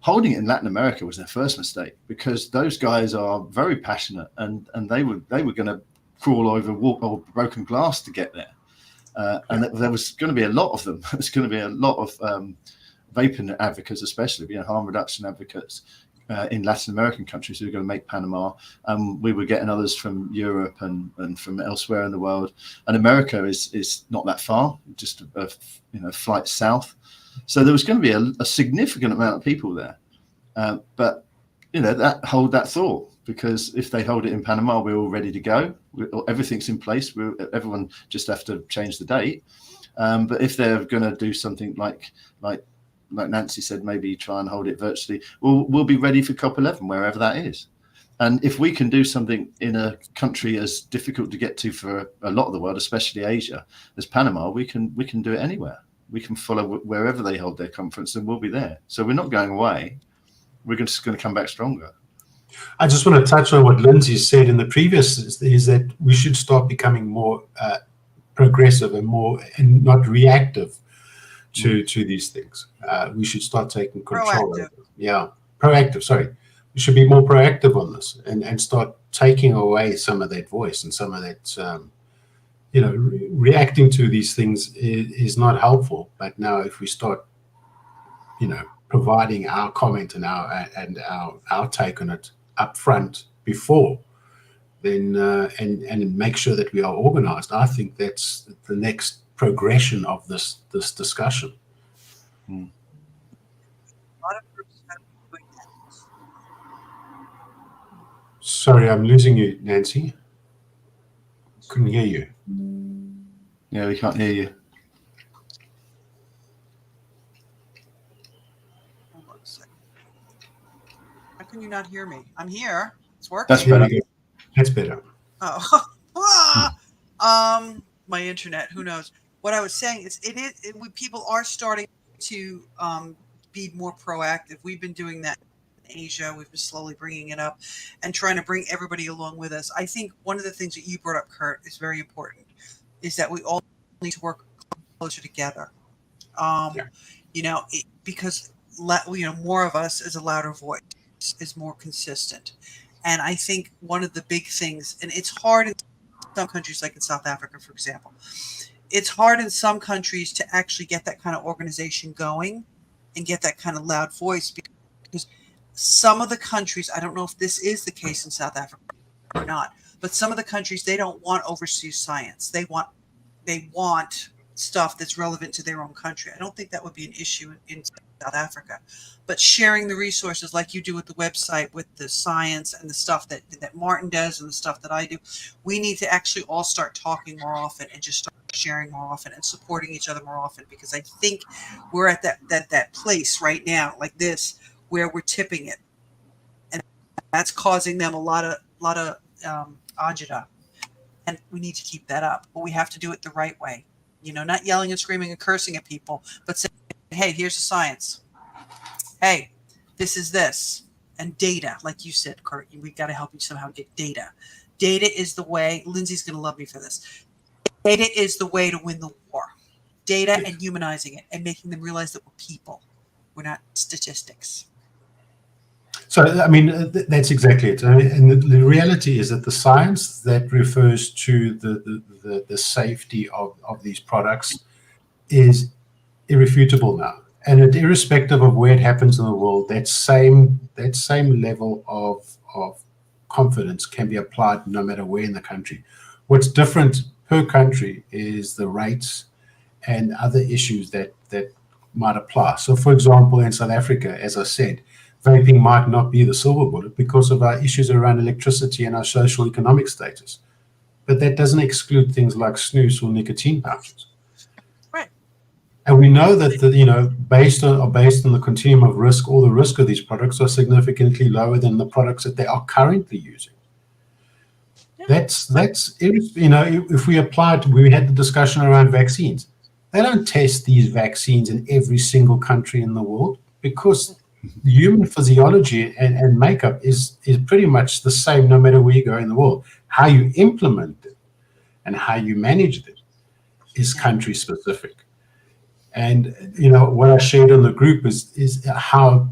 holding it in Latin America was their first mistake, because those guys are very passionate, and they were going to crawl over broken glass to get there. And there was going to be a lot of them. There's going to be a lot of vaping advocates, especially harm reduction advocates in Latin American countries who are going to make Panama. We were getting others from Europe and from elsewhere in the world. And America is not that far, just a flight south. So there was going to be a significant amount of people there. But hold that thought, because if they hold it in Panama, we're all ready to go. Everything's in place. Everyone just have to change the date. But if they're going to do something like Nancy said, maybe try and hold it virtually, we'll be ready for COP11, wherever that is. And if we can do something in a country as difficult to get to for a lot of the world, especially Asia, as Panama, we can do it anywhere. We can follow wherever they hold their conference, and we'll be there. So we're not going away. We're just going to come back stronger. I just want to touch on what Lindsay said in the previous, is that we should start becoming more progressive and not reactive to these things. We should start taking control. Proactive. Sorry, we should be more proactive on this and start taking away some of that voice and some of that. Reacting to these things is not helpful. But now, if we start, providing our comment and our take on it up front before, then and make sure that we are organized, I think that's the next progression of this discussion. A lot of groups have been doing that. Sorry, I'm losing you, Nancy. Couldn't hear you. Yeah, we can't hear you. Hold on a second. How can you not hear me? I'm here. It's working. That's better. That's better. Oh, my internet. Who knows? What I was saying is, people are starting to be more proactive. We've been doing that in Asia. We've been slowly bringing it up and trying to bring everybody along with us. I think one of the things that you brought up, Kurt, is very important, is that we all need to work closer together. Because more of us is a louder voice, is more consistent. And I think one of the big things, and it's hard in some countries, like in South Africa, for example, it's hard in some countries to actually get that kind of organization going and get that kind of loud voice, because some of the countries, I don't know if this is the case in South Africa or not, but some of the countries, they don't want overseas science. They want stuff that's relevant to their own country. I don't think that would be an issue in South Africa. But sharing the resources like you do with the website, with the science and the stuff that Martin does and the stuff that I do, we need to actually all start talking more often and just start sharing more often and supporting each other more often, because I think we're at that place right now, like this, where we're tipping it. And that's causing them a lot of agita. And we need to keep that up, but we have to do it the right way. You know, not yelling and screaming and cursing at people, but saying, hey, here's the science. Hey, this is this. And data, like you said, Kurt, we've got to help you somehow get data. Data is the way. Lindsay's going to love me for this. Data is the way to win the war. Data and humanizing it and making them realize that we're people. We're not statistics. So, I mean, that's exactly it. And the reality is that the science that refers to the safety of these products is irrefutable now. And irrespective of where it happens in the world, that same level of confidence can be applied no matter where in the country. What's different per country is the rates and other issues that might apply. So, for example, in South Africa, as I said, vaping might not be the silver bullet because of our issues around electricity and our social economic status. But that doesn't exclude things like snus or nicotine pouches. Right. And we know that based on the continuum of risk, all the risk of these products are significantly lower than the products that they are currently using. Yeah. If we applied, we had the discussion around vaccines. They don't test these vaccines in every single country in the world because the human physiology and makeup is pretty much the same no matter where you go in the world. How you implement it and how you manage it is country specific. And what I shared in the group is how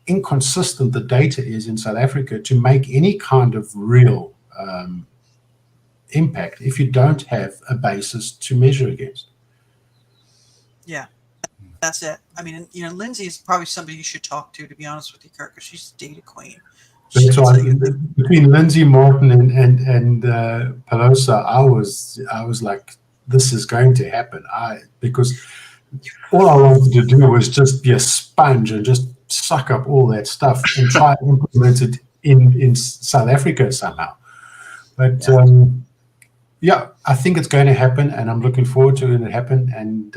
inconsistent the data is in South Africa to make any kind of real impact if you don't have a basis to measure against. Yeah. That's it. I mean, Lindsay is probably somebody you should talk to be honest with you, Kirk, because she's the data queen. That's right. Between Lindsay, Martin, and Pelosa, I was like, this is going to happen. Because all I wanted to do was just be a sponge and just suck up all that stuff and try and implement it in South Africa somehow. But I think it's going to happen, and I'm looking forward to it happen. And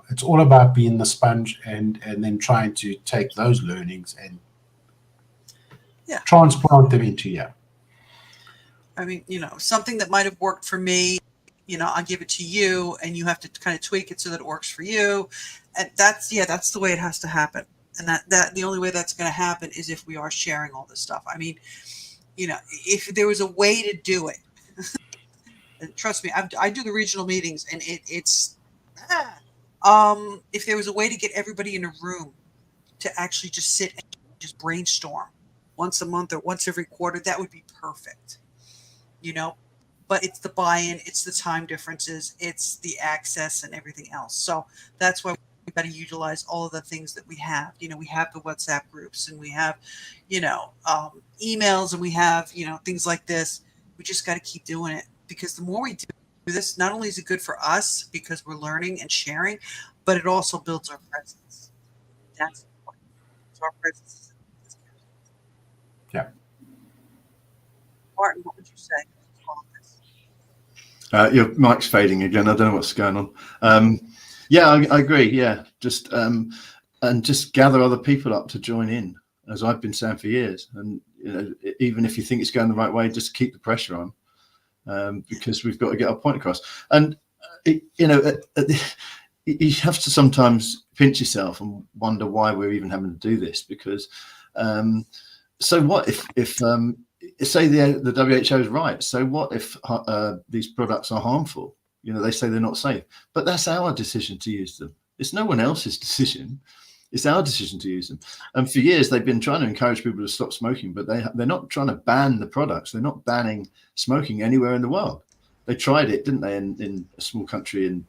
it's all about being the sponge and then trying to take those learnings and transplant them into I mean, something that might have worked for me, I'll give it to you, and you have to kind of tweak it so that it works for you. And that's the way it has to happen. And that the only way that's going to happen is if we are sharing all this stuff. I mean, if there was a way to do it, and trust me, I do the regional meetings, and it's. If there was a way to get everybody in a room to actually just sit and just brainstorm once a month or once every quarter, that would be perfect. But it's the buy-in, it's the time differences, it's the access and everything else. So that's why we've got to utilize all of the things that we have. We have the WhatsApp groups, and we have, emails, and we have, things like this. We just got to keep doing it, because the more we do this, not only is it good for us because we're learning and sharing, but it also builds our presence. That's important. So our presence is Martin, what would you say? Your mic's fading again. I don't know what's going on. I agree. Yeah, just and just gather other people up to join in, as I've been saying for years. And even if you think it's going the right way, just keep the pressure on. Because we've got to get our point across. And, you have to sometimes pinch yourself and wonder why we're even having to do this. Because, so what if say the WHO is right? So what if these products are harmful? They say they're not safe. But that's our decision to use them. It's no one else's decision. It's our decision to use them. And for years, they've been trying to encourage people to stop smoking, but they're not trying to ban the products. They're not banning smoking anywhere in the world. They tried it, didn't they, in a small country in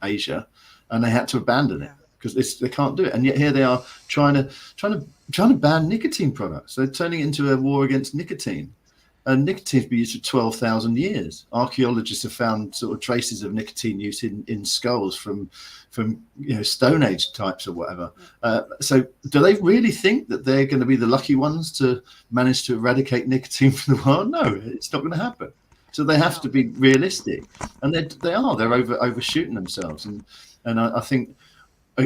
Asia, and they had to abandon it because they can't do it. And yet here they are trying to ban nicotine products. They're turning it into a war against nicotine. And nicotine's been used for 12,000 years. Archaeologists have found sort of traces of nicotine use in skulls from Stone Age types or whatever. So do they really think that they're going to be the lucky ones to manage to eradicate nicotine from the world? No, it's not going to happen. So they have to be realistic, and they're overshooting themselves. And I think,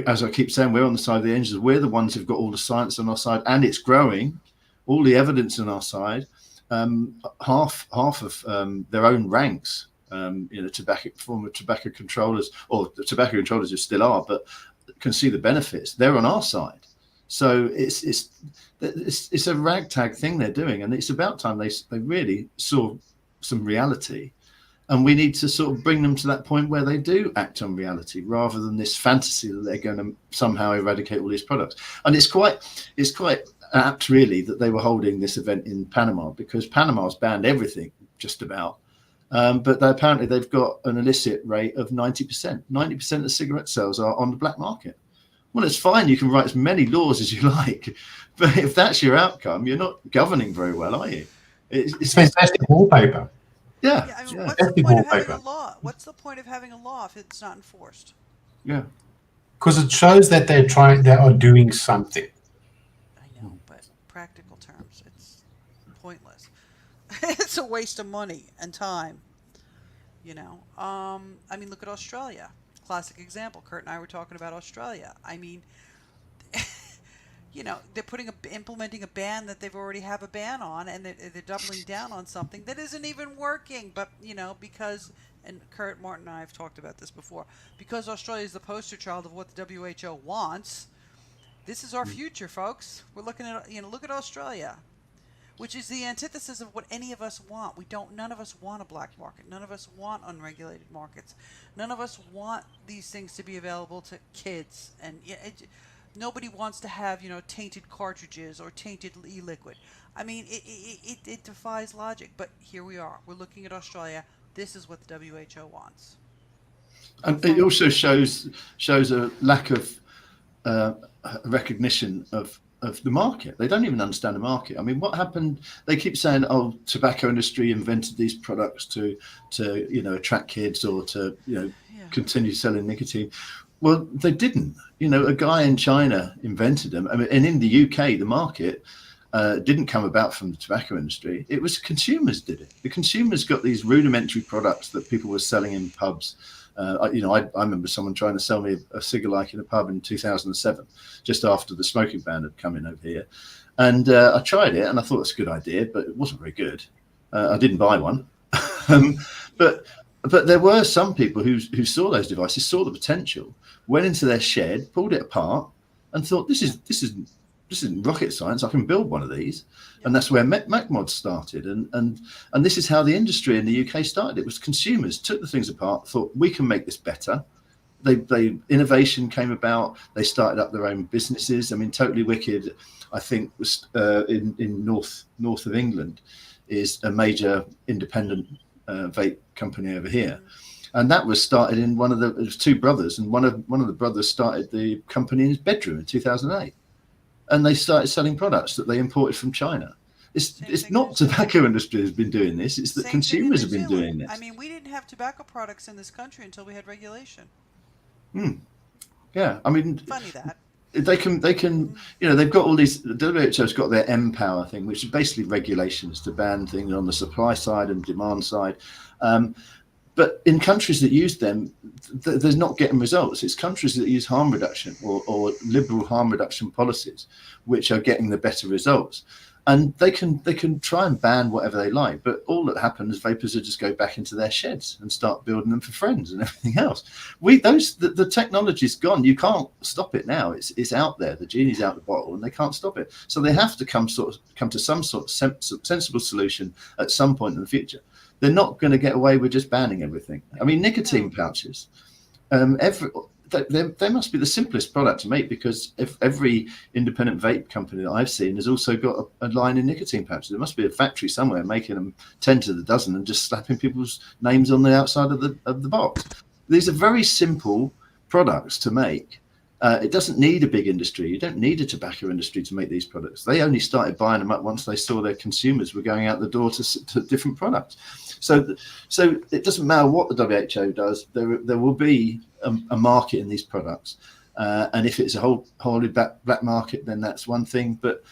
as I keep saying, we're on the side of the engines. We're the ones who've got all the science on our side, and it's growing, all the evidence on our side. Half of their own ranks, former tobacco controllers, or the tobacco controllers who still are, but can see the benefits. They're on our side. So it's a ragtag thing they're doing, and it's about time they really saw some reality. And we need to sort of bring them to that point where they do act on reality, rather than this fantasy that they're going to somehow eradicate all these products. And it's quite apt, really, that they were holding this event in Panama, because Panama's banned everything just about. But apparently they've got an illicit rate of 90%. 90% of cigarette sales are on the black market. Well, it's fine. You can write as many laws as you like, but if that's your outcome, you're not governing very well, are you? It's fantastic wallpaper. Yeah. I mean, what's the point of having a law? What's the point of having a law if it's not enforced? Yeah. Because it shows that they are doing something. I know, but practical terms, it's pointless. It's a waste of money and time. I mean, look at Australia. Classic example. Kurt and I were talking about Australia. I mean, they're implementing a ban that they've already have a ban on, and they're doubling down on something that isn't even working. But because, and Kurt, Martin, and I have talked about this before, because Australia is the poster child of what the WHO wants. This is our future, folks. We're looking at look at Australia, which is the antithesis of what any of us want. None of us want a black market. None of us want unregulated markets. None of us want these things to be available to kids, and nobody wants to have, tainted cartridges or tainted e-liquid. I mean, it defies logic, but here we are. We're looking at Australia. This is what the WHO wants. And it also shows a lack of recognition of the market. They don't even understand the market. I mean, what happened? They keep saying, "Oh, tobacco industry invented these products to attract kids or to continue selling nicotine." Well, they didn't. A guy in China invented them. I mean, and in the UK, the market didn't come about from the tobacco industry. It was consumers did it. The consumers got these rudimentary products that people were selling in pubs. I remember someone trying to sell me a cigar-like in a pub in 2007, just after the smoking ban had come in over here. And I tried it, and I thought it was a good idea, but it wasn't very good. I didn't buy one. But there were some people who saw those devices, saw the potential, went into their shed, pulled it apart, and thought, this isn't rocket science. I can build one of these. And that's where MacMod started. And this is how the industry in the UK started. It was consumers took the things apart, thought, we can make this better. Innovation came about. They started up their own businesses. I mean, Totally Wicked, I think, was in north of England, is a major independent vape company over here. And that was started in it was two brothers, and one of the brothers started the company in his bedroom in 2008. And they started selling products that they imported from China. It's not tobacco industry has been doing this. It's that consumers have been doing this. I mean, we didn't have tobacco products in this country until we had regulation. Yeah, I mean, funny that they can they've got all these. The WHO's got their Empower thing, which is basically regulations to ban things on the supply side and demand side. But in countries that use them, they're not getting results. It's countries that use harm reduction or liberal harm reduction policies, which are getting the better results. And they can try and ban whatever they like, but all that happens is vapors will just go back into their sheds and start building them for friends and everything else. The technology's gone. You can't stop it now. It's out there. The genie's out the bottle, and they can't stop it. So they have to come to some sort of sensible solution at some point in the future. They're not going to get away with just banning everything. I mean, nicotine pouches. They must be the simplest product to make, because if every independent vape company that I've seen has also got a line in nicotine pouches. There must be a factory somewhere making them 10 to the dozen and just slapping people's names on the outside of the box. These are very simple products to make, It doesn't need a big industry. You don't need a tobacco industry to make these products. They only started buying them up once they saw their consumers were going out the door to different products. So it doesn't matter what the WHO does. There will be a market in these products, and if it's a wholly black market, then that's one thing. But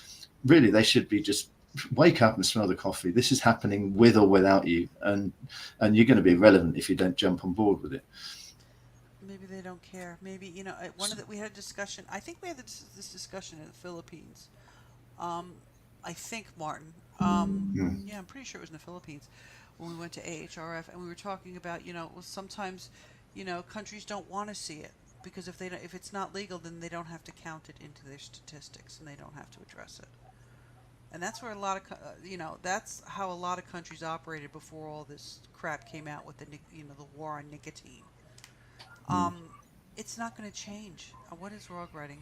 really, they should be just wake up and smell the coffee. This is happening with or without you, and you're going to be irrelevant if you don't jump on board with it. Maybe they don't care. Maybe, we had a discussion. I think we had this discussion in the Philippines. I think, Martin. Yeah, I'm pretty sure it was in the Philippines when we went to AHRF, and we were talking about, sometimes, countries don't want to see it because if it's not legal, then they don't have to count it into their statistics, and they don't have to address it. And that's where that's how a lot of countries operated before all this crap came out with the war on nicotine. It's not going to change. What is Rog writing?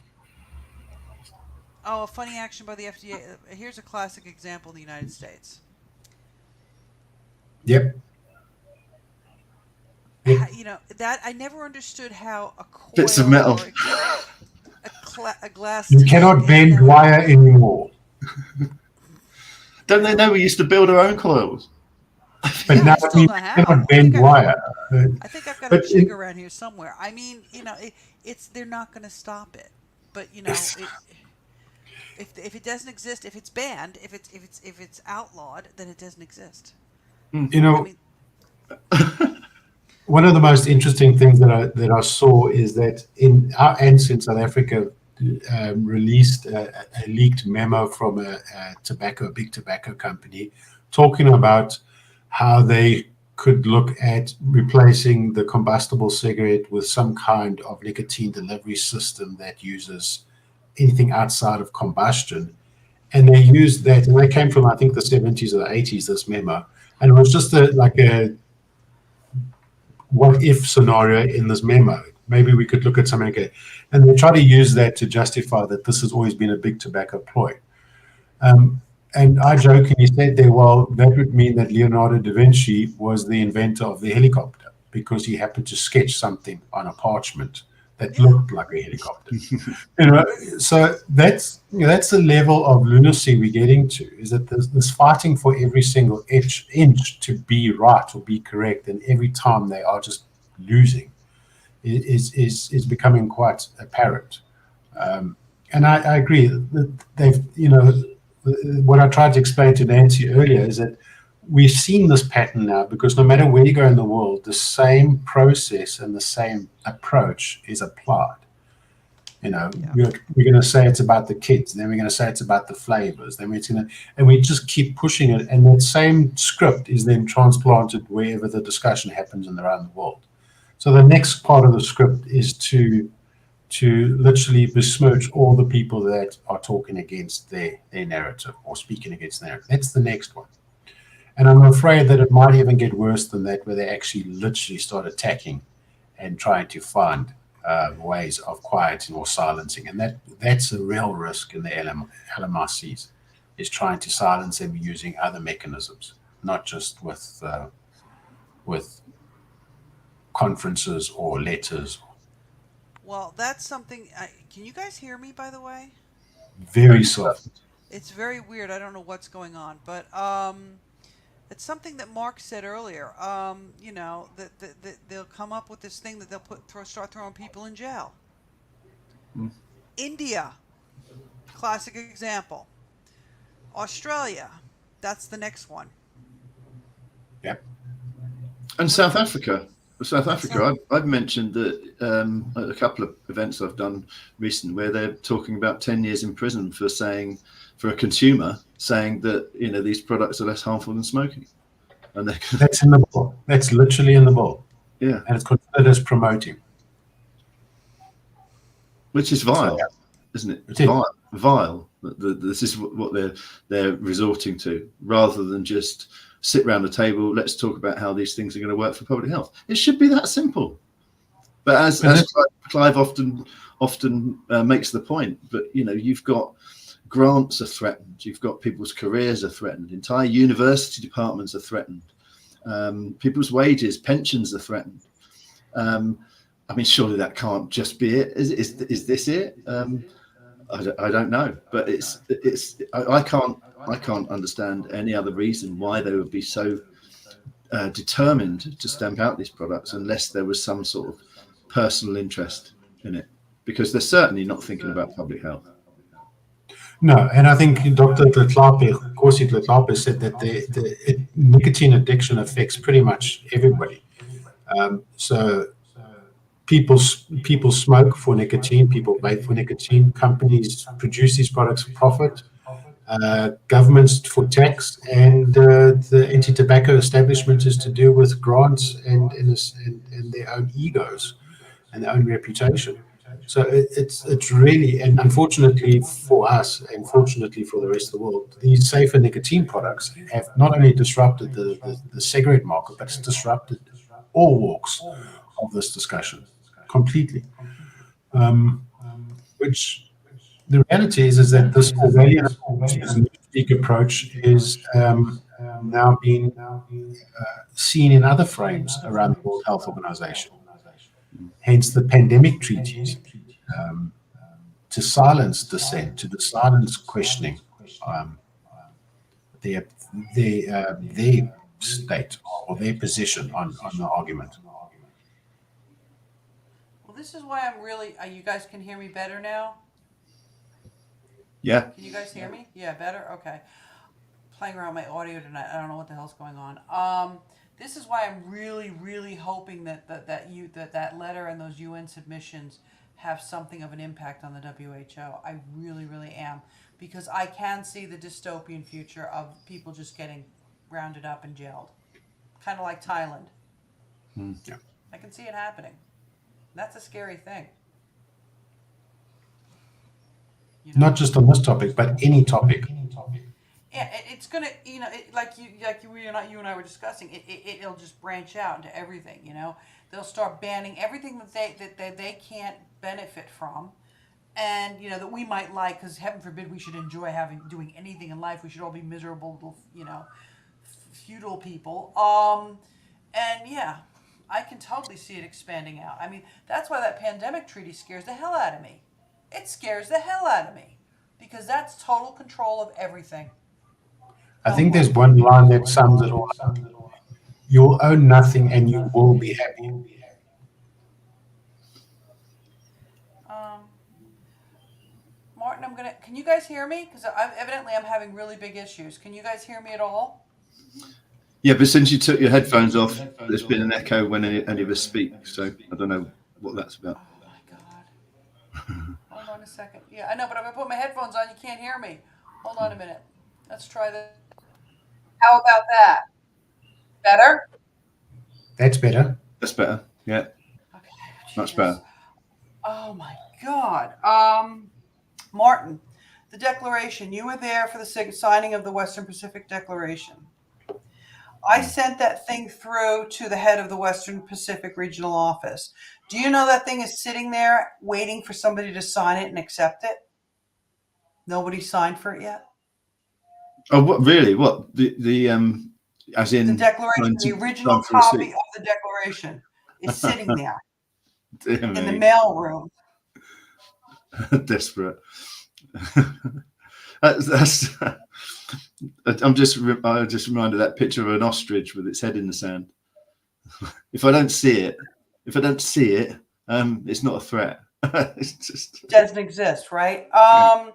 Oh, a funny action by the FDA. Here's a classic example in the United States. Yep. That I never understood how a coil bits of metal, a glass. You cannot bend wire anymore. Don't they know we used to build our own coils? But now we cannot bend wire. I think I've got a jig around here somewhere. I mean, they're not going to stop it. But if it doesn't exist, if it's banned, if it's outlawed, then it doesn't exist. One of the most interesting things that I saw is that in our ANCE in South Africa released a leaked memo from a big tobacco company talking about how they could look at replacing the combustible cigarette with some kind of nicotine delivery system that uses anything outside of combustion. And they used that, and they came from, I think, the 70s or the 80s, this memo. And it was just like a what-if scenario in this memo. Maybe we could look at something like that. And they try to use that to justify that this has always been a big tobacco ploy. And I jokingly said there, well, that would mean that Leonardo da Vinci was the inventor of the helicopter because he happened to sketch something on a parchment that looked like a helicopter. So that's the level of lunacy we're getting to, is that this fighting for every single inch to be right or be correct, and every time they are just losing is becoming quite apparent. And I agree that they've, what I tried to explain to Nancy earlier is that we've seen this pattern now, because no matter where you go in the world, the same process and the same approach is applied. We're going to say it's about the kids, then we're going to say it's about the flavors, then and we just keep pushing it, and that same script is then transplanted wherever the discussion happens around the world. So the next part of the script is to literally besmirch all the people that are talking against their narrative or speaking against their narrative. That's the next one. And I'm afraid that it might even get worse than that, where they actually literally start attacking and trying to find ways of quieting or silencing. And that's a real risk in the LMICs, is trying to silence them using other mechanisms, not just with conferences or letters. Well, that's something. Can you guys hear me, by the way? Very soft. It's very weird. I don't know what's going on, but it's something that Mark said earlier. That they'll come up with this thing that they'll start throwing people in jail. India, classic example. Australia, that's the next one. Yep. And South Africa. I've mentioned that a couple of events I've done recently where they're talking about 10 years in prison for a consumer saying that these products are less harmful than smoking, and that's in the bill. That's literally in the bill. Yeah, and it's considered as promoting, which is vile, isn't it? It's vile. This is what they're resorting to, rather than just sit around the table. Let's talk about how these things are going to work for public health. It should be that simple. But as Clive often makes the point, but you've got grants are threatened. You've got people's careers are threatened. Entire university departments are threatened. People's wages, pensions are threatened. I mean, surely that can't just be it. Is this it? I don't know, but I can't understand any other reason why they would be so determined to stamp out these products unless there was some sort of personal interest in it, because they're certainly not thinking about public health. No, and I think Dr. Corsi Tlatlape said that the nicotine addiction affects pretty much everybody. So people smoke for nicotine, people vape for nicotine, companies produce these products for profit, governments for tax, and the anti-tobacco establishment is to do with grants and their own egos and their own reputation. So it's really, and unfortunately for us, and fortunately for the rest of the world, these safer nicotine products have not only disrupted the cigarette market, but it's disrupted all walks of this discussion completely. Which the reality is that this Orwellian approach is now being seen in other frames around the World Health Organization. Hence the pandemic treaties, to silence dissent, to silence questioning their state or their position on the argument. Well, this is why I'm really. You guys can hear me better now? Yeah. Can you guys hear me? Yeah, better? Okay. Playing around with my audio tonight. I don't know what the hell's going on. This is why I'm really, really hoping that letter and those UN submissions have something of an impact on the WHO. I really, really am, because I can see the dystopian future of people just getting rounded up and jailed, kind of like Thailand. Yeah. I can see it happening. That's a scary thing. You know? Not just on this topic, but any topic. Yeah, it's gonna, like you and I were discussing. It'll just branch out into everything. They'll start banning everything that they can't benefit from, and that we might like, because heaven forbid we should enjoy doing anything in life. We should all be miserable, feudal people. And yeah, I can totally see it expanding out. I mean, that's why that pandemic treaty scares the hell out of me. It scares the hell out of me, because that's total control of everything. I think there's one line that sums it all up. You'll own nothing and you will be happy. Martin, can you guys hear me? Because evidently I'm having really big issues. Can you guys hear me at all? Yeah, but since you took your headphones off, there's been an echo when any of us speak. So I don't know what that's about. Oh my God. Hold on a second. Yeah, I know, but if I put my headphones on, you can't hear me. Hold on a minute. Let's try this. How about that? Better? That's better. That's better. Yeah. Okay. Much better. Oh my God. Martin, the declaration. You were there for the signing of the Western Pacific Declaration. I sent that thing through to the head of the Western Pacific Regional Office. Do you know that thing is sitting there waiting for somebody to sign it and accept it? Nobody signed for it yet? Oh, what really? What the as in the declaration, the original copy of the declaration is sitting there in the mail room. Desperate. That's I just reminded of that picture of an ostrich with its head in the sand. If I don't see it, it's not a threat. It's just it doesn't exist, right? Yeah.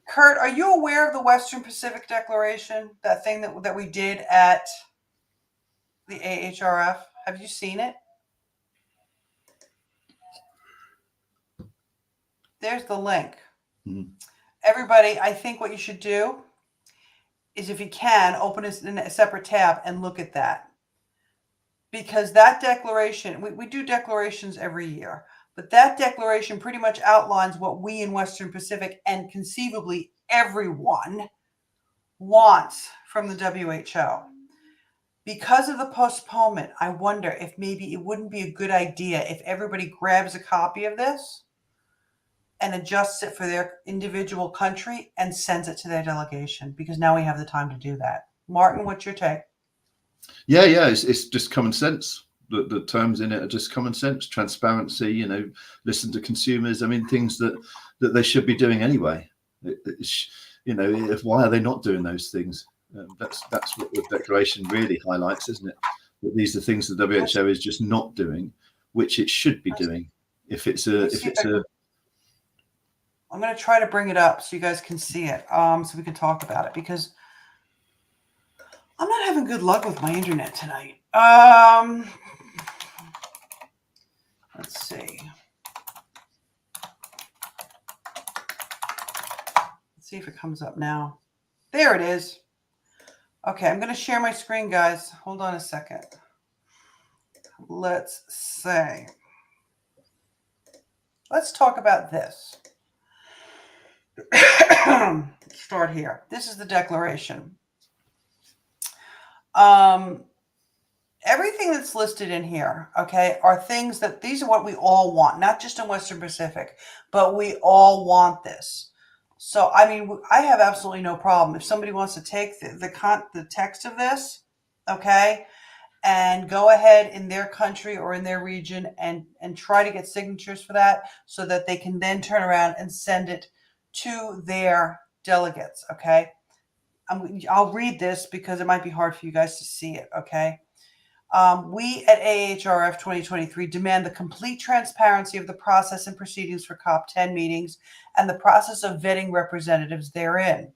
Kurt, are you aware of the Western Pacific Declaration? That thing that we did at the AHRF? Have you seen it? There's the link. Mm-hmm. Everybody, I think what you should do is, if you can, open a separate tab and look at that. Because that declaration, we do declarations every year, but that declaration pretty much outlines what we in Western Pacific, and conceivably everyone, wants from the WHO. Because of the postponement, I wonder if maybe it wouldn't be a good idea if everybody grabs a copy of this and adjusts it for their individual country and sends it to their delegation, because now we have the time to do that. Martin, what's your take? Yeah, it's just common sense. the terms in it are just common sense, transparency, you know, listen to consumers. I mean, things that they should be doing anyway. You know, why are they not doing those things? That's what the declaration really highlights, isn't it? That these are things the WHO is just not doing, which it should be doing. If it's a, I'm going to try to bring it up so you guys can see it, so we can talk about it, because I'm not having good luck with my internet tonight. Let's see. Let's see if it comes up now. There it is. Okay, I'm going to share my screen, guys. Hold on a second. Let's say. Let's talk about this. Start here. This is the declaration. Everything that's listed in here, okay, are things that these are what we all want, not just in Western Pacific, but we all want this. So, I mean, I have absolutely no problem if somebody wants to take the text of this, okay, and go ahead in their country or in their region and try to get signatures for that so that they can then turn around and send it to their delegates, okay? I'll read this because it might be hard for you guys to see it, okay? We at AHRF 2023 demand the complete transparency of the process and proceedings for COP10 meetings and the process of vetting representatives therein.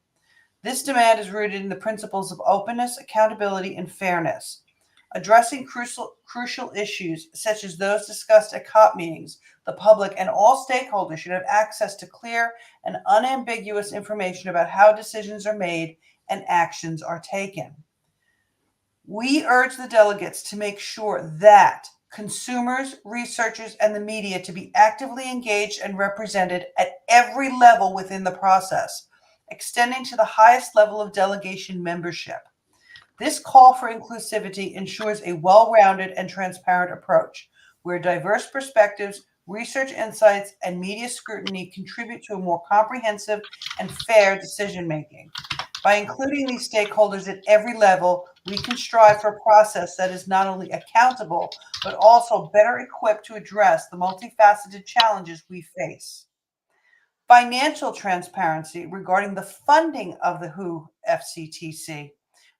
This demand is rooted in the principles of openness, accountability, and fairness. Addressing crucial issues such as those discussed at COP meetings, the public and all stakeholders should have access to clear and unambiguous information about how decisions are made and actions are taken. We urge the delegates to make sure that consumers, researchers, and the media to be actively engaged and represented at every level within the process, extending to the highest level of delegation membership. This call for inclusivity ensures a well-rounded and transparent approach, where diverse perspectives, research insights, and media scrutiny contribute to a more comprehensive and fair decision-making. By including these stakeholders at every level, we can strive for a process that is not only accountable, but also better equipped to address the multifaceted challenges we face. Financial transparency regarding the funding of the WHO FCTC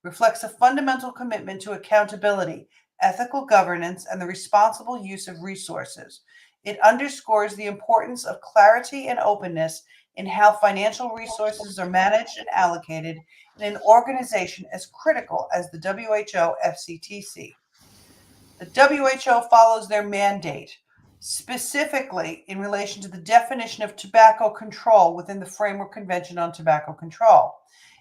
reflects a fundamental commitment to accountability, ethical governance, and the responsible use of resources. It underscores the importance of clarity and openness in how financial resources are managed and allocated in an organization as critical as the WHO FCTC. The WHO follows their mandate, specifically in relation to the definition of tobacco control within the Framework Convention on Tobacco Control.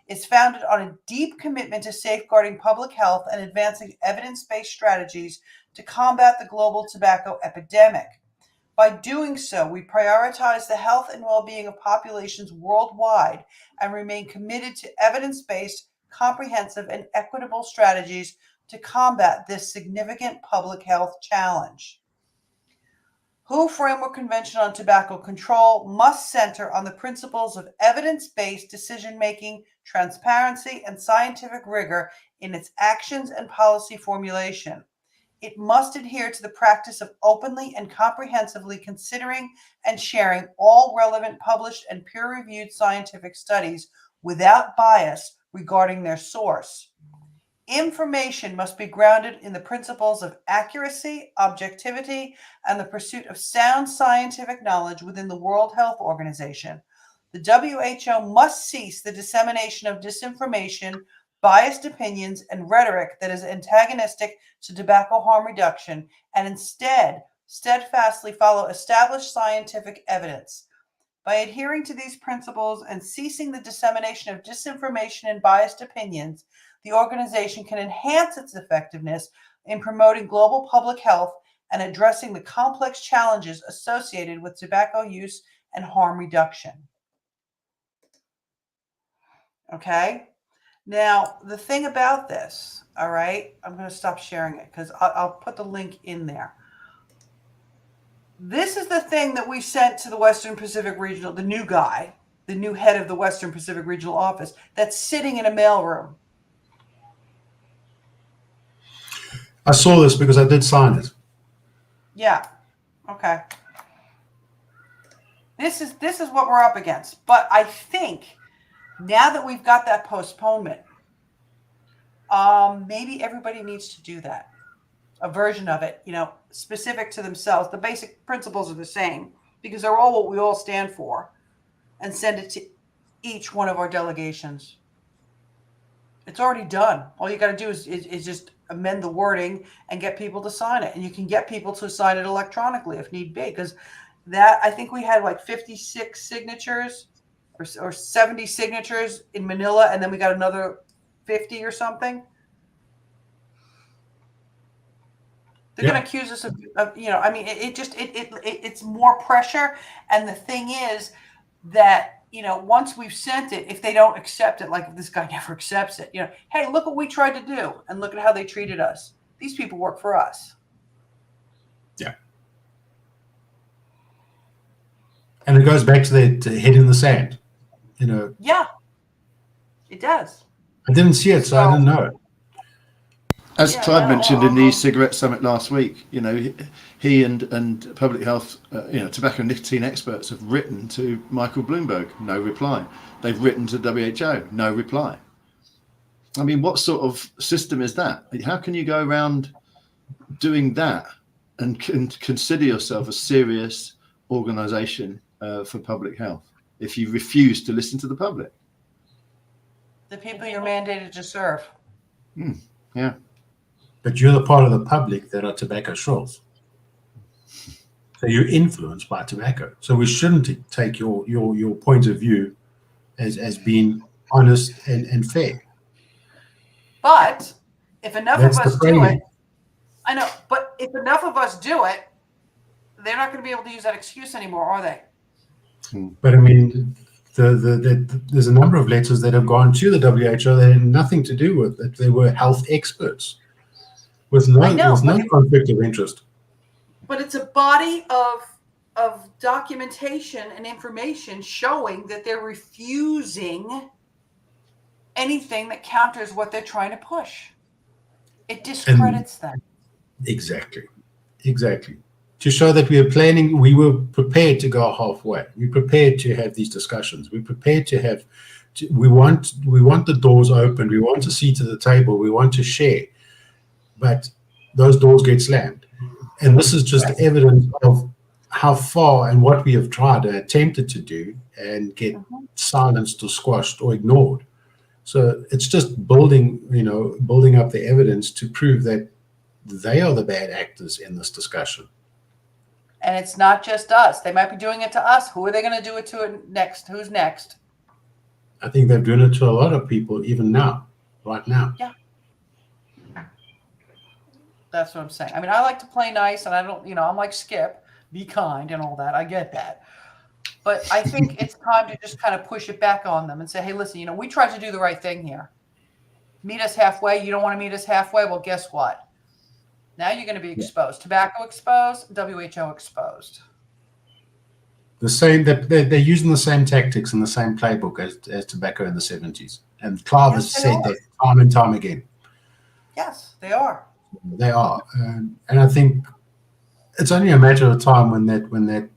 It's founded on a deep commitment to safeguarding public health and advancing evidence-based strategies to combat the global tobacco epidemic. By doing so, we prioritize the health and well-being of populations worldwide and remain committed to evidence-based, comprehensive, and equitable strategies to combat this significant public health challenge. WHO Framework Convention on Tobacco Control must center on the principles of evidence-based decision-making, transparency, and scientific rigor in its actions and policy formulation. It must adhere to the practice of openly and comprehensively considering and sharing all relevant published and peer-reviewed scientific studies without bias regarding their source. Information must be grounded in the principles of accuracy, objectivity, and the pursuit of sound scientific knowledge within the World Health Organization. The WHO must cease the dissemination of disinformation, biased opinions, and rhetoric that is antagonistic to tobacco harm reduction, and instead steadfastly follow established scientific evidence. By adhering to these principles and ceasing the dissemination of disinformation and biased opinions, the organization can enhance its effectiveness in promoting global public health and addressing the complex challenges associated with tobacco use and harm reduction. Okay? Now, the thing about this, all right, I'm going to stop sharing it because I'll put the link in there. This is the thing that we sent to the Western Pacific Regional, the new guy, the new head of the Western Pacific Regional Office, that's sitting in a mailroom. I saw this because I did sign it. Yeah. Okay. This is what we're up against. But I think now that we've got that postponement, maybe everybody needs to do that. A version of it, specific to themselves. The basic principles are the same because they're all what we all stand for, and send it to each one of our delegations. It's already done. All you got to do is just amend the wording and get people to sign it. And you can get people to sign it electronically if need be. Because I think we had like 56 signatures or 70 signatures in Manila. And then we got another 50 or something. They're going to accuse us of it's more pressure. And the thing is that, once we've sent it, if they don't accept it, like if this guy never accepts it, hey, look what we tried to do and look at how they treated us. These people work for us. Yeah. And it goes back to that head in the sand, Yeah, it does. I didn't see it, so I didn't know it. As Clive mentioned in the e-cigarette summit last week, he and public health, tobacco and nicotine experts have written to Michael Bloomberg, no reply. They've written to WHO, no reply. I mean, what sort of system is that? How can you go around doing that and consider yourself a serious organisation for public health if you refuse to listen to the public? The people you're mandated to serve. Yeah. But you're the part of the public that are tobacco shrills. So you're influenced by tobacco. So we shouldn't take your point of view as being honest and fair. But if enough of us do it, I know, but if enough of us do it, they're not going to be able to use that excuse anymore, are they? But I mean, there's a number of letters that have gone to the WHO that had nothing to do with it. They were health experts with no conflict of interest. But it's a body of documentation and information showing that they're refusing anything that counters what they're trying to push. It discredits them. Exactly. To show that we were prepared to go halfway. We're prepared to have these discussions. We're prepared to have, we want the doors open. We want a seat at the table. We want to share. But those doors get slammed. And this is just evidence of how far and what we have tried and attempted to do and get silenced or squashed or ignored. So it's just building up the evidence to prove that they are the bad actors in this discussion. And it's not just us. They might be doing it to us. Who are they going to do it to next? Who's next? I think they're doing it to a lot of people even now, right now. Yeah. That's what I'm saying. I mean, I like to play nice, and I don't, I'm like Skip, be kind and all that. I get that. But I think it's time to just kind of push it back on them and say, hey, listen, we tried to do the right thing here. Meet us halfway. You don't want to meet us halfway? Well, guess what? Now you're going to be exposed. Tobacco exposed, WHO exposed. The same, they're using the same tactics and the same playbook as tobacco in the 70s. And Clive has said that time and time again. Yes, they are. They are. And I think it's only a matter of time when that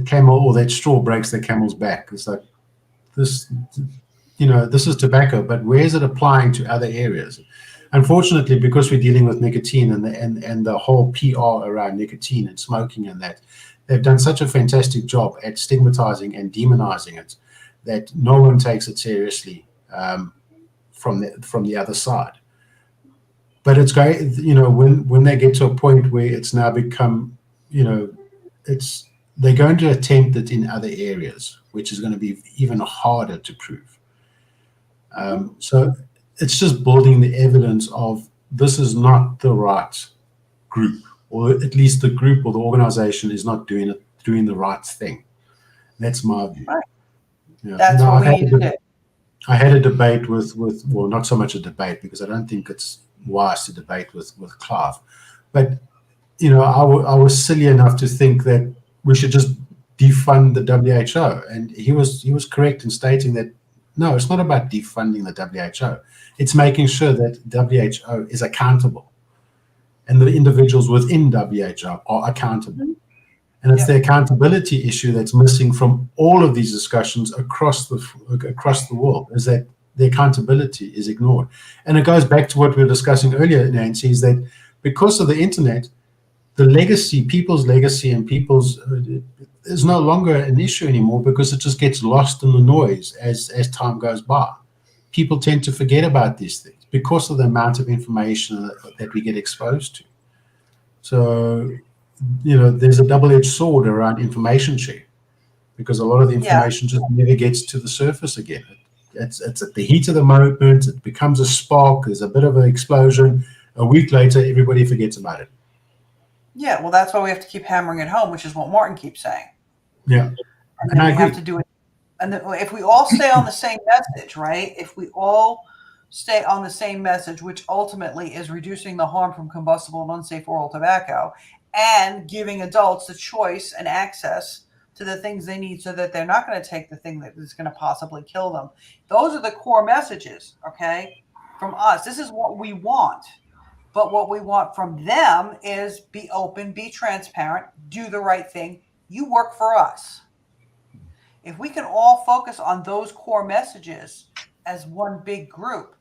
camel or that straw breaks the camel's back. It's like this, this is tobacco, but where is it applying to other areas? Unfortunately, because we're dealing with nicotine and the whole PR around nicotine and smoking and that, they've done such a fantastic job at stigmatizing and demonizing it that no one takes it seriously from the other side. But it's going, when they get to a point where it's now become, they're going to attempt it in other areas, which is going to be even harder to prove. So it's just building the evidence of this is not the right group, or at least the group or the organization is not doing the right thing. That's my view. Right. Yeah. That's what we need to do. I had a debate with well, not so much a debate because I don't think it's wise to debate with Clive, but I was silly enough to think that we should just defund the WHO, and he was correct in stating that No, it's not about defunding the WHO. It's making sure that WHO is accountable and the individuals within WHO are accountable. And it's the accountability issue that's missing from all of these discussions across the world, is that the accountability is ignored. And it goes back to what we were discussing earlier, Nancy, is that because of the internet, the legacy, people's legacy and people's is no longer an issue anymore, because it just gets lost in the noise as time goes by. People tend to forget about these things because of the amount of information that we get exposed to. So, there's a double-edged sword around information sharing, because a lot of the information just never gets to the surface again. It's at the heat of the moment, it becomes a spark, there's a bit of an explosion. A week later, everybody forgets about it. Yeah, well, that's why we have to keep hammering it home, which is what Martin keeps saying. Yeah. And then we have to do it. And then if we all stay on the same message, right? If we all stay on the same message, which ultimately is reducing the harm from combustible and unsafe oral tobacco and giving adults the choice and access to the things they need so that they're not going to take the thing that is going to possibly kill them. Those are the core messages, okay, from us. This is what we want. But what we want from them is be open, be transparent, do the right thing. You work for us. If we can all focus on those core messages as one big group,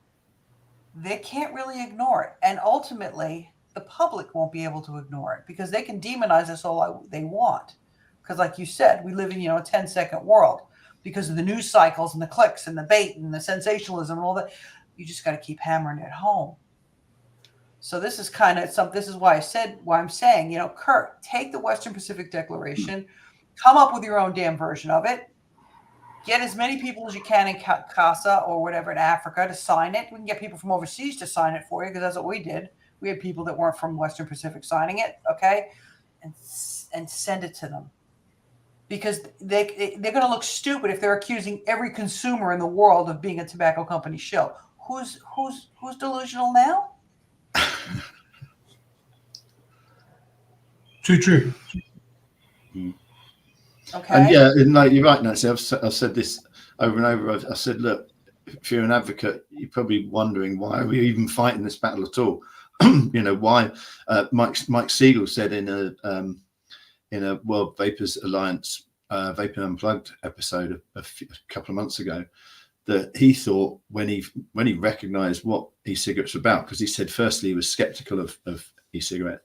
they can't really ignore it. And ultimately, the public won't be able to ignore it, because they can demonize us all they want. Because like you said, we live in, a 10-second world because of the news cycles and the clicks and the bait and the sensationalism and all that. You just got to keep hammering it home. So this is kind of something. This is why I'm saying, Kurt, take the Western Pacific Declaration, come up with your own damn version of it. Get as many people as you can in CASAA or whatever in Africa to sign it. We can get people from overseas to sign it for you, because that's what we did. We had people that weren't from Western Pacific signing it, okay? And send it to them. Because they're going to look stupid if they're accusing every consumer in the world of being a tobacco company shill. Who's delusional now? True. Okay. And yeah, no, you're right, Nancy. I've said this over and over. I said, look, if you're an advocate, you're probably wondering, why are we even fighting this battle at all? Why? Mike Siegel said in a World Vapors Alliance Vaping Unplugged episode a couple of months ago, that he thought when he recognized what e-cigarettes were about, because he said firstly he was skeptical of e-cigarettes,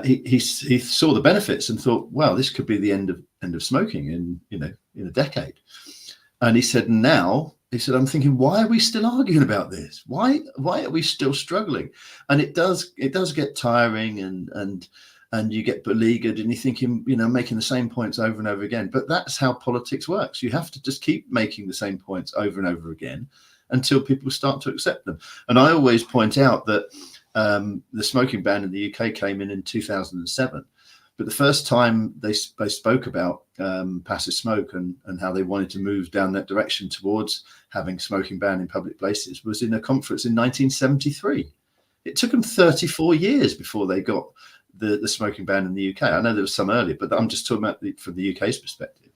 he saw the benefits and thought, well, this could be the end of smoking in a decade. And he said, I'm thinking, why are we still arguing about this? Why are we still struggling? And it does get tiring, and you get beleaguered, and you're thinking, making the same points over and over again. But that's how politics works. You have to just keep making the same points over and over again until people start to accept them. And I always point out that the smoking ban in the UK came in 2007. But the first time they spoke about passive smoke and how they wanted to move down that direction towards having smoking ban in public places was in a conference in 1973. It took them 34 years before they got the smoking ban in the UK. I know there was some earlier, but I'm just talking about from the UK's perspective.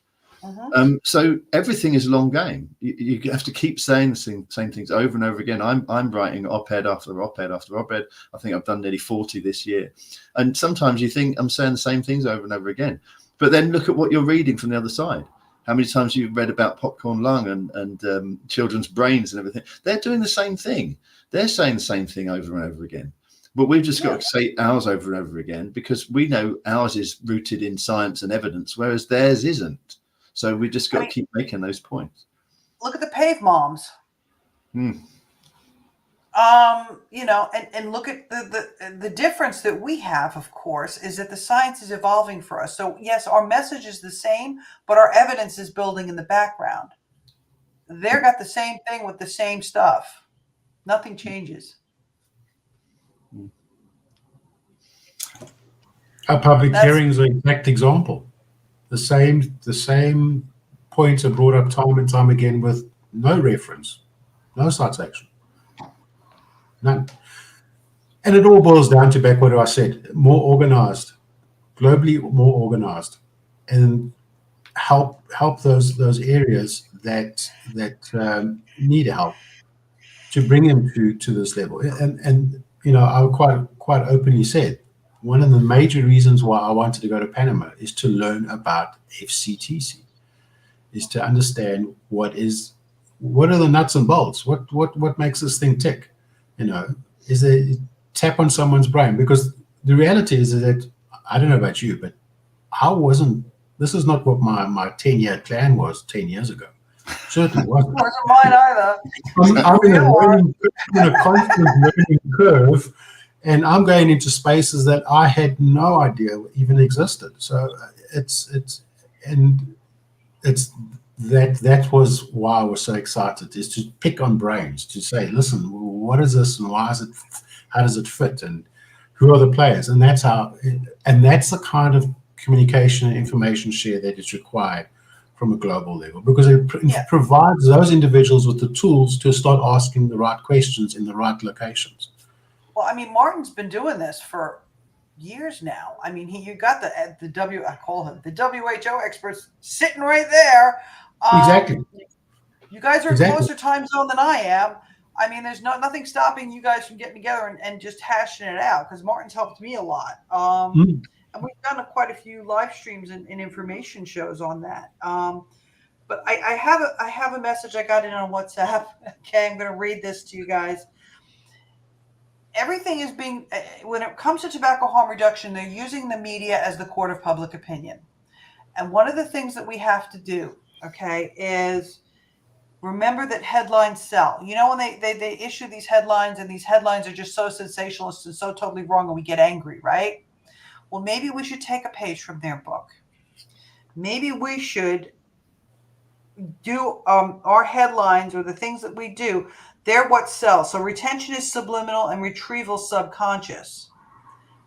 So everything is a long game. You have to keep saying the same things over and over again. I'm writing op-ed after op-ed after op-ed. I think I've done nearly 40 this year. And sometimes you think I'm saying the same things over and over again. But then look at what you're reading from the other side. How many times you've read about popcorn lung and children's brains and everything. They're doing the same thing. They're saying the same thing over and over again. But we've just got to say ours over and over again, because we know ours is rooted in science and evidence, whereas theirs isn't. So we just got to keep making those points. Look at the PAVE moms. And look at the difference that we have, of course, is that the science is evolving for us. So yes, our message is the same, but our evidence is building in the background. They've got the same thing with the same stuff. Nothing changes. Our public hearings are an exact example. The same points are brought up time and time again with no reference, no citation, none. And it all boils down to back what I said: more organized, globally more organized. And help those areas that need help, to bring them to this level. And you know, I quite openly said, one of the major reasons why I wanted to go to Panama is to learn about FCTC, is to understand what are the nuts and bolts, what makes this thing tick. You know, is a tap on someone's brain, because the reality is that, I don't know about you, but this is not what my 10-year plan was 10 years ago. Certainly wasn't. Wasn't mine either. I'm in a constant learning curve, and I'm going into spaces that I had no idea even existed. So that was why I was so excited, is to pick on brains, to say, listen, what is this, and why is it, how does it fit, and who are the players? And that's the kind of communication and information share that is required from a global level, because it provides those individuals with the tools to start asking the right questions in the right locations. Well, I mean, Martin's been doing this for years now. I mean, you got the WHO experts sitting right there. Exactly. You guys are a closer time zone than I am. I mean, there's nothing stopping you guys from getting together and just hashing it out, because Martin's helped me a lot. And we've done quite a few live streams and information shows on that. But I have a message I got in on WhatsApp. Okay, I'm going to read this to you guys. Everything is being, when it comes to tobacco harm reduction, they're using the media as the court of public opinion. And one of the things that we have to do, okay, is remember that headlines sell. You know, when they issue these headlines, and these headlines are just so sensationalist and so totally wrong, and we get angry, right? Well, maybe we should take a page from their book. Maybe we should do our headlines, or the things that we do, they're what sells. So retention is subliminal and retrieval subconscious.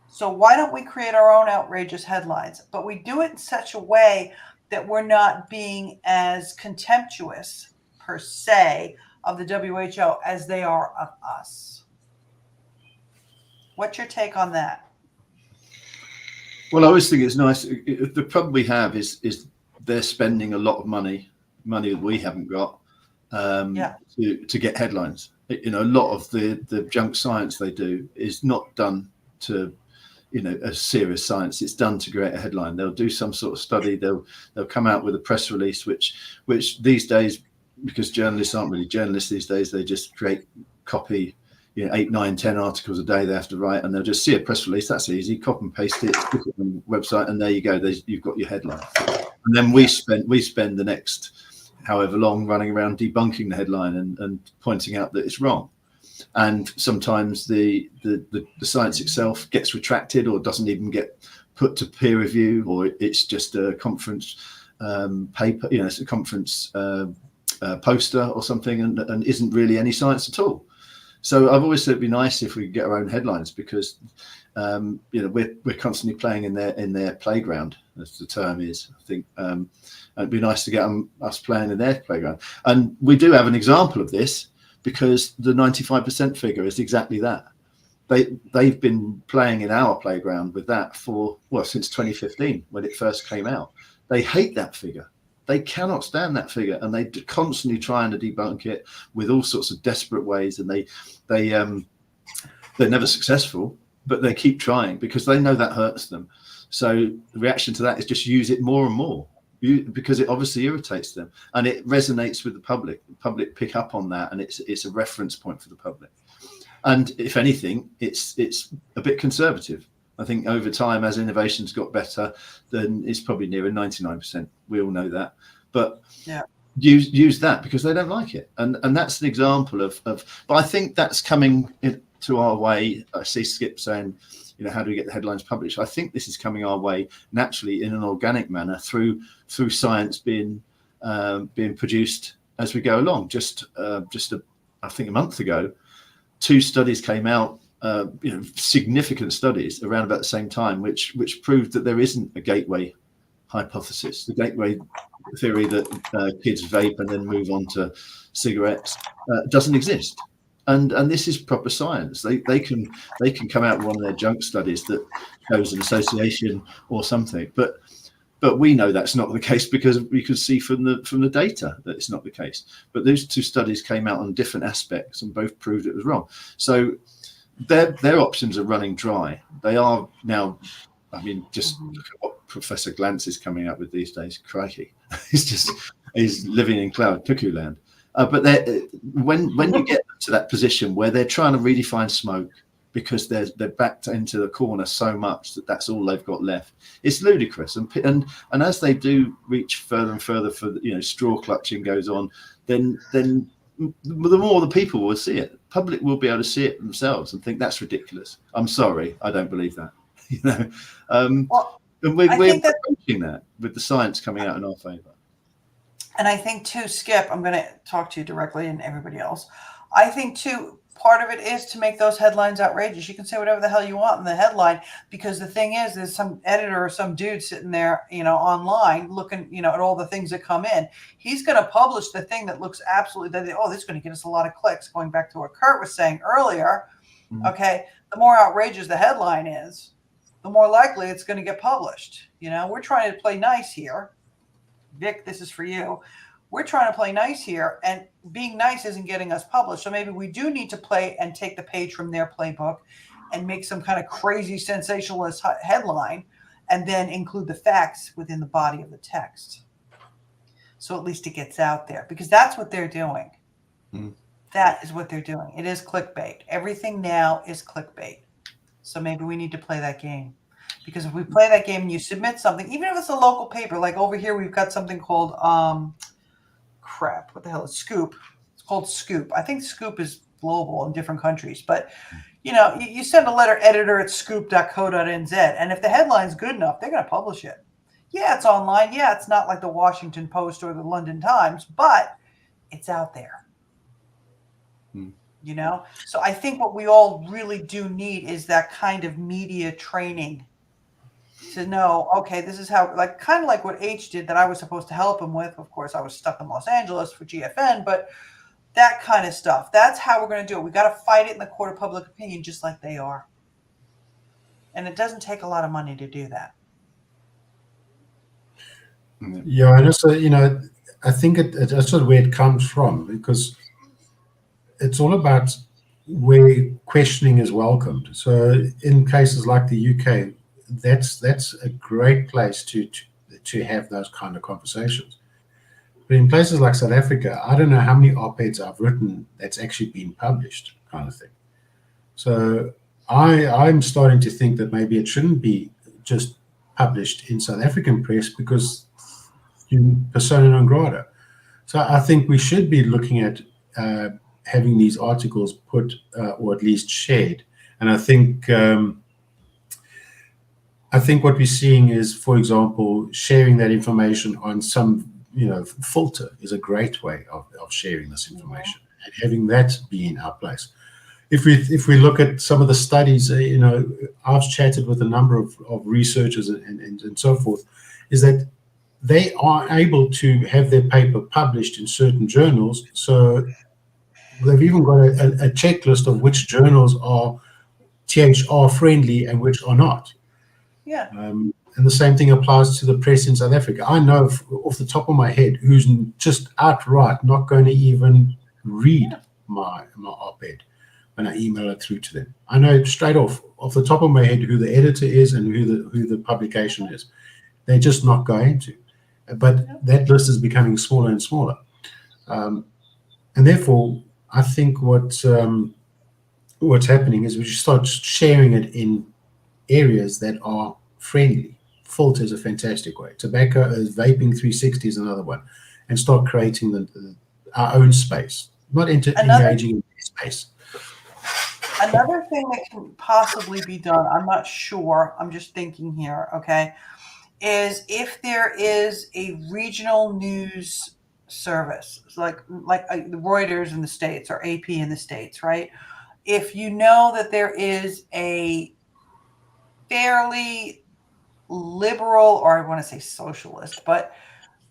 So why don't we create our own outrageous headlines? But we do it in such a way that we're not being as contemptuous, per se, of the WHO as they are of us. What's your take on that? Well, I always think it's nice. The problem we have is they're spending a lot of money that we haven't got, to get headlines. You know, a lot of the junk science they do is not done to, you know, a serious science. It's done to create a headline. They'll do some sort of study. They'll come out with a press release, which these days, because journalists aren't really journalists these days, they just copy. You know, 8, 9, 10 articles a day they have to write, and they'll just see a press release. That's easy. Copy and paste it, stick it on the website, and there you go. You've got your headline. And then we spend the next however long running around debunking the headline and pointing out that it's wrong. And sometimes the science itself gets retracted, or doesn't even get put to peer review, or it's just a conference paper. You know, it's a conference poster or something, and isn't really any science at all. So I've always said it'd be nice if we could get our own headlines, because you know, we're constantly playing in their playground, as the term is. I think it'd be nice to get us playing in their playground. And we do have an example of this, because the 95% figure is exactly that. They've been playing in our playground with that since 2015, when it first came out. They hate that figure. They cannot stand that figure, and they're constantly trying to debunk it with all sorts of desperate ways. And they're never successful, but they keep trying, because they know that hurts them. So the reaction to that is just use it more and more, because it obviously irritates them, and it resonates with the public. The public pick up on that, and it's a reference point for the public. And if anything, it's a bit conservative. I think over time, as innovations got better, then it's probably nearer 99%. We all know that. But use that, because they don't like it. And that's an example of but I think that's coming to our way. I see Skip saying, you know, how do we get the headlines published? I think this is coming our way naturally, in an organic manner, through science being produced as we go along. I think a month ago, 2 studies came out, you know, significant studies around about the same time, which proved that there isn't a gateway hypothesis. The gateway theory that kids vape and then move on to cigarettes doesn't exist. And this is proper science. They can come out with one of their junk studies that shows an association or something, but But we know that's not the case because we could see from the data that it's not the case. But those two studies came out on different aspects and both proved it was wrong. So their options are running dry. They are now. I mean, just look at what Professor Glantz is coming up with these days. Crikey, he's living in cuckoo land. But when you get to that position where they're trying to redefine smoke, because they're backed into the corner so much that that's all they've got left. It's ludicrous, and as they do reach further and further for straw clutching goes on, then the more the people will see it. Public will be able to see it themselves and think that's ridiculous. I'm sorry, I don't believe that. And we're approaching that with the science coming out in our favor. And I think too, Skip, I'm going to talk to you directly and everybody else. I think too, part of it is to make those headlines outrageous. You can say whatever the hell you want in the headline, because the thing is, there's some editor or some dude sitting there, online looking, at all the things that come in. He's going to publish the thing that looks absolutely, this is going to get us a lot of clicks. Going back to what Kurt was saying earlier, okay, the more outrageous the headline is, the more likely it's going to get published. We're trying to play nice here. Vic, this is for you. We're trying to play nice here, and being nice isn't getting us published. So maybe we do need to play and take the page from their playbook and make some kind of crazy sensationalist headline and then include the facts within the body of the text. So at least it gets out there, because that's what they're doing. That is what they're doing. It is clickbait. Everything now is clickbait. So maybe we need to play that game. Because if we play that game and you submit something, even if it's a local paper, like over here we've got something called what the hell is sCOPe? It's called sCOPe. I think sCOPe is global in different countries, but you send a letter, editor@scope.co.nz, and if the headline's good enough, they're going to publish it. Yeah, it's online. Yeah, it's not like the Washington Post or the London Times, but it's out there. So I think what we all really do need is that kind of media training to know, okay, this is how, kind of like what H did that I was supposed to help him with. Of course, I was stuck in Los Angeles for GFN, but that kind of stuff, that's how we're going to do it. We got to fight it in the court of public opinion, just like they are. And it doesn't take a lot of money to do that. Yeah, and also, I think that's where it comes from, because it's all about where questioning is welcomed. So in cases like the UK, that's a great place to have those kind of conversations. But in places like South Africa, I don't know how many op-eds I've written that's actually been published, kind of thing. So I'm starting to think that maybe it shouldn't be just published in South African press, because you persona non grata. So I think we should be looking at having these articles put or at least shared. And I think what we're seeing is, for example, sharing that information on some filter is a great way of sharing this information, and having that be in our place. If we look at some of the studies, I've chatted with a number of researchers and so forth, is that they are able to have their paper published in certain journals. So they've even got a checklist of which journals are THR friendly and which are not. Yeah. And the same thing applies to the press in South Africa. I know off the top of my head who's just outright not going to even read my op-ed when I email it through to them. I know straight off the top of my head who the editor is and who the publication is. They're just not going to. But that list is becoming smaller and smaller. And therefore, I think what's happening is we should start sharing it in areas that are friendly. Filter is a fantastic way. Tobacco, vaping 360 is another one. And start creating our own space, not engaging in space. Another thing that can possibly be done, I'm not sure, I'm just thinking here, okay, is if there is a regional news service, like the Reuters in the States or AP in the States, right? If you know that there is a fairly liberal, or I want to say socialist, but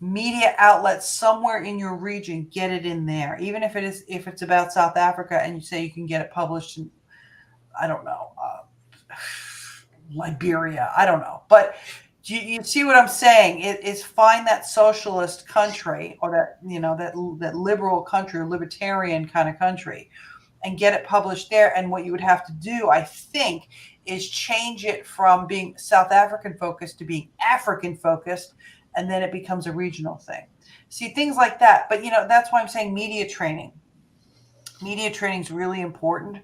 media outlet somewhere in your region, get it in there. Even if it's about South Africa and you say you can get it published in, I don't know, Liberia, I don't know, but you see what I'm saying? It is find that socialist country, or that, that liberal country, or libertarian kind of country, and get it published there. And what you would have to do, I think, is change it from being South African focused to being African focused, and then it becomes a regional thing. See, things like that. But that's why I'm saying media training. Media training is really important,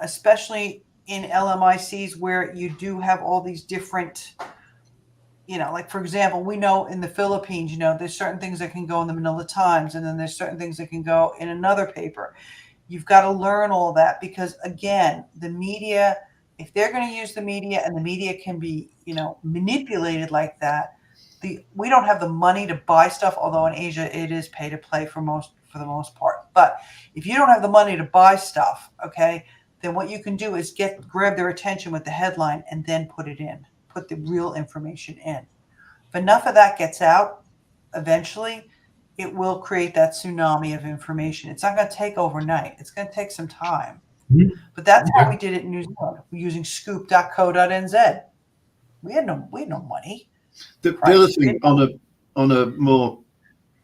especially in LMICs where you do have all these different, like, for example, we know in the Philippines, there's certain things that can go in the Manila Times, and then there's certain things that can go in another paper. You've got to learn all that, because again, the media, if they're going to use the media, and the media can be, manipulated like that, we don't have the money to buy stuff, although in Asia it is pay to play for the most part. But if you don't have the money to buy stuff, okay, then what you can do is grab their attention with the headline and then put the real information in. If enough of that gets out, eventually it will create that tsunami of information. It's not going to take overnight. It's going to take some time. Mm-hmm. But that's how we did it in New Zealand. We're using scoop.co.nz. We had no money. The other thing, on a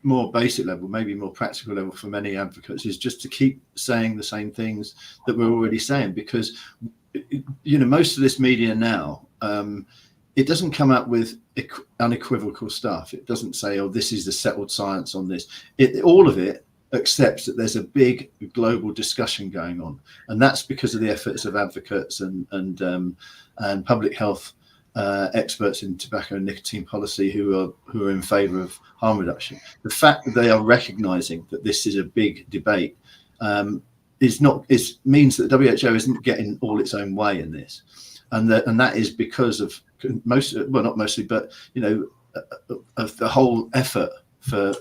more basic level, maybe more practical level for many advocates, is just to keep saying the same things that we're already saying, because most of this media now, it doesn't come up with unequivocal stuff. It doesn't say, oh, this is the settled science on this. All of it accepts that there's a big global discussion going on, and that's because of the efforts of advocates and public health experts in tobacco and nicotine policy who are in favour of harm reduction. The fact that they are recognising that this is a big debate means that WHO isn't getting all its own way in this, and that is because of not mostly, but of the whole effort for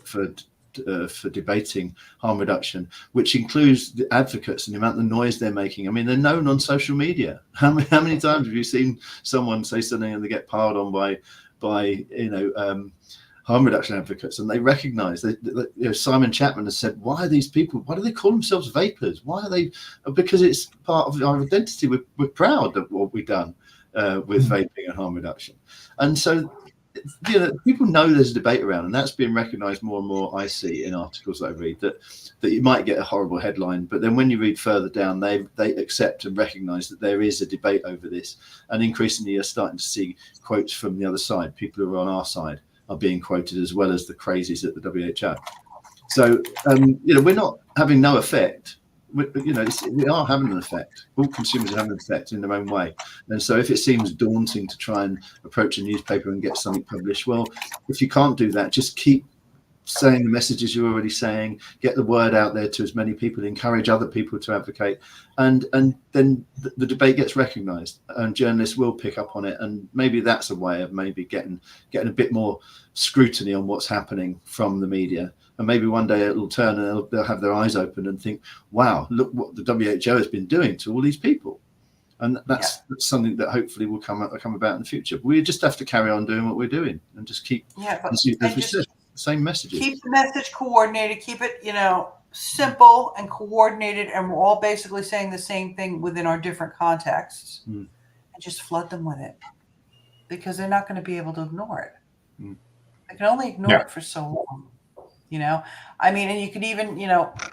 debating harm reduction, which includes the advocates and the amount of noise they're making. I mean, they're known on social media. How many times have you seen someone say something and they get piled on by harm reduction advocates, and they recognise that Simon Chapman has said, why are these people? Why do they call themselves vapors? Why are they? Because it's part of our identity. We're proud of what we've done with vaping and harm reduction, and so. People know there's a debate around, and that's being recognised more and more. I see in articles that I read that you might get a horrible headline, but then when you read further down, they accept and recognise that there is a debate over this, and increasingly you're starting to see quotes from the other side. People who are on our side are being quoted, as well as the crazies at the WHO. So we're not having no effect. We are having an effect. All consumers are having an effect in their own way. And so if it seems daunting to try and approach a newspaper and get something published, well, if you can't do that, just keep saying the messages you're already saying, get the word out there to as many people, encourage other people to advocate, and then the debate gets recognised, and journalists will pick up on it, and maybe that's a way of maybe getting a bit more scrutiny on what's happening from the media. And maybe one day it'll turn and they'll have their eyes open and think, wow, look what the WHO has been doing to all these people. And that's something that hopefully will come about in the future. We just have to carry on doing what we're doing and just keep, as we said, the same messages. Keep the message coordinated, keep it, simple and coordinated, and we're all basically saying the same thing within our different contexts. And just flood them with it, because they're not going to be able to ignore it. They can only ignore it for so long. I mean, and you could even,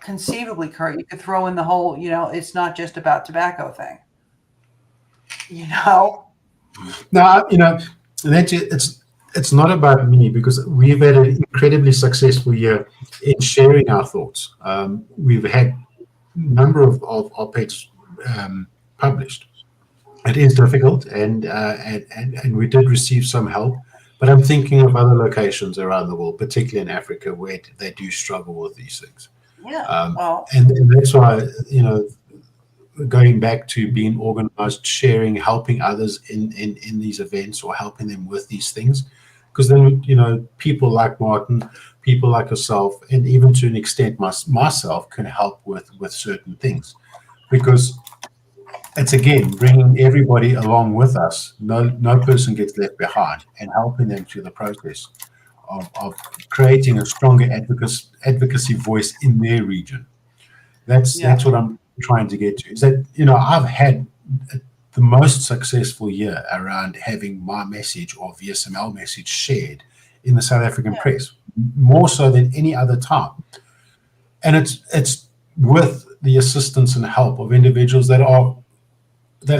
conceivably, Kurt, you could throw in the whole, it's not just about tobacco thing. No, it's not about me, because we've had an incredibly successful year in sharing our thoughts. We've had a number of op-eds published. It is difficult, and we did receive some help. But I'm thinking of other locations around the world, particularly in Africa, where they do struggle with these things. And that's why, going back to being organized, sharing, helping others in these events, or helping them with these things, because then, people like Martin, people like yourself, and even to an extent myself can help with certain things, because it's, again, bringing everybody along with us. No person gets left behind, and helping them through the process of creating a stronger advocacy voice in their region. That's what I'm trying to get to. Is that, I've had the most successful year around having my message or VSML message shared in the South African press, more so than any other time. And it's with the assistance and help of individuals that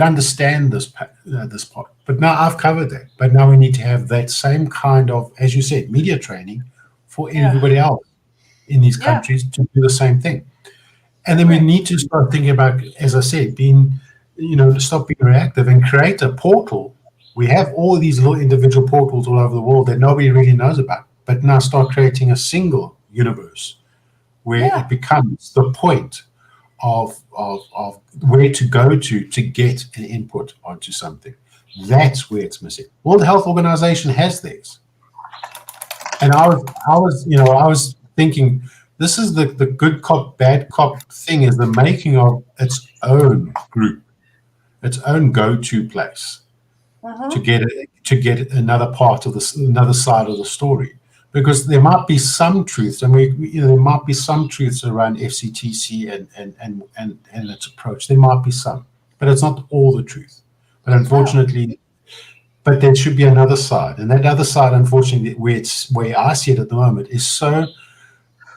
understand this part. But now I've covered that. But now we need to have that same kind of, as you said, media training for everybody else in these countries to do the same thing. And then we need to start thinking about, as I said, to stop being reactive and create a portal. We have all these little individual portals all over the world that nobody really knows about, but now start creating a single universe where it becomes the point of where to go to get an input onto something. That's where it's missing. World Health Organization has theirs. And I was thinking, this is the good cop, bad cop thing, is the making of its own group, its own go-to place to get another part of another side of the story. Because there might be some truths, and there might be some truths around FCTC and its approach. There might be some, but it's not all the truth. But unfortunately, but there should be another side, and that other side, unfortunately, where I see it at the moment, is so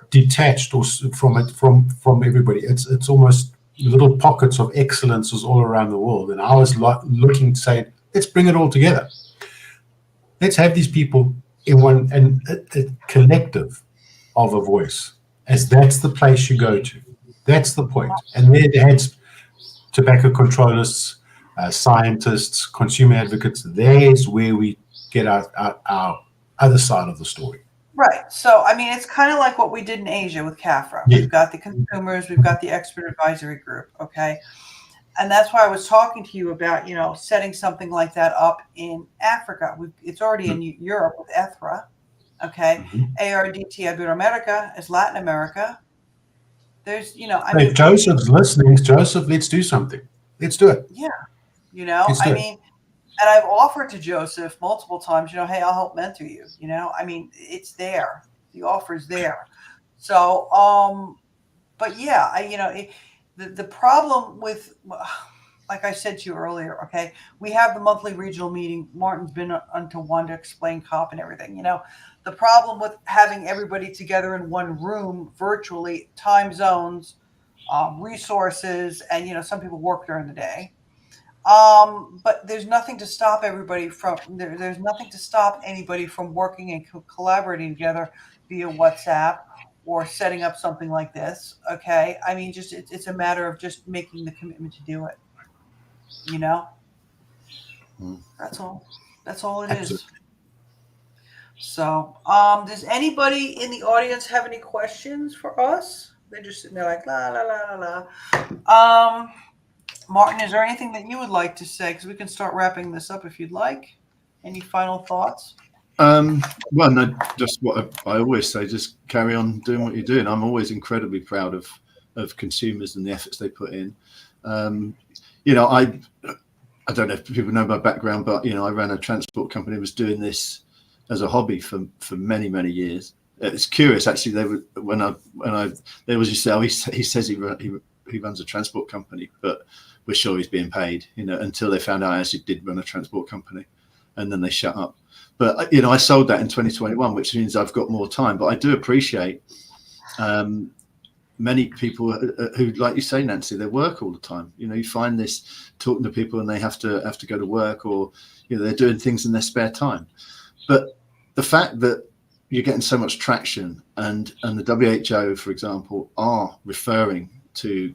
detached from everybody. It's almost little pockets of excellences all around the world. And I was looking to say, let's bring it all together. Let's have these people in one, and a collective of a voice, as that's the place you go to. That's the point. And there heads tobacco controllists, scientists, consumer advocates. There's where we get our other side of the story. Right. So, I mean, it's kind of like what we did in Asia with CAFRA. Yeah. We've got the consumers, we've got the expert advisory group. Okay. And that's why I was talking to you about, setting something like that up in Africa. It's already in Europe with ETHRA. Okay. ARDT Iberoamerica is Latin America. There's, if Joseph's listening, Joseph, let's do something. Let's do it. Yeah. And I've offered to Joseph multiple times, hey, I'll help mentor you. It's there. The offer's there. So, but yeah, the problem with, like I said to you earlier, okay, we have the monthly regional meeting. Martin's been onto one to explain COP and everything. The problem with having everybody together in one room virtually, time zones, resources, and some people work during the day. But there's nothing to stop everybody from there's nothing to stop anybody from working and collaborating together via WhatsApp or setting up something like this. Okay. I mean, just it's a matter of just making the commitment to do it. That's all it is. So, does anybody in the audience have any questions for us? They're just sitting there like la la la la la. Martin, is there anything that you would like to say? Because we can start wrapping this up if you'd like. Any final thoughts? Well, no, just what I always say, just carry on doing what you're doing. I'm always incredibly proud of consumers and the efforts they put in. I don't know if people know my background, but I ran a transport company, was doing this as a hobby for many, many years. It's curious, actually. They were they was just say, he says he runs a transport company, but we're sure he's being paid. Until they found out I actually did run a transport company, and then they shut up. But I sold that in 2021, which means I've got more time. But I do appreciate many people who, like you say, Nancy, they work all the time. You find this talking to people and they have to go to work, or they're doing things in their spare time. But the fact that you're getting so much traction, and the WHO, for example, are referring to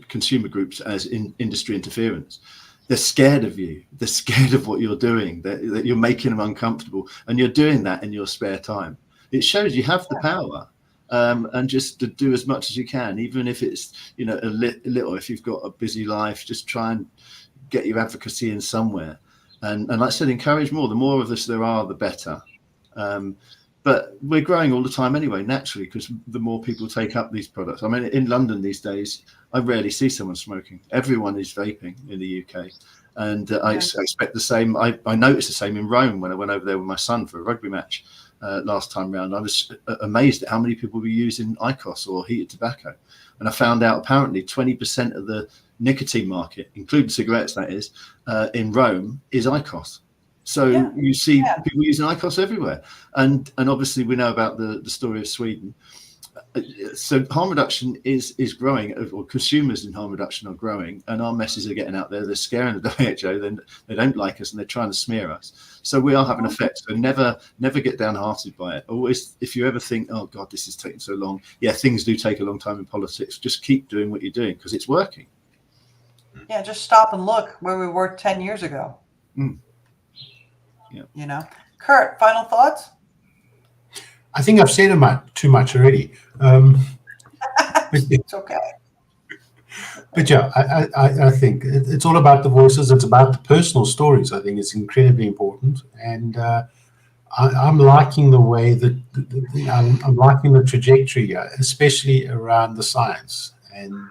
consumer groups as industry interference. They're scared of you. They're scared of what you're doing. That you're making them uncomfortable, and you're doing that in your spare time. It shows you have the power. And just to do as much as you can, even if it's a little. If you've got a busy life, just try and get your advocacy in somewhere. And like I said, encourage more. The more of us there are, the better. But we're growing all the time anyway, naturally, because the more people take up these products. I mean, in London these days, I rarely see someone smoking. Everyone is vaping in the UK. And I expect the same. I noticed the same in Rome when I went over there with my son for a rugby match last time round. I was amazed at how many people were using IQOS or heated tobacco. And I found out apparently 20% of the nicotine market, including cigarettes, that is, in Rome, is IQOS. So you see people using IQOS everywhere. And obviously we know about the story of Sweden. So harm reduction is growing, or consumers in harm reduction are growing, and our messages are getting out there. They're scaring the WHO. Then they don't like us, and they're trying to smear us. So we are having an effect. So never get downhearted by it. Always, if you ever think, oh God, this is taking so long. Yeah, things do take a long time in politics. Just keep doing what you're doing because it's working. Yeah, just stop and look where we were 10 years ago. Yeah. You know, Kurt, final thoughts? I think I've said too much already. It's okay. But yeah, I think it's all about the voices. It's about the personal stories. I think it's incredibly important, and I'm liking the way that I'm liking the trajectory, especially around the science and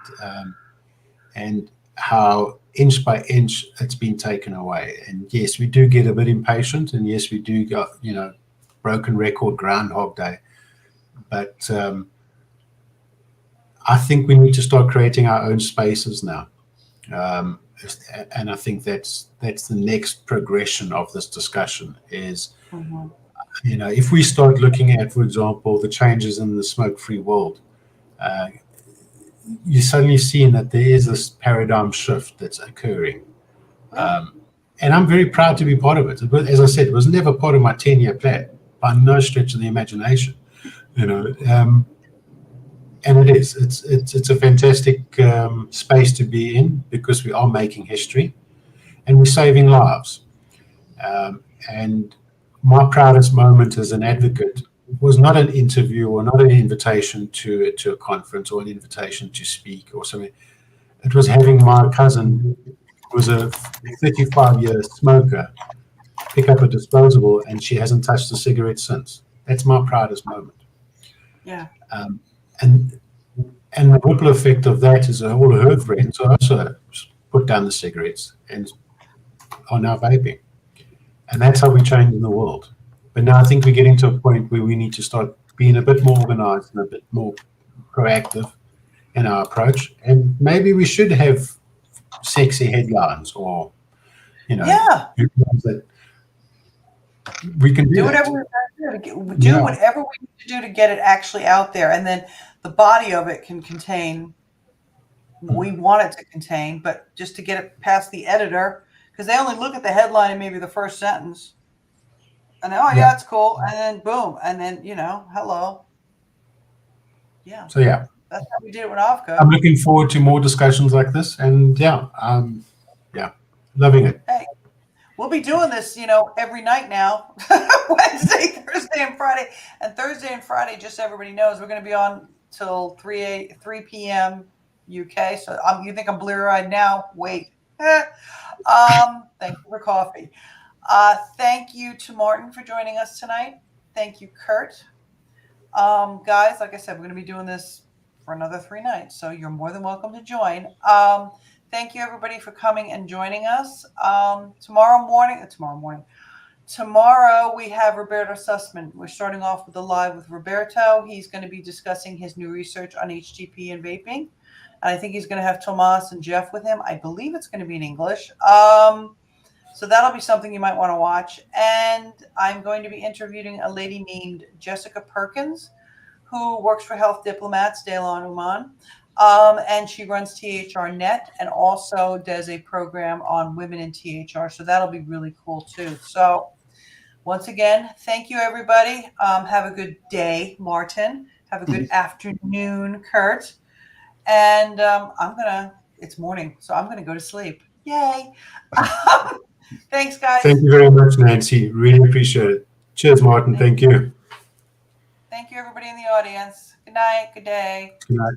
how inch by inch it's been taken away. And yes, we do get a bit impatient, and yes, we do got broken record Groundhog Day, but I think we need to start creating our own spaces now, and I think that's the next progression of this discussion is, if we start looking at, for example, the changes in the smoke-free world, you're suddenly seeing that there is this paradigm shift that's occurring, and I'm very proud to be part of it. But as I said, it was never part of my 10-year plan by no stretch of the imagination, and it is. It's a fantastic space to be in because we are making history, and we're saving lives. And my proudest moment as an advocate was not an interview or not an invitation to a conference or an invitation to speak or something. It was having my cousin, who was a 35-year smoker, pick up a disposable, and she hasn't touched a cigarette since. That's my proudest moment. Yeah. And the ripple effect of that is all her friends also put down the cigarettes and are now vaping. And that's how we're changing the world. But now I think we're getting to a point where we need to start being a bit more organized and a bit more proactive in our approach. And maybe we should have sexy headlines or, that we can do whatever we do whatever we need to do to get it actually out there, and then the body of it can contain what we want it to contain, but just to get it past the editor, because they only look at the headline and maybe the first sentence, and then, yeah, it's cool, and then boom, and then hello. Yeah. So yeah, that's how we did it with Avco. I'm looking forward to more discussions like this, and loving it. Hey, we'll be doing this, every night now, Wednesday, Thursday, and Friday. And Thursday and Friday, just so everybody knows, we're going to be on till 3 p.m. UK. So you think I'm bleary-eyed now? Wait. Thank you for coffee. Thank you to Martin for joining us tonight. Thank you, Kurt. Guys, like I said, we're going to be doing this for another 3 nights, so you're more than welcome to join. Thank you, everybody, for coming and joining us. Tomorrow we have Roberto Sussman. We're starting off with the live with Roberto. He's going to be discussing his new research on HTP and vaping. And I think he's going to have Tomas and Jeff with him. I believe it's going to be in English. So that'll be something you might want to watch. And I'm going to be interviewing a lady named Jessica Perkins, who works for Health Diplomats, Daylon Uman. And she runs THR Net and also does a program on women in THR. So that'll be really cool too. So once again, thank you, everybody. Have a good day, Martin. Have a good afternoon, Kurt. And it's morning, so I'm going to go to sleep. Yay. Thanks, guys. Thank you very much, Nancy. Really appreciate it. Cheers, Martin. Thank you. Thank you, everybody in the audience. Good night. Good day. Good night.